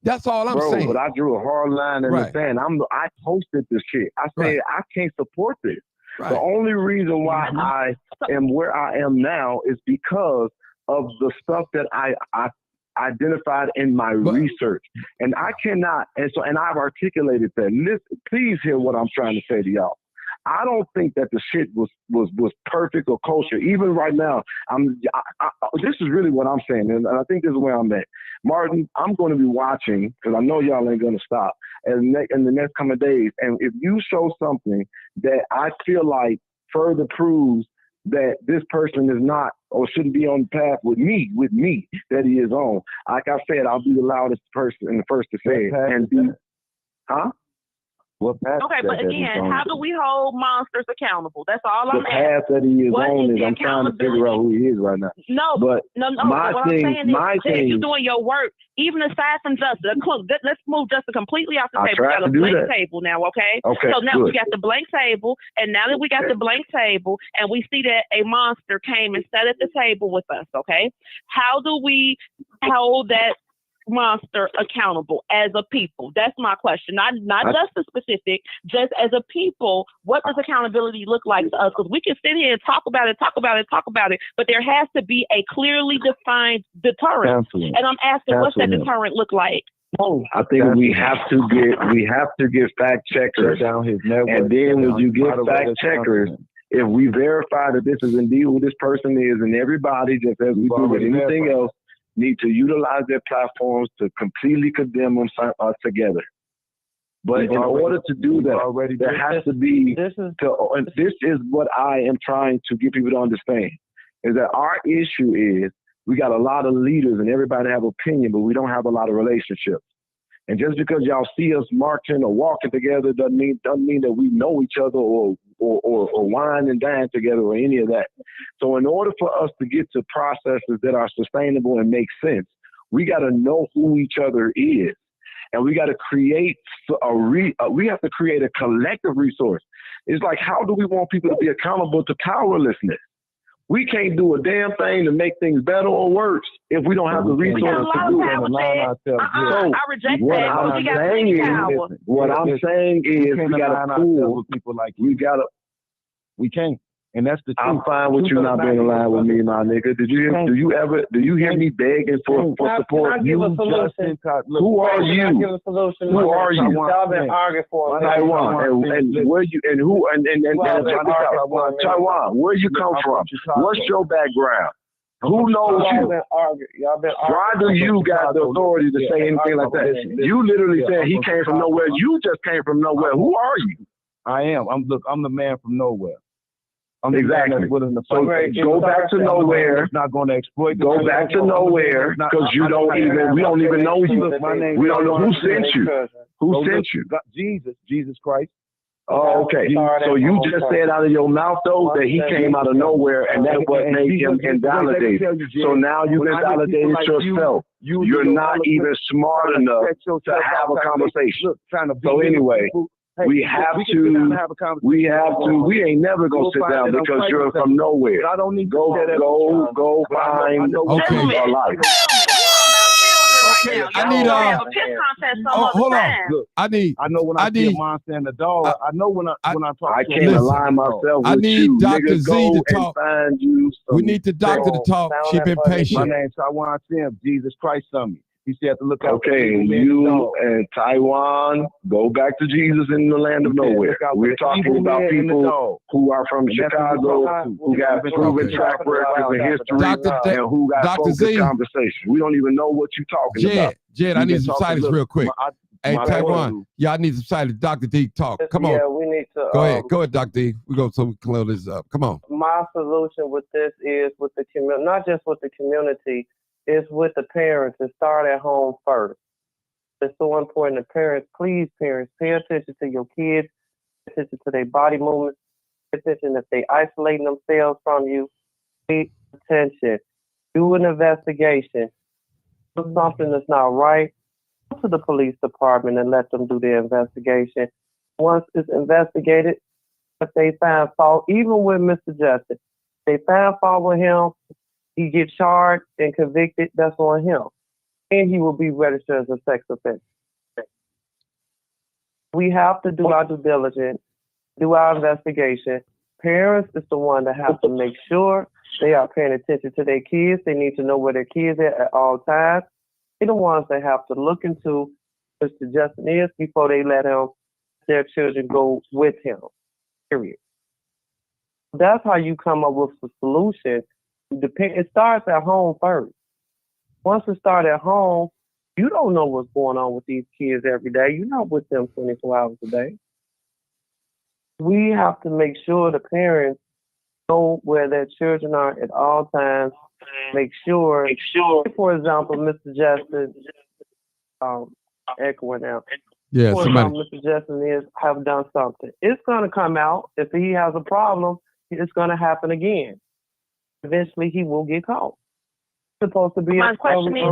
That's all I'm saying. But I drew a hard line in the sand. I posted this shit. I said, I can't support this. Right. The only reason why I am where I am now is because of the stuff that I identified in my research. And I cannot, and I've articulated that. Listen, please hear what I'm trying to say to y'all. I don't think that the shit was perfect or kosher. Even right now, this is really what I'm saying, and I think this is where I'm at. Martin, I'm going to be watching, because I know y'all ain't going to stop, in the next coming days. And if you show something that I feel like further proves that this person is not or shouldn't be on the path with me that he is on. Like I said, I'll be the loudest person and the first to say it. And what path? Okay, but again, how do we hold monsters accountable? That's all I'm asking. The path that he is on is I'm trying to figure out who he is right now. No. What I'm saying is, you're doing your work, even aside from Justin. Let's move Justin completely off the table. We got a blank table now, okay? So now we got the blank table, and now that we got the blank table, and we see that a monster came and sat at the table with us, okay? How do we hold that monster accountable as a people? That's my question. Not just the specific, just as a people, what does accountability look like to us? Because we can sit here and talk about it, but there has to be a clearly defined deterrent. And I'm asking, what's that deterrent look like? I think we have to get fact checkers down his network. And then when you get fact checkers, if we verify that this is indeed who this person is, and everybody, just as we do with anything else, need to utilize their platforms to completely condemn them together. But in order to do that, there has to be, and this is what I am trying to get people to understand, is that our issue is we got a lot of leaders and everybody have opinion, but we don't have a lot of relationships. And just because y'all see us marching or walking together doesn't mean that we know each other or wine and dine together or any of that. So in order for us to get to processes that are sustainable and make sense, we got to know who each other is. And we got to create we have to create a collective resource. It's like, how do we want people to be accountable to powerlessness? We can't do a damn thing to make things better or worse if we don't have the resources to do it and align ourselves. I reject that. What I'm saying is we got to pull people like we can't. And that's the truth. I'm fine with you not being aligned with me, my nigga. Do you hear me begging for support? Who are you? Who are you? Y'all been arguing for and where you and who and Taiwan, where you come from? What's your background? Who knows you? Why do you got the authority to say anything like that? You literally said he came from nowhere. You just came from nowhere. Who are you? I am. I'm the man from nowhere. I'm the man Exactly. that's willing to So fight. go back to nowhere. It's not going to exploit. Go back to nowhere because we don't even know you. We don't know who sent you. Who sent you? Jesus Christ. Oh, okay. So you just said out of your mouth though that he came out of nowhere and that what made him invalidated. So now you've invalidated yourself. You're not even smart enough to have a conversation. So anyway, we ain't never gonna sit down because you're from nowhere. Go find a life. Okay, I need hold on. Look, I know when I see a monster and a dog. I know when I talk. I can't align myself. I with need you. Dr. Nigga, Z go to and talk. find you We need the doctor to talk. She been My patient. name's Taiwan Sim. Jesus Christ on me. He said to look out. Okay, you and Taiwan, go back to Jesus in the land of nowhere. We're talking about people who are from Chicago, who got proven track records in history, and who got focused conversation. We don't even know what you're talking about. Jed, I need some silence real quick. Hey, Taiwan, I need some silence. Dr. D, talk. Come on. Yeah, we need to. Go ahead, Dr. D. We go so we can close this up. Come on. My solution with this is with the community, not just with the community, is with the parents and start at home first. It's so important. The parents, please, parents, pay attention to your kids, pay attention to their body movements, pay attention if they isolating themselves from you. Pay attention. Do an investigation. If something that's not right, go to the police department and let them do their investigation. Once it's investigated, if they find fault, even with Mr. Justice, they find fault with him, he gets charged and convicted, that's on him. And he will be registered as a sex offender. We have to do our due diligence, do our investigation. Parents is the one that have to make sure they are paying attention to their kids. They need to know where their kids are at all times. They're the ones that have to look into Mr. Justin is before they let their children go with him, period. That's how you come up with a solution. It starts at home first. Once it starts at home, you don't know what's going on with these kids every day. You're not with them 24 hours a day. We have to make sure the parents know where their children are at all times. Make sure, for example, Mr. Justin, echoing out. Yeah, for somebody. example, Mr. Justin have done something. It's going to come out. If he has a problem, it's going to happen again. Eventually, he will get caught. It's supposed to be My question is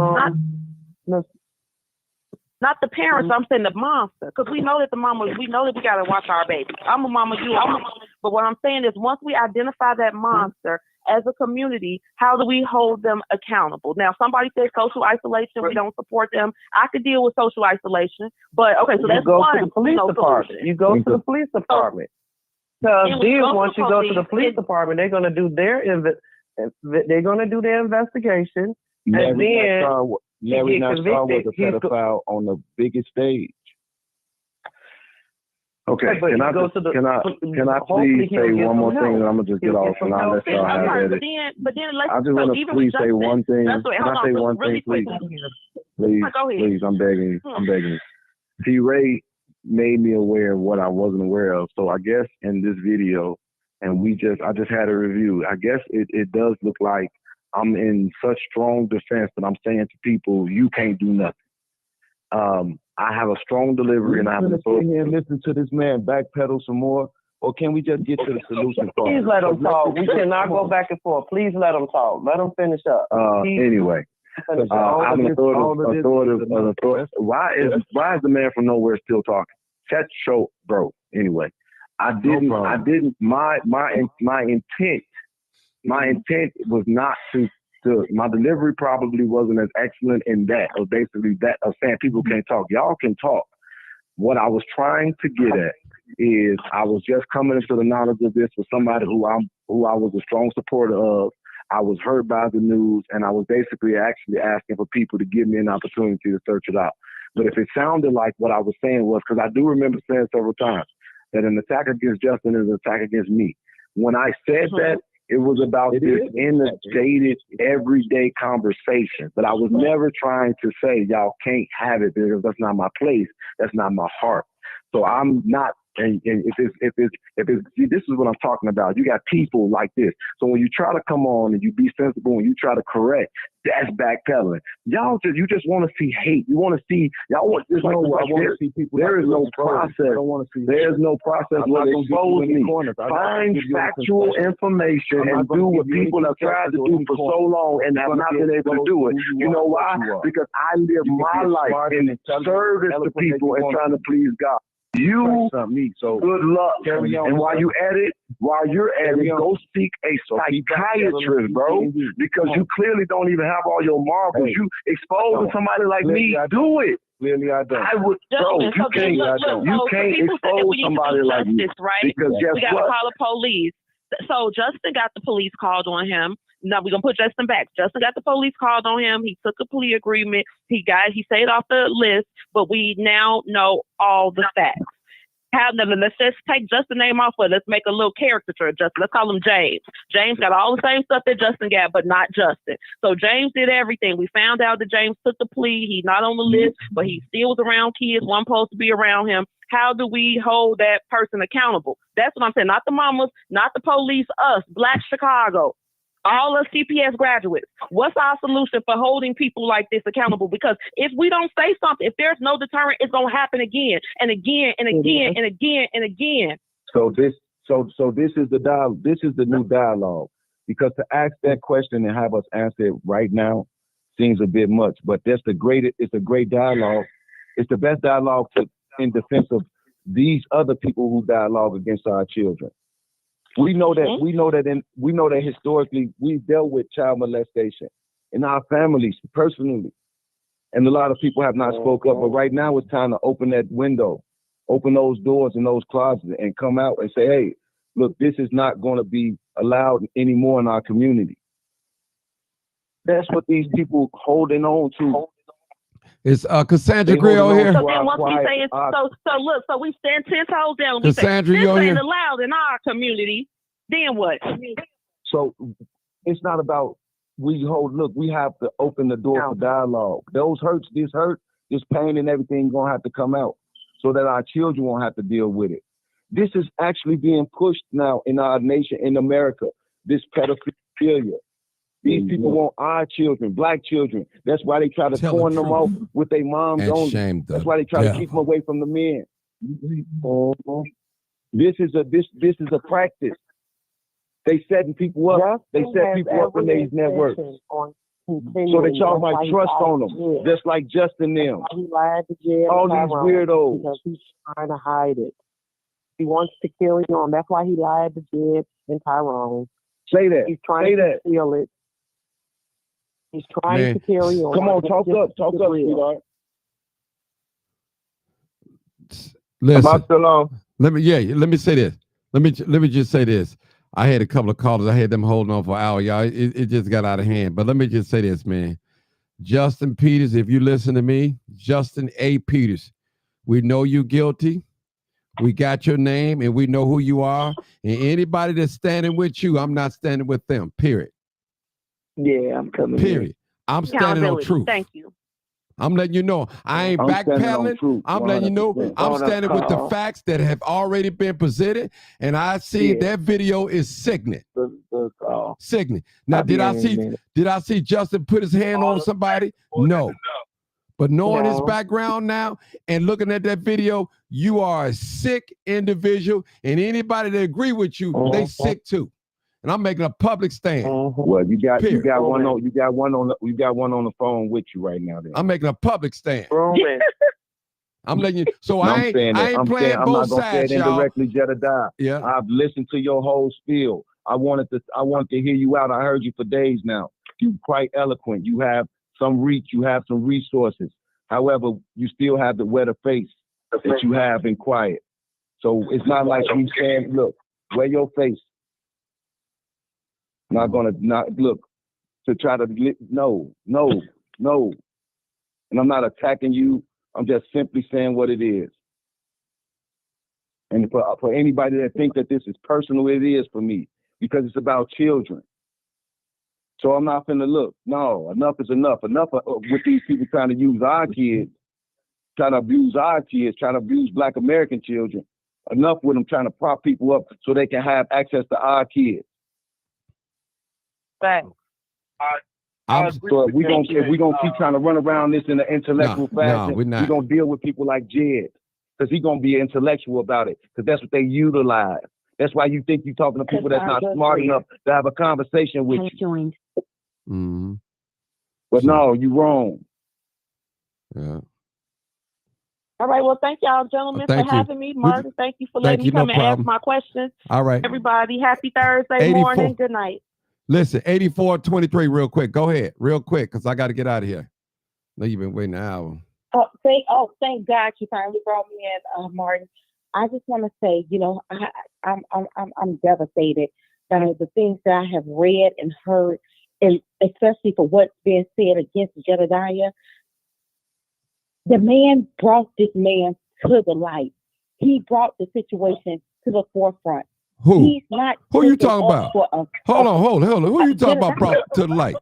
not the parents. I'm saying the monster, because we know that we know that we got to watch our baby. I'm a mama, you a mama. But what I'm saying is, once we identify that monster as a community, how do we hold them accountable? Now, somebody said social isolation. We don't support them. I could deal with social isolation, but okay, so that's one. You go to the police department. You go to the police department. Because then once you go to the police department, they're going to do their investigation, and then Larry Nassar was a pedophile on the biggest stage. Okay, can I please say one more thing, and I'm gonna just get off and I'll let y'all have at it. I just want to please say one thing. Can I say one thing, please? Please, I'm begging you. T. Ray made me aware of what I wasn't aware of. So I guess in this video, and I just had a review. I guess it does look like I'm in such strong defense that I'm saying to people, you can't do nothing. I have a strong delivery, and I have to sit here and listen to this man backpedal some more, or can we just get to the solution part? Please let him talk. We cannot go back and forth. Please let him talk. Let him finish up. Anyway, I'm authoritative. Why is the man from nowhere still talking? Chat show, bro. Anyway, my intent was not to. My delivery probably wasn't as excellent in that, or basically that of saying people can't talk. Y'all can talk. What I was trying to get at is I was just coming into the knowledge of this with somebody who I was a strong supporter of. I was heard by the news, and I was basically actually asking for people to give me an opportunity to search it out. But if it sounded like what I was saying was, because I do remember saying several times that an attack against Justin is an attack against me. When I said that, it was about this inundated, everyday conversation. But I was never trying to say, y'all can't have it because that's not my place. That's not my heart. So I'm not And if it's see, this is what I'm talking about. You got people like this. So when you try to come on and you be sensible and you try to correct, that's backpedaling. You just want to see hate. You want to see there's I want to see people. There is no control. process. I don't want to see. There's no process where they expose me. Find factual information and do what people have tried to do for so long and have not been able to do it. You know why? Because I live my life in service to people and trying to please God. You, good luck. And while you're at it, go seek a psychiatrist, bro, because you clearly don't even have all your marbles. You exposing somebody like me, do it. Clearly, I don't. I would, bro. You can't expose somebody like me, right? Because guess we got what? to call the police. So Justin got the police called on him. Now we're gonna put Justin back. Justin got the police called on him. He took a plea agreement. He stayed off the list, but we now know all the facts. Let's just take Justin's name off of it. Let's make a little caricature of Justin. Let's call him James. James got all the same stuff that Justin got, but not Justin. So James did everything. We found out that James took the plea. He's not on the list, but he still was around kids. One supposed to be around him. How do we hold that person accountable? That's what I'm saying. Not the mamas, not the police, us, Black Chicago. All us CPS graduates. What's our solution for holding people like this accountable? Because if we don't say something, if there's no deterrent, it's gonna happen again and again and again and again and again. So this is the This is the new dialogue. Because to ask that question and have us answer it right now seems a bit much. But it's a great dialogue. It's the best dialogue in defense of these other people who dialogue against our children. We know that historically we've dealt with child molestation in our families personally, and a lot of people have not spoke up. But right now it's time to open that window, open those doors and those closets, and come out and say, "Hey, look, this is not going to be allowed anymore in our community." That's what these people holding on to. Is Cassandra Grill here? So then once we say it, so we stand 10 toes down. We Cassandra, say, you this on ain't here? allowed in our community. Then what? So it's not about we have to open the door for dialogue. This hurt, this pain and everything gonna have to come out so that our children won't have to deal with it. This is actually being pushed now in our nation, in America, this pedophilia. These people want our children, Black children. That's why they try to pawn them off with their moms only. That's why they try to keep them away from the men. This is a practice. They setting people up. They set people up in these networks. So that y'all might trust on them, just like Justin them. He lied to Jed. All these weirdos. Because he's trying to hide it. He wants to carry on. That's why he lied to Jed and Tyrone. Say that. He's trying to steal it. He's trying to carry on. Come on, talk up, sweetheart. Listen, Am I still on? let me say this. Let me just say this. I had a couple of callers. I had them holding on for an hour, y'all. It just got out of hand. But let me just say this, man. Justin Peters, if you listen to me, Justin A. Peters, we know you guilty. We got your name and we know who you are. And anybody that's standing with you, I'm not standing with them, period. Yeah, I'm coming. Period. I'm standing on truth. Thank you. I'm letting you know. I ain't backpedaling. I'm letting you know. I'm standing with the facts that have already been presented. And I see that video is sickening. Sickening. Now, did I see Justin put his hand on somebody? No. But knowing his background now and looking at that video, you are a sick individual. And anybody that agree with you, they sick too. And I'm making a public stand. Well, you got one on the phone with you right now. Then. I'm making a public stand. I'm letting you. So I ain't playing both sides, y'all. Indirectly, Jedediah. Yeah. I've listened to your whole spiel. I wanted to hear you out. I heard you for days now. You're quite eloquent. You have some reach. You have some resources. However, you still have the wetter face that you have in quiet. So it's not like you saying, look, wear your face. Not look to try to no. And I'm not attacking you. I'm just simply saying what it is. And for anybody that thinks that this is personal, it is for me because it's about children. So I'm not finna look. No, enough is enough. Enough with these people trying to use our kids, trying to abuse our kids, trying to abuse Black American children. Enough with them trying to prop people up so they can have access to our kids. Thanks. So if we're gonna keep trying to run around this in an intellectual fashion, we're not. we're gonna deal with people like Jed. Because he's gonna be intellectual about it. Because that's what they utilize. That's why you think you're talking to people that's not smart enough to have a conversation with you. Mm-hmm. But no, you're wrong. Yeah. All right. Well, thank y'all, gentlemen, Thank for you. having me. Martin, thank you for Thank letting you, me come no and ask problem. my questions. All right. Everybody, happy Thursday 84. morning. Good night. Listen, 8423, real quick. Go ahead, real quick, because I got to get out of here. No, you've been waiting an hour. Thank God you finally brought me in, Martin. I just want to say, you know, I'm devastated by the things that I have read and heard, and especially for what's being said against Jedediah. The man brought this man to the light. He brought the situation to the forefront. Who? He's not. Who you talking about? Hold on. Who you talking about brought to the light?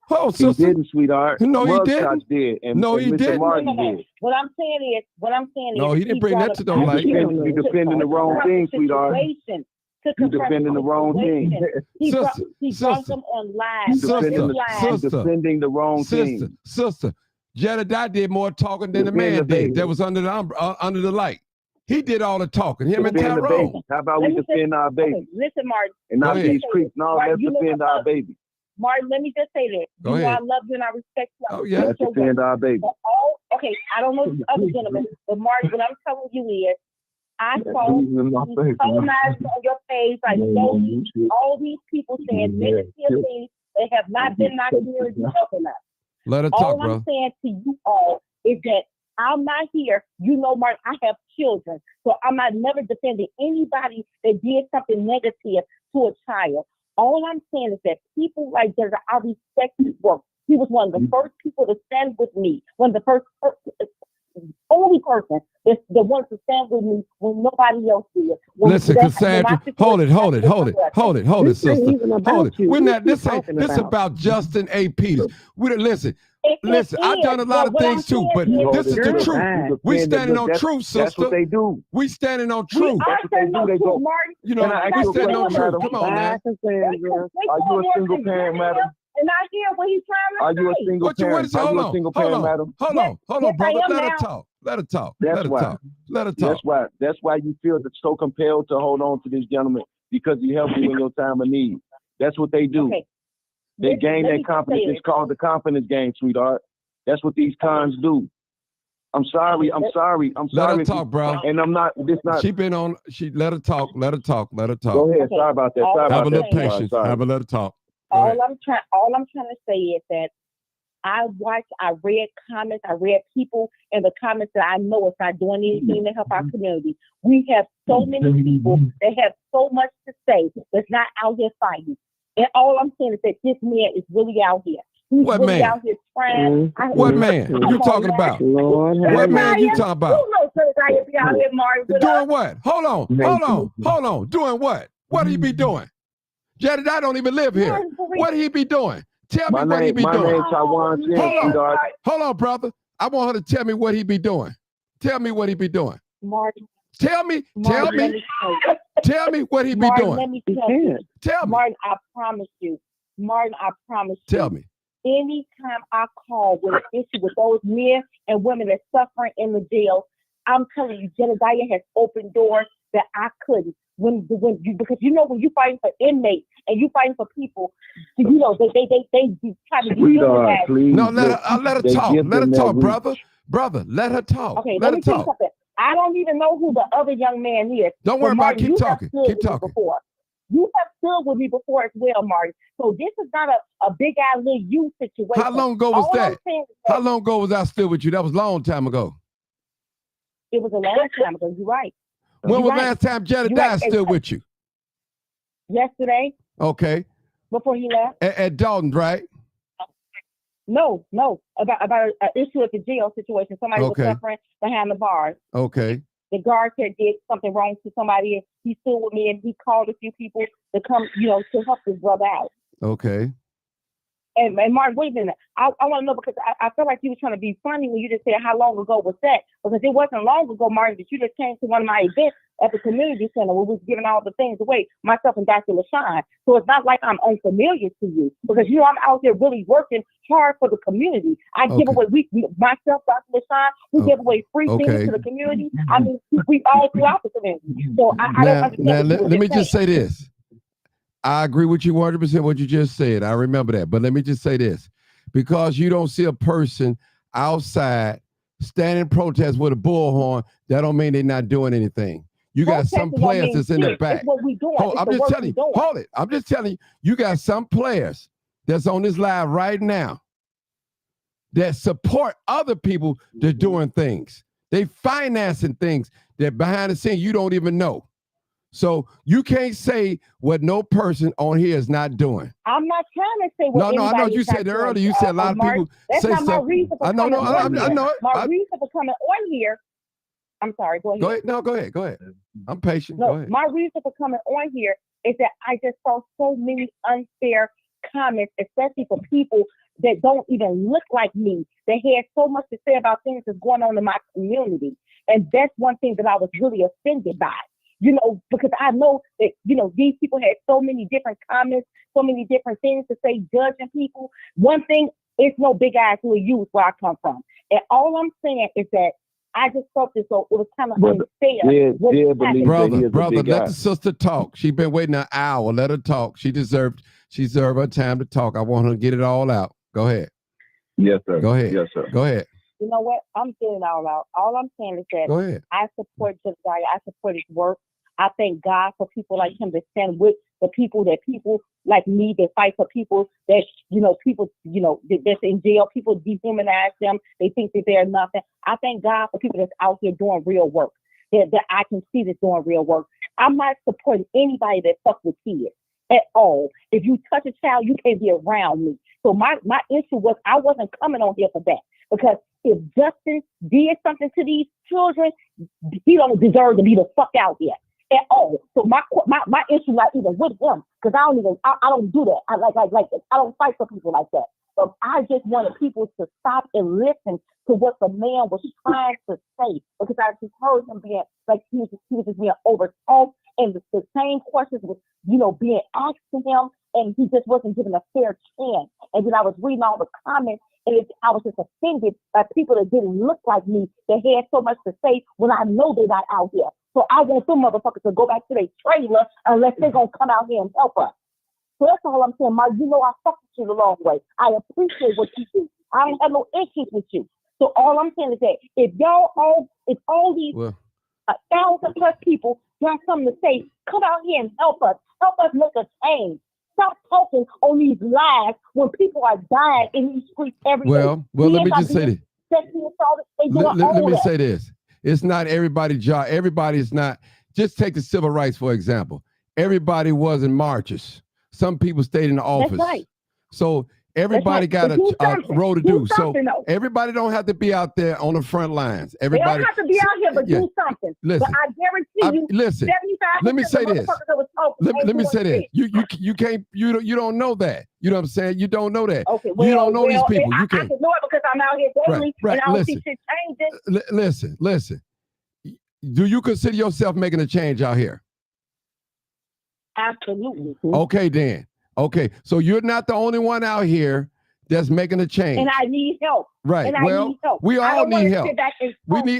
Oh, he didn't, sweetheart. No, he Mugshots didn't. did, and No, he Mr. didn't. Martin did. What I'm saying is, No, he didn't bring that to the light. You defending the wrong thing, sweetheart. You defending the wrong thing. He brought them on live. Sister, defending the wrong thing. Sister, Jedediah did more talking than the man did. That was under the light. He did all the talking. Him and Defend the Tyrone. baby. How about we defend our baby? Listen, Martin. And not Go ahead. these creeps. No, let's defend our baby. Martin, let me just say this. Go you know ahead. I love you and I respect you. Oh, yeah. Let's defend our baby. Okay, I don't know the other gentlemen, but Martin, what I'm telling you is, I saw these colonizers on your page, like all these people saying negative things that have not been my community helping us. Let her All talk, I'm bro. saying to you all is that I'm not here. You know, Martin, I have children, so I'm not never defending anybody that did something negative to a child. All I'm saying is that people like that, I respect his work. He was one of the first people to stand with me. One of the first, only person that wanted to stand with me when nobody else did. Listen, Cassandra, hold it, sister. Hold it. We're not. This about Justin A. Peters. Listen. I've done a lot of things too, but this is the truth. We standing on truth, sister. That's what they do. We standing on truth. That's what they do. They go. You know, we standing on truth. Come on, man. Are you a single parent, madam? And I hear what he's trying to say. Are you a single parent? Are you a single parent, madam? Hold on, brother. Let her talk. That's why you feel so compelled to hold on to this gentleman, because he helped you in your time of need. That's what they do. Okay. They gain their confidence. It's called the confidence game, sweetheart. That's what these cons do. I'm sorry. Let her talk, bro. And I'm not. This not. She been on. Let her talk. Go ahead. Okay. Sorry about that. Have a little patience. Have a little talk. All I'm trying to say is that I read comments, I read people in the comments that I know is not doing anything to help our community. We have so many people that have so much to say that's not out here fighting. And all I'm saying is that this man is really out here. He's What really man? out here trying. What man you talking about? What man you talking about? You know Jedediah be out here, Martin. Doing what? Hold on. Doing what? What he be doing? Jedediah don't even live here. What he be doing? Tell me what he be doing. Hold on, brother. I want her to tell me what he be doing. Tell me what he be doing. Martin. Tell me what he be Martin, doing. let me tell you. Tell me. Martin, I promise you. Tell me. Anytime I call with an issue with those men and women that's suffering in the jail, I'm telling you, Jedediah has opened doors that I couldn't. Because you know when you fighting for inmates and you fighting for people, you know they try to Sweetheart, please. No, let her talk. Let her talk, brother. Brother, let her talk. Okay, let me her tell you talk. something. I don't even know who the other young man is. Don't worry about it. Keep You talking. have stood Keep with me talking. before. You have stood with me before as well, Martin. So this is not a big eye little you situation. How long ago was All I'm that? saying is How long ago was I still with you? That was a long time ago. It was a long time ago. You're right. When was You're last time Jedediah still with you? Yesterday, Okay. before he left. At Dalton, right? No, about an issue at the jail situation. Somebody was Okay. suffering behind the bars. Okay. The guard said did something wrong to somebody. He stood with me and he called a few people to come, to help his brother out. Okay. And Martin, wait a minute. I want to know because I feel like you were trying to be funny when you just said how long ago was that? Because it wasn't long ago, Martin, that you just came to one of my events at the community center where we was giving all the things away, myself and Dr. LaShawn. So it's not like I'm unfamiliar to you because, you know, I'm out there really working hard for the community. I give away, myself, Dr. LaShawn, we give away free things to the community. I mean, we all throughout the community. So I don't understand. Now, let me just say this. I agree with you 100% what you just said. I remember that. But let me just say this. Because you don't see a person outside standing protest with a bullhorn, that don't mean they're not doing anything. You got some players that's in the back. What we doing. I'm just telling you, hold it. I'm just telling you, you got some players that's on this live right now that support other people that doing things. They financing things that behind the scene you don't even know. So you can't say what no person on here is not doing. I'm not trying to say what No, I know you said that earlier. You said a lot of people that's say not stuff. my reason for I know it. My reason for coming on here. I'm sorry. Go ahead. Go ahead. No, go ahead. Go ahead. I'm patient. No, Go ahead. my reason for coming on here is that I just saw so many unfair comments, especially for people that don't even look like me, that had so much to say about things that's going on in my community. And that's one thing that I was really offended by. You know, because I know that, you know, these people had so many different comments, so many different things to say, judging people. One thing, it's no big eyes who are used where I come from. And all I'm saying is that I just felt this, so it was kind of unfair. Brother, let the sister talk. She's been waiting an hour. Let her talk. She deserved her time to talk. I want her to get it all out. Go ahead. Yes, sir. Go ahead. Yes, sir. Go ahead. You know what? I'm getting it all out. All I'm saying is that Go ahead. I support Jedediah. I support his work. I thank God for people like him that stand with the people like me that fight for people that, you know, people, you know, that's in jail. People dehumanize them. They think that they're nothing. I thank God for people that's out here doing real work, that I can see that's doing real work. I'm not supporting anybody that fuck with kids at all. If you touch a child, you can't be around me. So my issue was I wasn't coming on here for that, because if Justin did something to these children, he don't deserve to be the fuck out here at all. So my issue not even with him, because I don't do that. I don't fight for people like that. But I just wanted people to stop and listen to what the man was trying to say, because I just heard him being like he was just being overtalked, and the same questions was, you know, being asked to him, and he just wasn't given a fair chance. And then I was reading all the comments, and I was just offended by people that didn't look like me, that had so much to say when I know they're not out here. So I want them motherfuckers to go back to their trailer unless they're going to come out here and help us. So that's all I'm saying, Mark. You know I fuck with you the long way. I appreciate what you do. I don't have no issues with you. So all I'm saying is that if all these 1,000+ people got something to say, come out here and help us make a change. Stop talking on these lies when people are dying in these streets every day. Well, let me just say this. Let me say this. It's not everybody's job. Everybody is not. Just take the civil rights, for example. Everybody was in marches. Some people stayed in the office. That's right. So everybody got a role to do. So everybody don't have to be out there on the front lines. Everybody they don't have to be out here, but do something. Listen, but I guarantee you, listen. Let me say this. Let me say this. You can't. You don't know that. You know what I'm saying? You don't know that. Okay, well, you don't know these people. I You can't. I can know it because I'm out here daily, Right. and I don't see shit changing. Listen. Do you consider yourself making a change out here? Absolutely. Okay, then. Okay, so you're not the only one out here that's making a change. And I need help. Right. And well, I need help. we all need help.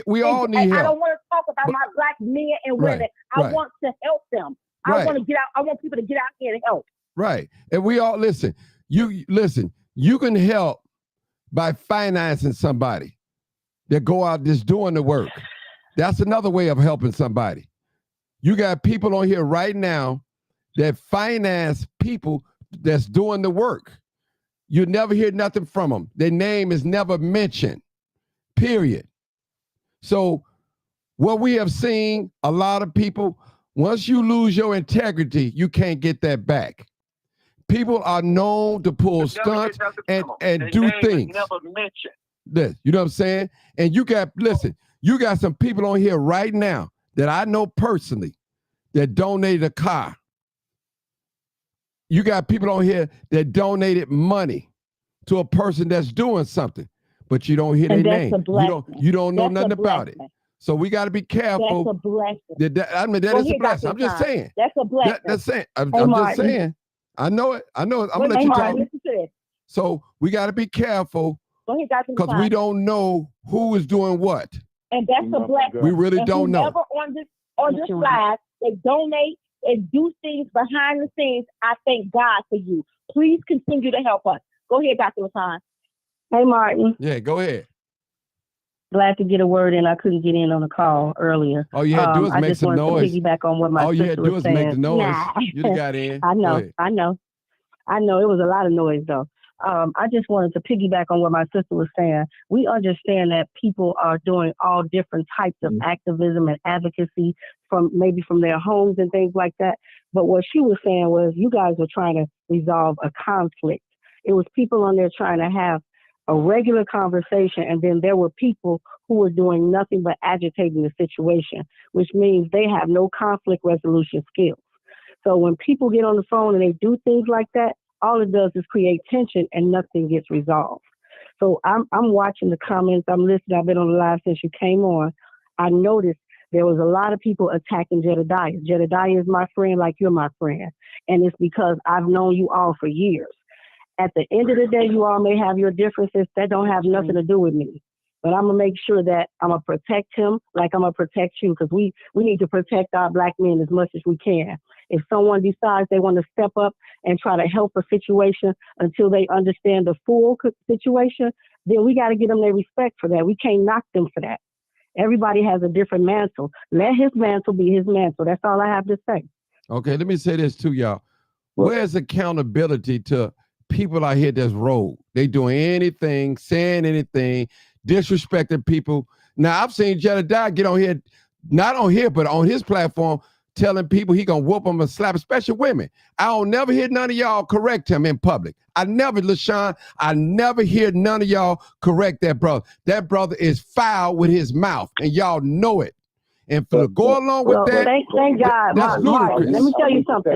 We all need help. I don't want to talk about my black men and women. I want to help them. I want to get out. I want people to get out here and help. Right. And we all listen. You can help by financing somebody that go out just doing the work. That's another way of helping somebody. You got people on here right now that finance people that's doing the work. You never hear nothing from them. Their name is never mentioned, period. So what we have seen, a lot of people, once you lose your integrity, you can't get that back. People are known to pull stunts and do things. Never mentioned. This, you know what I'm saying? And you got some people on here right now that I know personally that donated a car. You got people on here that donated money to a person that's doing something, but you don't hear their name. You don't know nothing about it. So we got to be careful. That's a blessing. That Go is a ahead, blessing. Dr. I'm just Khan. saying. That's a blessing. That's saying. I'm Hey, just Martin. saying. I know it. I'm Wait, gonna let you talk. Martin, listen to this. So we got to be careful Go ahead, Dr. because Khan. we don't know who is doing what. And that's a blessing. We really and don't know. whoever on this live, they donate and do things behind the scenes. I thank God for you. Please continue to help us. Go ahead, Dr. Hassan. Hey, Martin. Yeah, go ahead. Glad to get a word in. I couldn't get in on the call earlier. All you had to do is I make just some wanted noise. to piggyback on what my All you sister had to do was is make saying. the noise. Nah. You done got in. I Go know. ahead. I know. It was a lot of noise though. I just wanted to piggyback on what my sister was saying. We understand that people are doing all different types of activism and advocacy from their homes and things like that. But what she was saying was you guys were trying to resolve a conflict. It was people on there trying to have a regular conversation, and then there were people who were doing nothing but agitating the situation, which means they have no conflict resolution skills. So when people get on the phone and they do things like that, all it does is create tension and nothing gets resolved. So I'm watching the comments. I'm listening. I've been on the live since you came on. I noticed there was a lot of people attacking Jedediah. Jedediah is my friend like you're my friend. And it's because I've known you all for years. At the end of the day, you all may have your differences. That don't have nothing to do with me. But I'm going to make sure that I'm going to protect him like I'm going to protect you, because we need to protect our Black men as much as we can. If someone decides they want to step up and try to help a situation until they understand the full situation, then we got to give them their respect for that. We can't knock them for that. Everybody has a different mantle. Let his mantle be his mantle. That's all I have to say. Okay, let me say this to y'all. Where's accountability to people out here that's rogue? They doing anything, saying anything, disrespecting people. Now, I've seen Jedediah get on here, not on here, but on his platform, telling people he gonna whoop them and slap, especially women. I don't never hear none of y'all correct him in public. I never hear none of y'all correct that brother. That brother is foul with his mouth, and y'all know it. And for to go along with that, thank God, that's Martin. ludicrous. Let me tell you something.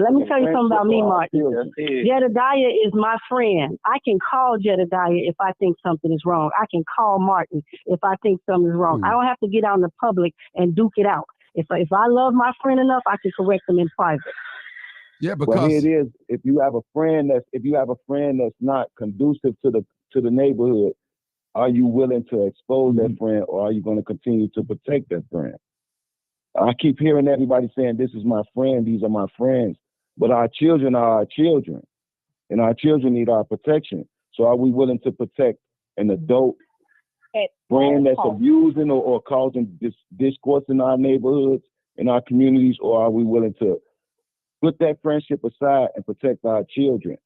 About me, Martin. Jedediah is my friend. I can call Jedediah if I think something is wrong. I can call Martin if I think something is wrong. I don't have to get out in the public and duke it out. If I love my friend enough, I can correct them in private. Yeah, But because here it is. If you have a friend that's not conducive to the neighborhood, are you willing to expose that friend, or are you going to continue to protect that friend? I keep hearing everybody saying, this is my friend, these are my friends. But our children are our children, and our children need our protection. So are we willing to protect an adult friend that's abusing or causing discourse in our neighborhoods, in our communities, or are we willing to put that friendship aside and protect our children?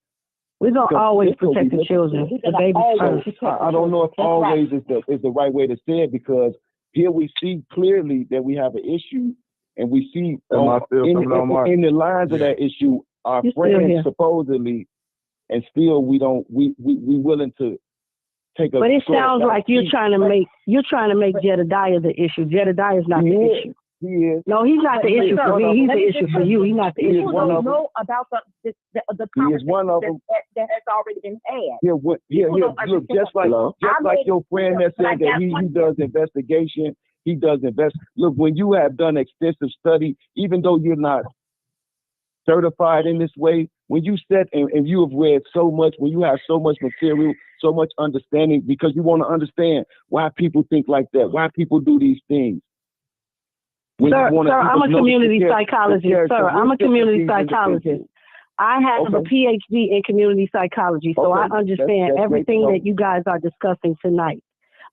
We're going to always protect the children, the babies first. I don't know if always is the right way to say it, because here we see clearly that we have an issue, and we see in the lines of that issue, our friends supposedly, and still we willing to take a. But it sounds like you're trying to make Jedediah the issue. Jedediah is not the issue. He is. No, he's not the issue for me. He's the issue for you. He's not the issue. People don't know about the conversation that has already been had. Look, just like your friend that said that he does investigation, Look, when you have done extensive study, even though you're not certified in this way, when you sit and you have read so much, when you have so much material, so much understanding, because you want to understand why people think like that, why people do these things. Sir, I'm a community psychologist. Sir, I'm a community psychologist. I have a PhD in community psychology, so I understand everything that you guys are discussing tonight.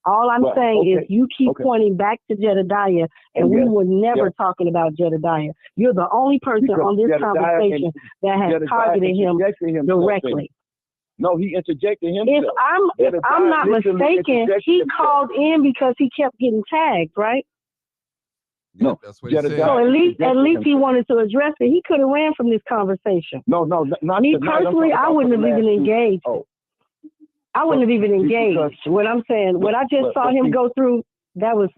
All I'm saying is you keep pointing back to Jedediah, and we were never talking about Jedediah. You're the only person on this conversation that has targeted him directly. No, he interjected himself. If I'm not mistaken, he called in because he kept getting tagged, right? No, that's what he said. So at least he wanted to address it. He could have ran from this conversation. No, not me personally. I wouldn't have even engaged. I wouldn't have even engaged. What I'm saying, what I just saw him go through, that was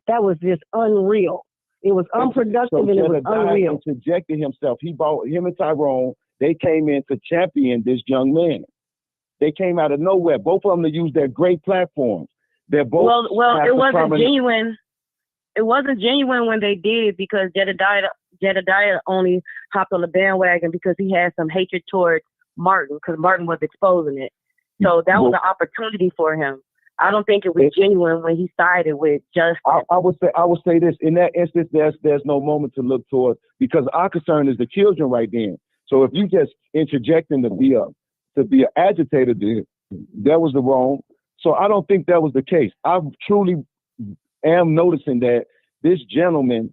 just unreal. It was unproductive and it was unreal. He interjected himself. Him and Tyrone, they came in to champion this young man. They came out of nowhere. Both of them to use their great platforms. They're both. Well, it wasn't genuine. it wasn't genuine when they did it because Jedediah only hopped on the bandwagon because he had some hatred towards Martin because Martin was exposing it. So that was an opportunity for him. I don't think it was genuine when he sided with Justin. I would say this. In that instance, there's no moment to look toward because our concern is the children right then. So if you just interjecting to be an agitator, then that was the wrong. So I don't think that was the case. I truly am noticing that this gentleman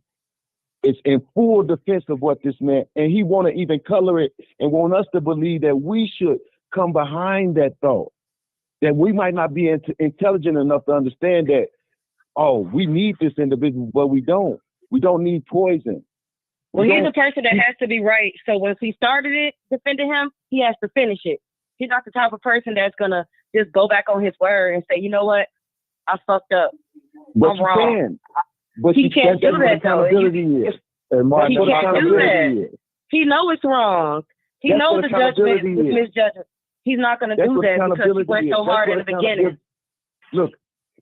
is in full defense of what this man, and he want to even color it and want us to believe that we should come behind that thought, that we might not be intelligent enough to understand that, oh, we need this individual, but we don't. We don't need poison. Well, he's a person that has to be right. So once he started it, defending him, he has to finish it. He's not the type of person that's going to just go back on his word and say, you know what, I fucked up. But I'm you wrong. can. But he can't do that, though. He can't do that. He know it's wrong. He knows the judgment is misjudgment. He's not going to do that because he went so hard in the beginning. Look,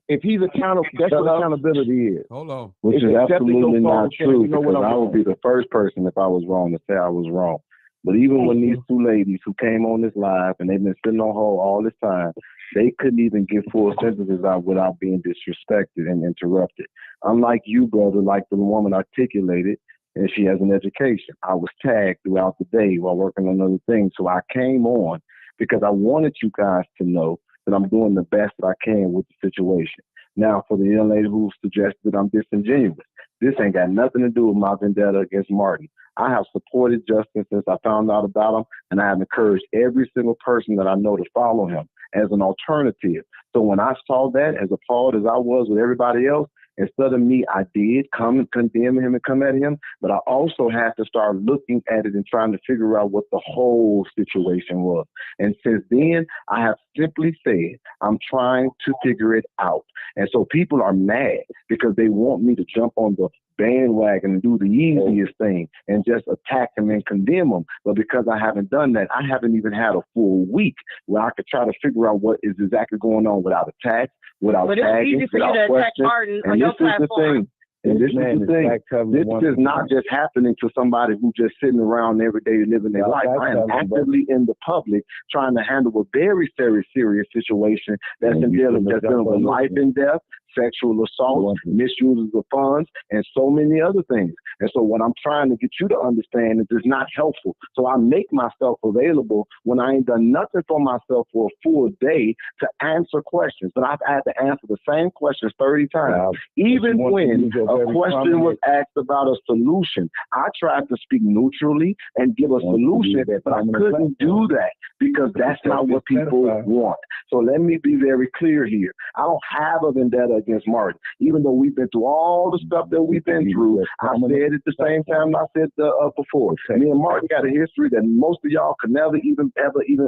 if he's accountable, that's what accountability is. Hold on. Which is absolutely not true because I would be the first person if I was wrong to say I was wrong. But even when these two ladies who came on this live and they've been sitting on hold all this time, they couldn't even get full sentences out without being disrespected and interrupted. Unlike you, brother, like the woman articulated, and she has an education. I was tagged throughout the day while working on other things. So I came on because I wanted you guys to know that I'm doing the best that I can with the situation. Now, for the young lady who suggested that I'm disingenuous, this ain't got nothing to do with my vendetta against Martin. I have supported Justin since I found out about him, and I have encouraged every single person that I know to follow him as an alternative. So when I saw that, as appalled as I was with everybody else, instead of me, I did come and condemn him and come at him, but I also had to start looking at it and trying to figure out what the whole situation was. And since then, I have simply said, I'm trying to figure it out. And so people are mad because they want me to jump on the bandwagon and do the easiest thing and just attack him and condemn him. But because I haven't done that, I haven't even had a full week where I could try to figure out what is exactly going on without attacks, without tagging, without questions. And this is the thing. And this is the thing. This is not just happening to somebody who's just sitting around every day living their life. I am actively in the public trying to handle a very, very serious situation that's dealing with life and death, sexual assault, misuses of funds, and so many other things. And so what I'm trying to get you to understand is it's not helpful. So I make myself available when I ain't done nothing for myself for a full day to answer questions. But I've had to answer the same questions 30 times. Even when a question was asked about a solution, I tried to speak neutrally and give a solution, but I couldn't do that because that's not what people want. So let me be very clear here. I don't have a vendetta against Martin, even though we've been through all the stuff that we've been through. I said at the same time I said before. Me and Martin got a history that most of y'all could never even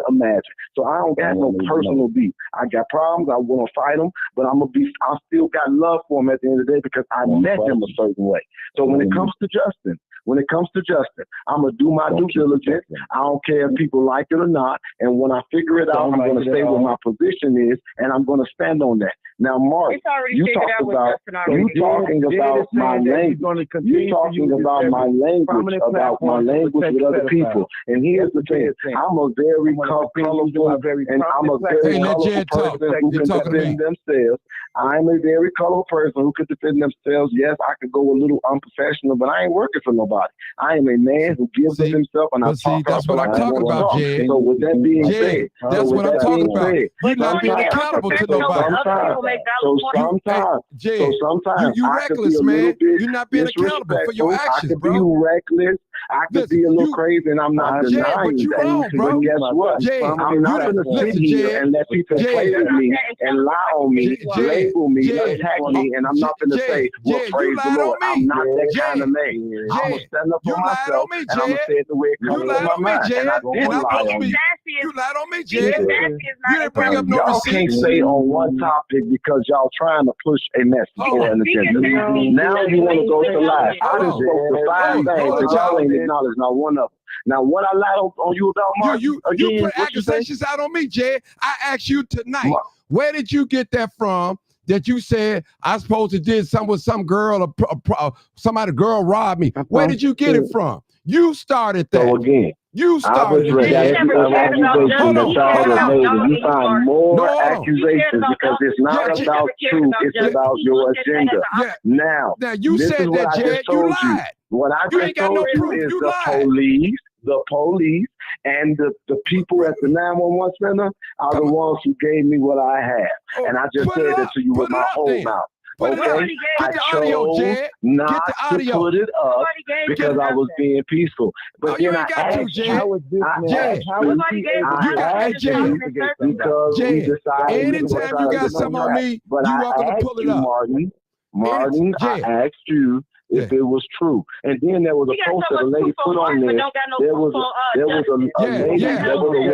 imagine. So I don't got no personal beef. I got problems. I want to fight them, but I still got love for him at the end of the day because I met him a certain way. So when it comes to Justin, I'm going to do my due diligence. I don't care if people like it or not. And when I figure it out, I'm going to say what my position is, and I'm going to stand on that. Now, Mark, you talking about my language. You talking about my language with other people. And here's the thing. I'm a very colorful and I'm a very colorful person who can defend themselves. I'm a very colorful person who can defend themselves. Yes, I could go a little unprofessional, but I ain't working for nobody. I am a man who gives of himself, and I talk that's what I'm talking about, Jed. So with that being said, that's what I'm talking about. You're not being accountable to nobody. Sometimes you reckless, man. You're not being accountable for your actions, bro. I could be reckless. I could be a little crazy, and I'm not denying that. But guess what? I'm not going to sit here and let people play with me and lie on me, label me, attack me, and I'm not going to say, well, praise the Lord. I'm not that kind of man. I'm going to stand up for myself, and I'm going to say it the way it comes to my mind. And I did lie on me. You lied on me, Jed. You didn't bring up no receipts. Y'all can't say on one topic because y'all trying to push a message or an agenda. Now you want to go to live. I just spoke to 5 things, and y'all ain't acknowledged not one of them. Now, what I lied on you about, Mark, you put accusations out on me, Jed. I asked you tonight, where did you get that from? that you said I supposed to did something with some girl, somebody girl robbed me. Where did you get it from? You started that. So again, You started I was ready. Every accusation that y'all have made, and you find more accusations because it's not about truth, it's about your agenda. Now you this said is what that, I Jed, just told you. What I just told you is the police and the people at the 911 center are the ones who gave me what I have. And I just said that to you with my whole mouth. Okay, I chose not to put it up because I was being peaceful. But then I asked you, because we decided anytime you got something on me, you welcome to pull it up. Martin, I asked you if it was true, and then there was a post that a lady put on there. There was a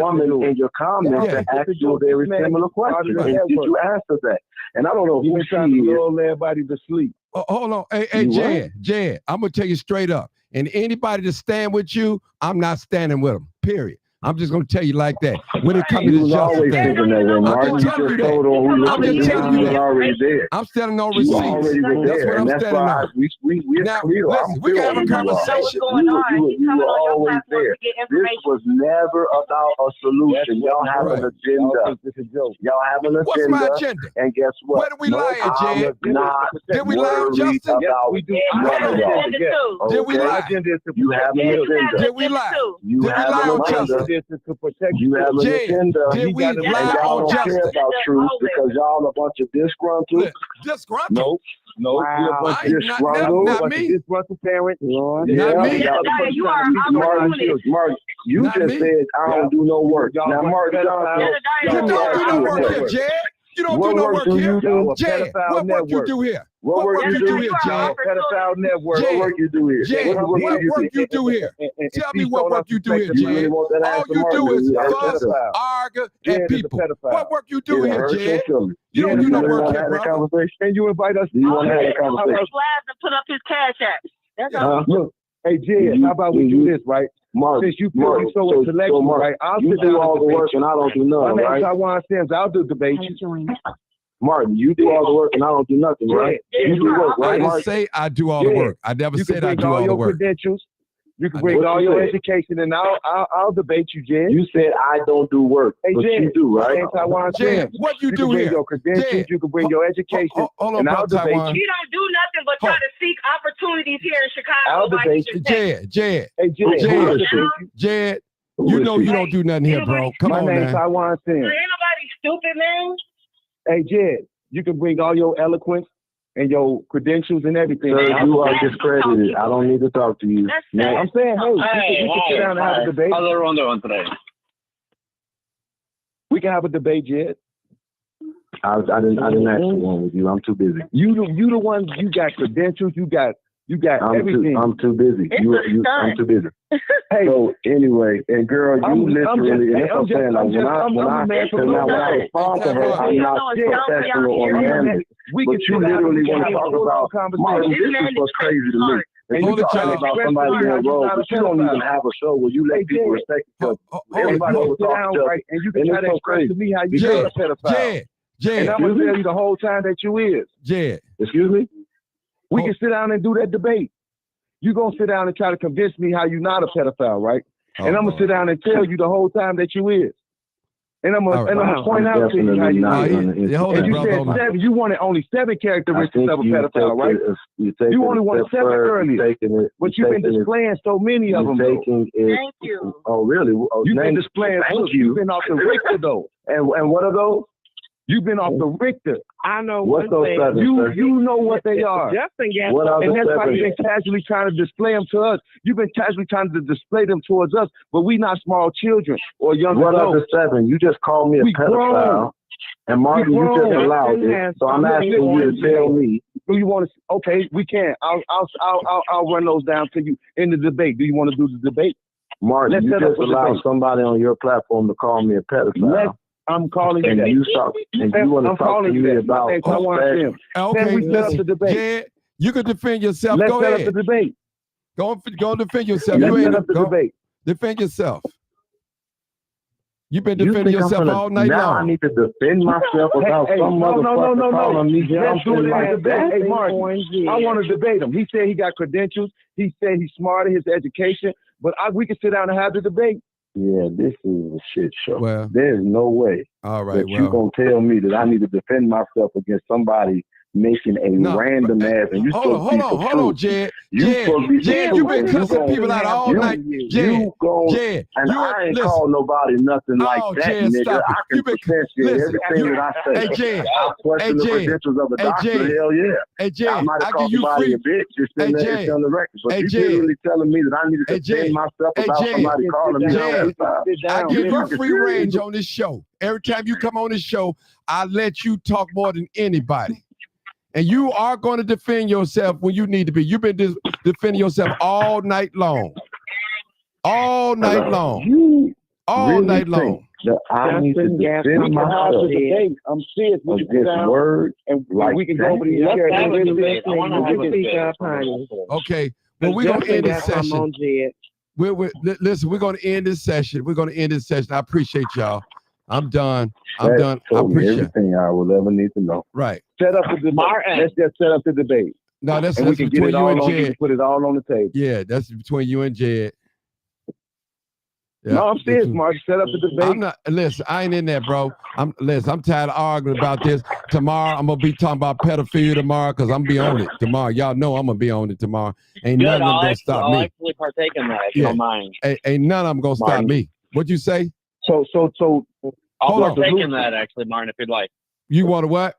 woman in your comments that asked you a very similar question. And did you answer that? And I don't know who trying to lull everybody to sleep. Hold on, hey, Jed, I'm gonna tell you straight up. And anybody to stand with you, I'm not standing with them. Period. I'm just gonna tell you like that. When it comes to the justice thing, I'm just telling you that. I'm standing on receipts. That's what I'm standing on. Now, listen, we can have a conversation. You were always there. This was never about a solution. Y'all have an agenda. Y'all have an agenda. What's my agenda? And guess what? Where did we lie at, Jed? Did we lie on justice? Did we lie? You have an agenda. Did we lie? You have an agenda. To protect you have an agenda. Did we lie y'all on don't care justice? about truth because y'all a bunch of disgruntled. Disgruntled? No, you're a bunch of disgruntled. Not me. Disgruntled parents. Not me. Martin, you just said I don't do no work. Now, Martin Johnson, you don't do no work here, Jed. You don't do no work here. Jed, what work you do here? What work you do here, Jed? Pedophile network. What work you do here? Jed, what work you do here? Tell me what work you do here, Jed. All you do is fuss, argue, and people. What work you do here, Jed? You don't do no work here, bro. And you invite us. Do you want to have a conversation? To put up his cash app. That's all. Look, hey, Jed, how about we do this, right? Mark, since you feel you so intellectual, right? I'll you sit down do all the debate work and I don't do nothing, right? right? Taiwan Sims, I'll do debate you. Martin, you do all the work and I don't do nothing, right? You do work, right? I didn't say I do all the work. I never said I do all the work. Credentials. You can bring all your education, and I'll debate you, Jed. You said I don't do work, but you do, right? Jed, what you do here? Bring your credentials. You can bring your education, and I'll debate you. You don't do nothing but try to seek opportunities here in Chicago. I'll debate you, Jed. Hey, Jed. You know you don't do nothing here, bro. Come on, man. My name's Taiwan Sims. Ain't nobody stupid, man. Hey, Jed, you can bring all your eloquence and your credentials and everything. Sir, you are discredited. I don't need to talk to you. I'm saying, hey, we can sit down and have a debate. We can have a debate, Jed. I didn't ask for one with you. I'm too busy. You the one. You got credentials. You got everything. I'm too busy. I'm too busy. Hey, so anyway, and girl, you literally, and that's what I'm saying. Like when I respond to her, I'm not professional or manly. But you literally want to talk about Martin. This is what's crazy to me. And you talking about somebody being rogue, but you don't even have a show where you let people respect each other. Everybody will talk to each and you can try to express to me how you are a pedophile. Jed, and I'm gonna tell you the whole time that you is. Jed, excuse me. We can sit down and do that debate. You're going to sit down and try to convince me how you're not a pedophile, right? And I'm going to sit down and tell you the whole time that you is. And I'm going to point out to you how you not. And you said 7. You wanted only 7 characteristics of a pedophile, right? You only wanted 7 earlier. But you've been displaying so many of them. Thank you. Oh, really? You've been displaying. You've been off the Richter, though. And what are those? You've been off the Richter. I know what's those 7, you know what they are. What are and that's why 7? you've been casually trying to display them to us. You've been casually trying to display them towards us, but we not small children or young adults. What are the 7? You just called me a pedophile. And Martin, you just allowed it. So I'm asking you to tell me. Do you want to? Okay, we can. I'll run those down to you in the debate. Do you want to do the debate? Martin, you just allowed somebody on your platform to call me a pedophile. I'm calling you. And you talk, and you want to talk to me about okay, we set up the debate. Yeah, you can defend yourself. Let's go set ahead. up the debate. Go defend yourself. Let's set up the debate. Defend yourself. You've been You defending think I'm yourself gonna- all night now long. I need to defend myself about some motherfucker calling me Let's do it in a debate. Hey, Martin, Orange. I want to debate him. He said he got credentials. He said he's smart in his education. But we can sit down and have the debate. Yeah, this is a shit show. Well, there's no way all right, that you gonna tell me that I need to defend myself against somebody making a random ass and you hold on, Jed. Jed, you've been cussing people out all night. Jed, Jed, and I ain't called nobody nothing like that, Jed, nigga. stop it. I can substantiate everything that I say. Hey, Jed. I question the credentials of a doctor. Hell yeah. Hey, Jed, I might I have called give you somebody free. a bitch. It's in there, it's on the record. But Hey, you Jed. literally telling me that I need to defend myself about somebody calling me. I give you free range on this show. Every time you come on this show, I let you talk more than anybody. And you are going to defend yourself when you need to be. You've been defending yourself all night long. All night long. All night long. That I need to defend myself I'm serious. We can sit against down words and like we can go that. over these Let's chairs have and a really debate. I listen. wanna have a debate. Okay, but we're going to end this session. Jed. Listen, we're going to end this session. We're going to end this session. I appreciate y'all. I'm done. I'm That done. I told me appreciate it. everything I will ever need to know. Right. Set up the debate. Let's just set up the debate. No, that's and we can get between it you all and on. Jed. Put it all on the table. Yeah, that's between you and Jed. Yeah, No, I'm serious, Mark. Set up the debate. I'm not. Listen, I ain't in there, bro. I'm tired of arguing about this. Tomorrow, I'm gonna be talking about pedophilia tomorrow because I'm gonna be on it tomorrow. Y'all know I'm gonna be on it tomorrow. Ain't none of them gonna stop I'll me. actually partake in that if you Yeah. don't mind. Ain't none of them gonna stop Martin. me. What'd you say? So. I'll Hold on. partake in that actually, Martin, if you'd like. You want to what?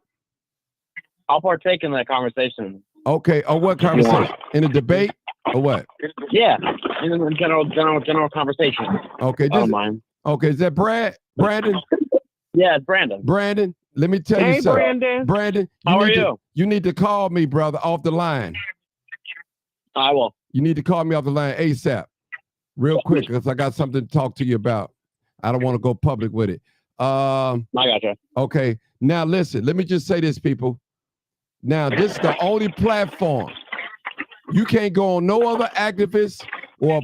I'll partake in that conversation. Okay. Oh, what conversation? In a debate or what? Yeah, in a general conversation. Okay. I don't mind. Okay. Is that Brandon? Yeah, it's Brandon. Brandon, let me tell you Hey, something. Brandon. Brandon, How are need you? You need to call me, brother, off the line. I will. You need to call me off the line ASAP, real quick, because I got something to talk to you about. I don't want to go public with it. I gotcha. Okay. Now listen, let me just say this, people. Now, this is the only platform. You can't go on no other activist or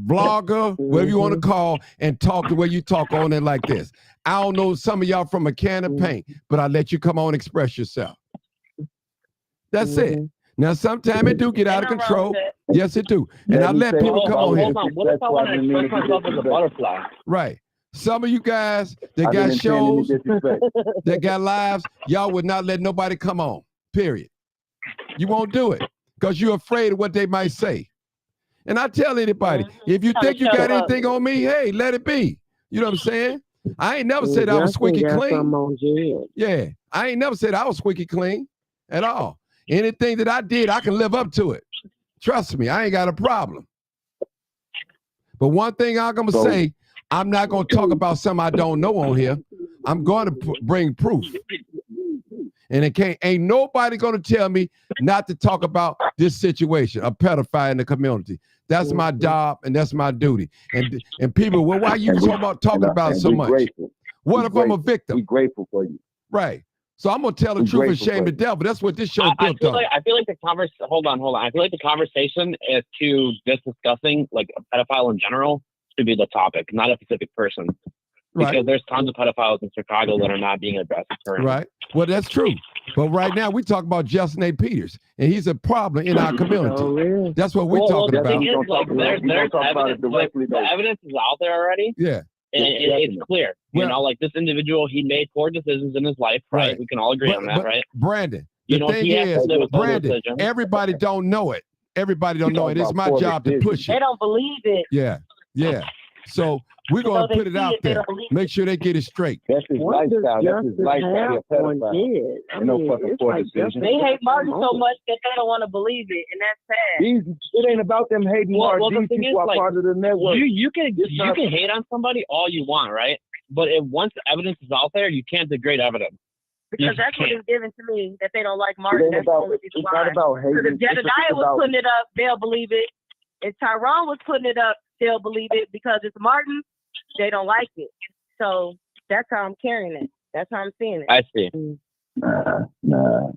blogger, whatever you want to call, and talk the way you talk on it like this. I don't know some of y'all from a can of paint, but I let you come on and express yourself. That's it. Now, sometimes it do get out of control. Yes, it do. And I let people come on here. Hold on. What if I want to express myself as a butterfly? Right. Some of you guys that I got didn't intend shows, any disrespect. that got lives, y'all would not let nobody come on. Period. You won't do it because you're afraid of what they might say. And I tell anybody, if you think you got anything on me, hey, let it be. You know what I'm saying? I ain't never said I was squeaky clean. Yeah, I ain't never said I was squeaky clean at all. Anything that I did, I can live up to it. Trust me, I ain't got a problem. But one thing I'm gonna say, I'm not gonna talk about something I don't know on here. I'm going to bring proof. And ain't nobody gonna tell me not to talk about this situation, a pedophile in the community. That's my job and that's my duty. And people, well, why are you talking about it so much? Grateful. What if I'm a victim? We're grateful for you. Right. So I'm gonna tell the truth and shame the devil. That's what this show is I built feel on. like the conversation. Hold on. I feel like the conversation is to just discussing like a pedophile in general should be the topic, not a specific person. Because Right. there's tons of pedophiles in Chicago that are not being addressed currently. Right. Well, that's true. But right now we talk about Justin A. Peters, and he's a problem in our community. That's what we're talking the about. thing is, like, there's evidence, the evidence is out there already. Yeah. And it's clear. You know, like this individual, he made poor decisions in his life, right? We can all agree on that, right? Brandon, You the know, thing he has to is, live with those Brandon, decisions. everybody don't know it. Everybody don't know it. It's my job to push They it. don't believe it. Yeah. Yeah. So we're going to they put it see out it, they there. don't believe Make sure they get it straight. That's his What does lifestyle. That's his justice lifestyle. have on Jed? I Ain't no mean, fucking it's poor like decision. They hate Martin so much that they don't want to believe it, and that's sad. It ain't about them hating Well, Martin. the These thing people is, are like, part of the network. you can hate on somebody all you want, right? But if once evidence is out there, you can't degrade evidence. Because that's what is given to me, that they don't like It Martin. ain't That's the about, only it's reason not why. about Because hating. if Jedediah was putting it up, they'll believe it. If Tyrone was putting it up, they'll believe it. Because it's Martin, they don't like it. So that's how I'm carrying it. That's how I'm seeing it. I see. Nah.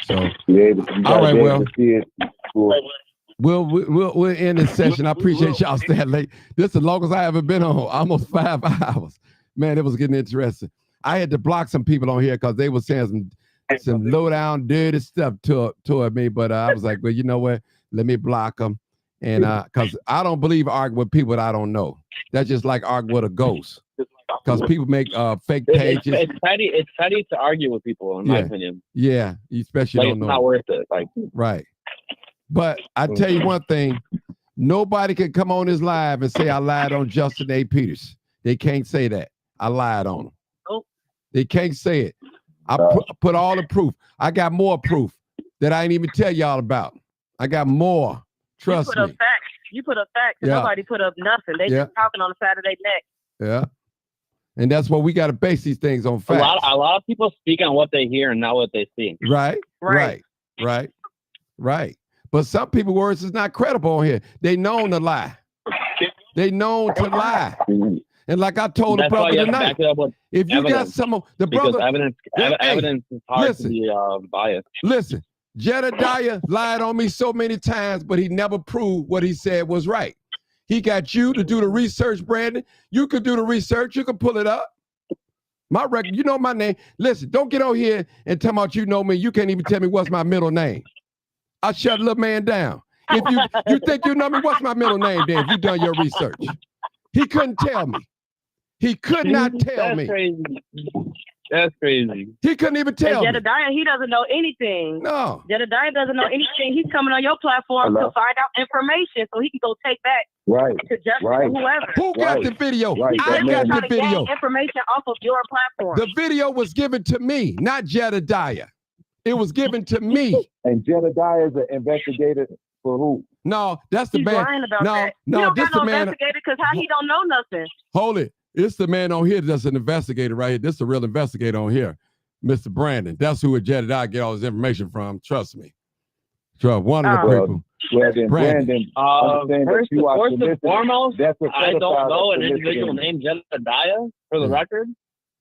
So You all right, well, see it. Cool. We'll end this session. I appreciate y'all staying late. This is the longest I ever been on, almost 5 hours. Man, it was getting interesting. I had to block some people on here because they were saying some low down, dirty stuff toward me. But I was like, well, you know what? Let me block them. And because I don't believe arguing with people that I don't know. That's just like arguing with a ghost. Because people make fake pages. It's petty to argue with people, in my opinion. Yeah, you especially Like, don't it's know. not worth it. Like, Right. But I tell you one thing, nobody can come on this live and say I lied on Justin A. Peters. They can't say that. I lied on him. Nope. They can't say it. I put all the proof. I got more proof that I ain't even tell y'all about. I got more. Trust you put me. Up facts. You put up facts. And Yeah. Nobody put up nothing. They Yeah. just talking on the side of their neck. Yeah. And that's what we got to base these things on a facts. lot of people speak on what they hear and not what they see. Right. But some people words is not credible on here. They known to lie. They known to lie. And like I told the That's why brother you have to tonight, back it up with if you got evidence, some of the because brother, evidence is hard to be biased. listen, Jedediah lied on me so many times, but he never proved what he said was right. He got you to do the research, Brandon. You could do the research. You could pull it up. My record, you know my name. Listen, don't get on here and tell me about you know me. You can't even tell me what's my middle name. I shut the little man down. If you think you know me, what's my middle name then if you done your research? He couldn't tell me. He could not tell me. Crazy. That's crazy. He couldn't even tell me. Jedediah, he doesn't know anything. No. Jedediah doesn't know anything. He's coming on your platform to find out information so he can go take back Right. to Justin Right. or whoever. Who got the video? Right. I got Trying the to gain video. information off of your platform. The video was given to me, not Jedediah. It was given to me. And Jedediah is an investigator for who? No, that's the He's man. lying about No, that. no, he don't this got the no man. investigator because how he don't know nothing. Hold it. It's the man on here that's an investigator right here. This is a real investigator on here, Mr. Brandon. That's who Jedediah get all his information from. Trust me. Trust one of the people. Well, then Brandon. Brandon, understand First that you are and soliciting. foremost, That's a I don't pedophile know an that's individual soliciting. named Jedediah for the record.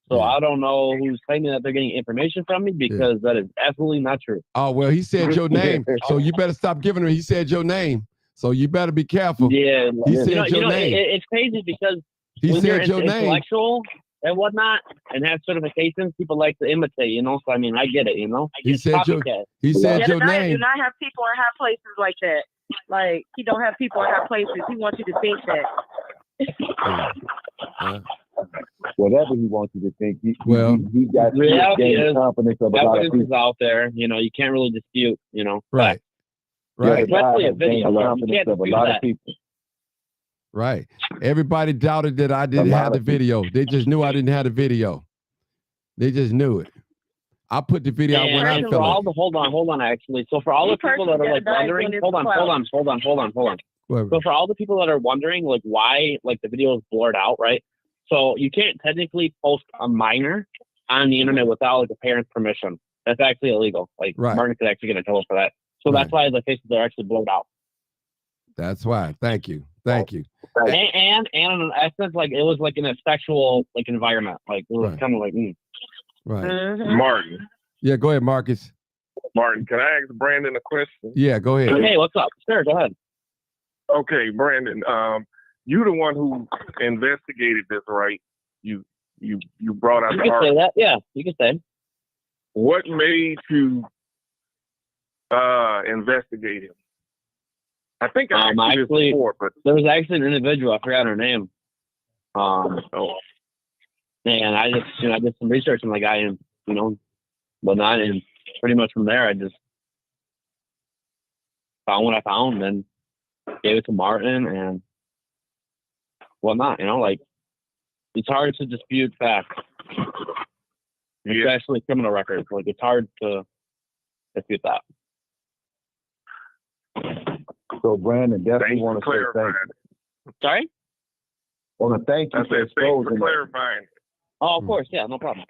So I don't know who's claiming that they're getting information from me because that is absolutely not true. Oh, well, he said your name, so you better stop giving him. He said your name, so you better be careful. Yeah, He said your you know, name. it's crazy because He when you're said your name. intellectual and whatnot and have certifications, people like to imitate, you know. So I mean, I get it, you know. He said your Copycat. he said your Jedediah do name. not have people in high places like that. Like, he don't have people in high places. He wants you to think that. Whatever he wants you to think, he got Reality gained is, confidence of a lot of evidence is people. out there. You know, you can't really dispute. You know, Right. Right. especially a Has gained video. the You confidence can't of a dispute lot that. of people. Right. Everybody doubted that I didn't A lot have the of people. video. They just knew I didn't have the video. They just knew it. I put the video out when I And for felt all it. the hold on actually. So for all the people that are like wondering, hold on. Whatever. So for all the people that are wondering like why like the video is blurred out, right? So you can't technically post a minor on the internet without like a parent's permission. That's actually illegal. Like Right. Martin could actually get in trouble for that. So that's why the faces are actually blurred out. That's why. Thank you. Thank you. And in essence, like it was like in a sexual like environment. Like it was Right. kind of like Right. Martin, Yeah, go ahead, Marcus. Martin, can I ask Brandon a question? Yeah, go ahead. Hey, what's up? Sure, go ahead. Okay, Brandon, you the one who investigated this, right? You brought out You the can say article. that. Yeah, you can say. What made you investigate him? I think I asked you this Actually, before, but there was actually an individual. I forgot her name. And I just, I did some research on the guy, and whatnot, and pretty much from there, I just found what I found, and gave it to Martin and whatnot. Like it's hard to dispute facts, especially criminal records. Like it's hard to dispute that. So Brandon, definitely want to say thank you. Sorry? Want to thank you I for said thanks for exposing that. clarifying. Oh, of course, yeah, no problem.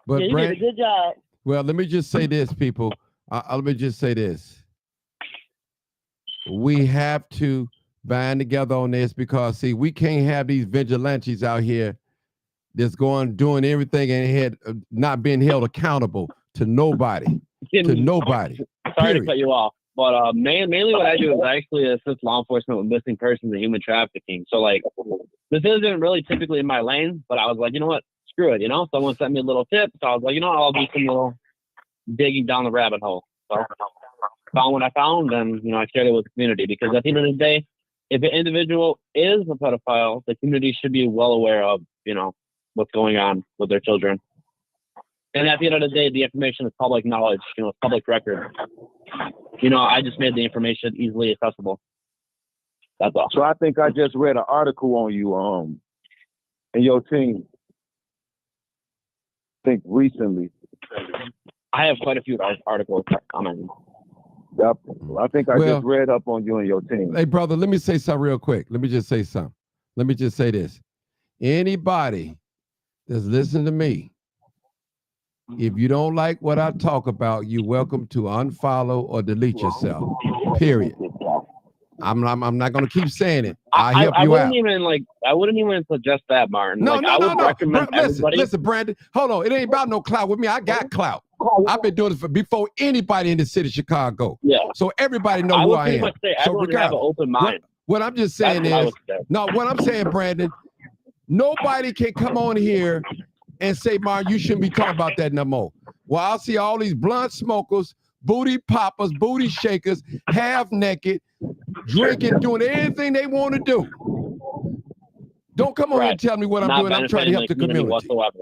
But Yeah, you Brand- did a good job. Well, let me just say this, people. Let me just say this. We have to band together on this because, see, we can't have these vigilantes out here that's doing everything and not being held accountable to nobody. To nobody. Sorry Period. to cut you off, But mainly what I do is I actually assist law enforcement with missing persons and human trafficking. So like, this isn't really typically in my lane, but I was like, you know what, screw it. You know, someone sent me a little tip, so I was like, you know, I'll do some little digging down the rabbit hole. So found what I found, and you know, I shared it with the community because at the end of the day, if an individual is a pedophile, the community should be well aware of, you know, what's going on with their children. And at the end of the day, the information is public knowledge, you know, it's public record. You know, I just made the information easily accessible. That's all. So I think I just read an article on you, and your team. I think recently. I have quite a few articles coming. Yep. I think I just read up on you and your team. Hey, brother, let me say something real quick. Let me just say something. Let me just say this. Anybody that's listening to me, if you don't like what I talk about, you're welcome to unfollow or delete yourself. Period. I'm not going to keep saying it. I help you out. I wouldn't even suggest that, Martin. No, like, no, I would no. recommend everybody. Listen, Brandon. Hold on. It ain't about no clout with me. I got clout. I've been doing this before anybody in the city of Chicago. Yeah. So everybody know who I am. Say, so everyone have an open mind. What I'm just saying is, what I'm saying, Brandon, nobody can come on here and say, Martin, you shouldn't be talking about that no more. Well, I'll see all these blunt smokers, booty poppers, booty shakers, half naked, drinking, doing anything they want to do. Don't come on here and tell me what I'm doing. I'm trying to help the community. Whatsoever.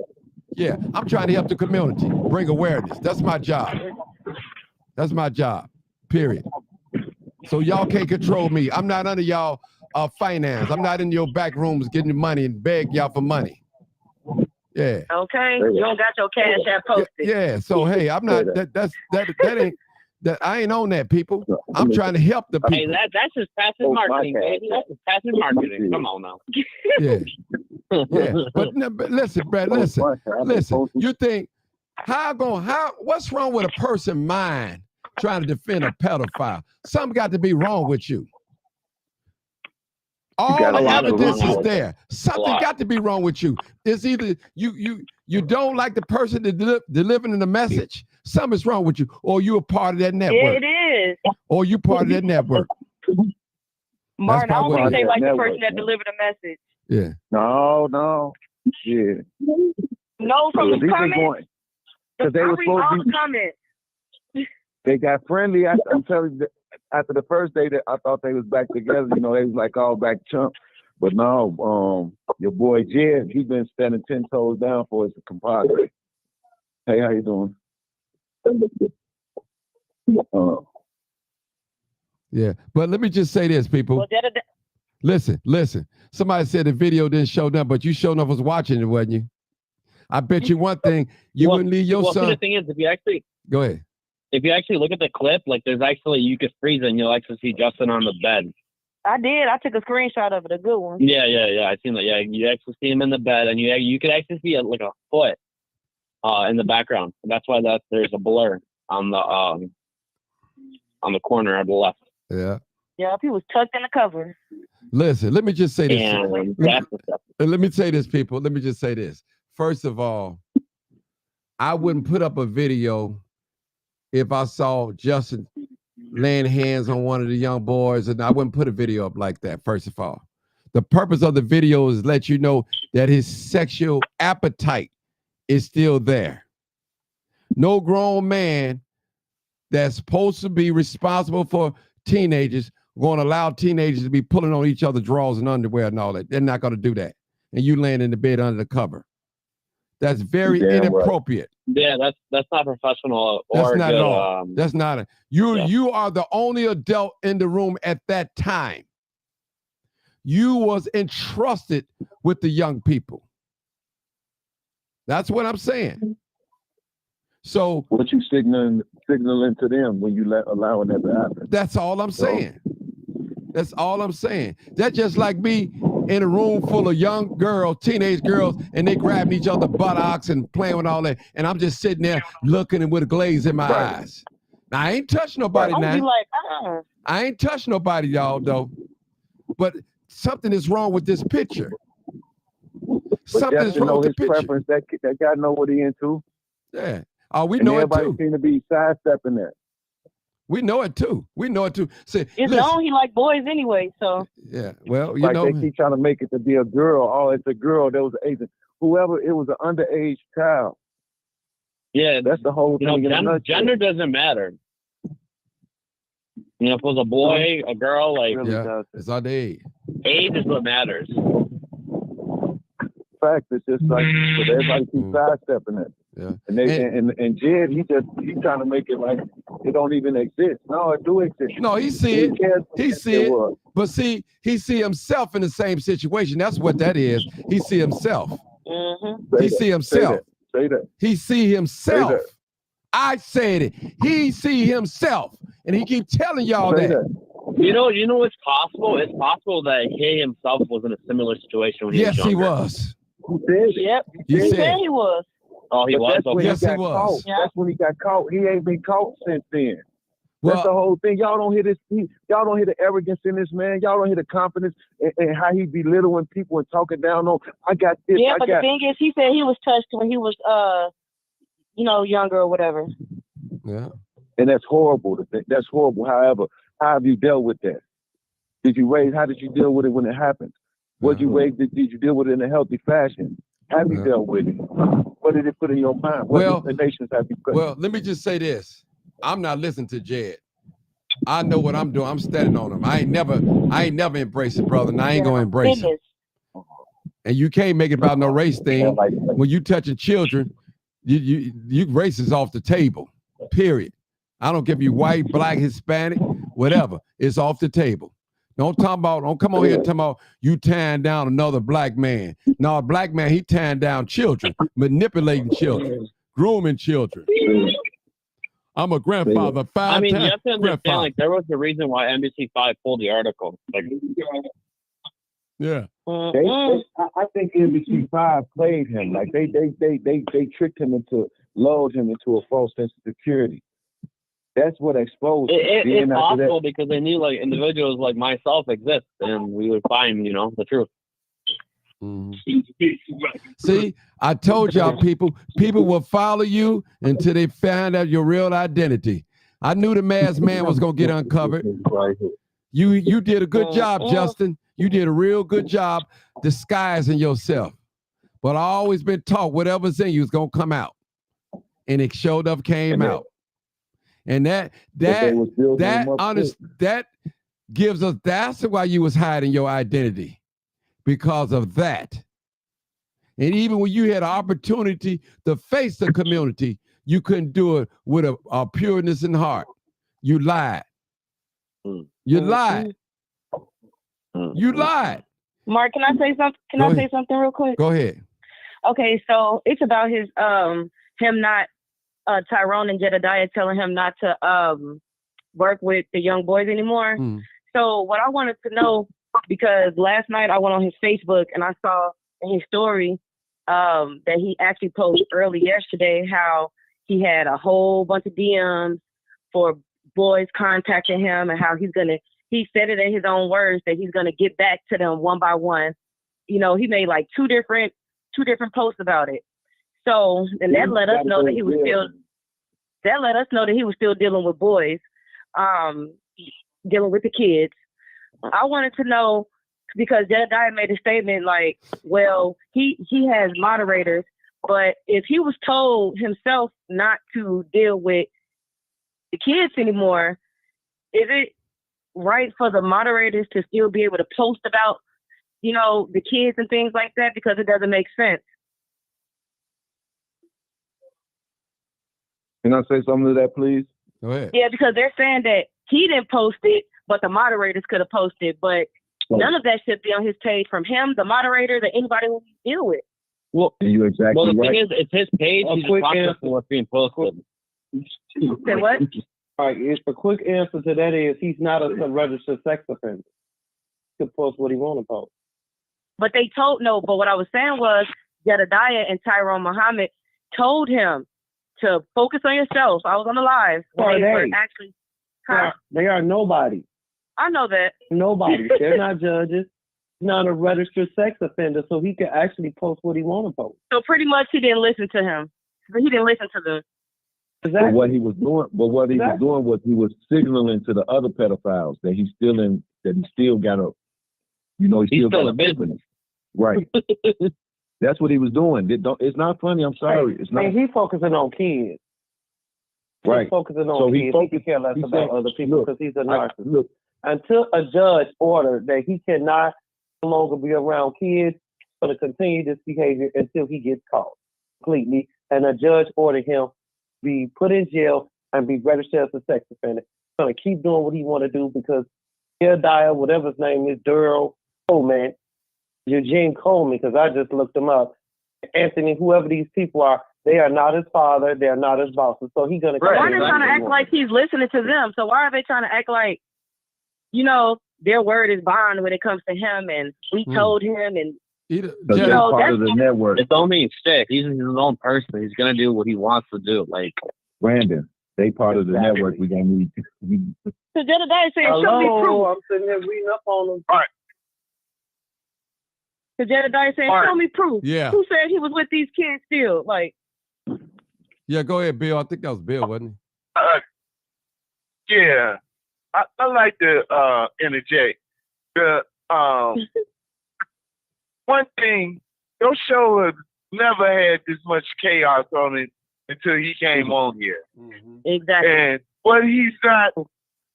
Yeah, I'm trying to help the community, bring awareness. That's my job. That's my job, period. So y'all can't control me. I'm not under y'all finance. I'm not in your back rooms getting money and beg y'all for money. Yeah. Okay, you don't got your cash app posted. Yeah. So hey, I'm not that ain't that I ain't on that, people. I'm trying to help the people. Hey, that's just passive marketing, baby. That's just passive marketing. Come on now. Yeah. Yeah. But listen, Brad, listen. You think what's wrong with a person's mind trying to defend a pedophile? Something got to be wrong with you. All the evidence is there. Something got to be wrong with you. It's either you don't like the person that delivering the message. Something's wrong with you, or you a part of that network. It is. Or you part of that network. Martin, I don't think they like the person that delivered the message. Yeah. No. Yeah. No, from the comments. Because they were supposed to be. Comments. They got friendly. I'm telling you, after the first day, that I thought they was back together. You know, they was like all back chump. But no, your boy Jed, he's been standing 10 toes down for his compadre. Hey, how you doing? Yeah, but let me just say this, people. Listen. Somebody said the video didn't show them, but you sure enough was watching it, wasn't you? I bet you one thing, you wouldn't leave your son. See, the thing is, if you actually go ahead. If you actually look at the clip, like there's actually, you could freeze it and you'll actually see Justin on the bed. I did. I took a screenshot of it, a good one. Yeah. I seen that. Yeah, you actually see him in the bed, and you could actually see like a foot in the background. And that's why there's a blur on the corner of the left. Yeah. Yeah, he was tucked in the cover. Listen, let me just say this. Let me say this, people. Let me just say this. First of all, I wouldn't put up a video if I saw Justin laying hands on one of the young boys, and I wouldn't put a video up like that, first of all. The purpose of the video is let you know that his sexual appetite is still there. No grown man that's supposed to be responsible for teenagers going to allow teenagers to be pulling on each other's drawers and underwear and all that. They're not going to do that. And you laying in the bed under the cover. That's very inappropriate. Yeah, that's not professional. That's not good, at all. That's not it. You are the only adult in the room at that time. You was entrusted with the young people. That's what I'm saying. So what you signaling to them when you allowing that to happen? That's all I'm saying. That's all I'm saying. That's just like me in a room full of young girls, teenage girls, and they grabbing each other buttocks and playing with all that. And I'm just sitting there looking and with a glaze in my eyes. Now, I ain't touched nobody now. I ain't touched nobody, y'all, though. But something is wrong with this picture. Something's wrong with the picture. Preference. That guy know what he into. Yeah. Oh, we know it too. Everybody seem to be sidestepping that. We know it too. We know it too. Say, It's listen, known he like boys anyway, so. yeah. Well, you Like know, they keep trying to make it to be a girl. Oh, it's a girl. There was an agent. Whoever, it was an underage child. Yeah, That's the whole you know, thing. in a nutshell. gender doesn't matter. You know, if it was a boy, a girl, like yeah, it's our age. age is what matters. Fact, it's just like, but everybody keeps sidestepping it. Yeah. And they and Jed, he's trying to make it like it don't even exist. No, it do exist. No, he see it. He see it. was. But see, he see himself in the same situation. That's what that is. He see himself. He see himself. Say that. He see himself. that. I said it. He see himself, and he keep telling y'all Say that. You know what's possible? It's possible that he himself was in a similar situation when he Yes, was he younger. was. He did. Yep. You He said said he was. Oh, he But was? that's when Okay. Yes, he got was. caught. Yeah. That's when he got caught. He ain't been caught since then. Well, That's the whole thing. Y'all don't hear this. Y'all don't hear the arrogance in this man. Y'all don't hear the confidence and how he belittling people and talking down on. I got this. Yeah, I but got. the thing is, he said he was touched when he was, younger or whatever. yeah. And that's horrible. That's horrible. However, how have you dealt with that? How did you deal with it when it happened? Did you deal with it in a healthy fashion? Have you dealt with it? What did it put in your mind? What Well, explanations have you put? Well, let me just say this. I'm not listening to Jed. I know what I'm doing. I'm standing on him. I ain't never embraced it, brother, and I ain't gonna embrace it. And you can't make it about no race thing. When you touching children, you race is off the table. Period. I don't give you white, black, Hispanic, whatever. It's off the table. Don't come on here and talk about you tearing down another black man. No, a black man, he tearing down children, manipulating children, grooming children. I'm a grandfather, I mean, you five-time have to understand, grandfather. like, there was a reason why NBC5 pulled the article. Like, Yeah. I think NBC5 played him. Like they tricked him lulled him into a false sense of security. That's what exposed him. it's Then after that- possible because they knew, like, individuals like myself exist, and we would find, the truth. See, I told y'all people will follow you until they find out your real identity. I knew the masked man was gonna get uncovered. You did a good job, Justin. You did a real good job disguising yourself. But I always been taught whatever's in you is gonna come out. And it showed up came out. And that gives us, that's why you was hiding your identity. Because of that. And even when you had an opportunity to face the community, you couldn't do it with a pureness in heart. You lied. You lied. You lied. Mark, can I say something? Can I say something real quick? Go ahead. Okay, so it's about his him not Tyrone and Jedediah telling him not to work with the young boys anymore. So what I wanted to know, because last night I went on his Facebook and I saw in his story that he actually posted early yesterday how he had a whole bunch of DMs for boys contacting him and how he said it in his own words that he's gonna get back to them one by one. He made like two different posts about it. So, and that let us know that he was still dealing with boys, dealing with the kids. I wanted to know, because Jedediah made a statement like, well, he has moderators, but if he was told himself not to deal with the kids anymore, is it right for the moderators to still be able to post about, the kids and things like that? Because it doesn't make sense. Can I say something to that, please? Go ahead. Yeah, because they're saying that he didn't post it, but the moderators could have posted. But none of that should be on his page from him, the moderator, that anybody will deal with. Well, you exactly well, the right. thing is, it's his page. He's responsible for what's being posted. Say what? All right, the quick answer to that is he's not a registered sex offender. He can post what he want to post. But but what I was saying was Jedediah and Tyrone Muhammad told him to focus on yourself. I was on the live. They are nobody. I know that. Nobody. They're not judges. He's not a registered sex offender, so he can actually post what he want to post. So pretty much he didn't listen to him. He didn't listen to them. But what he was doing, was he was signaling to the other pedophiles that he's still got a, he's still got a business. Right. That's what he was doing. It's not funny. I'm sorry. It's not. He's focusing on kids. Right. He's focusing on kids. He can care less about other people because he's a narcissist. Until a judge ordered that he cannot no longer be around kids for to continue this behavior until he gets caught completely, and a judge ordered him be put in jail and be registered as a sex offender. He's gonna keep doing what he want to do because Dyer, whatever his name is, Daryl Coleman, Eugene Coleman, because I just looked him up. Anthony, whoever these people are, they are not his father. They are not his bosses. So he's gonna. Why are they trying to act like he's listening to them? So why are they trying to act like, their word is bond when it comes to him, and we told him, and that's part of the network. It don't mean shit. He's his own person. He's gonna do what he wants to do. Like Brandon, they part of the network. We gonna need. So Jedediah saying, "Show me proof." I'm sitting there reading up on them. All right. So Jedediah saying, "Show me proof." Yeah. Who said he was with these kids still? Like. Yeah, go ahead, Bill. I think that was Bill, wasn't Yeah. I like to interject. The one thing, your show has never had this much chaos on it until he came on here. Exactly. And what he's not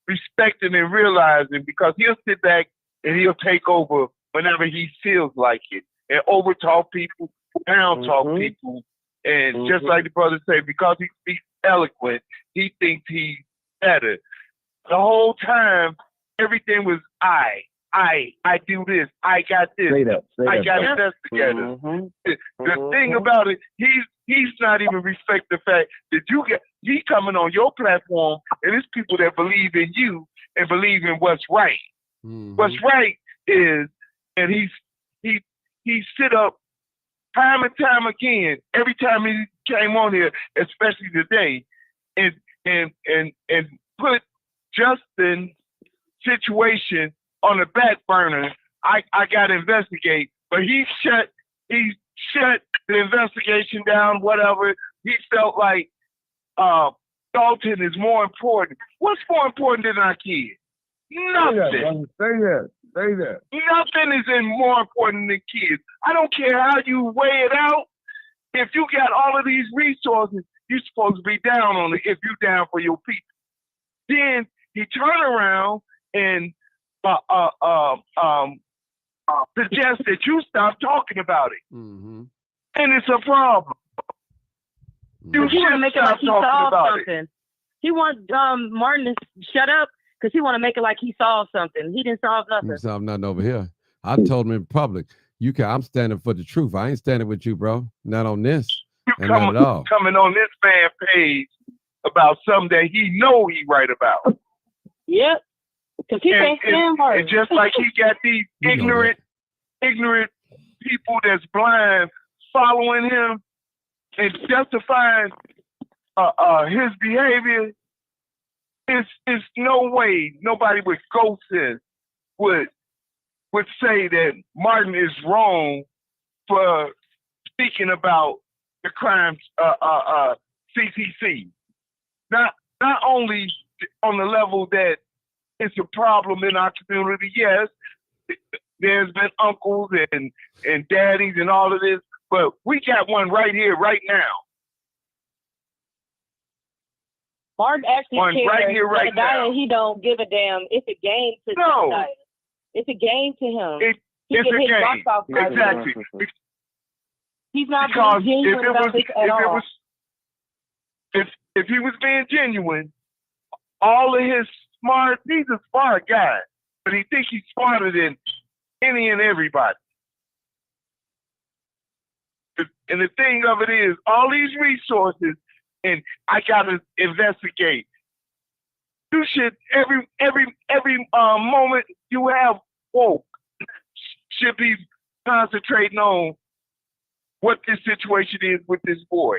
respecting and realizing, because he'll sit back and he'll take over whenever he feels like it and overtalk people, down talk people. And just like the brother say, because he speaks eloquent, he thinks he's better. The whole time, everything was I do this, I got this, I got this together. The thing about it, he's not even respect the fact that he coming on your platform, and it's people that believe in you and believe in what's right. What's right is, and he sit up time and time again, every time he came on here, especially today, and put Justin's situation on the back burner. I got to investigate, but he shut the investigation down. Whatever, he felt like Dalton is more important. What's more important than our kids? Nothing. Say that. Nothing is more important than kids. I don't care how you weigh it out. If you got all of these resources, you're supposed to be down on it if you're down for your people. Then he turned around and suggest that you stop talking about it. And it's a problem. You He want to make it like he solved about something. He wants Martin to shut up because he want to make it like he solved something. He didn't solve nothing. Solve nothing over here. I told him in public, I'm standing for the truth. I ain't standing with you, bro. Not on this. And not at all. Coming on this man page about something that he know he right about. Yep. Because he can't stand Martin. And just like he got these ignorant people that's blind following him and justifying his behavior, it's no way nobody with ghosts in would say that Martin is wrong for speaking about the crimes CCC. Not only on the level that it's a problem in our community, yes, there's been uncles and daddies and all of this, but we got one right here, right now. Martin actually One cares. right here, right now. He don't give a damn. It's a game to No. It's a game to him. He It's get a his game. box off Exactly. He's not Because being genuine about this at all. If he was being genuine, all of his he's a smart guy, but he thinks he's smarter than any and everybody. And the thing of it is, all these resources, and I gotta investigate. You should every moment you have woke should be concentrating on what this situation is with this boy.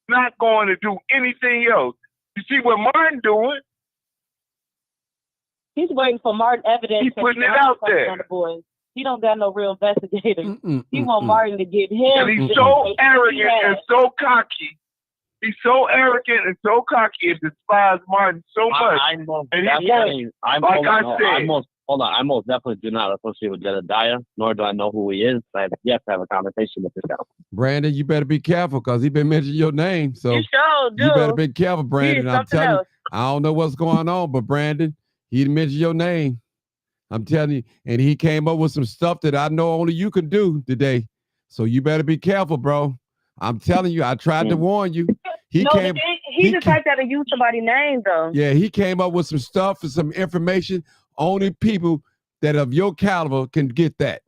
Not going to do anything else. You see what Martin doing? He's waiting for Martin evidence. He's putting it out there. On the boys. He don't got no real investigator. He want Martin to get him. And he's so arrogant and so cocky He's so arrogant and so cocky and despises Martin so much. I most and definitely, I most definitely do not associate with Jedediah, nor do I know who he is. I have yet to have a conversation with this guy. Brandon, you better be careful because he been mentioning your name. So You sure do. you better be careful, Brandon. I'm something telling you, else. I don't know what's going on, but Brandon, he mentioned your name. I'm telling you, and he came up with some stuff that I know only you can do today. So you better be careful, bro. I'm telling you, I tried to warn you. He's the type that'll use somebody's name though. Yeah, he came up with some stuff and some information. Only people that of your caliber can get that.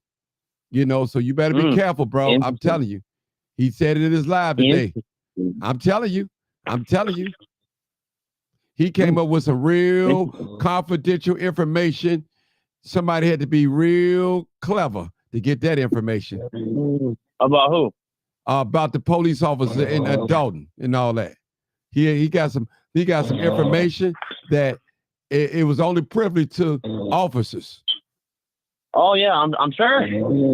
You know, so you better be careful, bro. I'm telling you. He said it in his live today. I'm telling you. He came up with some real confidential information. Somebody had to be real clever to get that information. About who? About the police officer in Dalton and all that. He got some information that it was only privileged to officers. Oh yeah, I'm sure.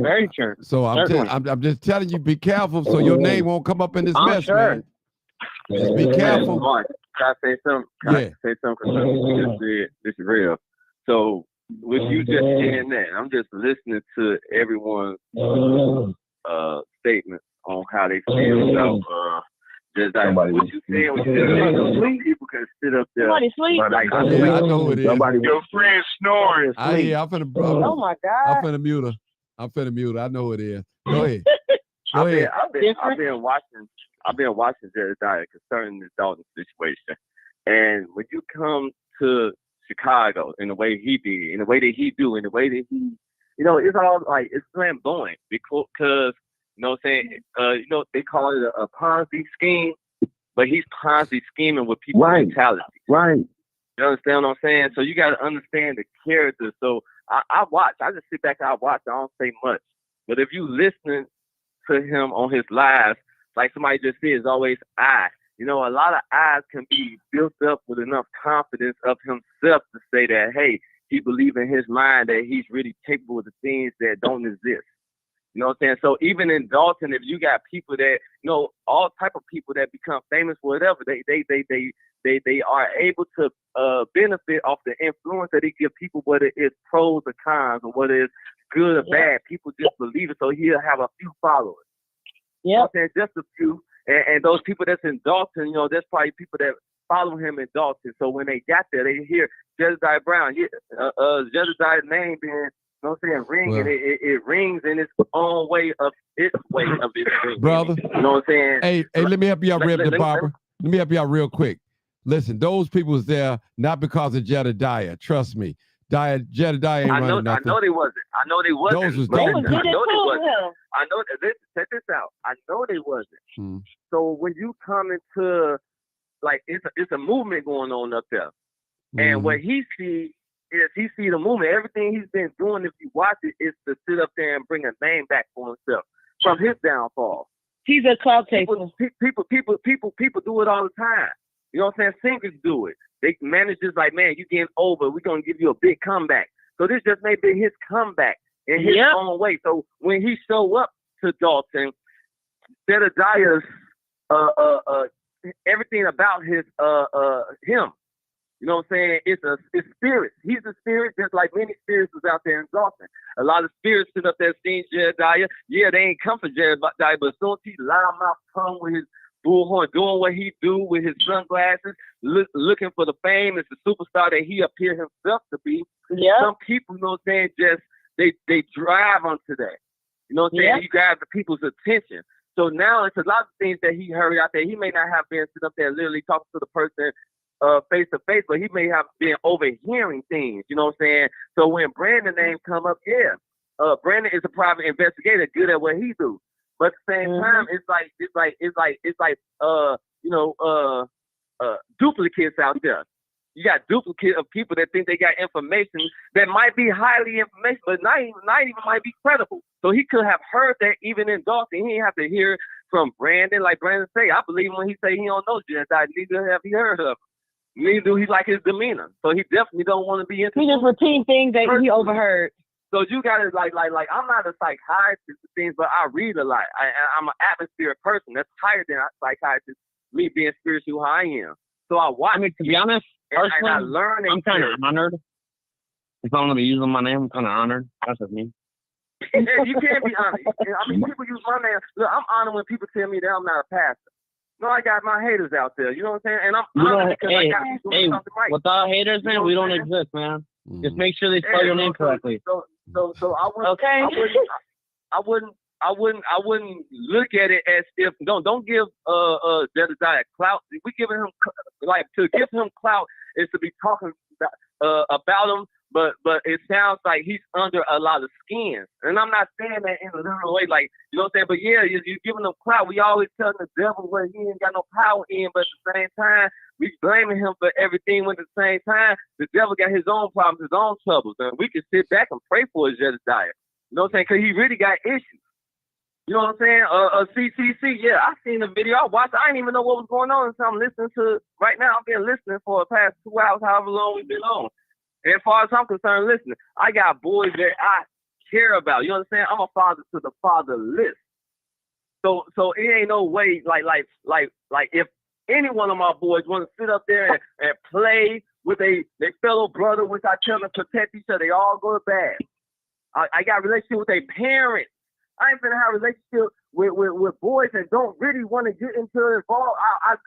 Very sure. So I'm just telling you, be careful so your name won't come up in this mess, man. Just be careful. Mark, can I say something? Can I say something? 'Cause you just said this is real. So with you just saying that, I'm just listening to everyone's statements on how they feel about just like what you saying. What you saying, people can sit up there. Somebody sleep. Like, I know who it is. your friend snoring. Oh my God. I'm finna mute her. I know who it is. Go ahead. Go ahead. I've been watching Jedediah concerning the Dalton situation, and when you come to Chicago in the way he did, in the way that he do, in the way that he, it's all like it's flamboyant because you know what I'm saying, they call it a Ponzi scheme, but he's Ponzi scheming with people's mentality. Right. You understand what I'm saying? So you got to understand the character. So I watch. I just sit back and I watch. I don't say much. But if you listening to him on his lives, like somebody just said, it's always I. A lot of eyes can be built up with enough confidence of himself to say that, hey, he believes in his mind that he's really capable of the things that don't exist. You know what I'm saying? So even in Dalton, if you got people that, all type of people that become famous, whatever, they are able to benefit off the influence that they give people, whether it's pros or cons or whether it's good or bad. People just believe it. So he'll have a few followers. Yeah. You know what I'm saying? Just a few. And those people that's in Dalton, there's probably people that follow him in Dalton. So when they got there, they hear Jedediah Brown. Jedediah's name being, ringing. Well, it rings in its own way of its ring. Brother. You know what I'm saying? Hey, let me help you out, Let me- Barbara. Let me help you out real quick. Listen, those people was there not because of Jedediah. Trust me. Jedediah ain't running nothing. I know they wasn't. Those was But Dalton. I know they wasn't. I know that. Check this out. I know they wasn't. So when you come into, like, it's a movement going on up there, and what he see is the movement. Everything he's been doing, if you watch it, is to sit up there and bring a name back for himself from his downfall. He's a clout chaser. People do it all the time. You know what I'm saying? Singers do it. They managers like, man, you getting over. We're gonna give you a big comeback. So this just may be his comeback in his own way. So when he show up to Dalton, Jedediah's everything about his him. You know what I'm saying? It's spirits. He's a spirit, just like many spirits was out there in Dalton. A lot of spirits sit up there seeing Jedediah. Yeah, they ain't come for Jedediah, but as soon as he loudmouth come with his bullhorn, doing what he do with his sunglasses, looking for the fame as the superstar that he appeared himself to be. Yeah. Some people, you know what I'm saying, just they drive onto that. You know what I'm saying? He grabs the people's attention. So now it's a lot of things that he heard out there. He may not have been sitting up there literally talking to the person face to face, but he may have been overhearing things. You know what I'm saying? So when Brandon name come up, Brandon is a private investigator, good at what he do. But at the same time, it's like duplicates out there. You got duplicate of people that think they got information that might be highly information, but not even might be credible. So he could have heard that even in Dalton. He didn't have to hear it from Brandon. Like Brandon say, I believe when he say he don't know Jedediah, neither have he heard of him. Neither do he like his demeanor. So he definitely don't want to be into. He just repeat things that he overheard. So you gotta like I'm not a psychiatrist and things, but I read a lot. I'm an atmospheric person. That's higher than a psychiatrist. me being spiritual how I am. So I watch. I mean, to be honest, and I personally, learn. I'm kind of honored. If I'm gonna be using my name, I'm kind of honored. That's just me. You can't be honored. I mean, people use my name. Look, I'm honored when people tell me that I'm not a pastor. No, I got my haters out there. You know what I'm saying? And I'm honored because I got to be doing something right. Without haters, man, You know we what don't I'm saying? exist, man. Just make sure they spell your name correctly. So I wouldn't. Okay. I wouldn't look at it as if don't give Jedediah clout. We giving him like to give him clout is to be talking about him, but it sounds like he's under a lot of skins. And I'm not saying that in a literal way, like you know what I'm saying. But yeah, you're giving him clout. We always telling the devil where he ain't got no power in, but at the same time we blaming him for everything. When at the same time the devil got his own problems, his own troubles, and we can sit back and pray for Jedediah. You know what I'm saying? Because he really got issues. You know what I'm saying? CCC, yeah, I seen the video. I watched. I didn't even know what was going on until I'm listening to right now. I've been listening for the past 2 hours, however long we've been on. And as far as I'm concerned, listening, I got boys that I care about. You know what I'm saying? I'm a father to the fatherless. So it ain't no way like if any one of my boys want to sit up there and play with their fellow brother, which I tell them to protect each other, they all go to bed. I got a relationship with their parents. I ain't gonna have a relationship with boys that don't really want to get into involved.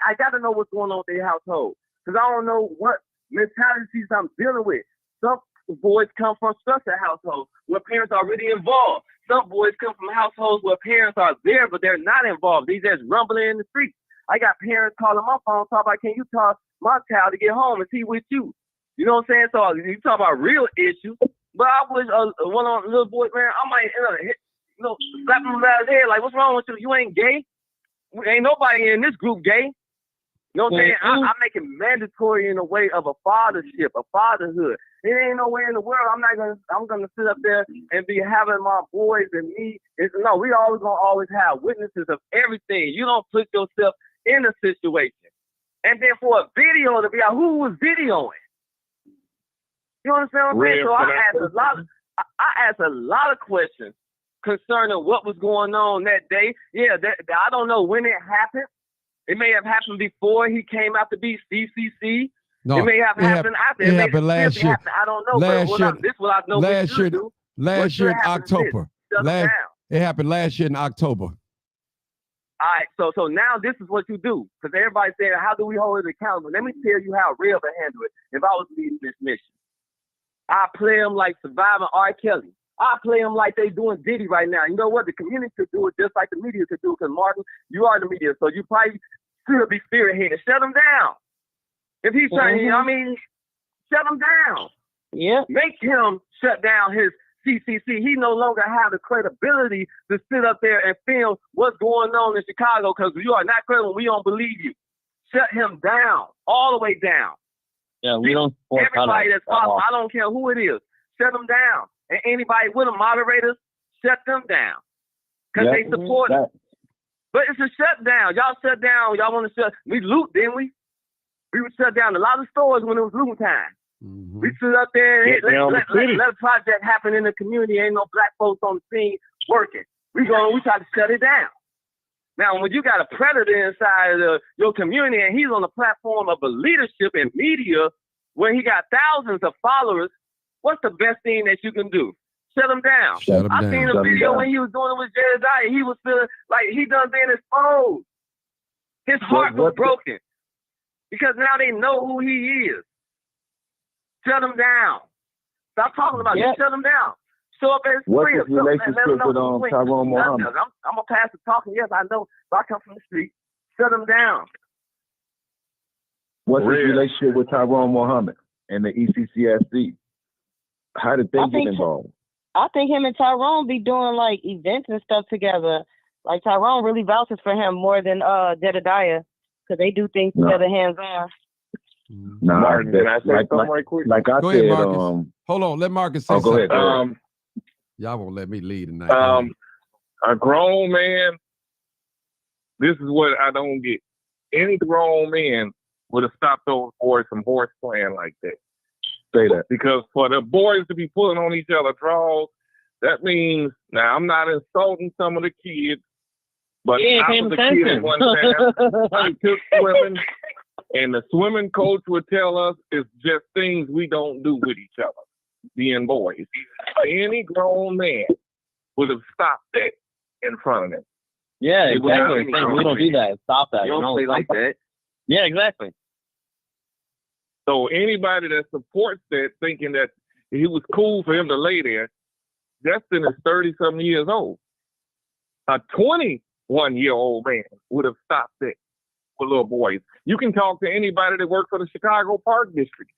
I got to know what's going on with their household because I don't know what mentalities I'm dealing with. Some boys come from structured households where parents are already involved. Some boys come from households where parents are there, but they're not involved. They just rumbling in the streets. I got parents calling my phone, talking about, can you talk my child to get home and see with you? You know what I'm saying? So you talk about real issues. But I was one on little boy, man, I might hit. Slap him about his head like, what's wrong with you? You ain't gay? Ain't nobody in this group gay. You know what I'm saying? I make it mandatory in a way of a fathership, a fatherhood. It ain't no way in the world I'm gonna sit up there and be having my boys and me. No, we always have witnesses of everything. You don't put yourself in a situation. And then for a video to be out, who was videoing? You understand what I'm saying? So I asked a lot of questions concerning what was going on that day. Yeah, I don't know when it happened. It may have happened before he came out to be CCC. No, it may have happened after. It happened last year. I don't know. This is what I know. Last year in October. It happened last year in October. All right, so now this is what you do. Because everybody's saying, how do we hold it accountable? Let me tell you how real to handle it if I was leading this mission. I play them like surviving R. Kelly. I play them like they doing Diddy right now. You know what? The community could do it just like the media could do it. Because, Martin, you are the media, so you probably should be spearheaded. Shut him down. If he's trying, shut him down. Yeah. Make him shut down his CCC. He no longer have the credibility to sit up there and film what's going on in Chicago because you are not credible. We don't believe you. Shut him down. All the way down. Yeah, we don't. Everybody that's possible. I don't care who it is. Shut them down. And anybody with them, moderators, shut them down. Because they support it. But it's a shutdown. Y'all shut down. Y'all want to shut. We loot, didn't we? We would shut down a lot of stores when it was looting time. Mm-hmm. We stood up there and let a project happen in the community. Ain't no black folks on the scene working. We try to shut it down. Now, when you got a predator inside of your community and he's on the platform of a leadership and media where he got thousands of followers, what's the best thing that you can do? Shut him down. I seen a video when he was doing it with Jedediah. He was feeling like he done been exposed. His heart was broken because now they know who he is. Shut him down. Stop talking about it. Shut him down. Show up as What's free. his relationship with Tyrone Muhammad? I'm a pastor talking. Yes, I know. But I come from the street. Shut him down. What's his relationship with Tyrone Muhammad and the ECCSC? How did they get involved? I think him and Tyrone be doing like events and stuff together. Like Tyrone really vouches for him more than Jedediah because they do things together hands on. Nah, Martin, can I say something right quick? Like I Go said, ahead, Marcus. Hold on, let Marcus say go something. ahead. Y'all won't let me lead tonight. A grown man, this is what I don't get. Any grown man would have stopped those boys from horse playing like that. Say that. Because for the boys to be pulling on each other draws, that means, now I'm not insulting some of the kids, But He ain't I paying was a kid at attention. one time. I took swimming, and the swimming coach would tell us it's just things we don't do with each other, being boys. Any grown man would have stopped that in front of them. Yeah, It would not exactly. be Saying, we grown don't do men. that. Stop that. You don't play like that. Yeah, exactly. So anybody that supports that, thinking that he was cool for him to lay there, Justin is 30-something years old. A 21-year-old man would have stopped that with little boys. You can talk to anybody that worked for the Chicago Park District.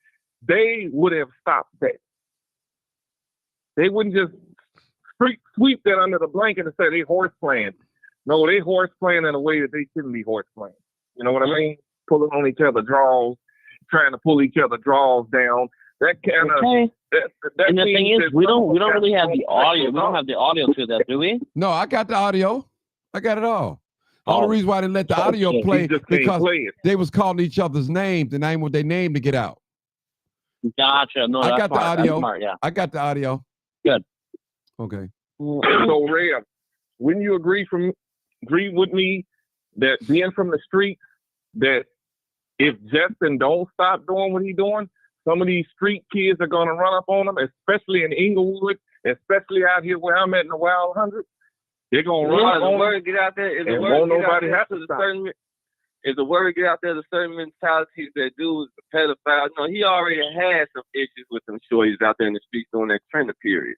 They would have stopped that. They wouldn't just sweep that under the blanket and say they horse playing. No, they horse playing in a way that they shouldn't be horse playing. You know what I mean? Pulling on each other's draws, trying to pull each other's draws down. That kind of that And the thing means is, that we don't someone really got have the audio. We don't have the audio to that, do we? No, I got the audio. I got it all. Only reason why I didn't let the audio he play just can't because play it. they was calling each other's names and I didn't want their name to get out. Gotcha. No, I that's got smart. the audio. That's smart, yeah. I got the audio. Good. Okay. So, Rev, wouldn't you agree with me that being from the street, that if Justin don't stop doing what he's doing, some of these street kids are going to run up on him, especially in Inglewood, especially out here where I'm at in the Wild 100. They're going to run up the on word him. get out there, is the and word won't get out nobody there have to to the stop. certain, is the word get out there to certain mentalities that dude is a pedophile? No, he already had some issues with them shorties out there in the streets during that training period.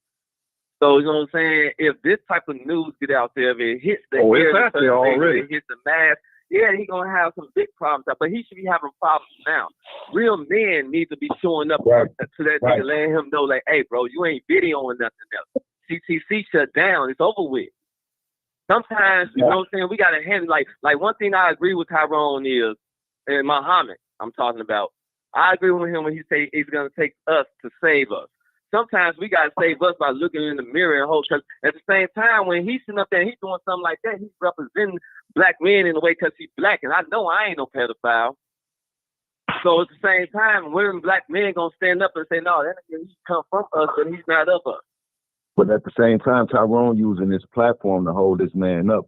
So, you know what I'm saying? If this type of news get out there, if it hits the Oh, it's ear, out there already. it hits the mass, yeah, he's going to have some big problems. But he should be having problems now. Real men need to be showing up to that nigga, letting him know, like, hey, bro, you ain't videoing nothing else. CTC shut down. It's over with. Sometimes, you know what I'm saying, we got to handle, like one thing I agree with Tyrone is, and Muhammad I'm talking about, I agree with him when he say he's going to take us to save us. Sometimes we got to save us by looking in the mirror and hope, because at the same time, when he's sitting up there and he's doing something like that, he's representing black men in a way because he's black, and I know I ain't no pedophile. So at the same time, when black men going to stand up and say, no, that nigga, he come from us, and he's not of us. But at the same time, Tyrone using this platform to hold this man up.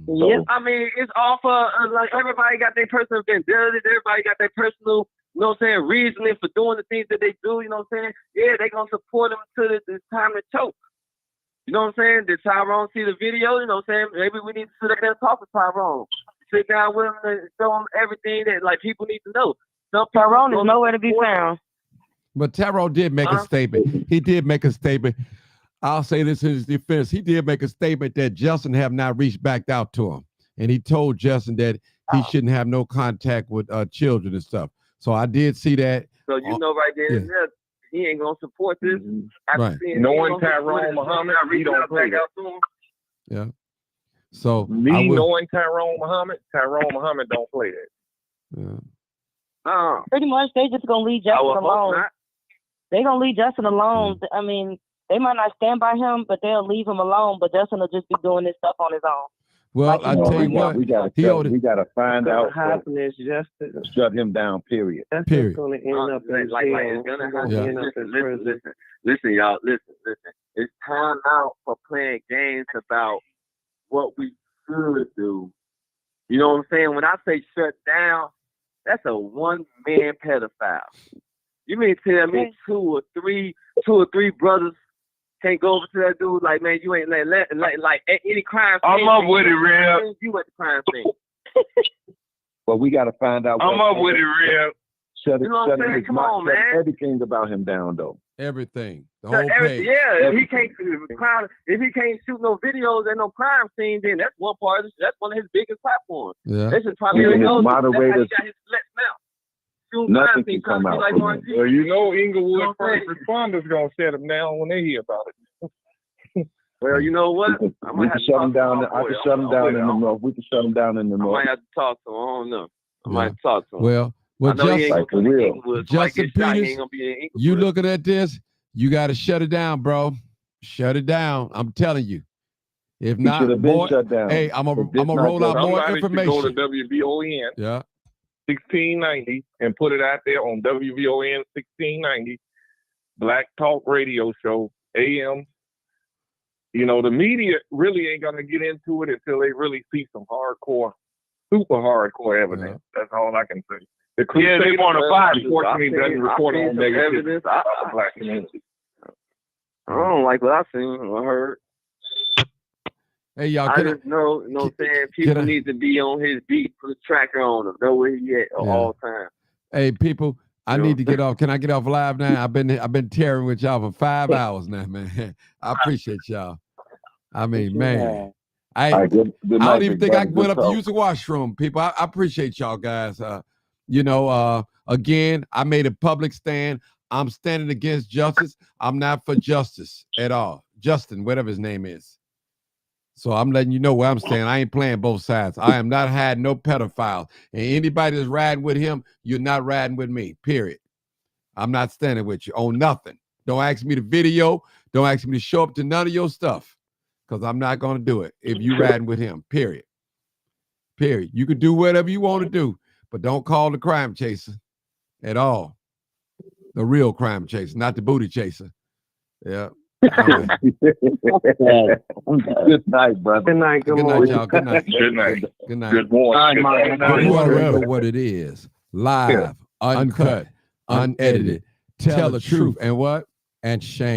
So, Yeah, I mean, it's all for, like, everybody got their personal vendetta, everybody got their personal, you know what I'm saying, reasoning for doing the things that they do, you know what I'm saying? Yeah, they going to support him until it's time to choke. You know what I'm saying? Did Tyrone see the video? You know what I'm saying? Maybe we need to sit up there and talk to Tyrone. Sit down with him and show him everything that, like, people need to know. Tyrone is nowhere to be found. But Tyrone did make a statement. He did make a statement. I'll say this in his defense. He did make a statement that Justin have not reached back out to him. And he told Justin that he shouldn't have no contact with children and stuff. So I did see that. So you know right there and there, he ain't going to support this. Right. Knowing Tyrone Muhammad, he don't play that. Yeah. So knowing Tyrone Muhammad don't play that. Yeah. Pretty much, they just gonna leave Justin would hope alone. not. They gonna leave Justin alone. I mean, they might not stand by him, but they'll leave him alone. But Justin will just be doing this stuff on his own. Well, I tell you what, we gotta find out what happen is just shut him down. Period. That's Period. going to end up in like jail. it's gonna It's happen. gonna end up in prison. Listen, y'all. Listen. It's time out for playing games about what we should do. You know what I'm saying? When I say shut down, that's a one-man pedophile. You mean tell me two or three brothers can't go over to that dude like, man, you ain't like any crime scene. I'm up with it, Rev. You at the crime scene. But we got to find out. I'm up with it, Rev. Shut You know what I'm saying? Come on, man. everything about him down, though. Everything. The So whole page. if he can't shoot no videos and no crime scene, then that's one part. That's one of his biggest platforms. Yeah. This is probably Even his that's how he moderators, got his flex now. Shooting nothing crime can scene, come trying to be out like from Martin him. G. Well, you know Inglewood You know what I'm first responders gonna shut him down when they hear about it. Well, you know what? We can shut him down. I can shut him down in the north. We can shut him down in the I north. might have to talk to him. I don't know. I might have to talk to him. Well, I know he ain't Like, gonna for come to real. Inglewood. Somebody Justin get shot, he Peters, ain't gonna be in Inglewood. you looking at this, you got to shut it down, bro. Shut it down. I'm telling you. If He not, should have been boy, shut down. hey, I'm But this gonna not roll out just- more Somebody should go to information. WVON Yeah. 1690 and put it out there on WVON 1690, Black Talk Radio Show, AM You know, the media really ain't gonna get into it until they really see some hardcore, super hardcore evidence. That's all I can say. The Crusade on the Five, fortunately, doesn't report on negative evidence. black community. I don't like what I seen or heard. Hey, y'all, I can just know, you know what I'm saying? People I- need to be on his beat, put a tracker on him, know where he at all time. Hey, people, I need to get off. Can I get off live now? I've been tearing with y'all for 5 hours now, man. I appreciate y'all. I mean, man. All right, good I night, don't even big think I brother. went Good up to talk. use the washroom, people. I appreciate y'all guys. Again, I made a public stand. I'm standing against justice. I'm not for justice at all. Justin, whatever his name is. So I'm letting you know where I'm standing. I ain't playing both sides. I am not hiding no pedophile. And anybody that's riding with him, you're not riding with me, period. I'm not standing with you on nothing. Don't ask me to video. Don't ask me to show up to none of your stuff because I'm not going to do it if you riding with him, period. Period. You can do whatever you want to do, but don't call the crime chaser at all. The real crime chaser, not the booty chaser. Yeah. All right. Good night, brother. Good night. Good night, y'all. Good night. Good night. Good night. Good morning. Good night. Whatever what it is, live, uncut, unedited. Tell the truth and what? And shame.